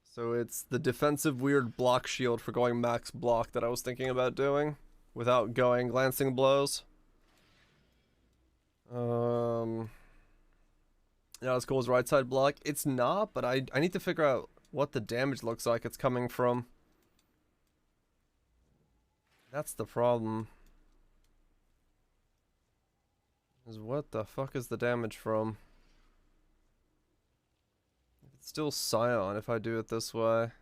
[SPEAKER 1] So it's the defensive weird block shield for going max block that I was thinking about doing without going glancing blows. Not as cool as right side block. It's not, but I need to figure out what the damage looks like it's coming from. That's the problem. Is what the fuck is the damage from? It's still Scion if I do it this way.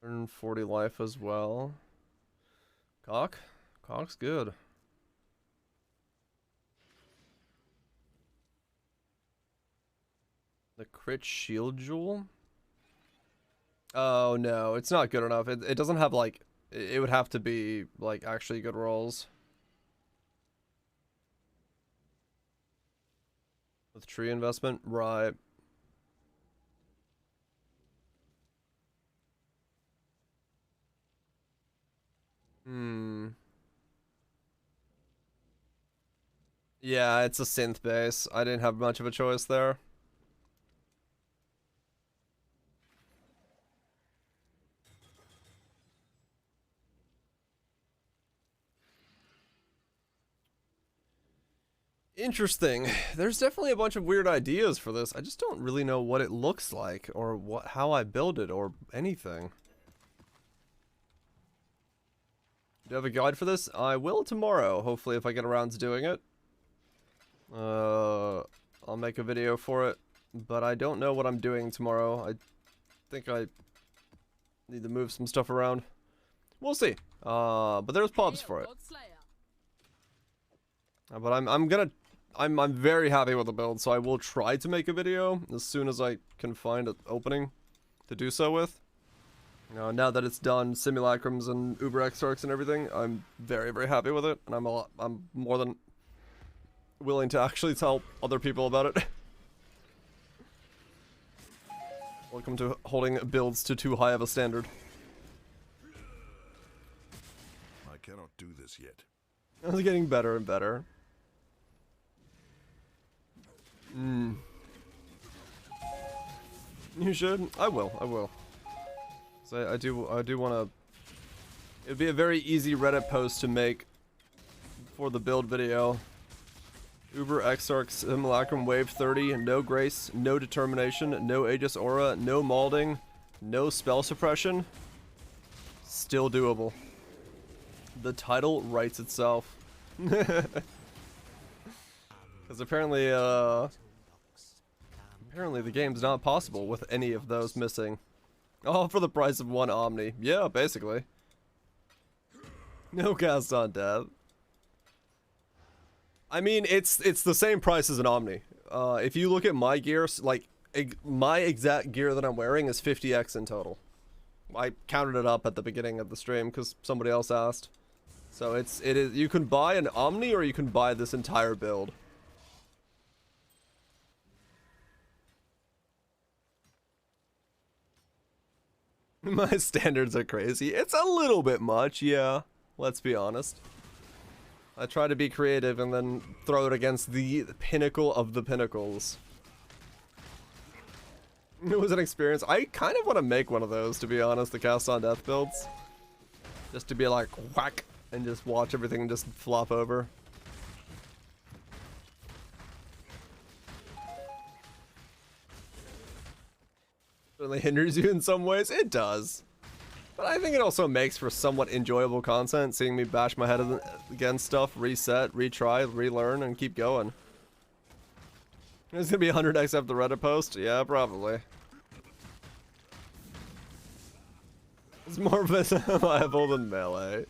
[SPEAKER 1] Earn 40 life as well. Cock? Cock's good. The crit shield jewel? Oh no, it's not good enough. It doesn't have like, it would have to be like actually good rolls. With tree investment, right. Yeah, it's a synth base. I didn't have much of a choice there. Interesting. There's definitely a bunch of weird ideas for this. I just don't really know what it looks like or how I build it or anything. Do you have a guide for this? I will tomorrow, hopefully, if I get around to doing it. I'll make a video for it, but I don't know what I'm doing tomorrow. I think I need to move some stuff around. We'll see. But there's pubs for it. But I'm very happy with the build, so I will try to make a video as soon as I can find an opening to do so with. Now that it's done, simulacrums and Uber Exarchs and everything, I'm very, very happy with it, and I'm more than willing to actually tell other people about it. Welcome to holding builds to too high of a standard.
[SPEAKER 3] I cannot do this yet.
[SPEAKER 1] It's getting better and better. You should. I will. So I do want to. It'd be a very easy Reddit post to make for the build video. Uber Exarch Simulacrum Wave 30, no Grace, no Determination, no Aegis Aura, no Malding, no Spell Suppression. Still doable. The title writes itself. Because apparently the game's not possible with any of those missing. All for the price of one Omni. Yeah, basically. No cast on death. I mean, it's the same price as an Omni. If you look at my gear, like my exact gear that I'm wearing is 50x in total. I counted it up at the beginning of the stream because somebody else asked. So it is you can buy an Omni or you can buy this entire build. My standards are crazy. It's a little bit much, yeah. Let's be honest. I try to be creative and then throw it against the pinnacle of the pinnacles. It was an experience. I kind of want to make one of those, to be honest, the cast on death builds. Just to be like, whack, and just watch everything just flop over. Certainly hinders you in some ways. It does. But I think it also makes for somewhat enjoyable content, seeing me bash my head against stuff, reset, retry, relearn, and keep going. It's gonna be 100x after the Reddit post? Yeah, probably. It's more viable than melee.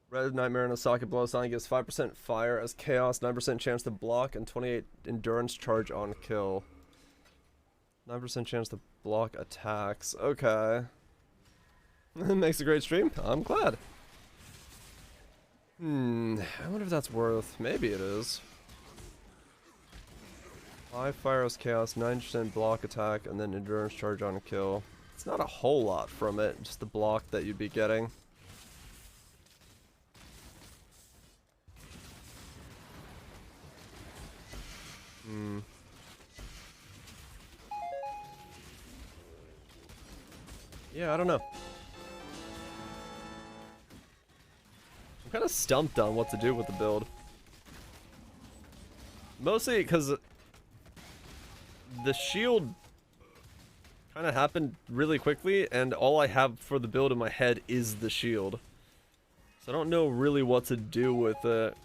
[SPEAKER 1] Red Nightmare and a socket blow sign gives 5% fire as chaos, 9% chance to block, and 28 endurance charge on kill. 9% chance to block attacks. Okay. Makes a great stream. I'm glad. I wonder if that's worth. Maybe it is. 5 fire as chaos, 9% block attack, and then endurance charge on kill. It's not a whole lot from it, just the block that you'd be getting. Yeah, I don't know. I'm kind of stumped on what to do with the build. Mostly because the shield kind of happened really quickly, and all I have for the build in my head is the shield. So I don't know really what to do with it.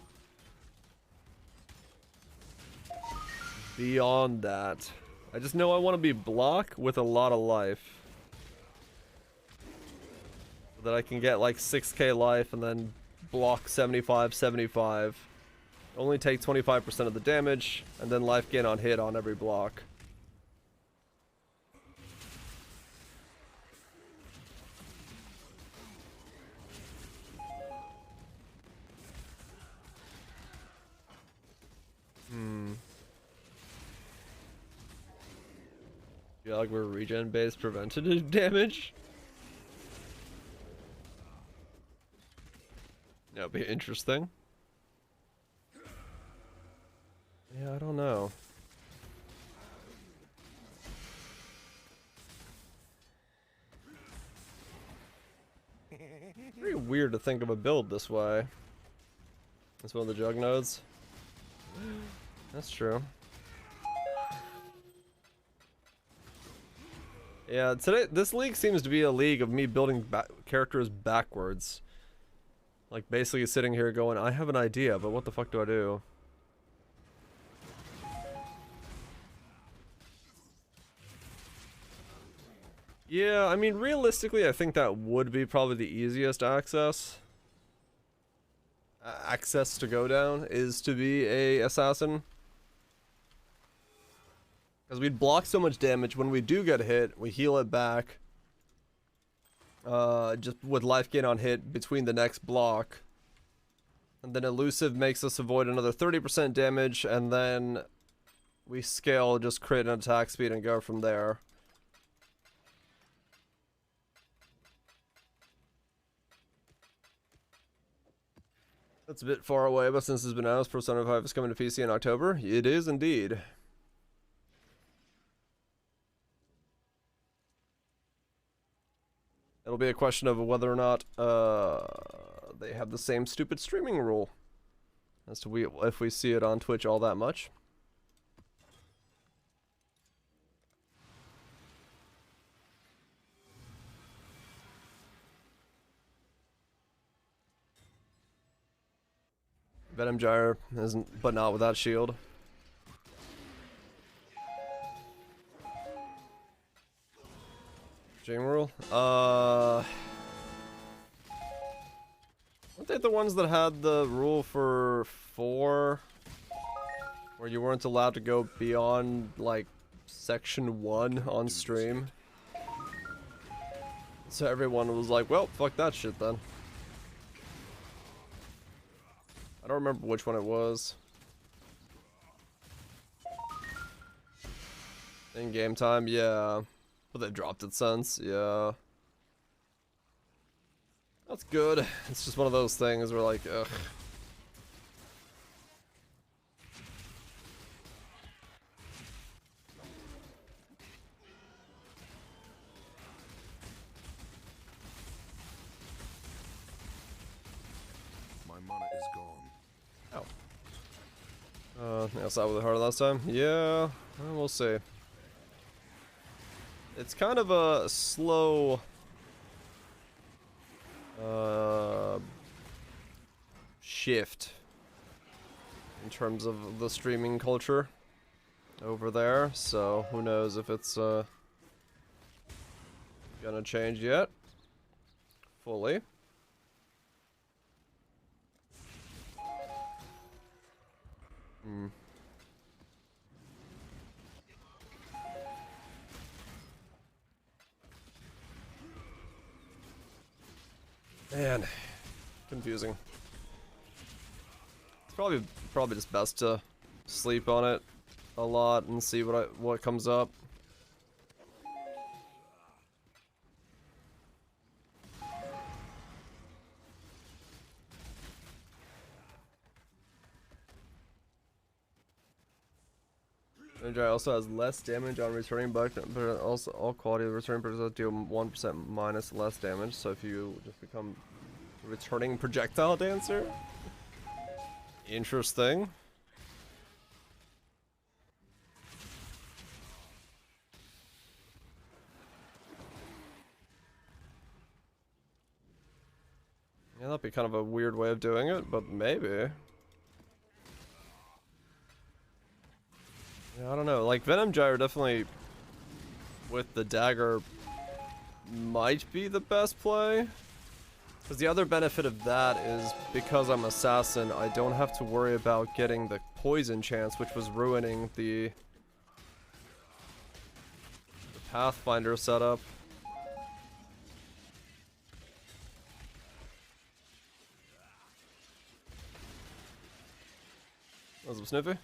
[SPEAKER 1] Beyond that, I just know I want to be block with a lot of life. So that I can get like 6k life and then block 75. Only take 25% of the damage, and then life gain on hit on every block. Yeah, like we're regen based preventative damage. That'd be interesting. Yeah, I don't know. Very weird to think of a build this way. That's one of the jug nodes. That's true. Yeah, this league seems to be a league of me building characters backwards. Like basically sitting here going, I have an idea, but what the fuck do I do? Yeah, I mean, realistically, I think that would be probably the easiest access. Access to go down is to be a assassin. Because we'd block so much damage when we do get hit, we heal it back. Just with life gain on hit between the next block. And then elusive makes us avoid another 30% damage, and then we scale, just crit and attack speed and go from there. That's a bit far away, but since it's been announced, Persona 5 is coming to PC in October. It is indeed. It'll be a question of whether or not they have the same stupid streaming rule as to if we see it on Twitch all that much. Venom Gyre isn't, but not without shield. Jing rule? Weren't they the ones that had the rule for 4? Where you weren't allowed to go beyond, like, section 1 on stream? So everyone was like, well, fuck that shit then. I don't remember which one it was. In game time, yeah. But they dropped it since, yeah. That's good. It's just one of those things where like, ugh.
[SPEAKER 3] My mana is gone.
[SPEAKER 1] Yeah, so that was harder last time? Yeah, we'll see. It's kind of a slow shift in terms of the streaming culture over there, so who knows if it's gonna change yet fully. Man, confusing. It's probably just best to sleep on it a lot and see what comes up. Ninja also has less damage on returning, but also all quality of returning projectiles deal 1% minus less damage. So if you just become a returning projectile dancer, interesting. Yeah, that'd be kind of a weird way of doing it, but maybe. Yeah, I don't know. Like, Venom Gyre definitely, with the dagger, might be the best play. Because the other benefit of that is, because I'm Assassin, I don't have to worry about getting the poison chance, which was ruining the Pathfinder setup. Was it Sniffy?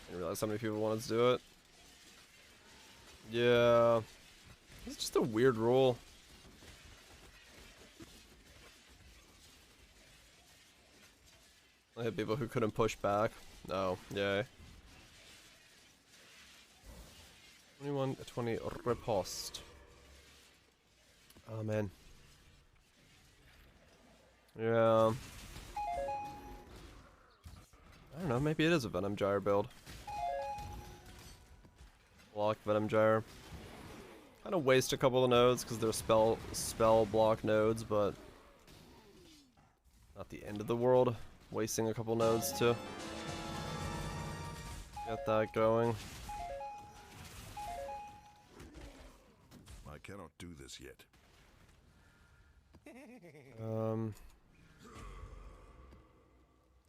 [SPEAKER 1] Didn't realize how many people wanted to do it. Yeah. It's just a weird rule. I had people who couldn't push back. No, yay. 21-20 riposte. Oh man. Yeah. I don't know, maybe it is a Venom Gyre build. Block Venom Gyre. Kind of waste a couple of nodes because they're spell block nodes, but not the end of the world. Wasting a couple nodes to get that going.
[SPEAKER 3] I cannot do this yet.
[SPEAKER 1] So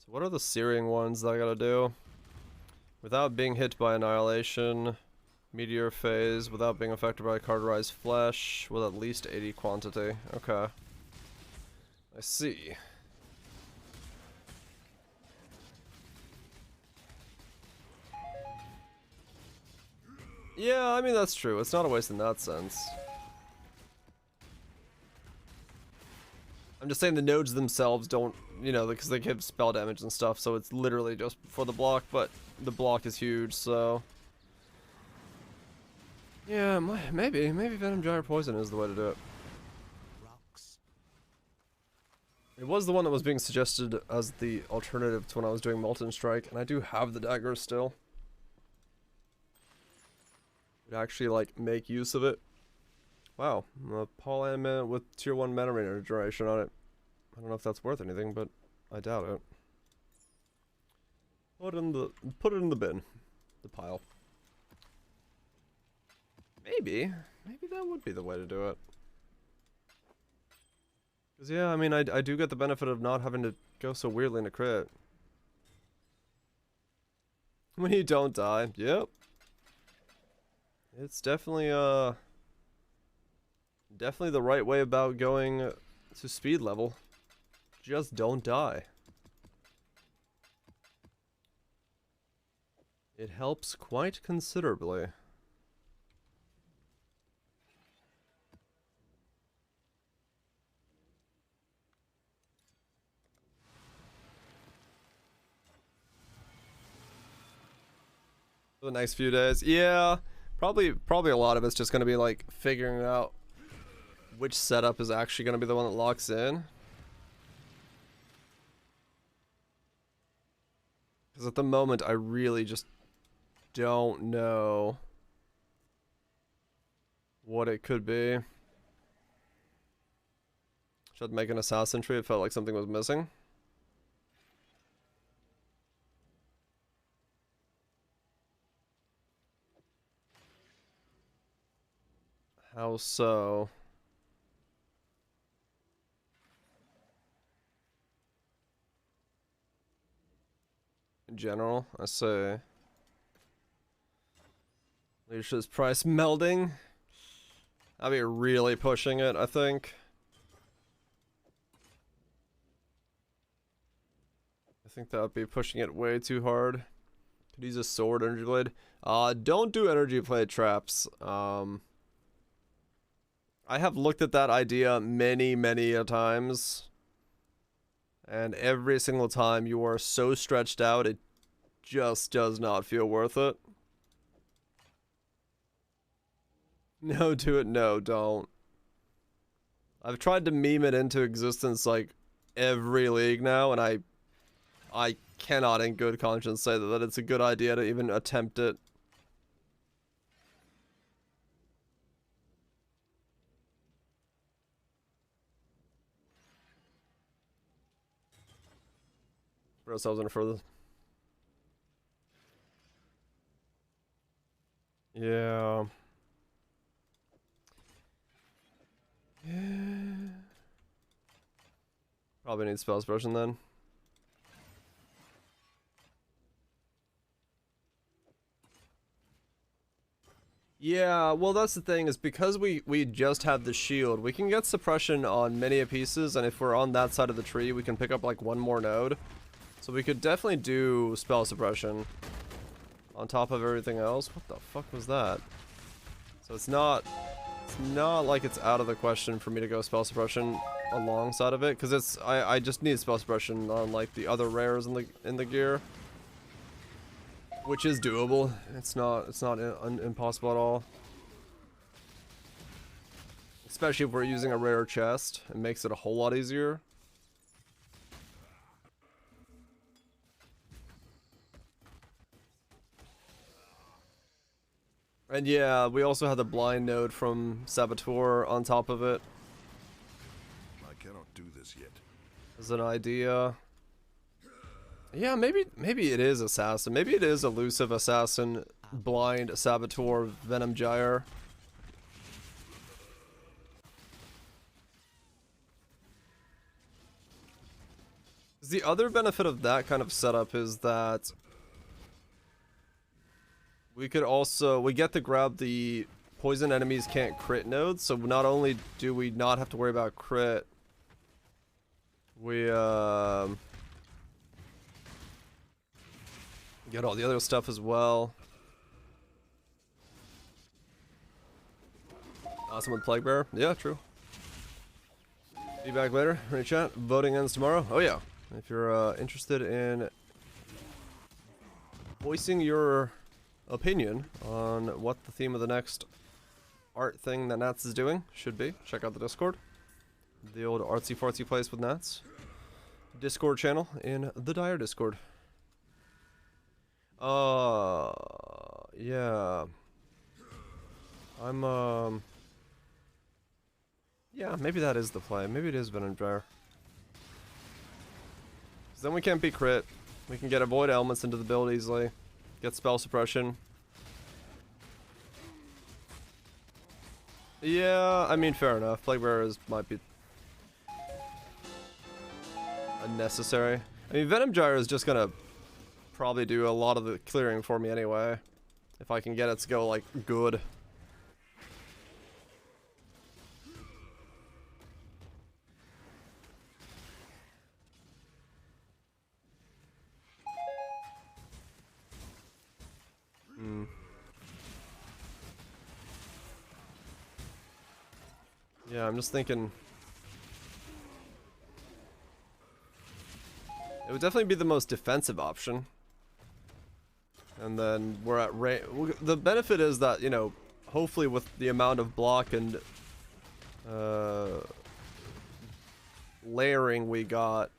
[SPEAKER 1] what are the searing ones that I gotta do? Without being hit by annihilation, meteor phase, without being affected by cauterized flesh, with at least 80 quantity. Okay. I see. Yeah, I mean that's true. It's not a waste in that sense. I'm just saying the nodes themselves don't, you know, because they give spell damage and stuff, so it's literally just for the block, but the block is huge, so... Yeah, maybe Venom Gyre Poison is the way to do it.
[SPEAKER 4] Rocks.
[SPEAKER 1] It was the one that was being suggested as the alternative to when I was doing Molten Strike, and I do have the dagger still. Would actually, like, make use of it. Wow, a Paul with tier 1 mana regeneration on it. I don't know if that's worth anything, but I doubt it. Put it in the bin. The pile. Maybe that would be the way to do it. Cause yeah, I mean, I do get the benefit of not having to go so weirdly in a crit. When you don't die, yep. It's definitely definitely the right way about going to speed level. Just don't die. It helps quite considerably. For the next few days, yeah. Probably a lot of it's just gonna be like figuring out which setup is actually gonna be the one that locks in. Because at the moment, I really just don't know what it could be. Should I make an assassin tree? It felt like something was missing. How so? In general, I say Alicia's price melding. I'd be really pushing it, I think. I think that would be pushing it way too hard. Could use a sword, energy blade. Don't do energy blade traps. I have looked at that idea many a times. And every single time you are so stretched out, it just does not feel worth it. No, do it. No, don't. I've tried to meme it into existence like every league now, and I cannot in good conscience say that it's a good idea to even attempt it. Put ourselves in further. Yeah. Probably need spell expression then. Yeah, well that's the thing, is because we just have the shield, we can get suppression on many pieces, and if we're on that side of the tree, we can pick up like one more node. So we could definitely do spell suppression on top of everything else. What the fuck was that? So it's not like it's out of the question for me to go spell suppression alongside of it, because I just need spell suppression on like the other rares in the gear. Which is doable. It's not impossible at all. Especially if we're using a rare chest, it makes it a whole lot easier. And yeah, we also have the blind node from Saboteur on top of it.
[SPEAKER 3] I cannot do this yet.
[SPEAKER 1] As an idea. Yeah, maybe it is Assassin. Maybe it is Elusive Assassin, Blind, Saboteur, Venom Gyre. The other benefit of that kind of setup is that we get to grab the poison enemies can't crit nodes, so not only do we not have to worry about crit, we get all the other stuff as well. Awesome with Plague Bearer. Yeah, true. Be back later. Ready, chat? Voting ends tomorrow. Oh yeah. If you're interested in voicing your opinion on what the theme of the next art thing that Nats is doing should be, check out the Discord. The old artsy fartsy place with Nats. Discord channel in the Dire Discord. Yeah. Yeah, maybe that is the play. Maybe it is Venom Gyre. Because then we can't be crit. We can get avoid elements into the build easily. Get spell suppression. Yeah, I mean, fair enough. Plague Bearers might be unnecessary. I mean, Venom Gyre is just gonna probably do a lot of the clearing for me anyway. If I can get it to go, like, good. Yeah, I'm just thinking it would definitely be the most defensive option. And then we're at the benefit is that, you know, hopefully with the amount of block and layering we got,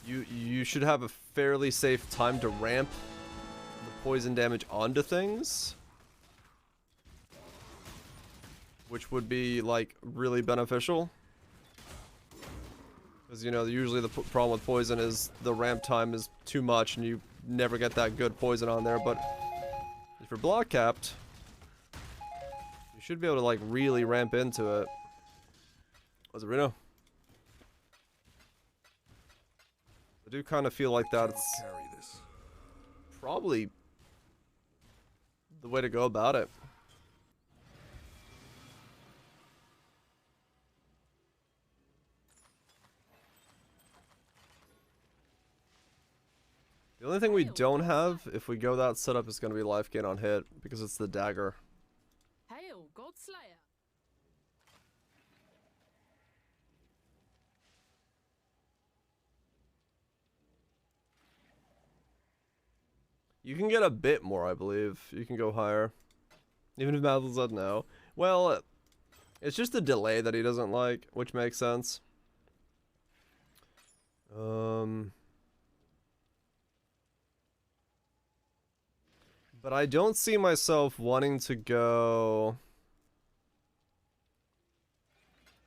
[SPEAKER 1] you should have a fairly safe time to ramp the poison damage onto things, which would be like really beneficial. Because, you know, usually the problem with poison is the ramp time is too much and you never get that good poison on there. But if you're block capped, you should be able to like really ramp into it. Was it Reno? I do kind of feel like that's
[SPEAKER 3] Carry this.
[SPEAKER 1] probably the way to go about it. The only thing we don't have, if we go that setup, is going to be life gain on hit, because it's the dagger.
[SPEAKER 5] Hail, Godslayer.
[SPEAKER 1] You can get a bit more, I believe. You can go higher. Even if Mathil said no. Well, it's just the delay that he doesn't like, which makes sense. But I don't see myself wanting to go...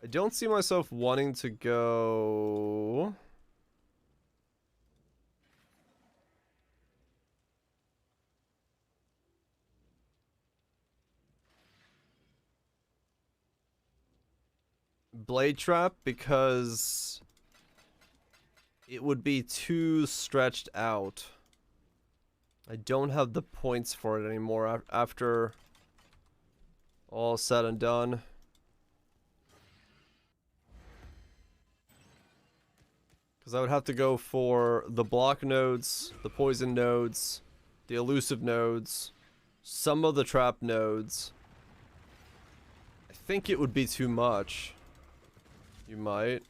[SPEAKER 1] I don't see myself wanting to go... Blade Trap, because it would be too stretched out. I don't have the points for it anymore after all said and done. Because I would have to go for the block nodes, the poison nodes, the elusive nodes, some of the trap nodes. I think it would be too much. You might.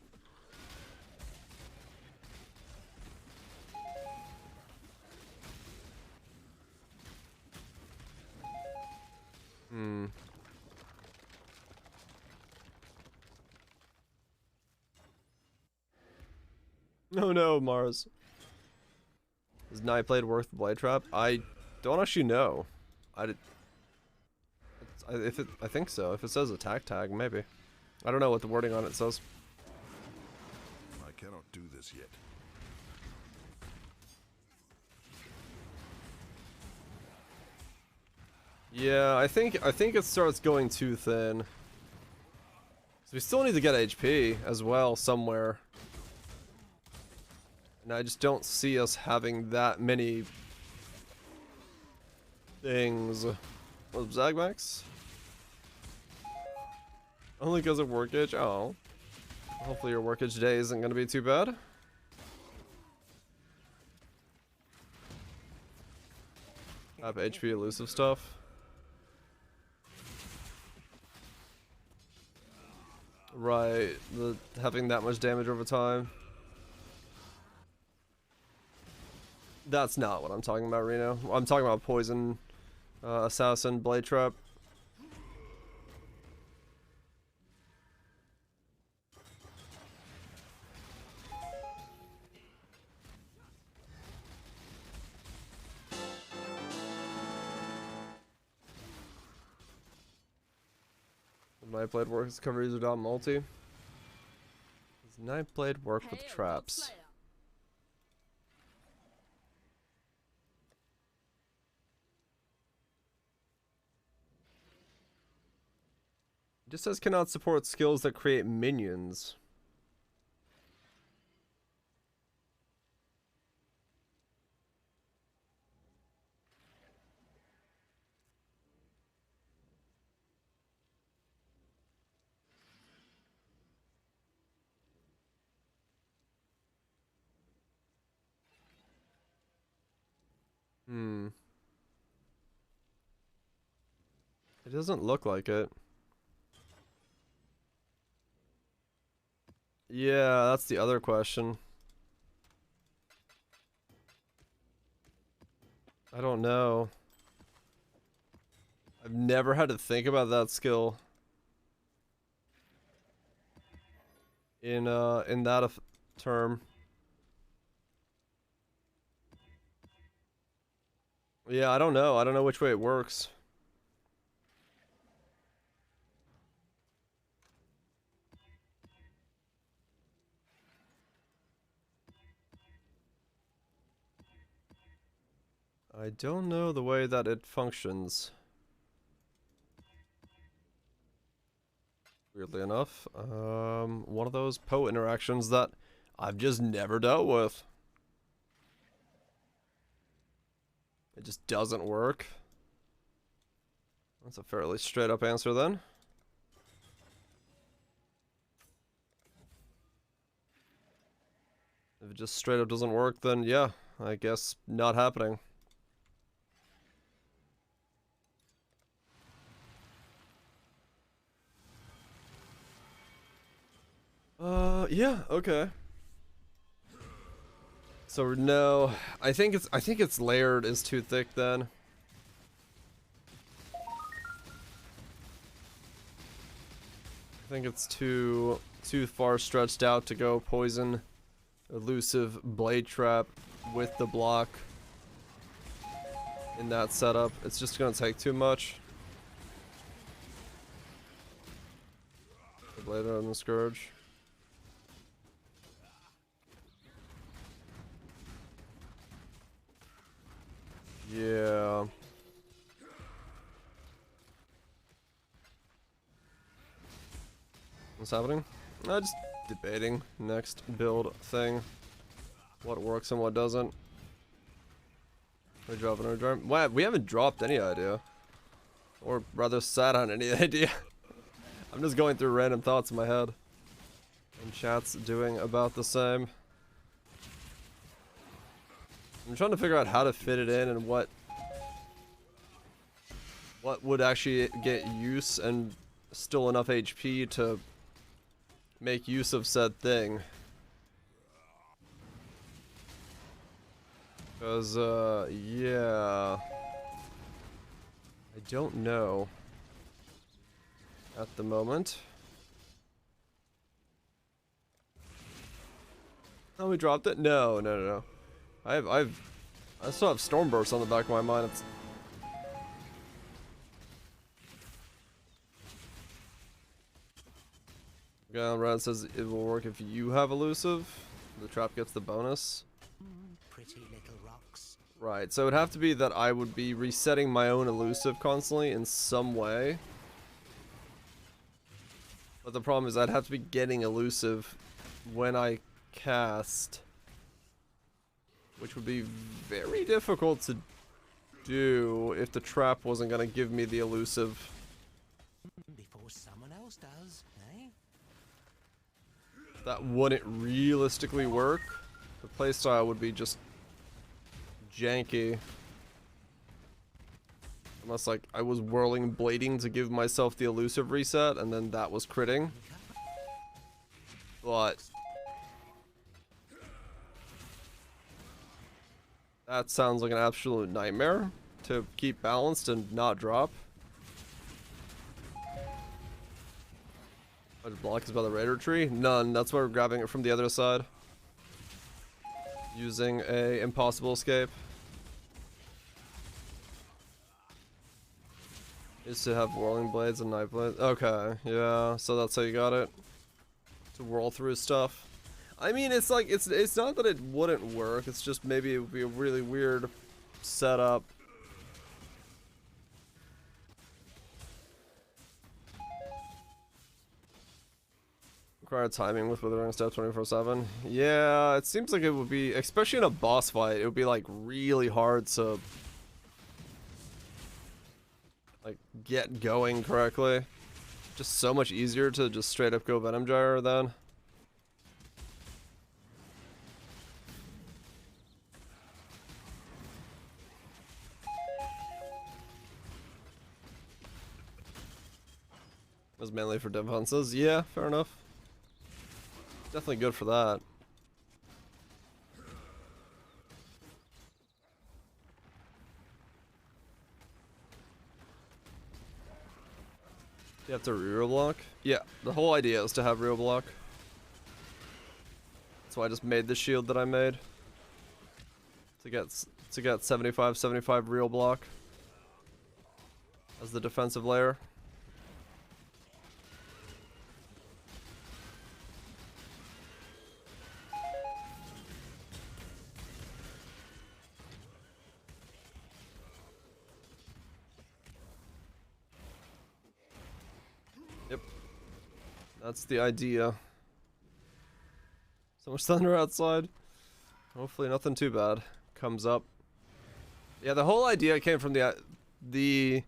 [SPEAKER 1] No, no, Mars. Is Night Blade worth the Blade Trap? I don't actually know. I think so. If it says attack tag, maybe. I don't know what the wording on it says.
[SPEAKER 3] I cannot do this yet.
[SPEAKER 1] Yeah, I think it starts going too thin. So we still need to get HP as well somewhere. And I just don't see us having that many things. What, Zagmax? Only because of workage? Oh. Hopefully your workage day isn't going to be too bad. Have HP elusive stuff. Right, having that much damage over time. That's not what I'm talking about, Reno. I'm talking about poison, assassin, blade trap. Night Blade works cover user dot multi. Does Night Blade work with traps? It just says cannot support skills that create minions. It doesn't look like it. Yeah, that's the other question. I don't know. I've never had to think about that skill in that term. Yeah, I don't know. I don't know which way it works. I don't know the way that it functions. Weirdly enough, one of those Poe interactions that I've just never dealt with. It just doesn't work. That's a fairly straight up answer then. If it just straight up doesn't work, then yeah, I guess not happening. Yeah, okay. So no, I think it's layered is too thick then. I think it's too far stretched out to go poison elusive blade trap with the block in that setup. It's just gonna take too much. The blade on the scourge. Yeah. What's happening? Just debating next build thing. What works and what doesn't. We drop another drop. Wow, we haven't dropped any idea. Or rather sat on any idea. I'm just going through random thoughts in my head. And chat's doing about the same. I'm trying to figure out how to fit it in and what would actually get use and still enough HP to make use of said thing. Because, yeah. I don't know. At the moment. Oh, we dropped it? No, no, no, no. I still have Stormburst on the back of my mind. It's Red says it will work if you have elusive. The trap gets the bonus.
[SPEAKER 4] Pretty little rocks.
[SPEAKER 1] Right, so it would have to be that I would be resetting my own elusive constantly in some way. But the problem is I'd have to be getting elusive when I cast, which would be very difficult to do if the trap wasn't going to give me the elusive.
[SPEAKER 4] Before someone else does, eh?
[SPEAKER 1] That wouldn't realistically work. The playstyle would be just janky. Unless, like, I was whirling blading to give myself the elusive reset, and then that was critting. But that sounds like an absolute nightmare to keep balanced and not drop. What block is by the Raider tree? None. That's why we're grabbing it from the other side. Using a impossible escape. Is to have whirling blades and night blades. Okay, yeah, so that's how you got it. To whirl through stuff. I mean, it's like, it's not that it wouldn't work, it's just maybe it would be a really weird setup. Require timing with withering step 24/7. Yeah, it seems like it would be, especially in a boss fight, it would be like really hard to like get going correctly. Just so much easier to just straight up go Venom Gyre then. It was mainly for defenses. Yeah, fair enough. Definitely good for that. You have to reroll block? Yeah, the whole idea is to have reroll block. That's why I just made the shield that I made. To get to get 75 real block as the defensive layer. Yep. That's the idea. So much thunder outside. Hopefully nothing too bad comes up. Yeah, the whole idea came from the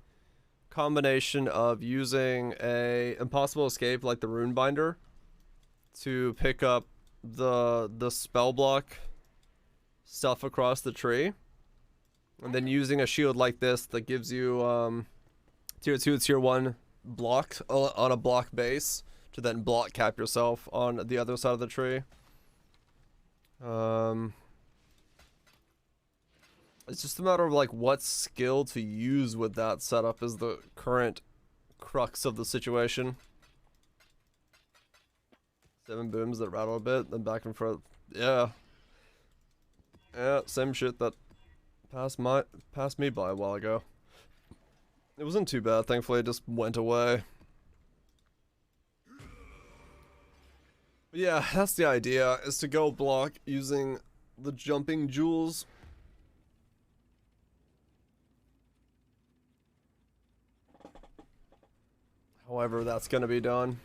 [SPEAKER 1] combination of using a impossible escape like the rune binder to pick up the spell block stuff across the tree, and then using a shield like this that gives you tier 2, tier 1 blocked on a block base to then block cap yourself on the other side of the tree. It's just a matter of like what skill to use with that setup is the current crux of the situation. 7 booms that rattle a bit, then back and forth. Yeah. Yeah, same shit that passed me by a while ago. It wasn't too bad, thankfully it just went away. But yeah, that's the idea, is to go block using the jumping jewels. However that's gonna be done.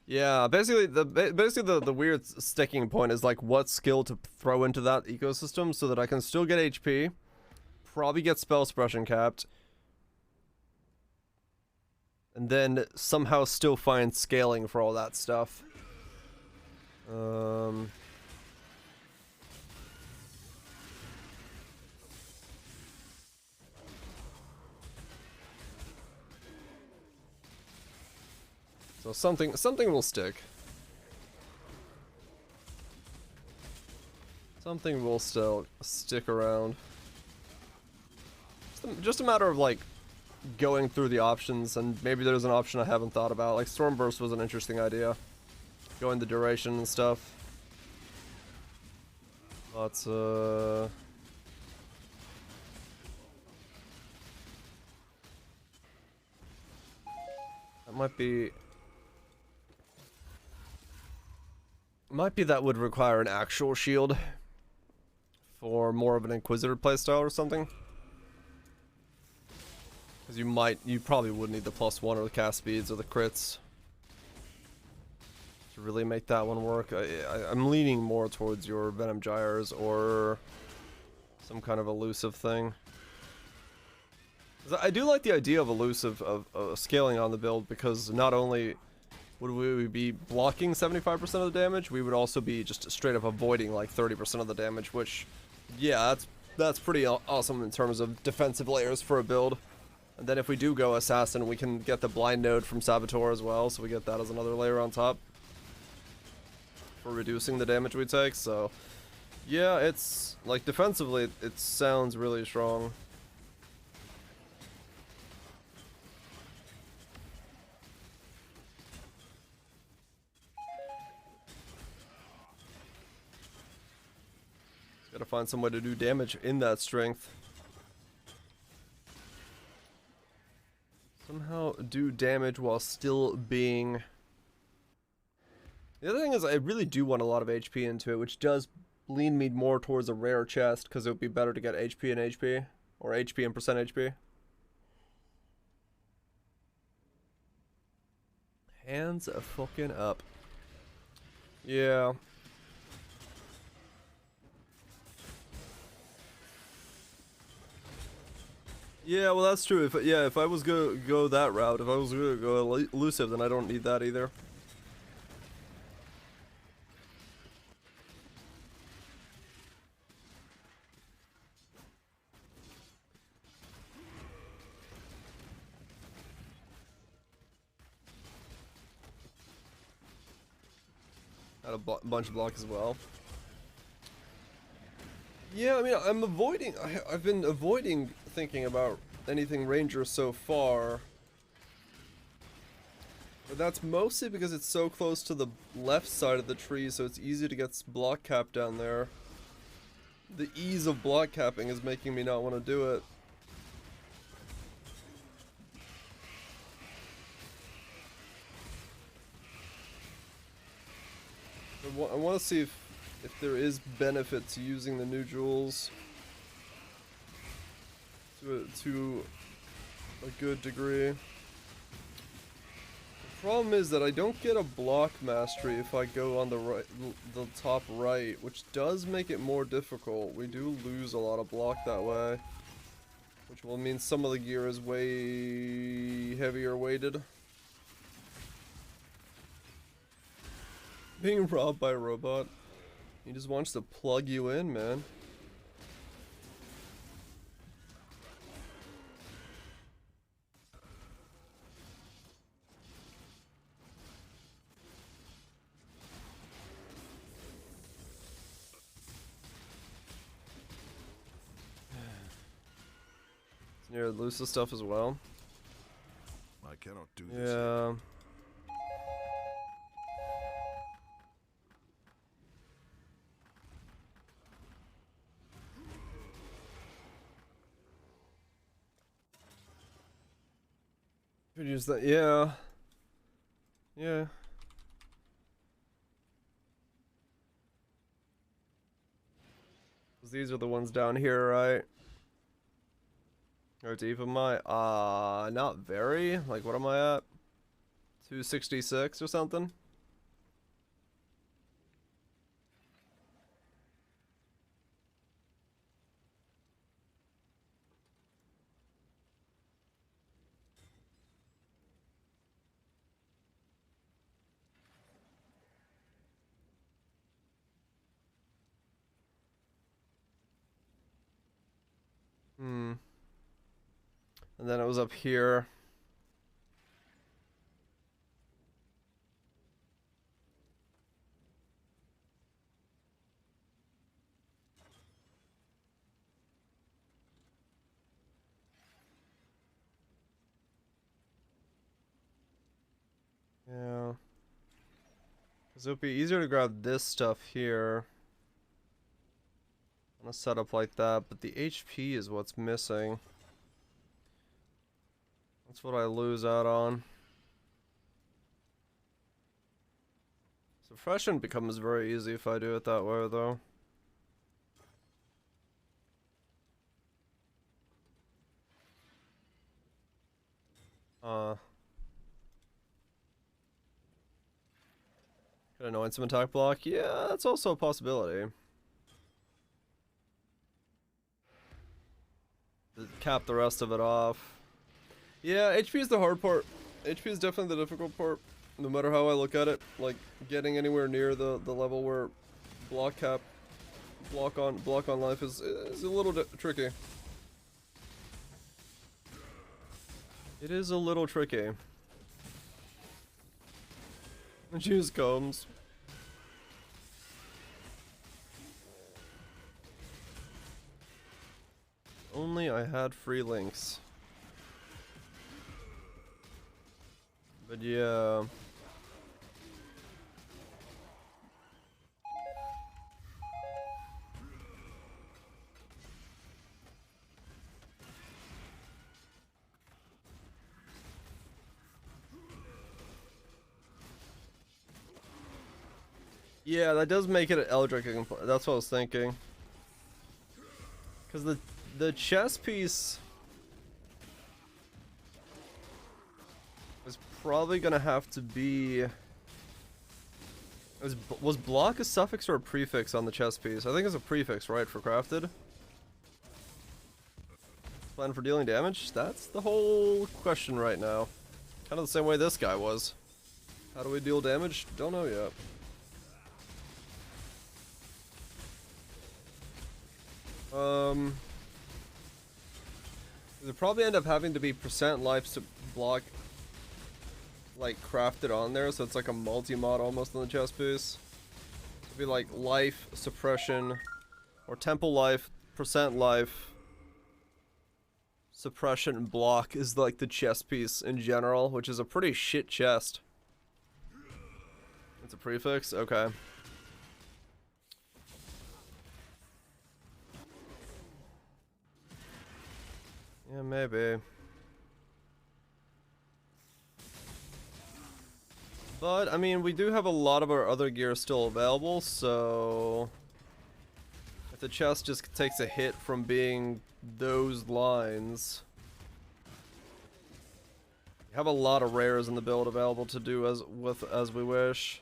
[SPEAKER 1] Yeah, basically the weird sticking point is like what skill to throw into that ecosystem so that I can still get HP, probably get spell suppression capped, and then somehow still find scaling for all that stuff. So something will stick. Something will still stick around. Just a matter of like going through the options, and maybe there's an option I haven't thought about. Like Stormburst was an interesting idea. Going the duration and stuff. But that might be that would require an actual shield for more of an Inquisitor playstyle or something. Because you probably would need the +1 or the cast speeds or the crits to really make that one work. I'm leaning more towards your Venom Gyres or some kind of elusive thing. 'Cause I do like the idea of elusive, of scaling on the build, because not only would we be blocking 75% of the damage, we would also be just straight up avoiding like 30% of the damage, which, yeah, that's pretty awesome in terms of defensive layers for a build. And then if we do go Assassin, we can get the blind node from Saboteur as well, so we get that as another layer on top for reducing the damage we take. So yeah, it's like defensively it sounds really strong. Gotta find some way to do damage in that strength. Somehow do damage while still being... The other thing is I really do want a lot of HP into it, which does lean me more towards a rare chest, because it would be better to get HP and HP, or HP and percent HP. Hands fucking up. Yeah. Yeah, well that's true. If I was gonna go that route, if I was gonna go elusive, then I don't need that either. Had a bunch of block as well. Yeah, I mean, I've been avoiding thinking about anything Ranger so far. But that's mostly because it's so close to the left side of the tree, so it's easy to get block cap down there. The ease of block capping is making me not want to do it. I want to see if there is benefit to using the new jewels to a good degree. The problem is that I don't get a block mastery if I go on the right, the top right, which does make it more difficult. We do lose a lot of block that way, which will mean some of the gear is way heavier weighted. Being robbed by a robot, he just wants to plug you in, man. It's near Lusa stuff as well.
[SPEAKER 3] I cannot do this.
[SPEAKER 1] Yeah. Could use that, yeah. Yeah. These are the ones down here, right? Or deep am I? Not very. Like, what am I at? 266 or something? And then it was up here. Yeah. Because it would be easier to grab this stuff here on a setup like that, but the HP is what's missing. That's what I lose out on. Suppression becomes very easy if I do it that way, though. Could annoy some attack block? Yeah, that's also a possibility. Cap the rest of it off. Yeah, HP is the hard part. HP is definitely the difficult part, no matter how I look at it. Like, getting anywhere near the level where block on life is a little tricky. It is a little tricky. Choose combs. Only I had free links. But yeah. Yeah, that does make it an Eldritch. That's what I was thinking. Because the chess piece is probably gonna have to be. Was block a suffix or a prefix on the chess piece? I think it's a prefix, right, for crafted. Plan for dealing damage? That's the whole question right now. Kind of the same way this guy was. How do we deal damage? Don't know yet. It'll probably end up having to be percent life to block, like, crafted on there, so it's like a multi-mod almost on the chest piece. It'll be like life, suppression, or temple life, percent life, suppression, and block is like the chest piece in general, which is a pretty shit chest. It's a prefix? Okay. Yeah, maybe. But, I mean, we do have a lot of our other gear still available, so... if the chest just takes a hit from being those lines... we have a lot of rares in the build available to do as we wish.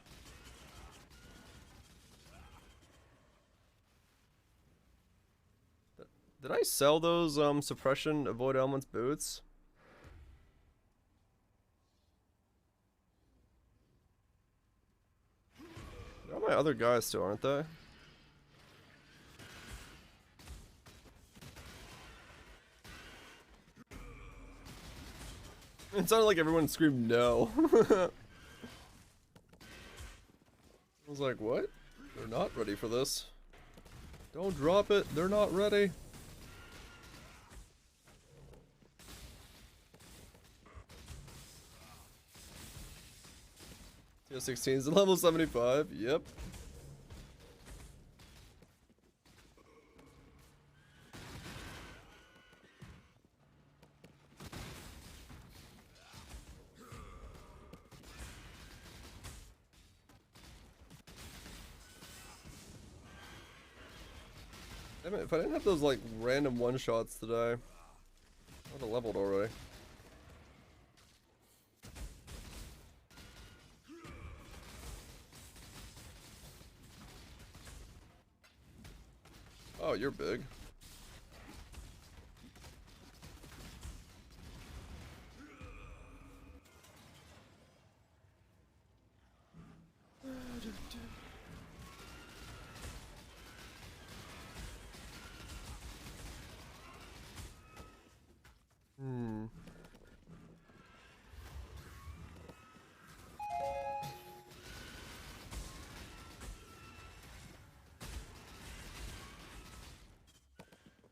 [SPEAKER 1] Did I sell those suppression avoid elements boots? They're my other guys still, aren't they? It sounded like everyone screamed no. I was like, what? They're not ready for this. Don't drop it, they're not ready. Tier 16 is level 75, yep. Damn it, if I didn't have those like random one-shots today, I would have leveled already. Oh, you're big.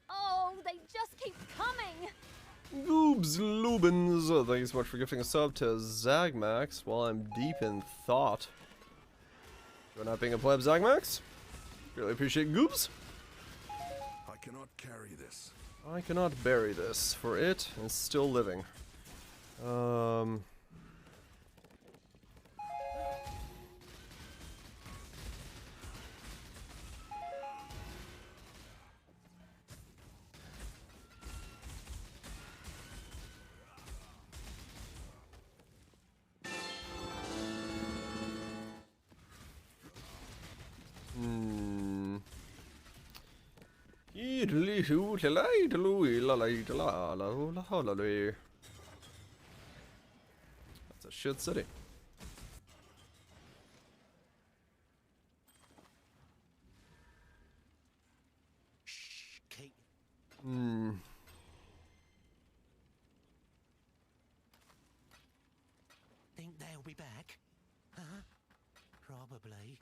[SPEAKER 2] Oh, they just keep coming.
[SPEAKER 1] Goobs Lubins, thank you so much for gifting a sub to Zagmax while I'm deep in thought. For not being a pleb, Zagmax. Really appreciate Goobs.
[SPEAKER 3] I cannot carry this.
[SPEAKER 1] I cannot bury this, for it is still living. That's a shit city.
[SPEAKER 4] Shh, Kate. Think they'll be back? Huh? Probably.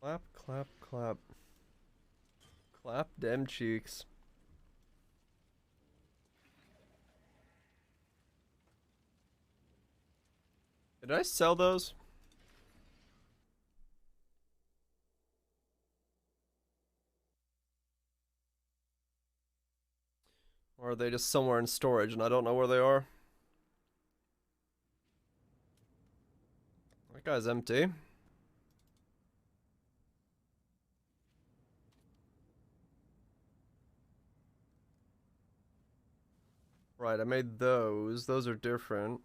[SPEAKER 1] Clap, clap, clap. Clap them cheeks. Did I sell those? Or are they just somewhere in storage and I don't know where they are? That guy's empty. Right, I made those. Those are different.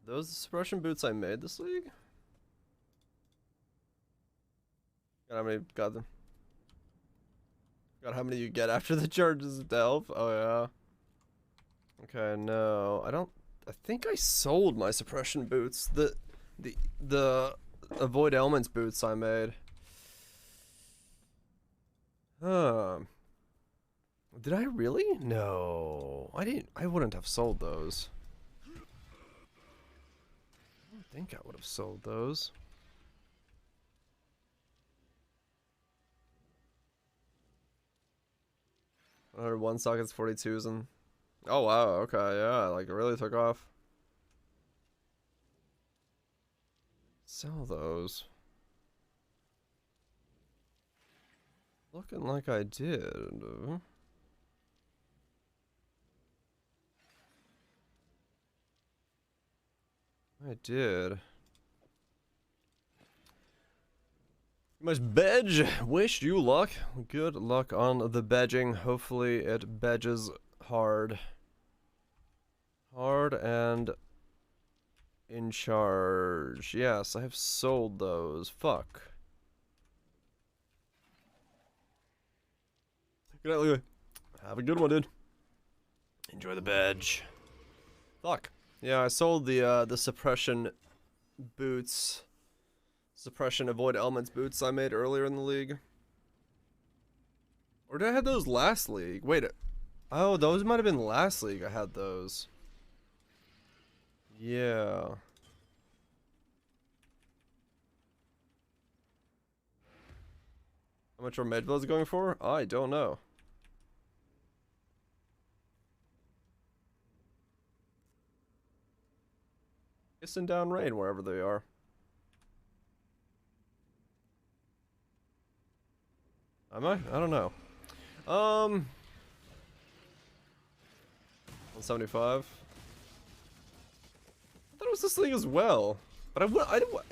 [SPEAKER 1] Those the suppression boots I made this league? God, how many got them? God, how many you get after the charges of Delve? Oh yeah. Okay, no, I don't. I think I sold my suppression boots. The avoid elements boots I made. Did I really? No. I didn't. I wouldn't have sold those. I don't think I would have sold those. One sockets 42s and oh wow, okay, yeah, like it really took off. Sell those. Looking like I did. I did. You must bedge. Wish you luck. Good luck on the bedging. Hopefully it bedges hard. Hard and in charge. Yes, I have sold those. Fuck. Good night, Leroy. Have a good one, dude. Enjoy the badge. Fuck. Yeah, I sold the suppression boots. Suppression avoid elements boots I made earlier in the league. Or did I have those last league? Wait. Oh, those might have been last league I had those. Yeah. How much are medvilles going for? I don't know. Kissing down rain wherever they are. Am I? I don't know. 175. I thought it was this league as well. But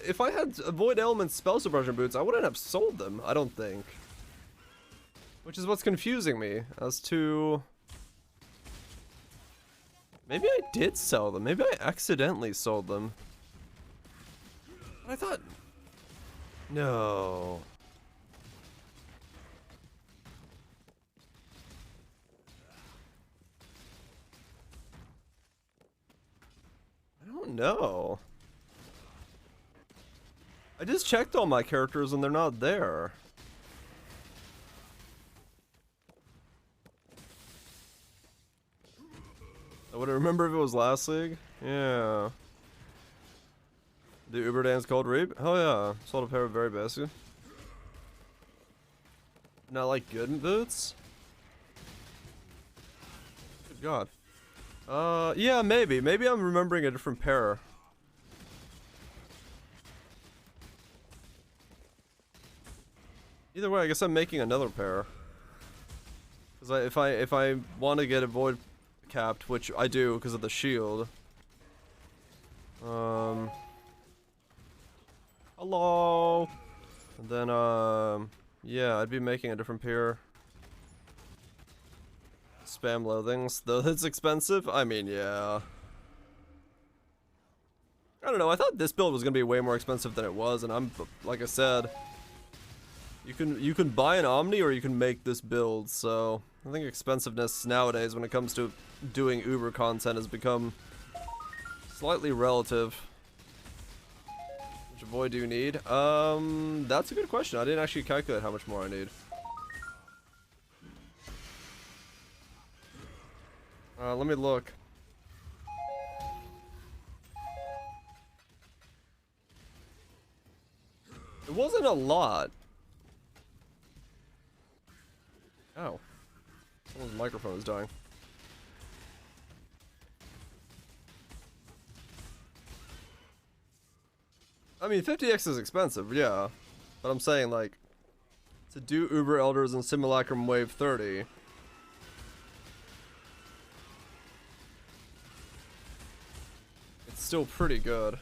[SPEAKER 1] if I had avoid elements spell suppression boots, I wouldn't have sold them, I don't think. Which is what's confusing me as to... Maybe I did sell them. Maybe I accidentally sold them. But I thought... No. I don't know. I just checked all my characters and they're not there. I would remember if it was last league. Yeah. The Uber Dance Cold Reap? Oh yeah. Sold a pair of very basic. Not like good boots? Good god. Yeah, maybe. Maybe I'm remembering a different pair. Either way, I guess I'm making another pair. Because if I want to get a void capped, which I do because of the shield. Hello. And then yeah, I'd be making a different pair. Spam loathings, though it's expensive. I mean, yeah. I don't know. I thought this build was gonna be way more expensive than it was, and I'm like I said, you can buy an Omni or you can make this build. So I think expensiveness nowadays, when it comes to doing Uber content, has become slightly relative. Which void do you need? That's a good question. I didn't actually calculate how much more I need. Let me look. It wasn't a lot. Oh. Someone's microphone is dying. I mean, 50x is expensive, yeah. But I'm saying, like, to do Uber Elders and Simulacrum Wave 30... it's still pretty good.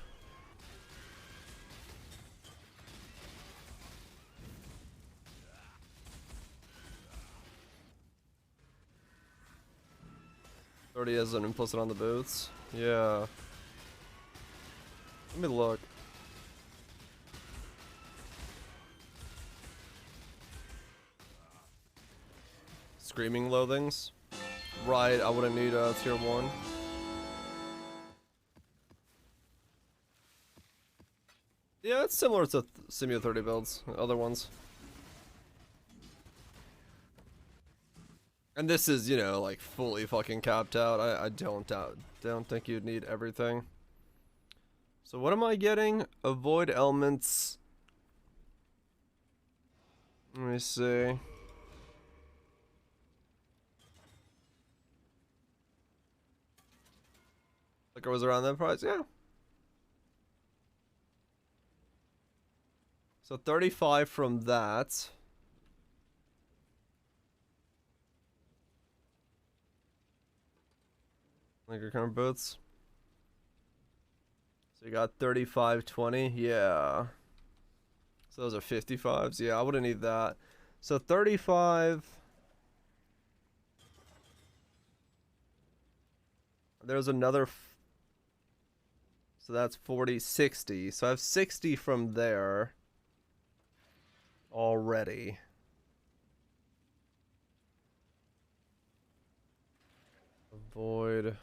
[SPEAKER 1] Already has an implicit on the boots. Yeah. Let me look. Screaming loathings. Right, I wouldn't need a tier 1. Yeah, it's similar to Simio 30 builds, other ones. And this is, you know, like fully fucking capped out. I don't think you'd need everything. So what am I getting? Avoid elements. Let me see. Like I was around that price, yeah. So 35 from that. Like your current boots. So you got 35.20, yeah. So those are 55s, yeah, I wouldn't need that. So 35. There's another. So that's 40, 60. So I have 60 from there already. Avoid.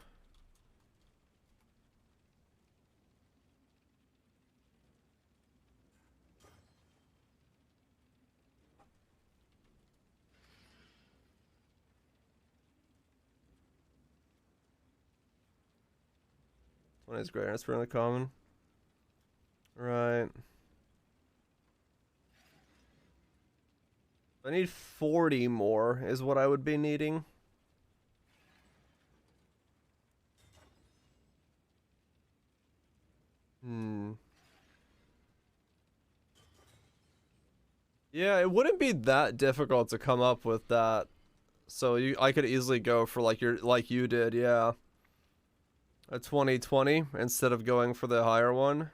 [SPEAKER 1] One is greater. That's really common. Right. I need 40 more is what I would be needing. Yeah, it wouldn't be that difficult to come up with that. So I could easily go for like you did, yeah. A 20/20 instead of going for the higher one.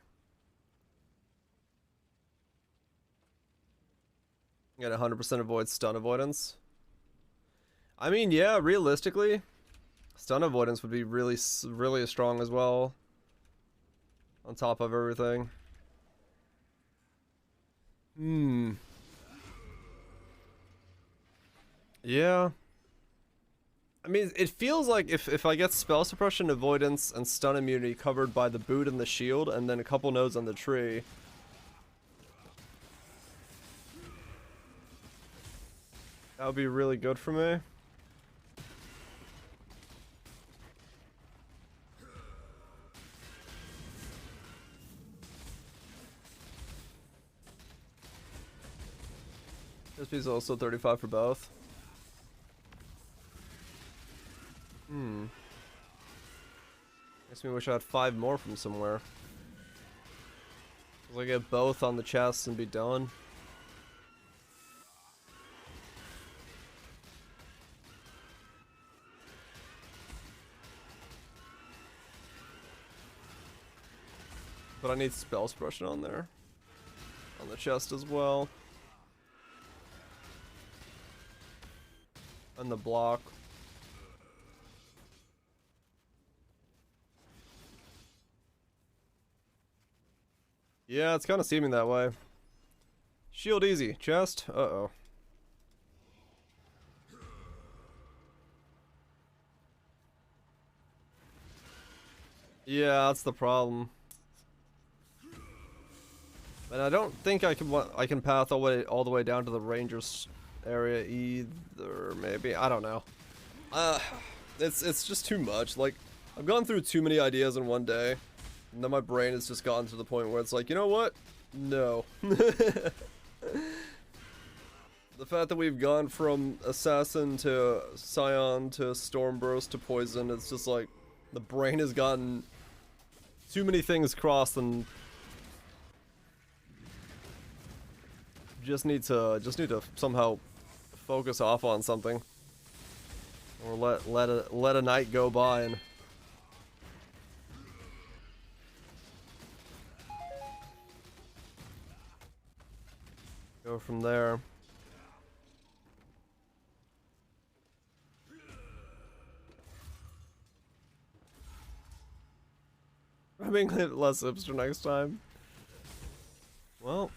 [SPEAKER 1] Get 100% avoid stun avoidance. I mean, yeah, realistically, stun avoidance would be really strong as well. On top of everything. Yeah. I mean, it feels like if I get spell suppression, avoidance, and stun immunity covered by the boot and the shield, and then a couple nodes on the tree. That would be really good for me. This piece is also 35 for both. Makes me wish I had 5 more from somewhere. I'll get both on the chest and be done. But I need spell suppression on there. On the chest as well. And the block. Yeah, it's kind of seeming that way. Shield easy. Chest? Uh-oh. Yeah, that's the problem. And I don't think I can path all the way down to the Rangers area either. Maybe, I don't know. It's just too much. Like, I've gone through too many ideas in one day. And then my brain has just gotten to the point where it's like, you know what? No. The fact that we've gone from Assassin to Scion to Stormburst to Poison, it's just like, the brain has gotten too many things crossed and just need to somehow focus off on something. Or let a night go by and go from there. I'm being less hipster next time. Well,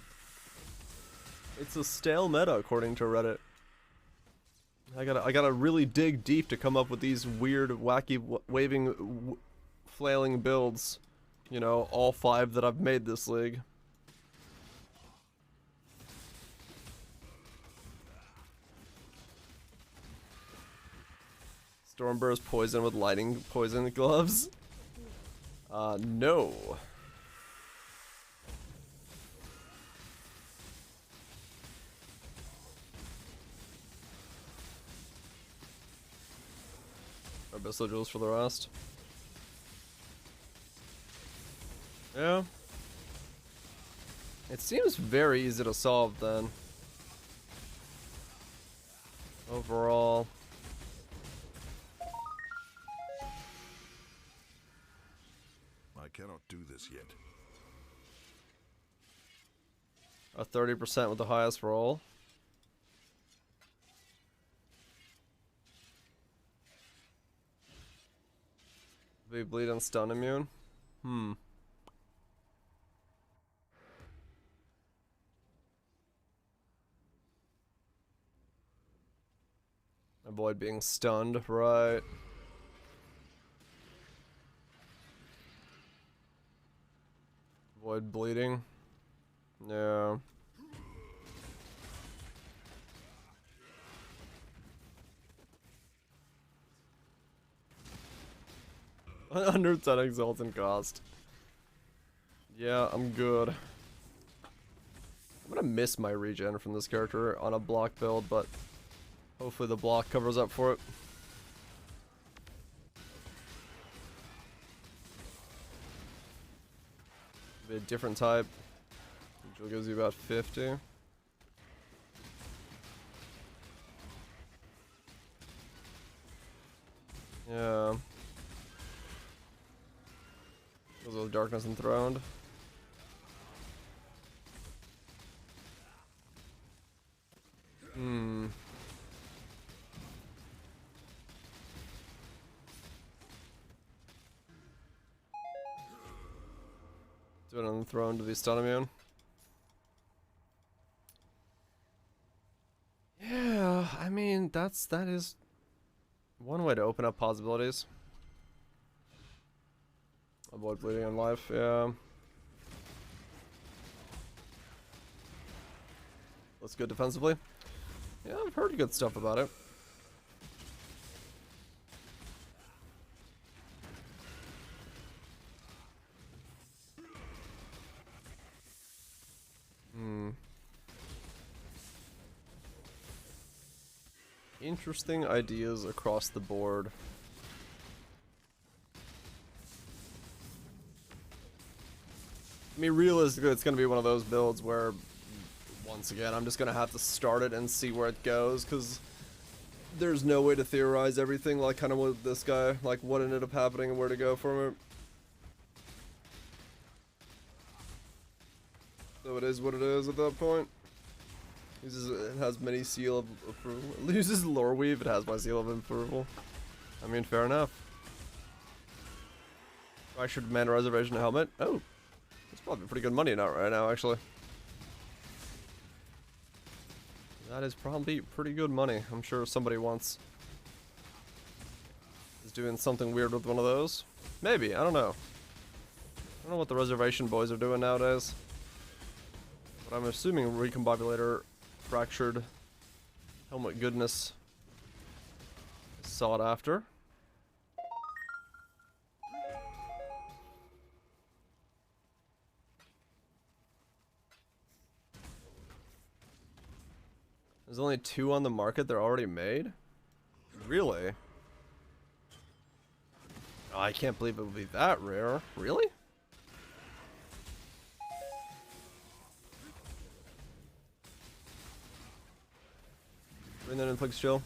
[SPEAKER 1] it's a stale meta according to Reddit. I gotta really dig deep to come up with these weird, wacky, waving, flailing builds. You know, all 5 that I've made this league. Stormburst poison with lightning poison gloves? No. Abyssal jewels for the rest. Yeah. It seems very easy to solve then. Overall.
[SPEAKER 3] I cannot do this yet.
[SPEAKER 1] A 30% with the highest roll. They bleed and stun immune. Avoid being stunned, right? Avoid bleeding. Yeah. Under 10 exaltant cost. Yeah, I'm good. I'm gonna miss my regen from this character on a block build, but hopefully the block covers up for it. Be a different type. Usually gives you about 50. Yeah. Goes with Darkness Enthroned. Do it on the throne to be stun immune. Yeah, I mean that is one way to open up possibilities. Avoid bleeding in life, yeah. Looks good defensively. Yeah, I've heard good stuff about it. Interesting ideas across the board. I mean, realistically, it's going to be one of those builds where, once again, I'm just going to have to start it and see where it goes, because there's no way to theorize everything, like kind of with this guy, like what ended up happening and where to go from it. So it is what it is at that point. It has many seal of approval. It uses lore weave, it has my seal of approval. I mean, fair enough. I should mana reservation helmet. Oh, that's probably pretty good money now, right now, actually. That is probably pretty good money. I'm sure somebody is doing something weird with one of those. Maybe, I don't know. I don't know what the reservation boys are doing nowadays. But I'm assuming Recombobulator Fractured helmet goodness is sought after. There's only 2 on the market, they're already made? Really? Oh, I can't believe it would be that rare. Really? Bring that inflict chill.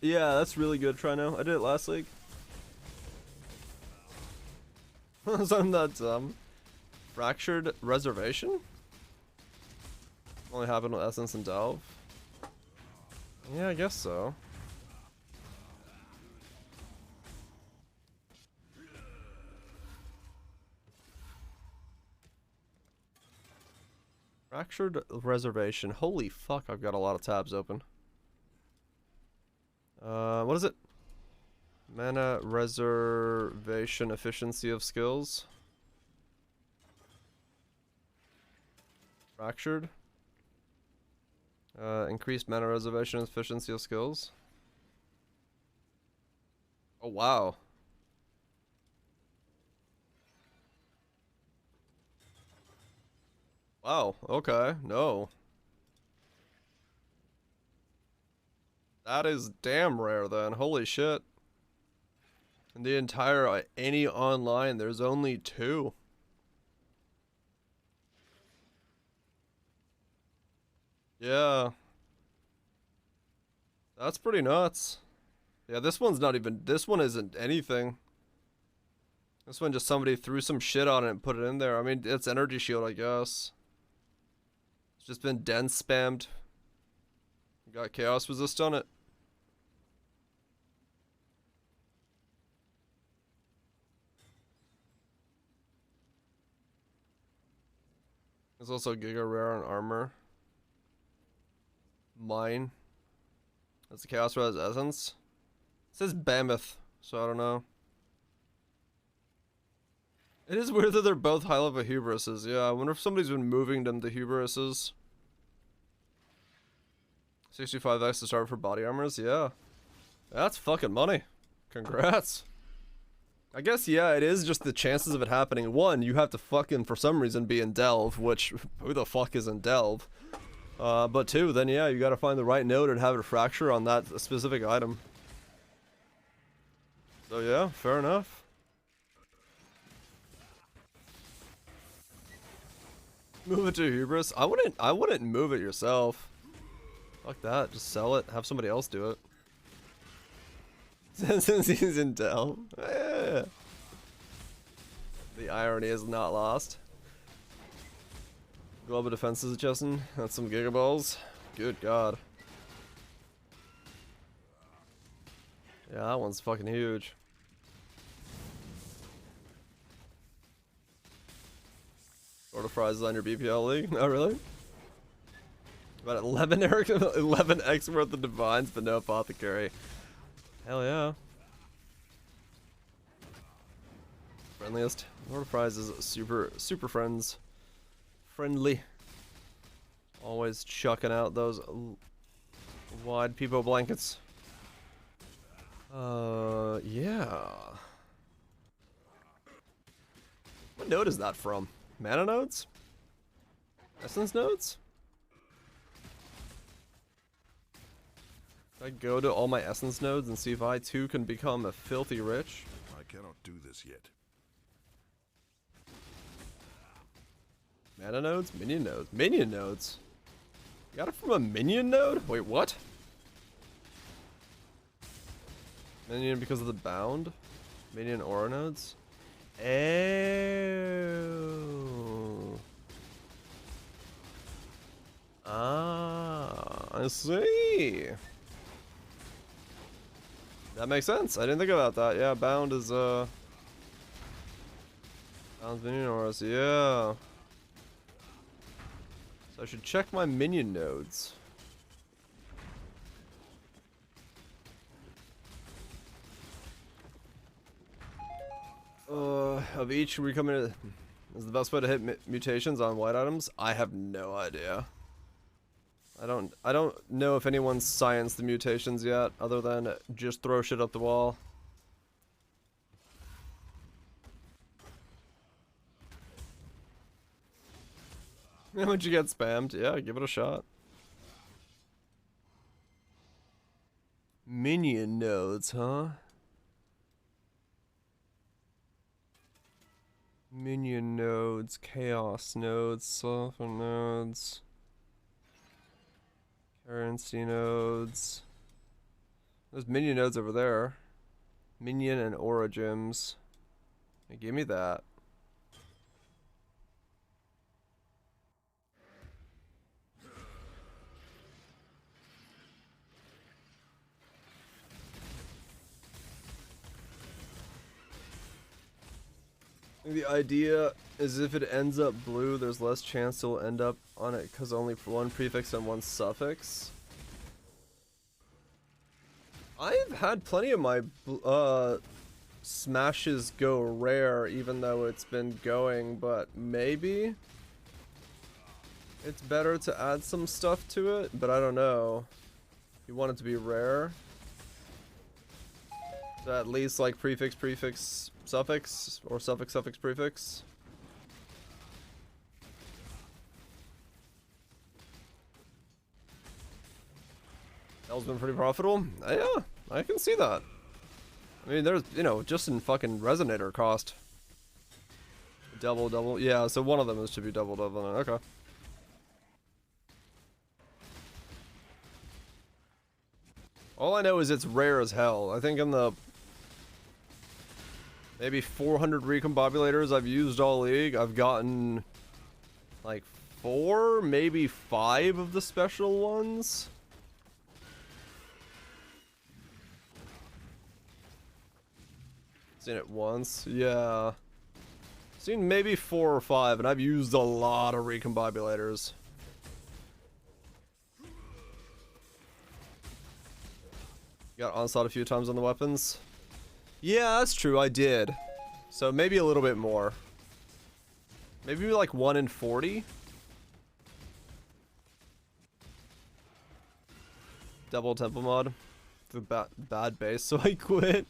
[SPEAKER 1] Yeah, that's really good, Trino. I did it last week. So I'm not dumb. Fractured Reservation? Only happened with Essence and Delve. Yeah, I guess so. Fractured Reservation. Holy fuck, I've got a lot of tabs open. What is it? Mana Reservation Efficiency of Skills. Fractured. Increased mana reservation efficiency of skills. Oh, wow. Wow, okay, no. That is damn rare then, holy shit. In the entire, any online, there's only 2. Yeah. That's pretty nuts. Yeah, this one's not even, this one isn't anything. This one just somebody threw some shit on it and put it in there. I mean, it's energy shield, I guess. It's just been dense spammed. Got chaos resist on it. There's also Giga Rare on armor. Mine. That's the Chaos Res Essence. It says Mammoth, so I don't know. It is weird that they're both high level Hubrises. Yeah, I wonder if somebody's been moving them to Hubrises. 65x to start for body armors, yeah. That's fucking money. Congrats. I guess, yeah, it is just the chances of it happening. One, you have to fucking, for some reason, be in Delve, which, who the fuck is in Delve? But 2, then yeah, you gotta find the right node and have it fracture on that specific item. So yeah, fair enough. Move it to Hubris. I wouldn't move it yourself. Fuck that, just sell it, have somebody else do it. Since he's in Delve. Yeah. The irony is not lost. Global defenses adjusting. That's some gigaballs. Good god. Yeah, that one's fucking huge. Order prizes on your BPL league? Not really. About 11x worth of divines, but no apothecary. Hell yeah. Friendliest. Order prizes super friends. Friendly. Always chucking out those wide peepo blankets. Yeah. What node is that from? Mana nodes? Essence nodes? I go to all my essence nodes and see if I too can become a filthy rich.
[SPEAKER 3] I cannot do this yet.
[SPEAKER 1] Mana nodes? Minion nodes? Minion nodes? You got it from a minion node? Wait, what? Minion because of the bound? Minion aura nodes? Oh. Ah, I see. That makes sense. I didn't think about that. Yeah, bound is bound's minion auras. Yeah. So I should check my minion nodes. Of each is the best way to hit mutations on white items? I have no idea. I don't know if anyone's scienced the mutations yet, other than just throw shit up the wall. Would you get spammed? Yeah, give it a shot. Minion nodes, huh? Minion nodes, chaos nodes, sulfur nodes, currency nodes. There's minion nodes over there. Minion and aura gems. Hey, give me that. The idea is if it ends up blue, there's less chance it'll end up on it because only one prefix and one suffix. I've had plenty of my smashes go rare even though it's been going, but maybe it's better to add some stuff to it, but I don't know. You want it to be rare? At least like prefix, prefix, suffix, or suffix, suffix, prefix. Hell's been pretty profitable. Yeah, I can see that. I mean, there's, you know, just in fucking resonator cost. Double, double. Yeah, so one of them is to be double, double. Okay. All I know is it's rare as hell. I think in the maybe 400 recombobulators I've used all league, I've gotten like 4, maybe 5 of the special ones. Seen it once, yeah. Seen maybe 4 or 5, and I've used a lot of recombobulators. Got onslaught a few times on the weapons. Yeah, that's true, I did. So maybe a little bit more. Maybe like 1 in 40? Double temple mod. The bad base, so I quit.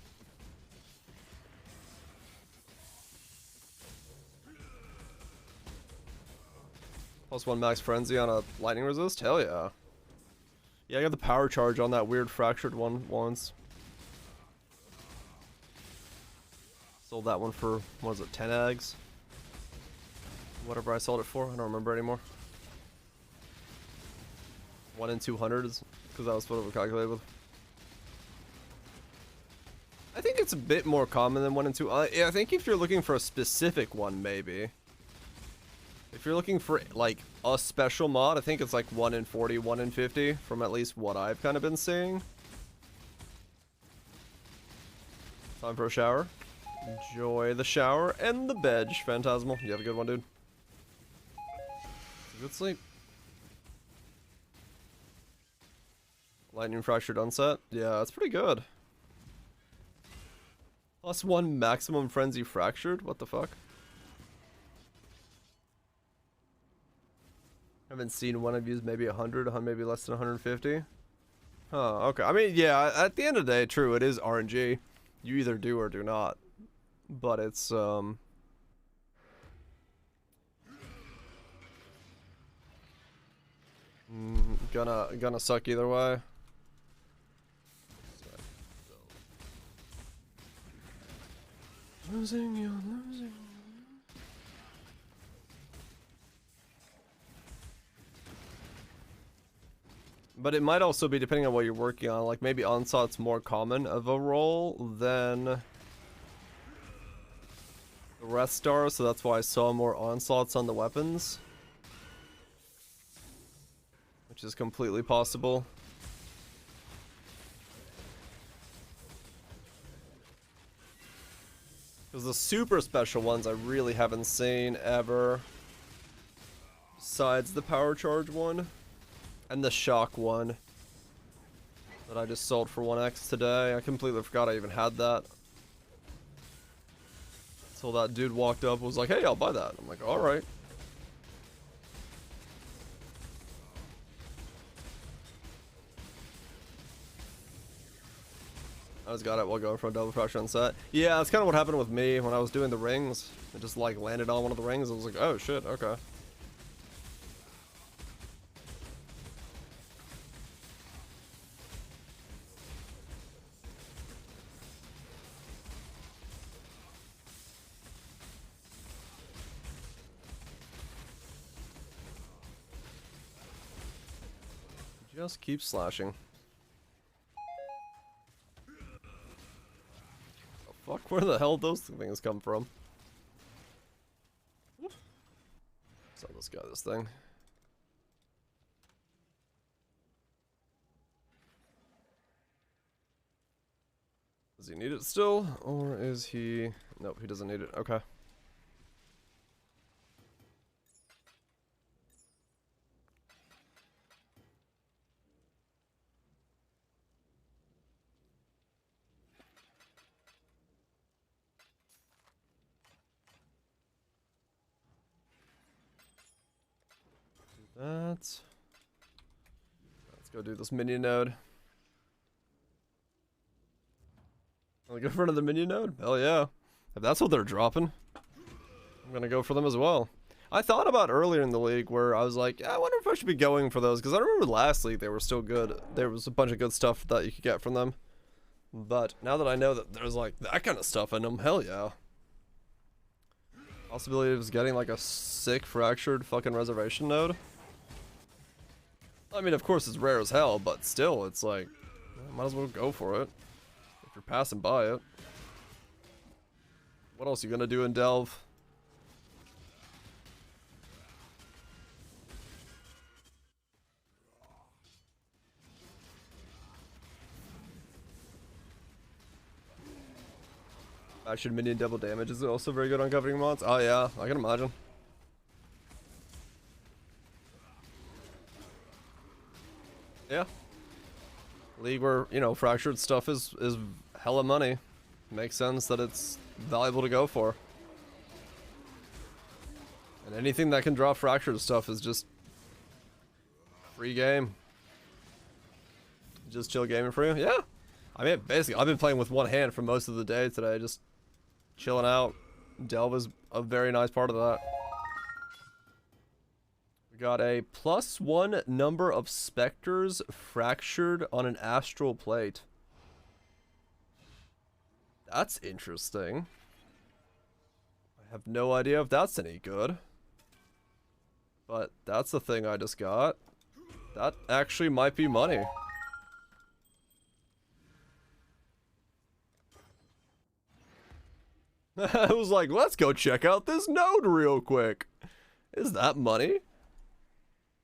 [SPEAKER 1] +1 max frenzy on a lightning resist? Hell yeah. Yeah, I got the power charge on that weird fractured one once. Sold that one for, what was it, 10 eggs? Whatever I sold it for, I don't remember anymore. 1 in 200 is because that was what it was calculated with. I think it's a bit more common than 1 in 2. I think if you're looking for a specific one, maybe. If you're looking for like a special mod, I think it's like 1 in 40, 1 in 50 from at least what I've kind of been seeing. Time for a shower. Enjoy the shower and the bed, Phantasmal. You have a good one, dude. Good sleep. Lightning fractured unset. Yeah, that's pretty good. +1 maximum frenzy fractured. What the fuck? Haven't seen one I've used maybe 100, maybe less than 150. Huh, okay. I mean, yeah, at the end of the day, true, it is RNG. You either do or do not. But it's, gonna suck either way. Losing you, losing you. But it might also be depending on what you're working on. Like maybe onslaught's more common of a role than the rest star, so that's why I saw more onslaughts on the weapons. Which is completely possible. Because the super special ones I really haven't seen ever. Besides the power charge one. And the shock one. That I just sold for 1x today. I completely forgot I even had that. Until that dude walked up and was like, hey, I'll buy that. I'm like, alright. I just got it while going for a double fracture on set. Yeah, that's kind of what happened with me when I was doing the rings. It just like landed on one of the rings. I was like, oh shit, okay. Just keep slashing. Fuck, where the hell those things come from? Sell this guy this thing. Does he need it still? Or is he... Nope, he doesn't need it. Okay. Let's go do this minion node. I'll go for another minion node? Hell yeah. If that's what they're dropping, I'm gonna go for them as well. I thought about earlier in the league where I was like, yeah, I wonder if I should be going for those, because I remember last league they were still good. There was a bunch of good stuff that you could get from them. But now that I know that there's like that kind of stuff in them, hell yeah. Possibility of getting like a sick fractured fucking reservation node. I mean, of course it's rare as hell, but still, it's like, might as well go for it if you're passing by it. What else are you gonna do in Delve? Action minion double damage is also very good on covering mods. Oh yeah, I can imagine. Yeah. League where, you know, fractured stuff is hella money. Makes sense that it's valuable to go for. And anything that can draw fractured stuff is just free game. Just chill gaming for you. Yeah. I mean, basically, I've been playing with one hand for most of the day today, just chilling out. Delve is a very nice part of that. We got a +1 number of specters fractured on an astral plate. That's interesting. I have no idea if that's any good. But that's the thing I just got. That actually might be money. I was like, let's go check out this node real quick. Is that money?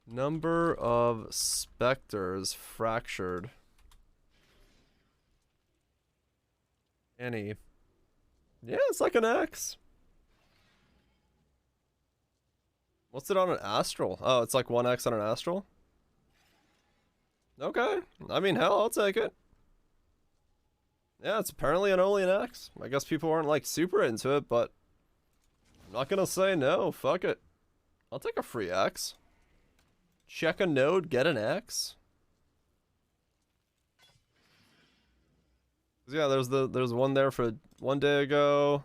[SPEAKER 1] Number of specters fractured. Any. Yeah, it's like an X. What's it on an astral? Oh, it's like 1x on an astral? Okay. I mean, hell, I'll take it. Yeah, it's apparently only an X. I guess people aren't like super into it, but I'm not gonna say no. Fuck it. I'll take a free X. Check a node, get an X. Yeah, there's one there for 1 day ago.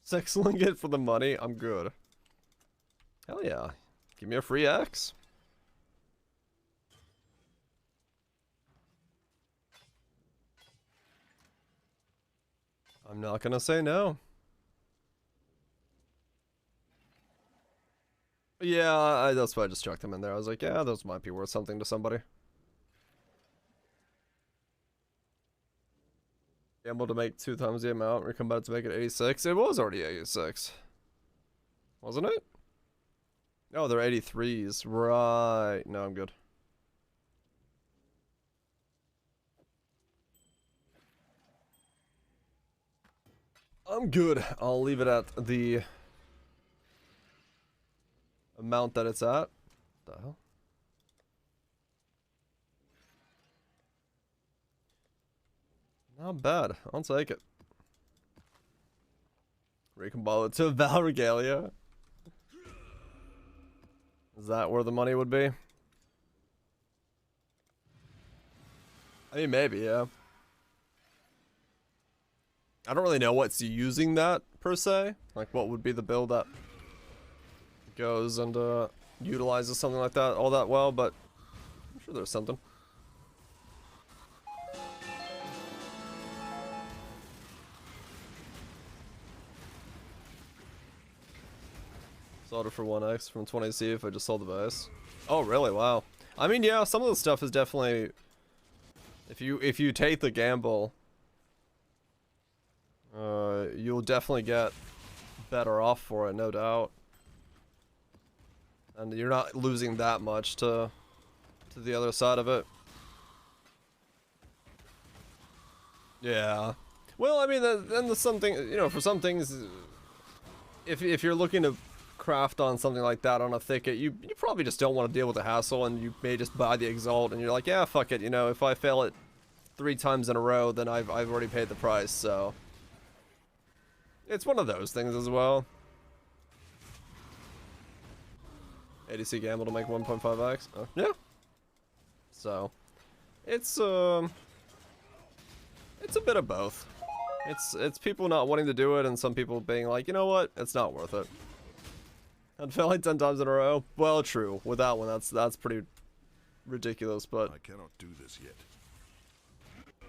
[SPEAKER 1] Selling it for the money. I'm good. Hell yeah. Give me a free X. I'm not gonna say no. Yeah, that's why I just chucked them in there. I was like, yeah, those might be worth something to somebody. Gamble to make 2 times the amount. We're coming back to make it 86. It was already 86. Wasn't it? Oh, they're 83s. Right. No, I'm good. I'm good. I'll leave it at the amount that it's at. What the hell? Not bad. I'll take it. Recombine it to Val Regalia. Is that where the money would be? I mean, maybe, yeah. I don't really know what's using that, per se. Like, what would be the build that goes and utilizes something like that all that well, but I'm sure there's something. Sold it for 1x from 20C if I just sold the base. Oh, really? Wow. I mean, yeah, some of the stuff is definitely... If you take the gamble, you'll definitely get better off for it, no doubt. And you're not losing that much to the other side of it. Yeah. Well, I mean, then there's something, you know, for some things, if you're looking to craft on something like that on a thicket, you probably just don't want to deal with the hassle, and you may just buy the Exalt, and you're like, yeah, fuck it, you know, if I fail it 3 times in a row, then I've already paid the price, so it's one of those things as well. ADC gamble to make 1.5x. Oh, yeah. So it's It's a bit of both. It's people not wanting to do it and some people being like, you know what, it's not worth it. I'd fail like 10 times in a row. Well, true. With that one, that's pretty ridiculous, but
[SPEAKER 3] I cannot do this yet.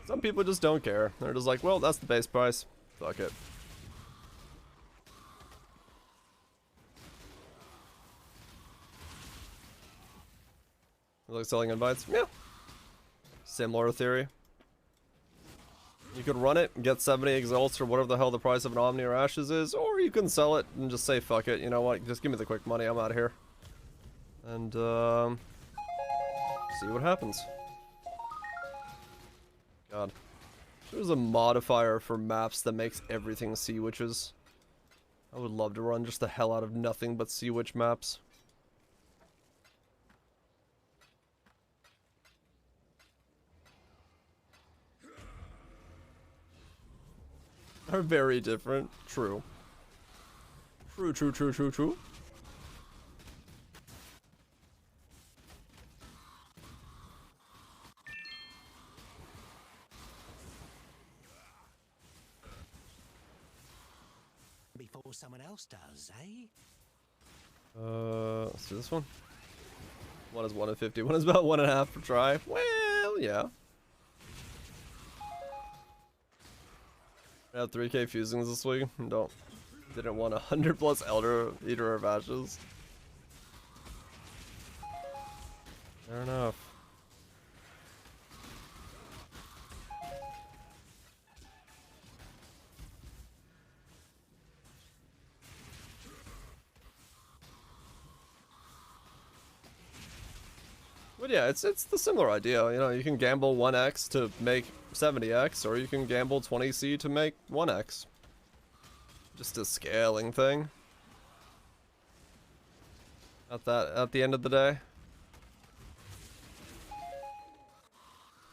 [SPEAKER 1] some people just don't care. They're just like, well, that's the base price. Fuck it. Like selling invites? Yeah. Similar theory. You could run it and get 70 exalts or whatever the hell the price of an Omni or Ashes is, or you can sell it and just say, fuck it, you know what, just give me the quick money, I'm out of here. And, see what happens. God. There's a modifier for maps that makes everything Sea Witches. I would love to run just the hell out of nothing but Sea Witch maps. Are very different. True. True.
[SPEAKER 4] Before someone else does, eh?
[SPEAKER 1] Let's do this one. One is 1 in 50. One is about 1.5 per try. Well, yeah. I had 3k fusings this week. Didn't want 100 plus Elder Eater of Ashes. Fair enough. But yeah, it's the similar idea. You know, you can gamble 1x to make 70x, or you can gamble 20c to make 1x. Just a scaling thing. At the end of the day.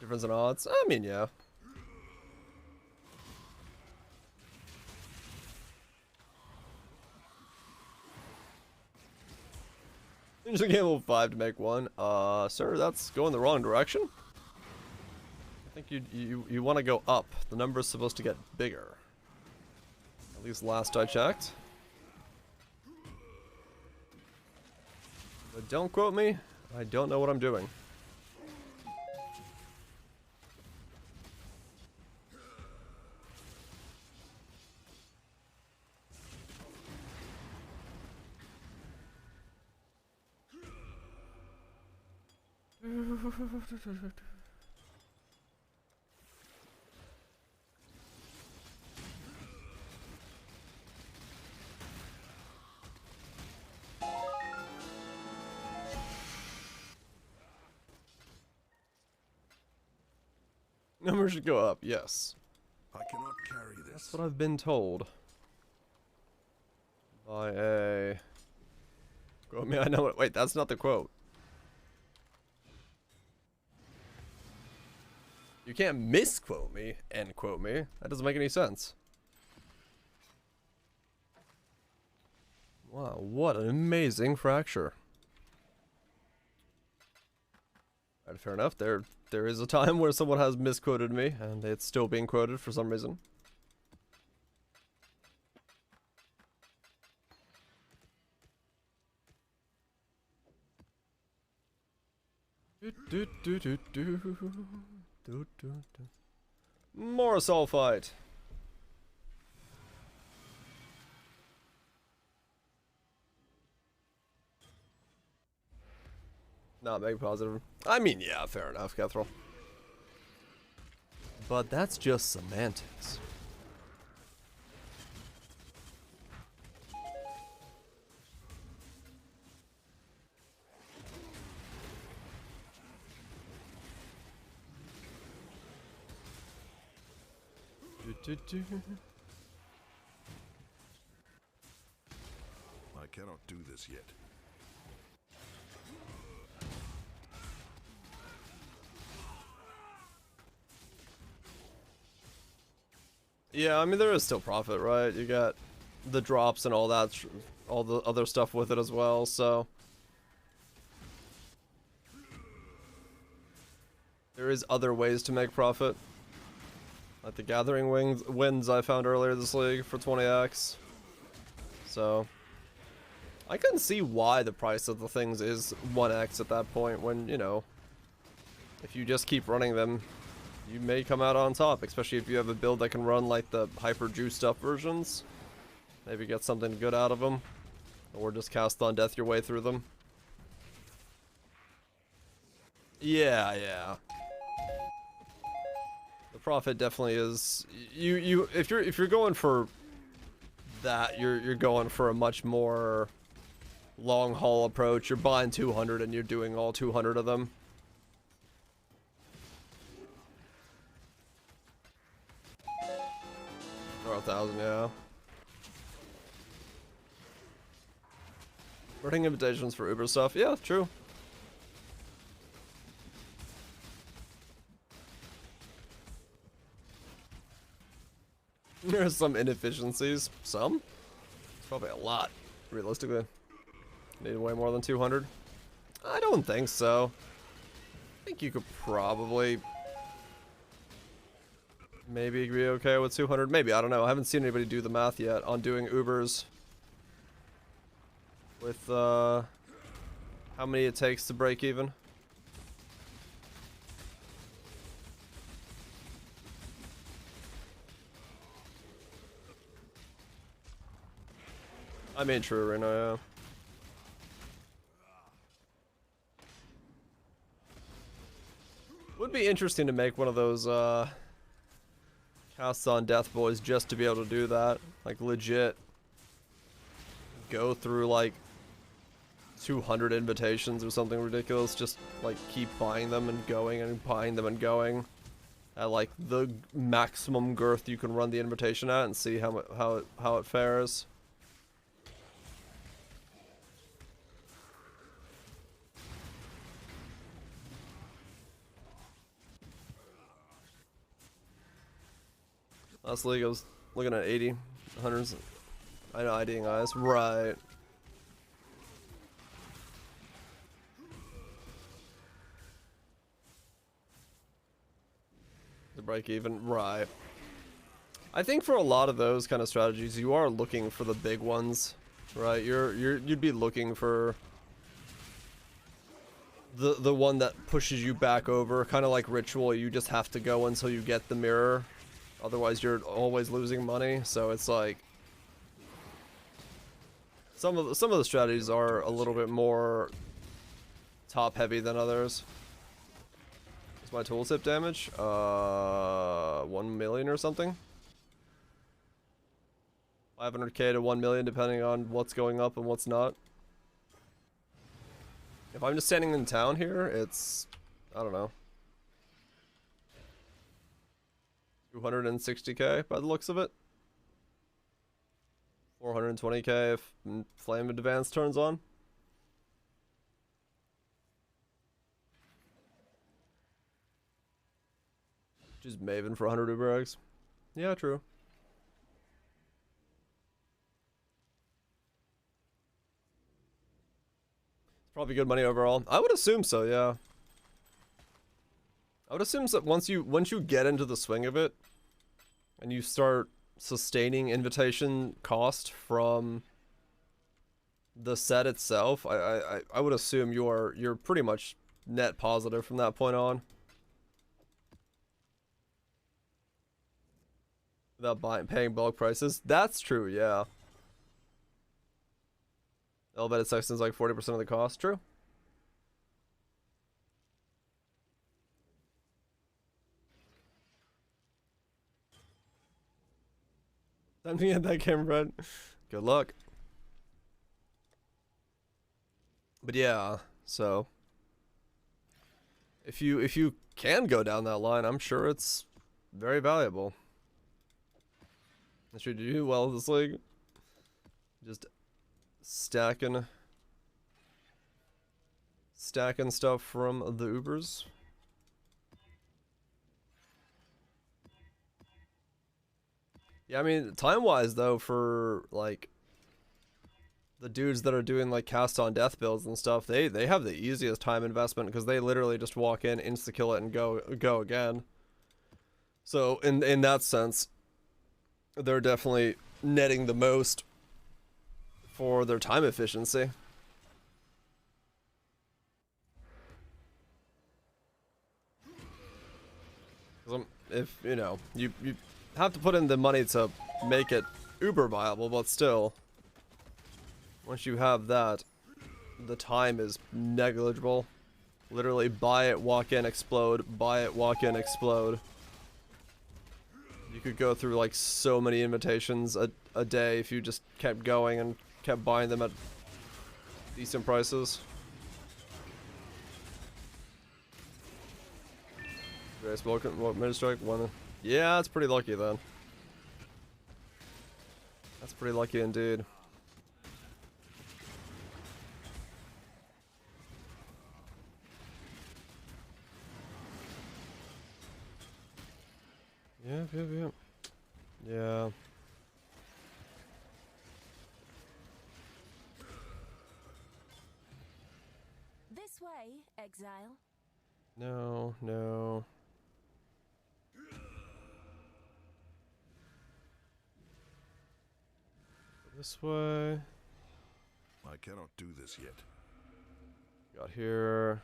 [SPEAKER 1] Difference in odds? I mean, yeah. You just gamble 5 to make 1. Sir, that's going the wrong direction. I think you want to go up. The number is supposed to get bigger. At least last I checked. But don't quote me. I don't know what I'm doing. Number should go up, yes.
[SPEAKER 3] I cannot carry this.
[SPEAKER 1] That's what I've been told. By a... Quote me, I know it. Wait, that's not the quote. You can't misquote me and quote me. That doesn't make any sense. Wow, what an amazing fracture. Alright, fair enough. There is a time where someone has misquoted me, and it's still being quoted for some reason. More sulfite. Not make positive. I mean, yeah, fair enough, Kethril. But that's just semantics.
[SPEAKER 3] I cannot do this yet.
[SPEAKER 1] Yeah, I mean, there is still profit, right? You got the drops and all that, all the other stuff with it as well, so. There is other ways to make profit. Like the Gathering wins I found earlier this league for 20x. So I couldn't see why the price of the things is 1x at that point when, you know, if you just keep running them, you may come out on top, especially if you have a build that can run like the hyper juiced up versions. Maybe get something good out of them, or just cast on death your way through them. Yeah. The profit definitely is if you're going for that, you're going for a much more long haul approach. You're buying 200 and you're doing all 200 of them. Or 1,000, yeah. Running invitations for Uber stuff, yeah, true. There's some inefficiencies. Some? It's probably a lot, realistically. Need way more than 200? I don't think so. I think you could probably maybe be okay with 200. Maybe, I don't know. I haven't seen anybody do the math yet on doing Ubers with how many it takes to break even. I mean, true right now, yeah. Would be interesting to make one of those casts on death boys just to be able to do that. Like legit go through like 200 invitations or something ridiculous. Just like keep buying them and going and buying them and going at like the maximum girth you can run the invitation at and see how it fares. Last league I was looking at 80, 100s. I know IDing eyes. Right. The break even. Right. I think for a lot of those kind of strategies, you are looking for the big ones, right? You'd be looking for the one that pushes you back over, kind of like Ritual. You just have to go until you get the mirror. Otherwise, you're always losing money. So it's like some of the strategies are a little bit more top heavy than others. What's my tooltip damage? 1 million or something. 500k to 1 million, depending on what's going up and what's not. If I'm just standing in town here, it's, I don't know, 260k by the looks of it. 420k if Flame Advance turns on. Just Maven for 100 Uber eggs. Yeah, true. It's probably good money overall. I would assume so, yeah. I would assume that once you get into the swing of it and you start sustaining invitation cost from the set itself, I would assume you're pretty much net positive from that point on. Without paying bulk prices. That's true, yeah. Elevated section's like 40% of the cost, true. Time to get that camera, Brad. Good luck. But yeah, so if you can go down that line, I'm sure it's very valuable. I'm sure you do well in this league. Just stacking stuff from the Ubers. Yeah, I mean, time-wise, though, for, like, the dudes that are doing, like, cast-on death builds and stuff, they have the easiest time investment because they literally just walk in, insta-kill it, and go again. So in that sense, they're definitely netting the most for their time efficiency. 'Cause if you know, you have to put in the money to make it uber viable, but still, once you have that, the time is negligible. Literally buy it, walk in, explode, buy it, walk in, explode. You could go through like so many invitations a day if you just kept going and kept buying them at decent prices. Grace, welcome. What mid strike? One. Yeah, that's pretty lucky then. That's pretty lucky indeed. Yep. Yeah.
[SPEAKER 2] This way, Exile.
[SPEAKER 1] No. This way.
[SPEAKER 3] I cannot do this yet.
[SPEAKER 1] Got here.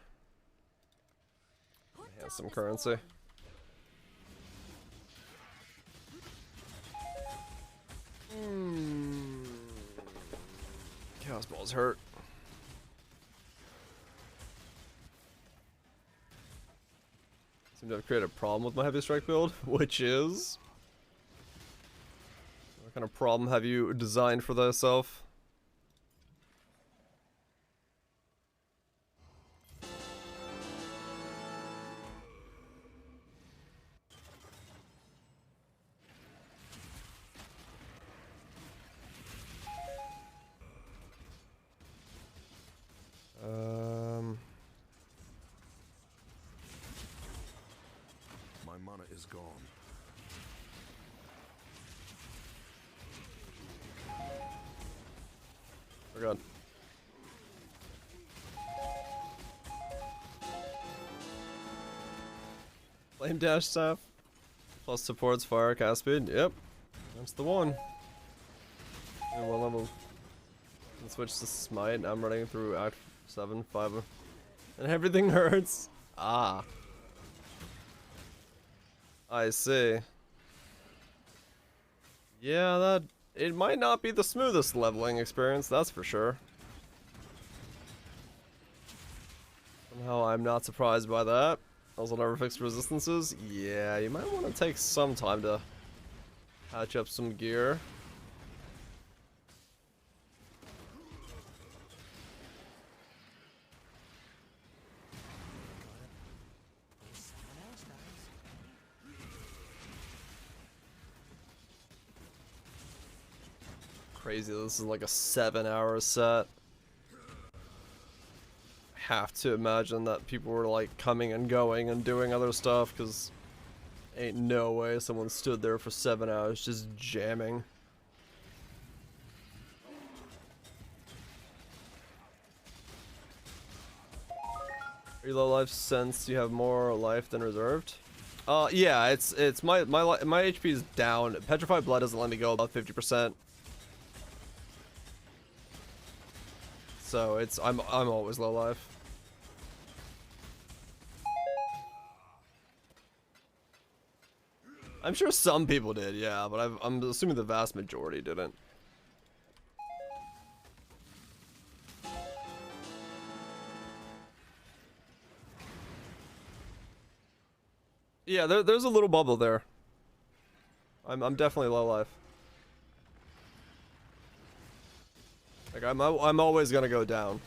[SPEAKER 2] Put
[SPEAKER 1] Has
[SPEAKER 2] down
[SPEAKER 1] some
[SPEAKER 2] this
[SPEAKER 1] currency.
[SPEAKER 2] wall.
[SPEAKER 1] Chaos balls hurt. Seem to have created a problem with my heavy strike build, which is... What kind of problem have you designed for thyself?
[SPEAKER 3] My mana is gone.
[SPEAKER 1] We're good. Flame dash staff. Plus supports fire cast speed. Yep. That's the one. And one level. And switch to smite. I'm running through act 7, 5. And everything hurts. Ah. I see. Yeah, that... It might not be the smoothest leveling experience, that's for sure. Somehow I'm not surprised by that. Also never fixed resistances. Yeah, you might want to take some time to patch up some gear.
[SPEAKER 4] Someone else does.
[SPEAKER 1] Crazy, this is like a 7-hour set. Have to imagine that people were like coming and going and doing other stuff, because ain't no way someone stood there for 7 hours just jamming. Are you low life since you have more life than reserved? Yeah, it's my HP is down. Petrified Blood doesn't let me go above 50%. So it's I'm always low life. I'm sure some people did, yeah, but I'm assuming the vast majority didn't. Yeah, there's a little bubble there. I'm definitely low life. Like I'm always gonna go down.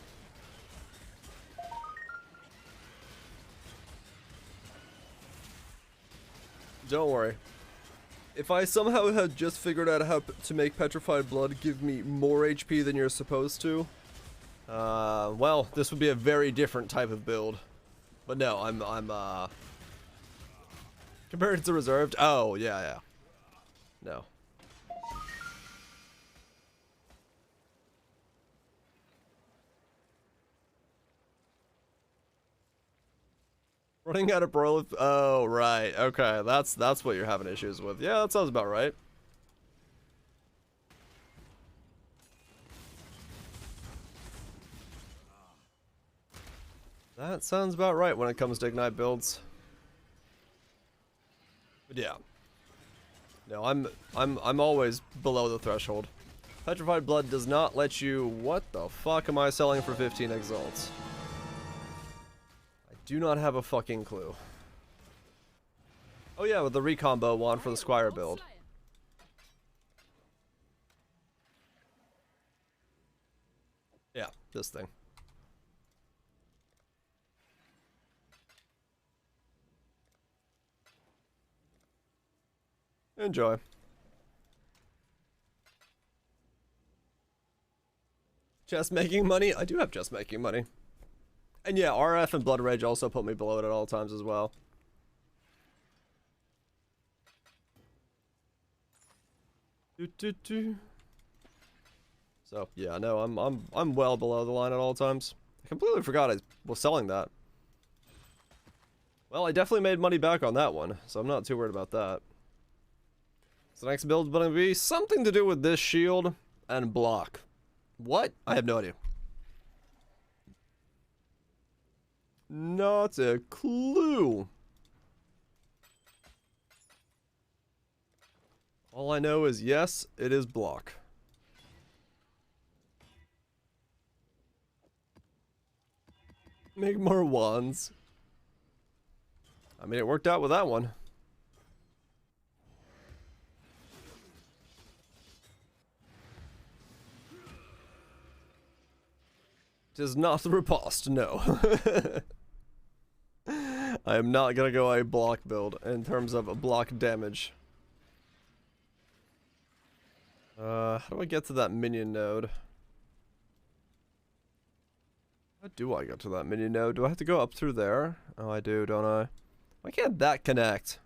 [SPEAKER 1] Don't worry. If I somehow had just figured out how to make Petrified Blood give me more HP than you're supposed to, well, this would be a very different type of build. But no, I'm compared to reserved. Oh yeah. No. Running out of broil. Oh, right. Okay, that's what you're having issues with. Yeah, that sounds about right. That sounds about right when it comes to Ignite builds. But yeah. No, I'm always below the threshold. Petrified Blood does not let you... What the fuck am I selling for 15 exalts? I do not have a fucking clue. Oh yeah, with the recombo one for the Squire build. Yeah, this thing. Enjoy. Chest making money? I do have chest making money. And yeah, RF and Blood Rage also put me below it at all times as well. So yeah, no, I'm well below the line at all times. I completely forgot I was selling that. Well, I definitely made money back on that one, so I'm not too worried about that. So the next build is going to be something to do with this shield and block. What? I have no idea. Not a clue. All I know is yes, it is block. Make more wands. I mean, it worked out with that one. It is not the riposte, no. I am not gonna go a block build in terms of block damage. How do I get to that minion node? How do I get to that minion node? Do I have to go up through there? Oh, I do, don't I? Why can't that connect?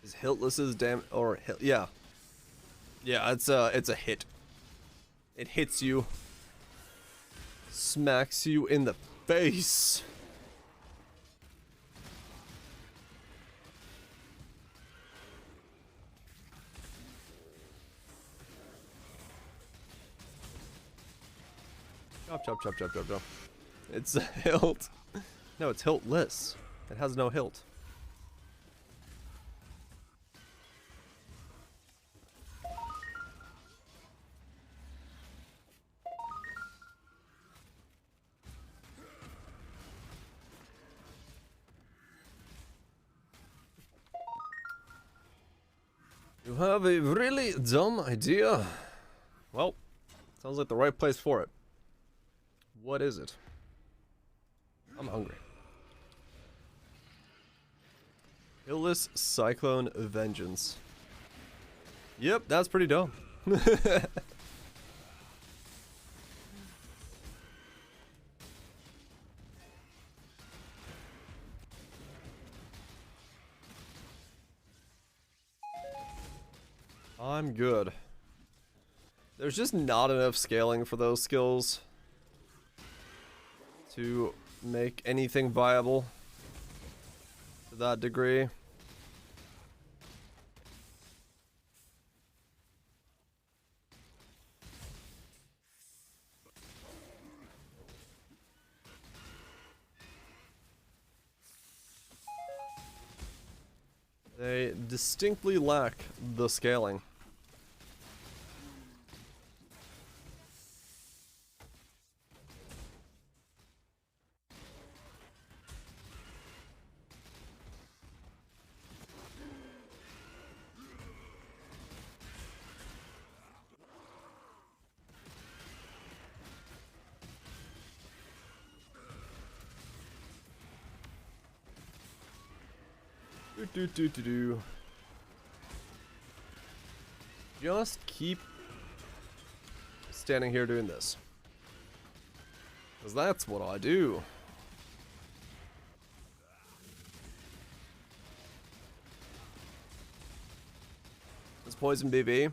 [SPEAKER 1] Is Hiltless's yeah. Yeah, it's a hit. It hits you. Smacks you in the face. Chop, chop, chop, chop, chop, chop. It's a hilt. No, it's hiltless. It has no hilt. You have a really dumb idea. Well, sounds like the right place for it. What is it? I'm hungry. Hillless Cyclone Vengeance. Yep, that's pretty dumb. I'm good. There's just not enough scaling for those skills to make anything viable to that degree. They distinctly lack the scaling. Just keep standing here doing this. Because that's what I do. It's poison BB.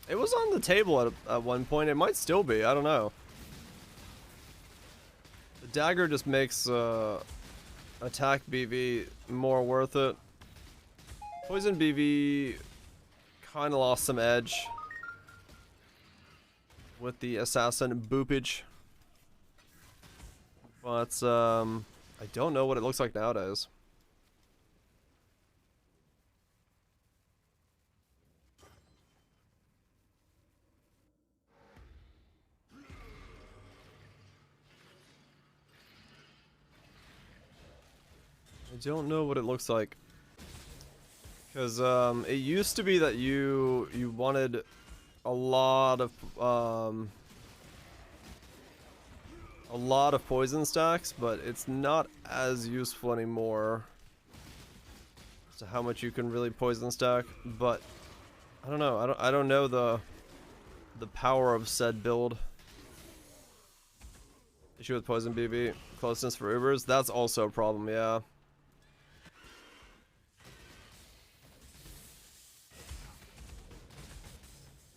[SPEAKER 1] It was on the table at one point. It might still be. I don't know. The dagger just makes attack BV more worth it. Poison BV kind of lost some edge with the assassin boopage. But I don't know what it looks like nowadays. I don't know what it looks like. Because it used to be that you wanted a lot of poison stacks, but it's not as useful anymore as to how much you can really poison stack. But I don't know. I don't know the power of said build. Issue with poison BB, closeness for Ubers. That's also a problem. Yeah.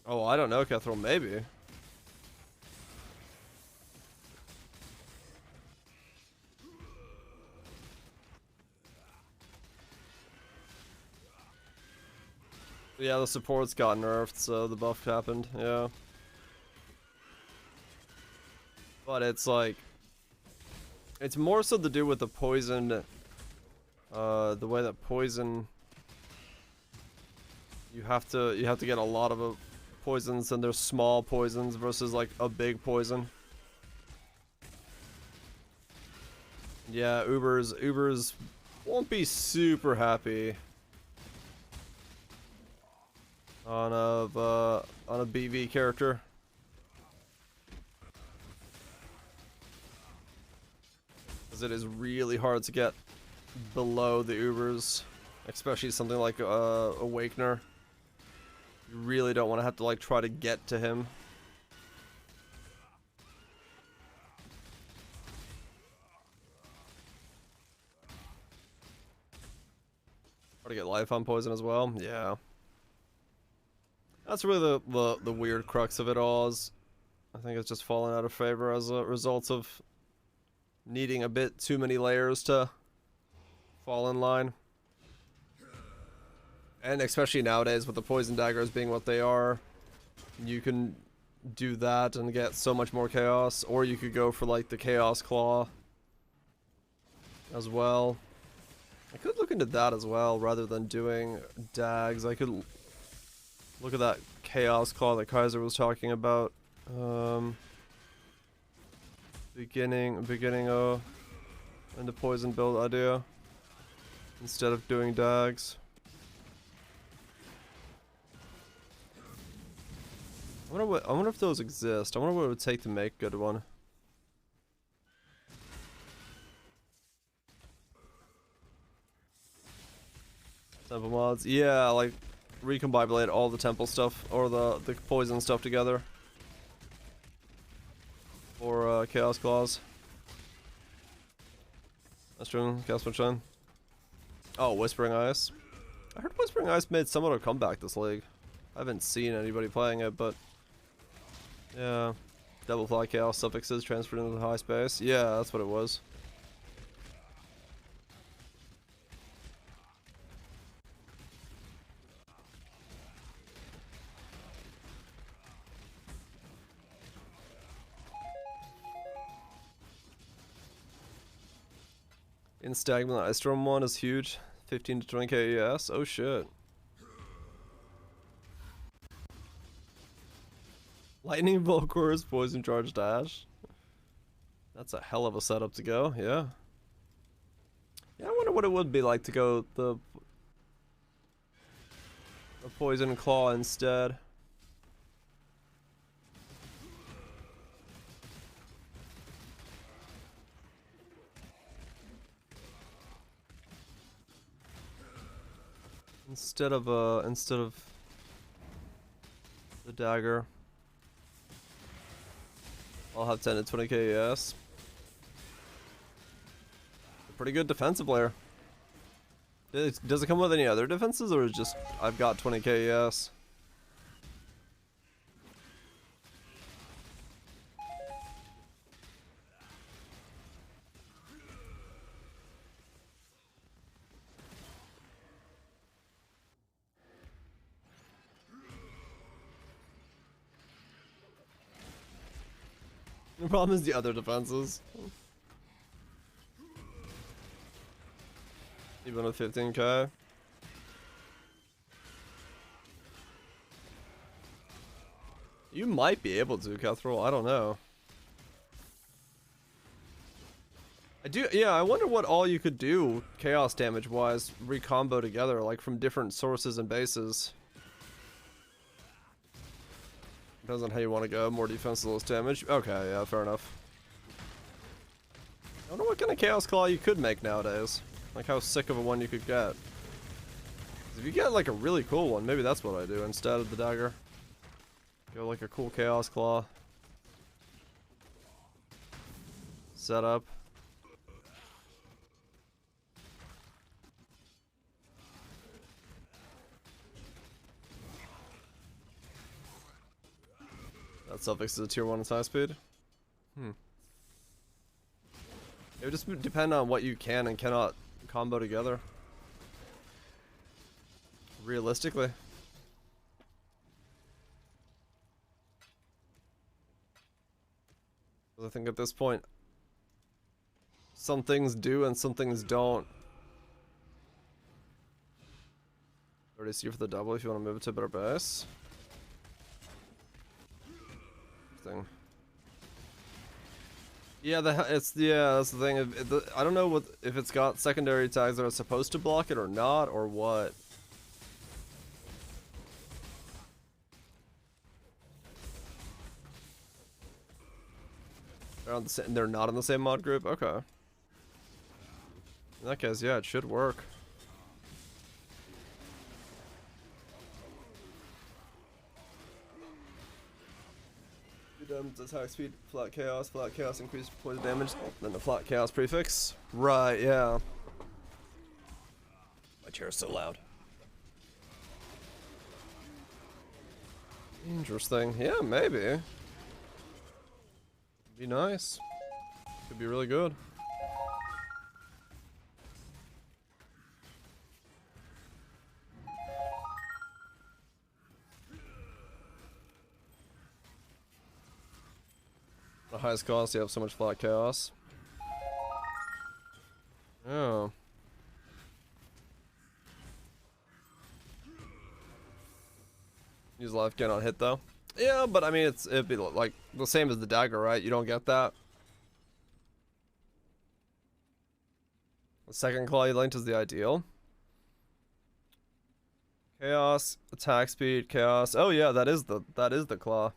[SPEAKER 1] Oh, I don't know, Kethril, maybe. Yeah, the supports got nerfed, so the buff happened, yeah. But it's like... It's more so to do with the poison... the way that poison... You have to get a lot of poisons, and there's small poisons versus like a big poison. Yeah, Ubers won't be super happy on a BV character. Because it is really hard to get below the Ubers, especially something like Awakener. You really don't want to have to like try to get to him. Try to get life on poison as well. Yeah. That's really the weird crux of it all. Is I think it's just fallen out of favor as a result of needing a bit too many layers to fall in line. And especially nowadays with the poison daggers being what they are, you can do that and get so much more chaos. Or you could go for like the chaos claw as well. I could look into that as well rather than doing dags. I could look at that chaos claw that Kaiser was talking about. Beginning of the poison build idea instead of doing dags. I wonder if those exist. I wonder what it would take to make a good one. Temple mods. Yeah, like recombobulate all the temple stuff or the poison stuff together. For Chaos Claws. That's true. Chaos Sunshine. Oh, Whispering Ice. I heard Whispering Ice made somewhat of a comeback this league. I haven't seen anybody playing it, but yeah. Double fly chaos suffixes transferred into the high space. Yeah, that's what it was. Instagman Ice Storm 1 is huge. 15 to 20k ES. Oh shit. Lightning Volcor's Poison Charge Dash. That's a hell of a setup to go, yeah. Yeah, I wonder what it would be like to go the Poison Claw instead. Instead of the dagger. I'll have 10 to 20k ES. A pretty good defensive player. Does it come with any other defenses, or is it just I've got 20k ES? The problem is the other defenses. Even with 15k. You might be able to, Kethril. I don't know. Yeah, I wonder what all you could do chaos damage wise, recombo together, like from different sources and bases. Depends on how you want to go. More defense, less damage. Okay, yeah, fair enough. I wonder what kind of Chaos Claw you could make nowadays. Like how sick of a one you could get. If you get like a really cool one, maybe that's what I do instead of the dagger. Go like a cool Chaos Claw. Setup. That suffix is a tier 1 attack speed. It would just depend on what you can and cannot combo together. Realistically. I think at this point, some things do and some things don't. 30C for the double if you want to move it to a better base. Thing. Yeah, that's the thing. I don't know if it's got secondary tags that are supposed to block it or not, or what. They're not in the same mod group? Okay. In that case, yeah, it should work. Attack speed, flat chaos increased poison damage, then the flat chaos prefix. Right, yeah. My chair's so loud. Interesting. Yeah, maybe. Be nice. Could be really good. The highest cost, you have so much flat chaos. Oh. Use life gain on hit though. Yeah, but I mean it'd be like the same as the dagger, right? You don't get that. The second claw you linked is the ideal. Chaos, attack speed, chaos. Oh yeah, that is the claw.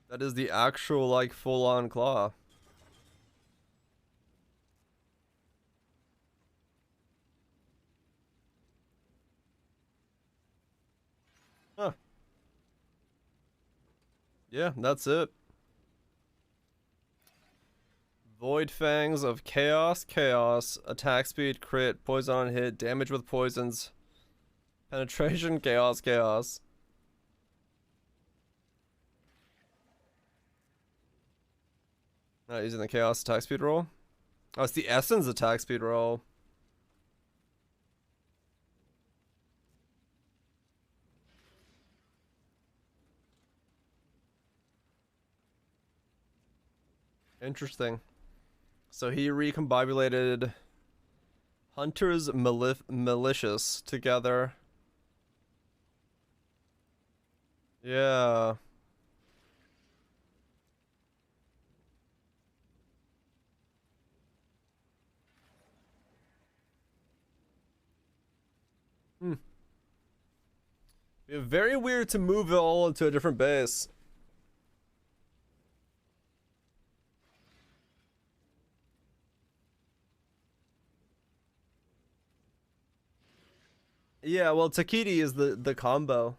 [SPEAKER 1] That is the actual, like, full-on claw. Huh. Yeah, that's it. Void Fangs of Chaos, attack speed, crit, poison on hit, damage with poisons, penetration, chaos. Not using the chaos attack speed roll. Oh, it's the essence attack speed roll. Interesting. So he recombobulated Hunter's Malicious together. Yeah. Very weird to move it all into a different base. Yeah, well, Takiti is the combo.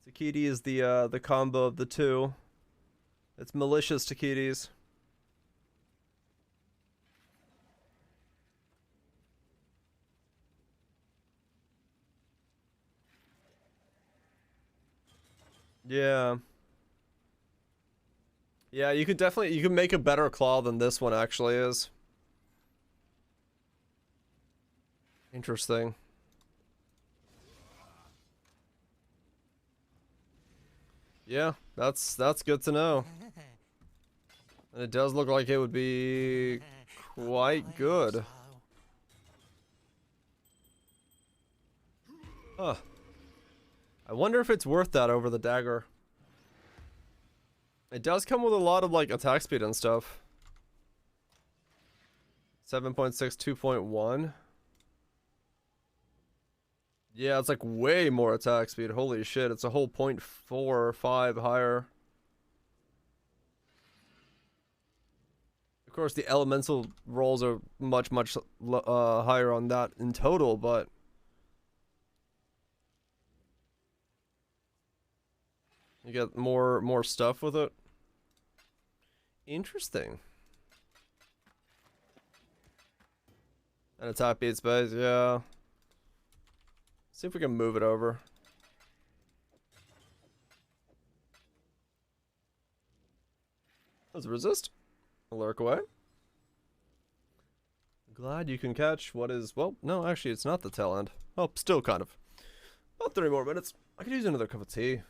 [SPEAKER 1] Takiti is the combo of the two. It's malicious Takitis. Yeah. Yeah, you could definitely, you can make a better claw than this one actually is. Interesting. Yeah, that's good to know. And it does look like it would be quite good. Huh. I wonder if it's worth that over the dagger. It does come with a lot of like attack speed and stuff. 7.6, 2.1. Yeah, it's like way more attack speed. Holy shit, it's a whole 0.4 or 5 higher. Of course, the elemental rolls are much higher on that in total, but you get more stuff with it. Interesting. And attack beat space, yeah. See if we can move it over. Let's resist. Lurk away. Glad you can catch what is, well, no, actually it's not the tail end. Oh, still kind of. About 30 more minutes. I could use another cup of tea.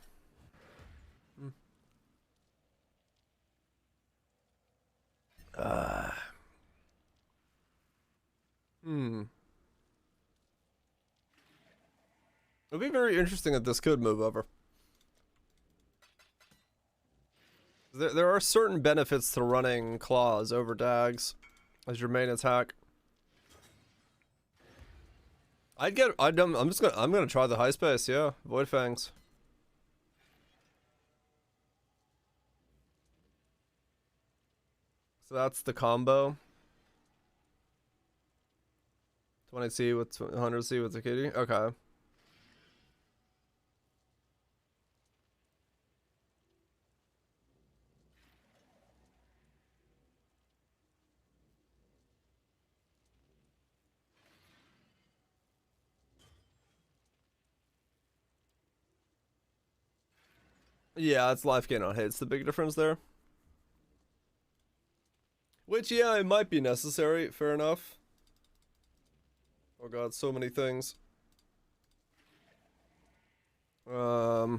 [SPEAKER 1] It'd be very interesting if this could move over. There are certain benefits to running claws over dags as your main attack. I'm gonna try the high space, yeah. Void Fangs. So that's the combo. 20C with 100C with the kitty. Okay. Yeah, it's life gain on hits. The big difference there. Which, yeah, it might be necessary. Fair enough. Oh god, so many things. Claw.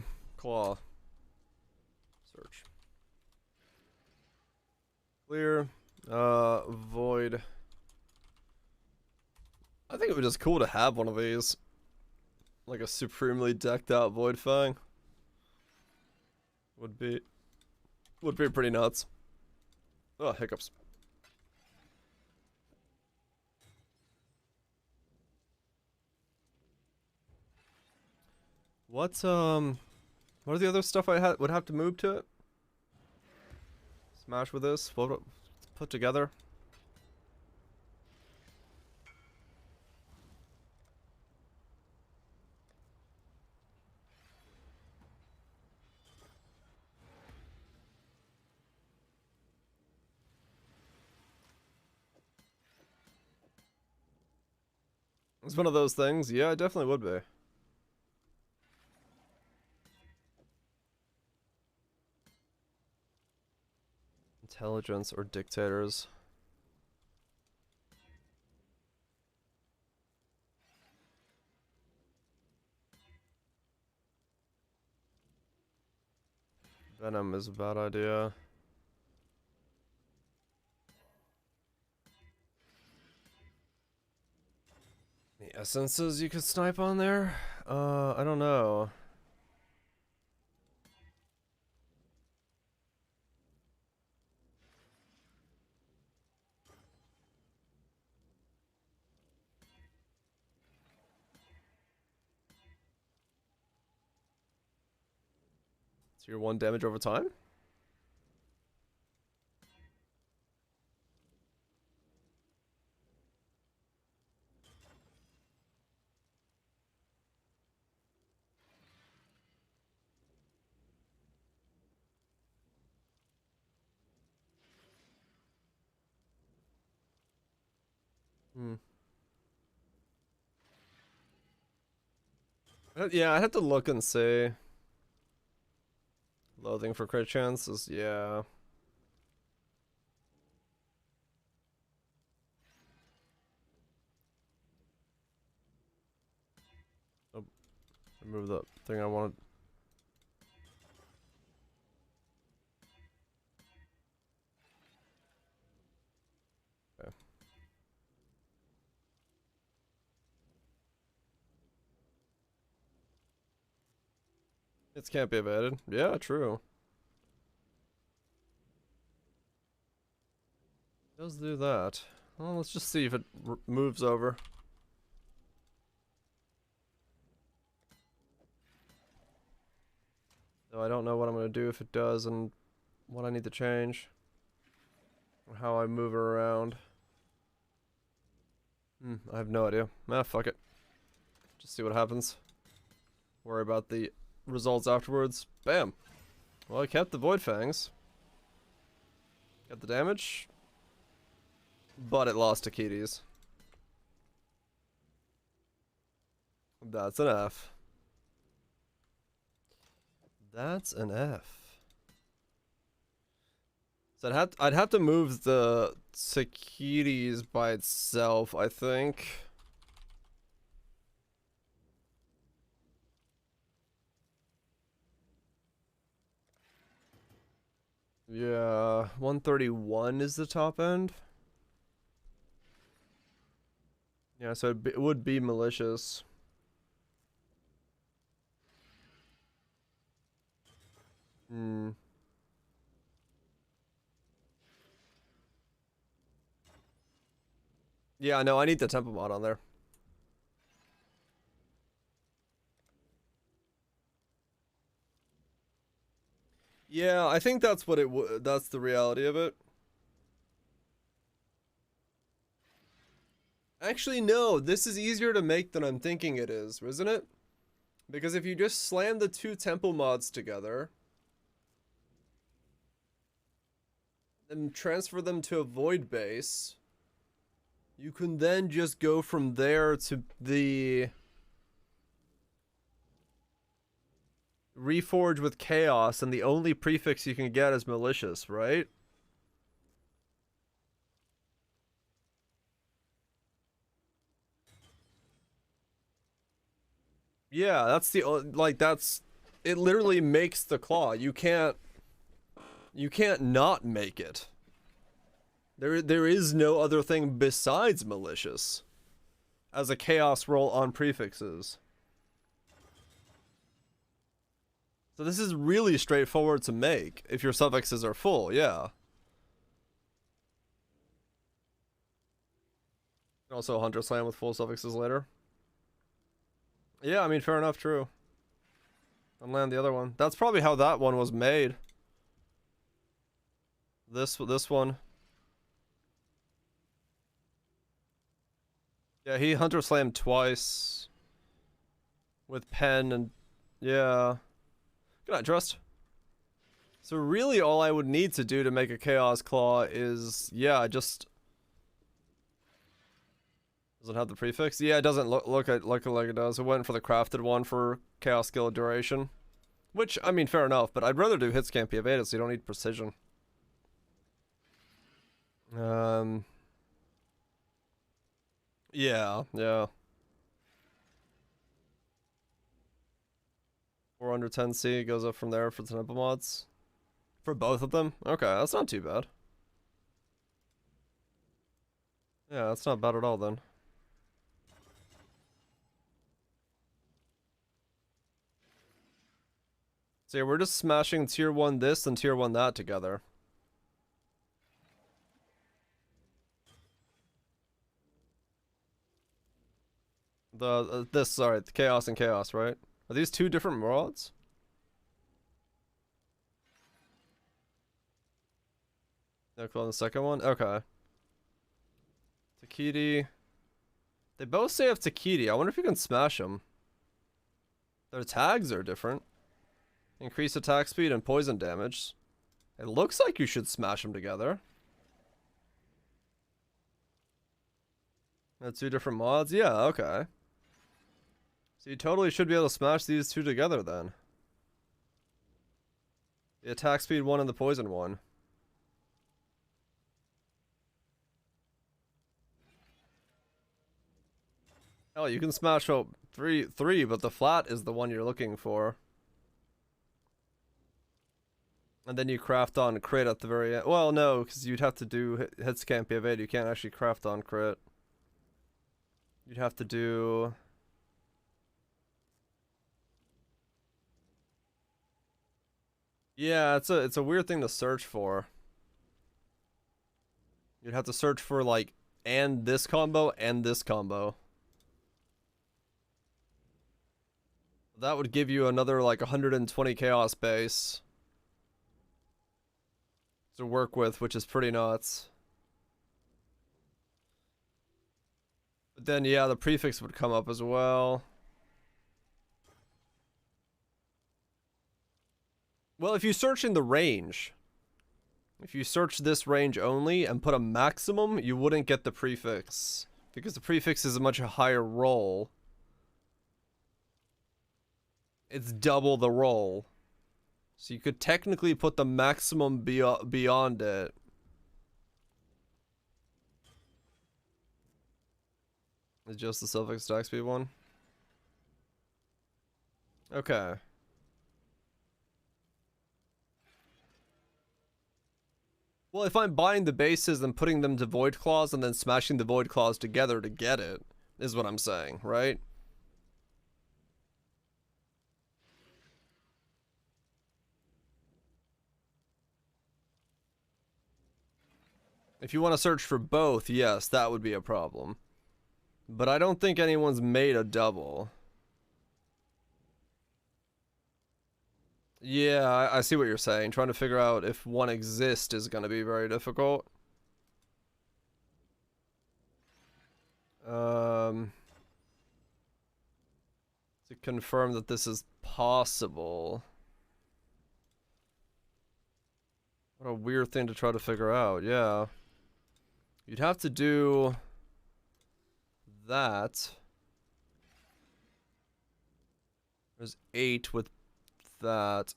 [SPEAKER 1] Search. Clear. Void. I think it would just cool to have one of these. Like a supremely decked out Void Fang. Would be pretty nuts. Oh, hiccups. What are the other stuff I would have to move to it? Smash with this, put together. It's one of those things. Yeah, it definitely would be. Intelligence or dictators. Venom is a bad idea. The essences you could snipe on there? I don't know. So you're 1 damage over time? Hmm. Yeah, I have to look and see. Loathing for crit chances, yeah. Oh, remove the thing I wanted. Okay. It can't be evaded. Yeah, true. It does do that. Well, let's just see if it moves over. So I don't know what I'm going to do if it does and what I need to change. Or how I move it around. I have no idea. Ah, fuck it. Just see what happens. Worry about the results afterwards. Bam! Well, I kept the Void Fangs. Got the damage. But it lost to Kitties. That's an F. That's an F. So I'd have to move the Sakiris by itself, I think. Yeah, 131 is the top end. Yeah, so it would be malicious. Yeah, no, I need the tempo mod on there. Yeah, I think that's what that's the reality of it. Actually, no, this is easier to make than I'm thinking it is, isn't it? Because if you just slam the two tempo mods together and transfer them to a void base, you can then just go from there to the Reforge with Chaos, and the only prefix you can get is malicious, right? Yeah, that's the like that's it. Literally makes the claw. You can't not make it. There is no other thing besides malicious as a chaos roll on prefixes. So this is really straightforward to make if your suffixes are full, yeah. Also Hunter Slam with full suffixes later. Yeah, I mean, fair enough, true. And land the other one. That's probably how that one was made. This one. Yeah, he Hunter Slammed twice. With pen and... yeah. Good night, Trust. So really all I would need to do to make a Chaos Claw is... yeah, just... does it have the prefix? Yeah, it doesn't look like it does. It went for the crafted one for Chaos Skill Duration. Which, I mean, fair enough, but I'd rather do hits can't be evaded so you don't need precision. Yeah. 410C goes up from there for the temple mods. For both of them? Okay, that's not too bad. Yeah, that's not bad at all then. So yeah, we're just smashing tier 1 this and tier 1 that together. Sorry, the chaos and chaos, right? Are these two different mods? No, on the second one? Okay. Takiti. They both say have Takiti. I wonder if you can smash them. Their tags are different. Increase attack speed and poison damage. It looks like you should smash them together. That's two different mods? Yeah, okay. So you totally should be able to smash these two together then. The attack speed one and the poison one. Hell, you can smash out three, but the flat is the one you're looking for. And then you craft on crit at the very end. Well, no, because you'd have to do hits can't be evaded. You can't actually craft on crit. You'd have to do. Yeah, it's a weird thing to search for. You'd have to search for like and this combo and this combo. That would give you another like 120 chaos base to work with, which is pretty nuts. But then yeah, the prefix would come up as well. Well, if you search in the range, if you search this range only and put a maximum, you wouldn't get the prefix. Because the prefix is a much higher roll. It's double the roll. So you could technically put the maximum beyond it. It's just the suffix attack speed one? Okay. Well, if I'm buying the bases and putting them to Void Claws and then smashing the Void Claws together to get it, is what I'm saying, right? If you want to search for both, yes, that would be a problem. But I don't think anyone's made a double. Yeah, I see what you're saying. Trying to figure out if one exists is going to be very difficult. To confirm that this is possible. What a weird thing to try to figure out, yeah. You'd have to do that. There's 8 with that.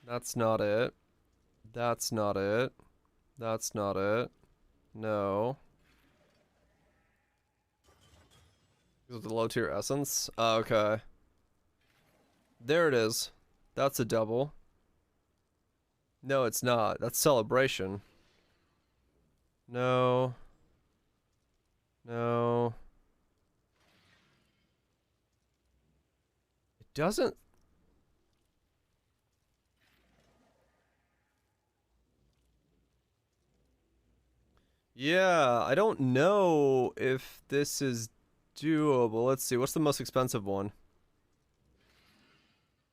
[SPEAKER 1] That's not it. That's not it. That's not it. No. With the low tier essence? Oh, okay. There it is. That's a double. No, it's not. That's celebration. No. No. It doesn't. Yeah, I don't know if this is doable. Let's see. What's the most expensive one?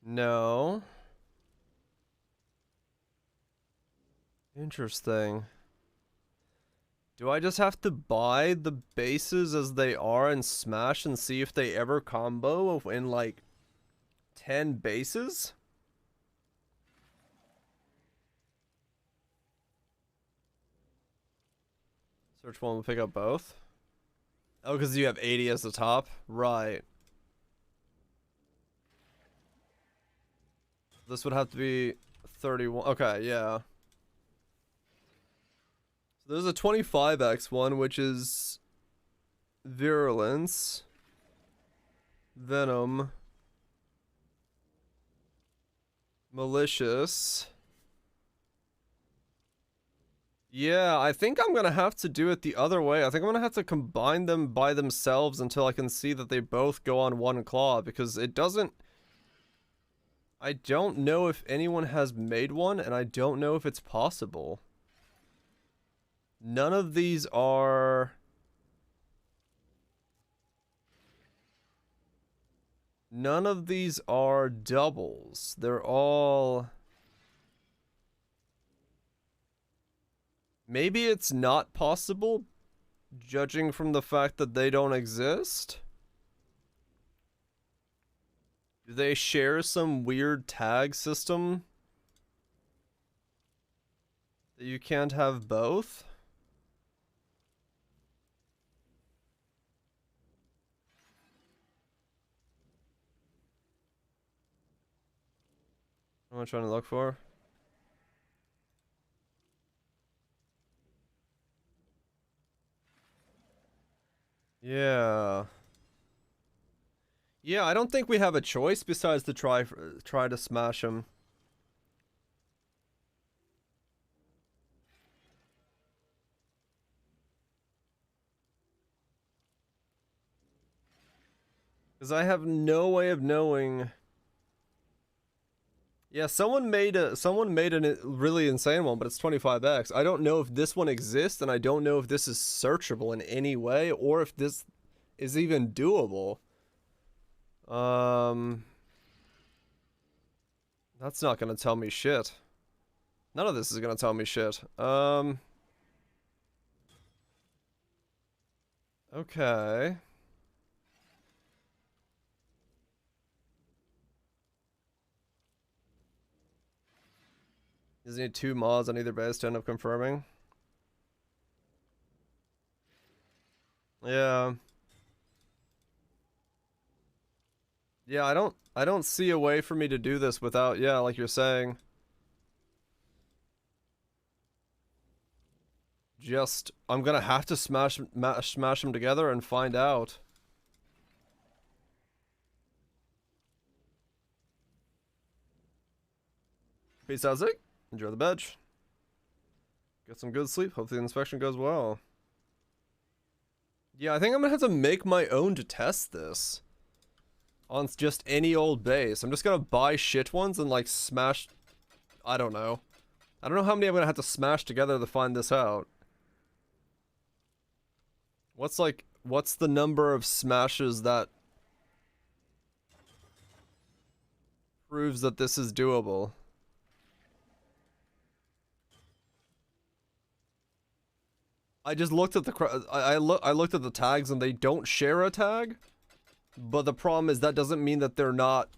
[SPEAKER 1] No. Interesting. Do I just have to buy the bases as they are and smash and see if they ever combo in like 10 bases? Search one will pick up both. Oh, because you have 80 as the top? Right. This would have to be 31. Okay, yeah. So there's a 25x one, which is Virulence, Venom, Malicious. Yeah, I think I'm gonna have to do it the other way. I think I'm gonna have to combine them by themselves until I can see that they both go on one claw, because it doesn't... I don't know if anyone has made one, and I don't know if it's possible. None of these are... None of these are doubles. They're all... Maybe it's not possible, judging from the fact that they don't exist? Do they share some weird tag system that you can't have both? I What am I trying to look for? Yeah. Yeah, I don't think we have a choice besides to try to smash him. Because I have no way of knowing. Yeah, someone made a really insane one, but it's 25x. I don't know if this one exists, and I don't know if this is searchable in any way, or if this is even doable. That's not gonna tell me shit. None of this is gonna tell me shit. Okay. Does he need 2 mods on either base to end up confirming? Yeah. Yeah, I don't see a way for me to do this without, yeah, like you're saying. Just, I'm gonna have to smash them together and find out. Peace out, Zig. Enjoy the badge. Get some good sleep. Hope the inspection goes well. Yeah, I think I'm gonna have to make my own to test this. On just any old base. I'm just gonna buy shit ones and like smash... I don't know. I don't know how many I'm gonna have to smash together to find this out. What's the number of smashes that proves that this is doable? I just looked at the I looked at the tags and they don't share a tag, but the problem is that doesn't mean that they're not.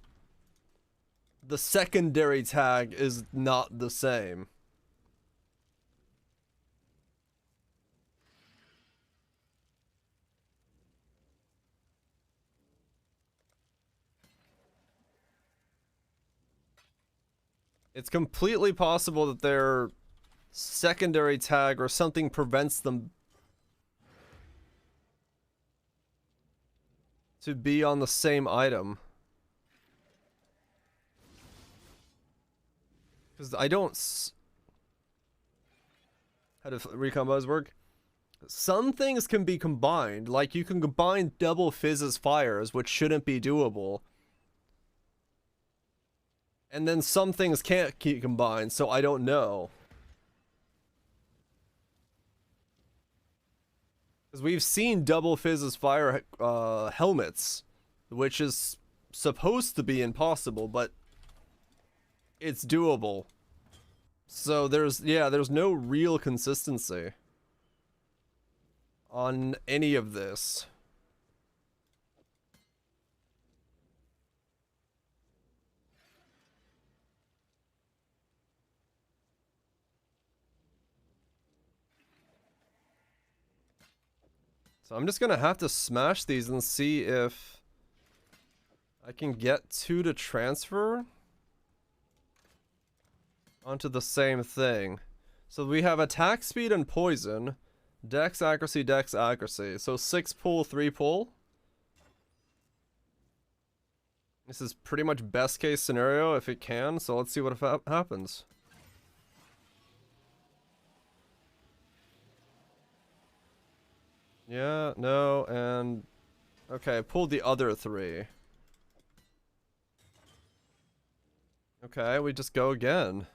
[SPEAKER 1] The secondary tag is not the same. It's completely possible that their secondary tag or something prevents them to be on the same item. Because I don't... How do recombos work? Some things can be combined. Like, you can combine double Fizz's fires, which shouldn't be doable. And then some things can't keep combined, so I don't know. Because we've seen double Fizz's fire helmets, which is supposed to be impossible, but it's doable. So there's no real consistency on any of this. So I'm just gonna have to smash these and see if I can get 2 to transfer onto the same thing. So we have attack speed and poison, dex accuracy, dex accuracy. So 6 pull, 3 pull. This is pretty much best case scenario if it can, so let's see what happens. Yeah, no, and... Okay, I pulled the other 3. Okay, we just go again.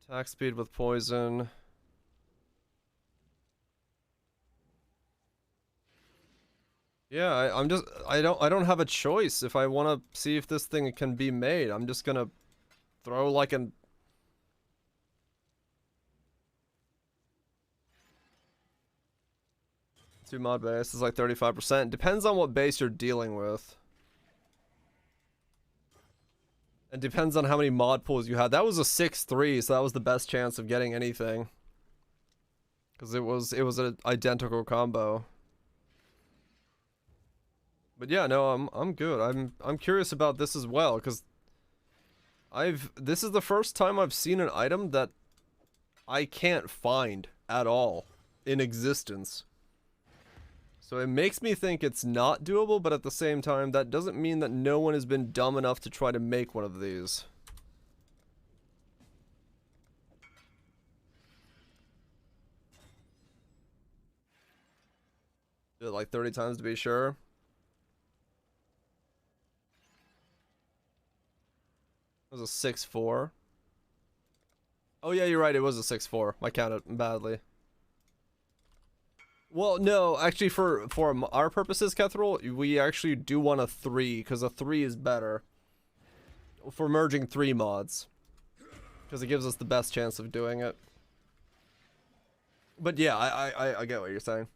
[SPEAKER 1] Attack speed with poison. Yeah, I don't have a choice. If I want to see if this thing can be made, I'm just gonna throw like an... Two mod base is like 35%. Depends on what base you're dealing with. And depends on how many mod pools you had. That was a 6-3, so that was the best chance of getting anything. Because it was an identical combo. But yeah, no, I'm good. I'm curious about this as well, because this is the first time I've seen an item that I can't find at all in existence. So it makes me think it's not doable, but at the same time, that doesn't mean that no one has been dumb enough to try to make one of these. Do it like 30 times to be sure. It was a 6-4. Oh yeah, you're right, it was a 6-4. I counted badly. Well, no, actually for our purposes, Kethril, we actually do want a 3, because a 3 is better. For merging 3 mods. Because it gives us the best chance of doing it. But yeah, I get what you're saying.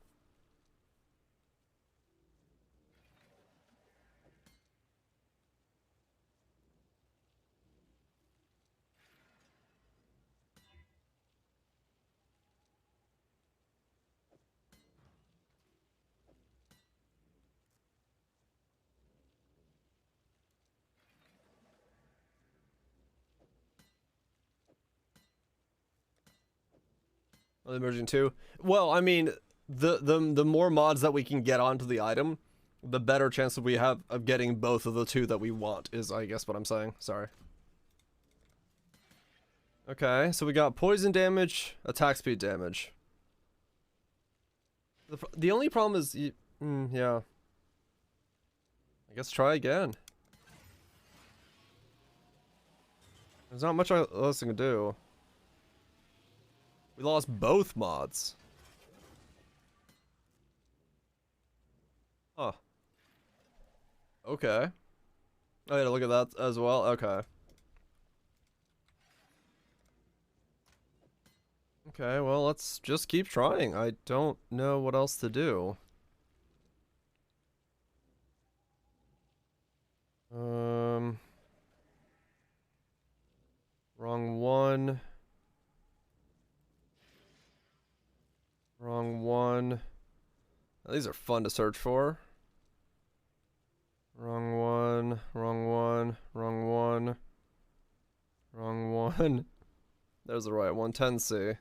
[SPEAKER 1] The merging 2. Well, I mean, the more mods that we can get onto the item, the better chance that we have of getting both of the 2 that we want, is I guess what I'm saying. Sorry. Okay, so we got poison damage, attack speed damage. The only problem is, yeah. I guess try again. There's not much else I can do. We lost both mods. Huh. Okay. I had to look at that as well. Okay. Okay, well, let's just keep trying. I don't know what else to do. Wrong one. Wrong one. Now, these are fun to search for. Wrong one. Wrong one. Wrong one. Wrong one. There's the right one. 10C. Okay,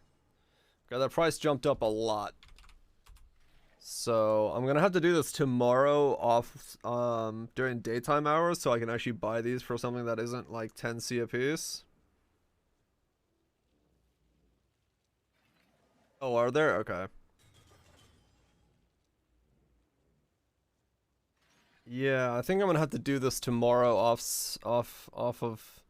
[SPEAKER 1] that price jumped up a lot. So I'm gonna have to do this tomorrow off during daytime hours so I can actually buy these for something that isn't like 10C a piece. Oh, are there? Okay. Yeah, I think I'm gonna have to do this tomorrow off of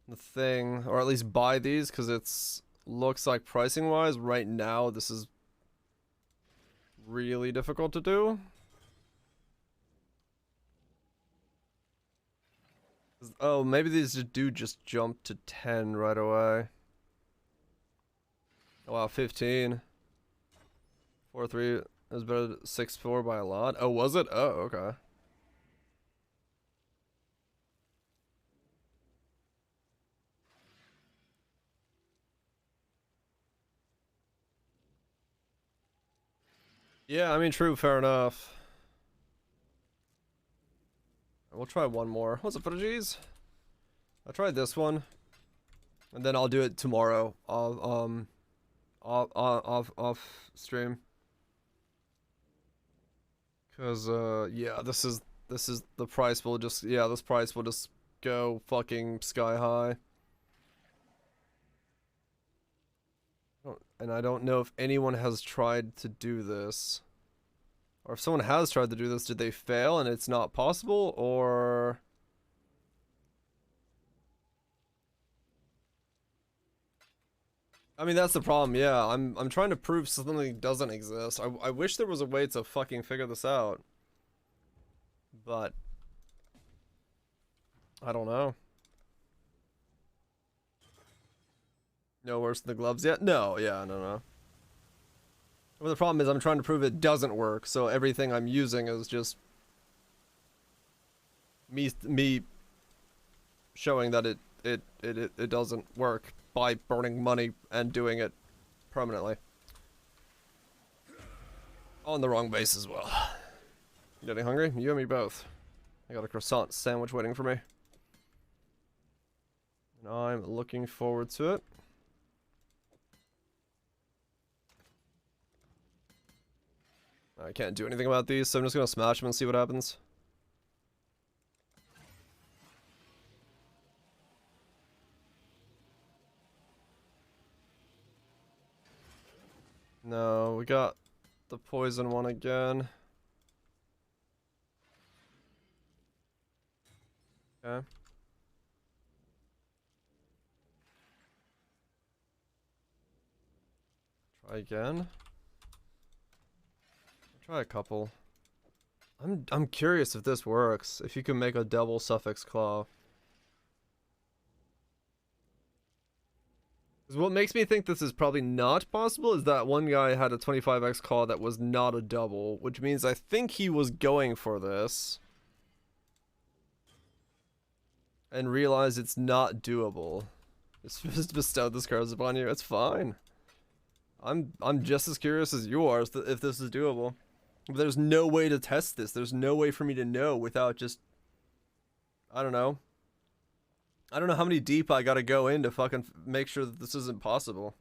[SPEAKER 1] the thing, or at least buy these, because it's looks like pricing wise right now this is really difficult to do. Oh, maybe these do just jump to 10 right away. Oh wow, 15. 4-3 is better than 6-4 by a lot. Oh, was it? Oh, okay. Yeah, I mean, true, fair enough. We'll try one more. What's up, Fudgies? I tried this one, and then I'll do it tomorrow. I'll off stream. Cause yeah, this is the price will just this price will just go fucking sky high. And I don't know if anyone has tried to do this. Or if someone has tried to do this, did they fail and it's not possible, or... I mean, that's the problem, yeah. I'm trying to prove something doesn't exist. I wish there was a way to fucking figure this out. But... I don't know. No worse than the gloves yet? No, yeah, no. Well, the problem is I'm trying to prove it doesn't work, so everything I'm using is just me showing that it doesn't work by burning money and doing it permanently. On the wrong base as well. Getting hungry? You and me both. I got a croissant sandwich waiting for me. And I'm looking forward to it. I can't do anything about these, so I'm just gonna smash them and see what happens. No, we got the poison one again. Okay. Try again. Try a couple. I'm curious if this works. If you can make a double suffix claw. Because what makes me think this is probably not possible is that one guy had a 25x claw that was not a double, which means I think he was going for this. And realized it's not doable. Just bestowed this curse upon you. It's fine. I'm just as curious as you are if this is doable. But there's no way to test this. There's no way for me to know without just, I don't know. I don't know how many deep I gotta go in to fucking make sure that this isn't possible.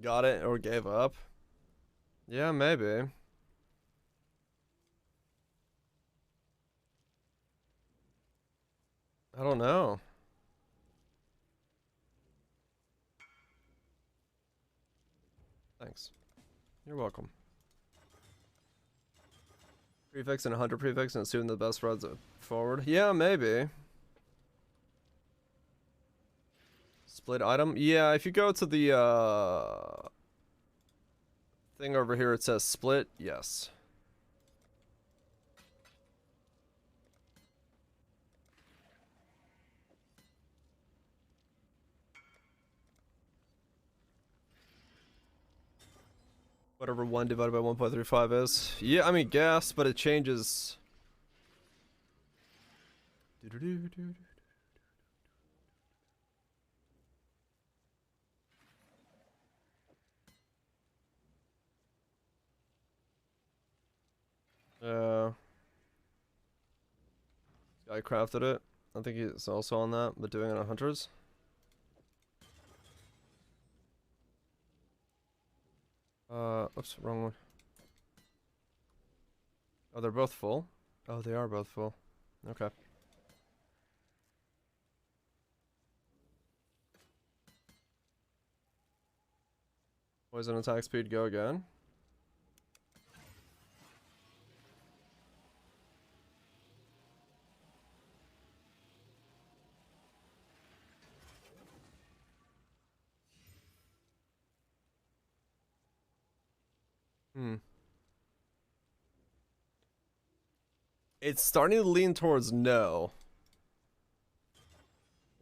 [SPEAKER 1] Got it or gave up? Yeah, maybe. I don't know. Thanks. You're welcome. Prefix and 100 prefix and assume the best runs forward. Yeah, maybe. Split item? Yeah, if you go to the thing over here, it says split. Yes. Whatever 1 divided by 1.35 is. Yeah, I mean, gas, but it changes. Guy crafted it. I think he's also on that, but doing it on hunters. Oops, wrong one. Oh, they're both full? Oh, they are both full. Okay. Poison attack speed, go again. It's starting to lean towards no.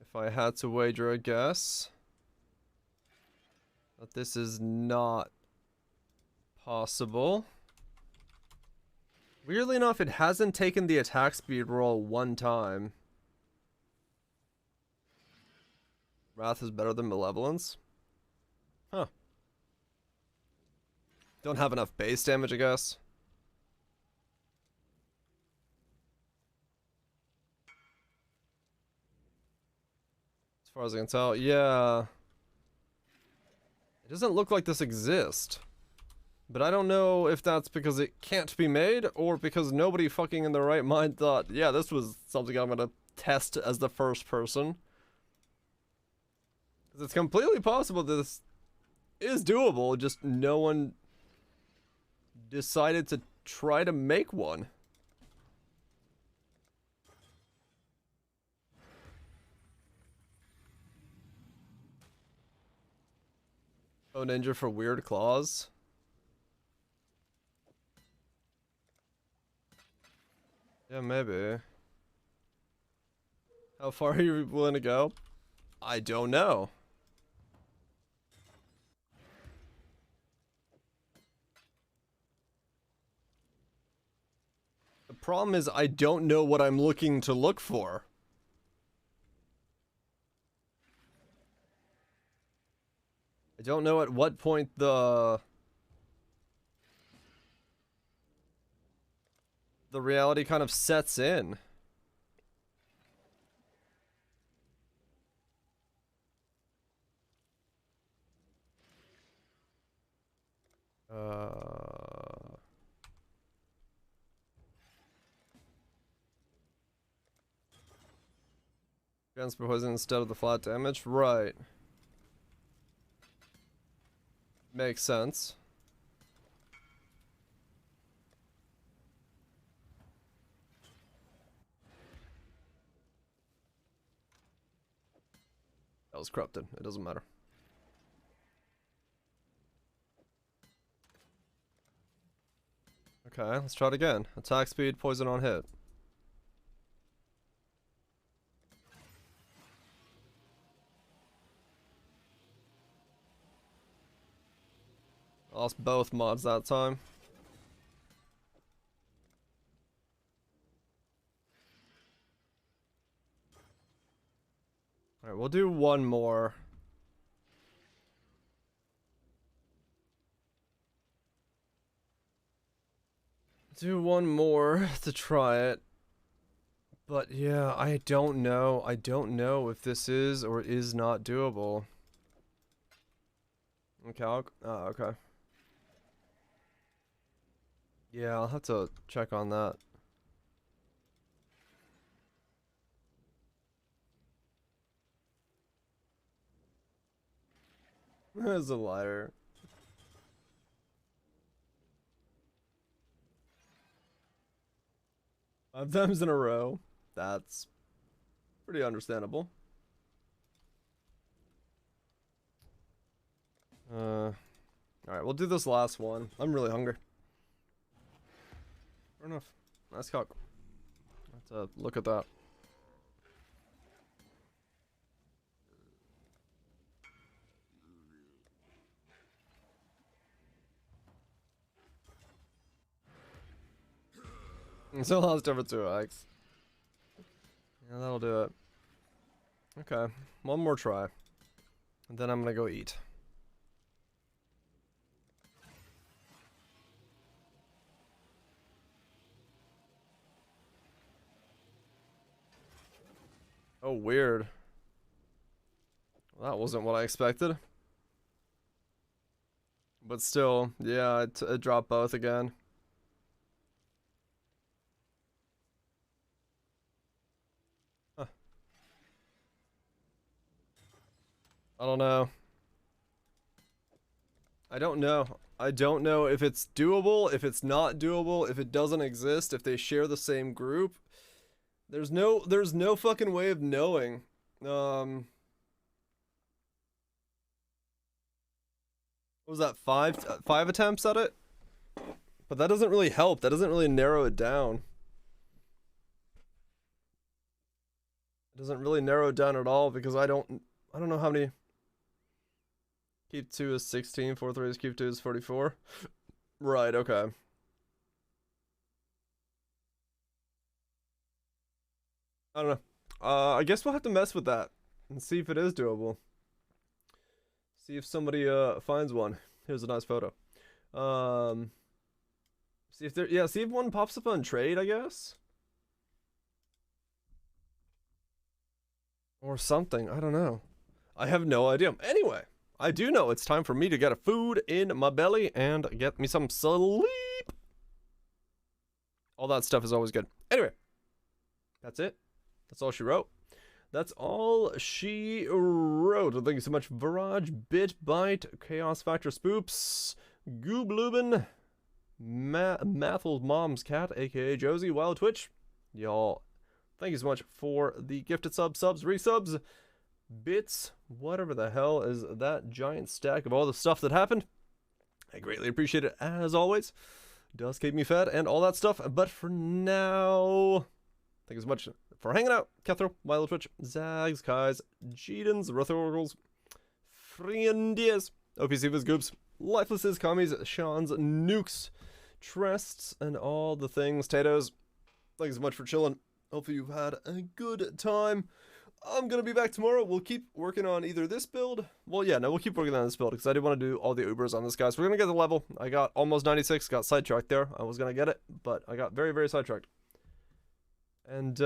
[SPEAKER 1] If I had to wager a guess. But this is not possible. Weirdly enough, it hasn't taken the attack speed roll one time. Wrath is better than Malevolence? Huh. Don't have enough base damage, I guess. As far as I can tell, yeah. It doesn't look like this exists. But I don't know if that's because it can't be made, or because nobody fucking in their right mind thought, yeah, this was something I'm gonna test as the first person. Because it's completely possible that this is doable, just no one decided to try to make one. Oh, ninja for weird claws? Yeah, maybe. How far are you willing to go? I don't know. The problem is I don't know what I'm looking to look for. don't know at what point the reality kind of sets in. Against poison instead of the flat damage, right? Makes sense. That was corrupted. It doesn't matter. Okay, let's try it again. Attack speed, poison on hit. Lost both mods that time. Alright, we'll do one more. Do one more to try it. But yeah, I don't know. I don't know if this is or is not doable. Okay, okay. Yeah, I'll have to check on that. As a liar. 5 times in a row. That's pretty understandable. Alright, we'll do this last one. I'm really hungry. Fair enough. Nice cock. Let's look at that. So lost over 2x. Yeah, that'll do it. Okay, one more try. And then I'm gonna go eat. Oh, weird. Well, that wasn't what I expected. But still, yeah, it dropped both again. Huh. I don't know. I don't know. I don't know if it's doable, if it's not doable, if it doesn't exist, if they share the same group. There's no fucking way of knowing. What was that, five attempts at it? But that doesn't really help. That doesn't really narrow it down. It doesn't really narrow it down at all because I don't know how many. Keep 2 is 16, 4-3 is keep 2 is 44. Right, okay. I don't know. I guess we'll have to mess with that and see if it is doable. See if somebody finds one. Here's a nice photo. See if see if one pops up on trade, I guess. Or something. I don't know. I have no idea. Anyway, I do know it's time for me to get a food in my belly and get me some sleep. All that stuff is always good. Anyway, that's it. That's all she wrote. That's all she wrote. Thank you so much, Viraj, Bitbite, Chaos Factor Spoops, Gooblubin, Mathel Mom's Cat, aka Josie, Wild Twitch. Y'all, thank you so much for the gifted subs, resubs, bits, whatever the hell is that giant stack of all the stuff that happened. I greatly appreciate it, as always. Does keep me fed and all that stuff. But for now, thank you so much for hanging out. Kethro, Wild Twitch, Zags, Kais, Jedans, Rutherorgles, Friendies, OPC Viz Goops, Lifelesses, Commies, Sean's, Nukes, Trests, and all the things. Tatoes, thank you so much for chilling. Hopefully you've had a good time. I'm gonna be back tomorrow. We'll keep working on either this build. Well, yeah, no, we'll keep working on this build because I do want to do all the Ubers on this guy. So we're gonna get the level. I got almost 96. Got sidetracked there. I was gonna get it, but I got very, very sidetracked. And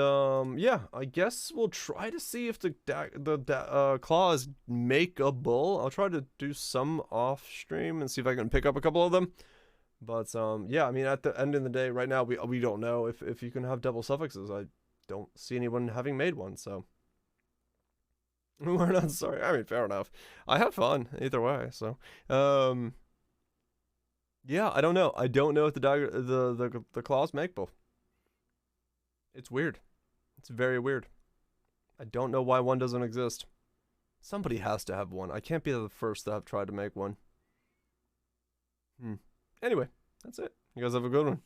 [SPEAKER 1] yeah, I guess we'll try to see if the claws make a bull. I'll try to do some off stream and see if I can pick up a couple of them. But yeah, I mean, at the end of the day, right now we don't know if you can have double suffixes. I don't see anyone having made one, so we're not sorry. I mean, fair enough. I had fun either way, so yeah, I don't know. I don't know if the claws make both. It's weird. It's very weird. I don't know why one doesn't exist. Somebody has to have one. I can't be the first to have tried to make one. Anyway, that's it. You guys have a good one.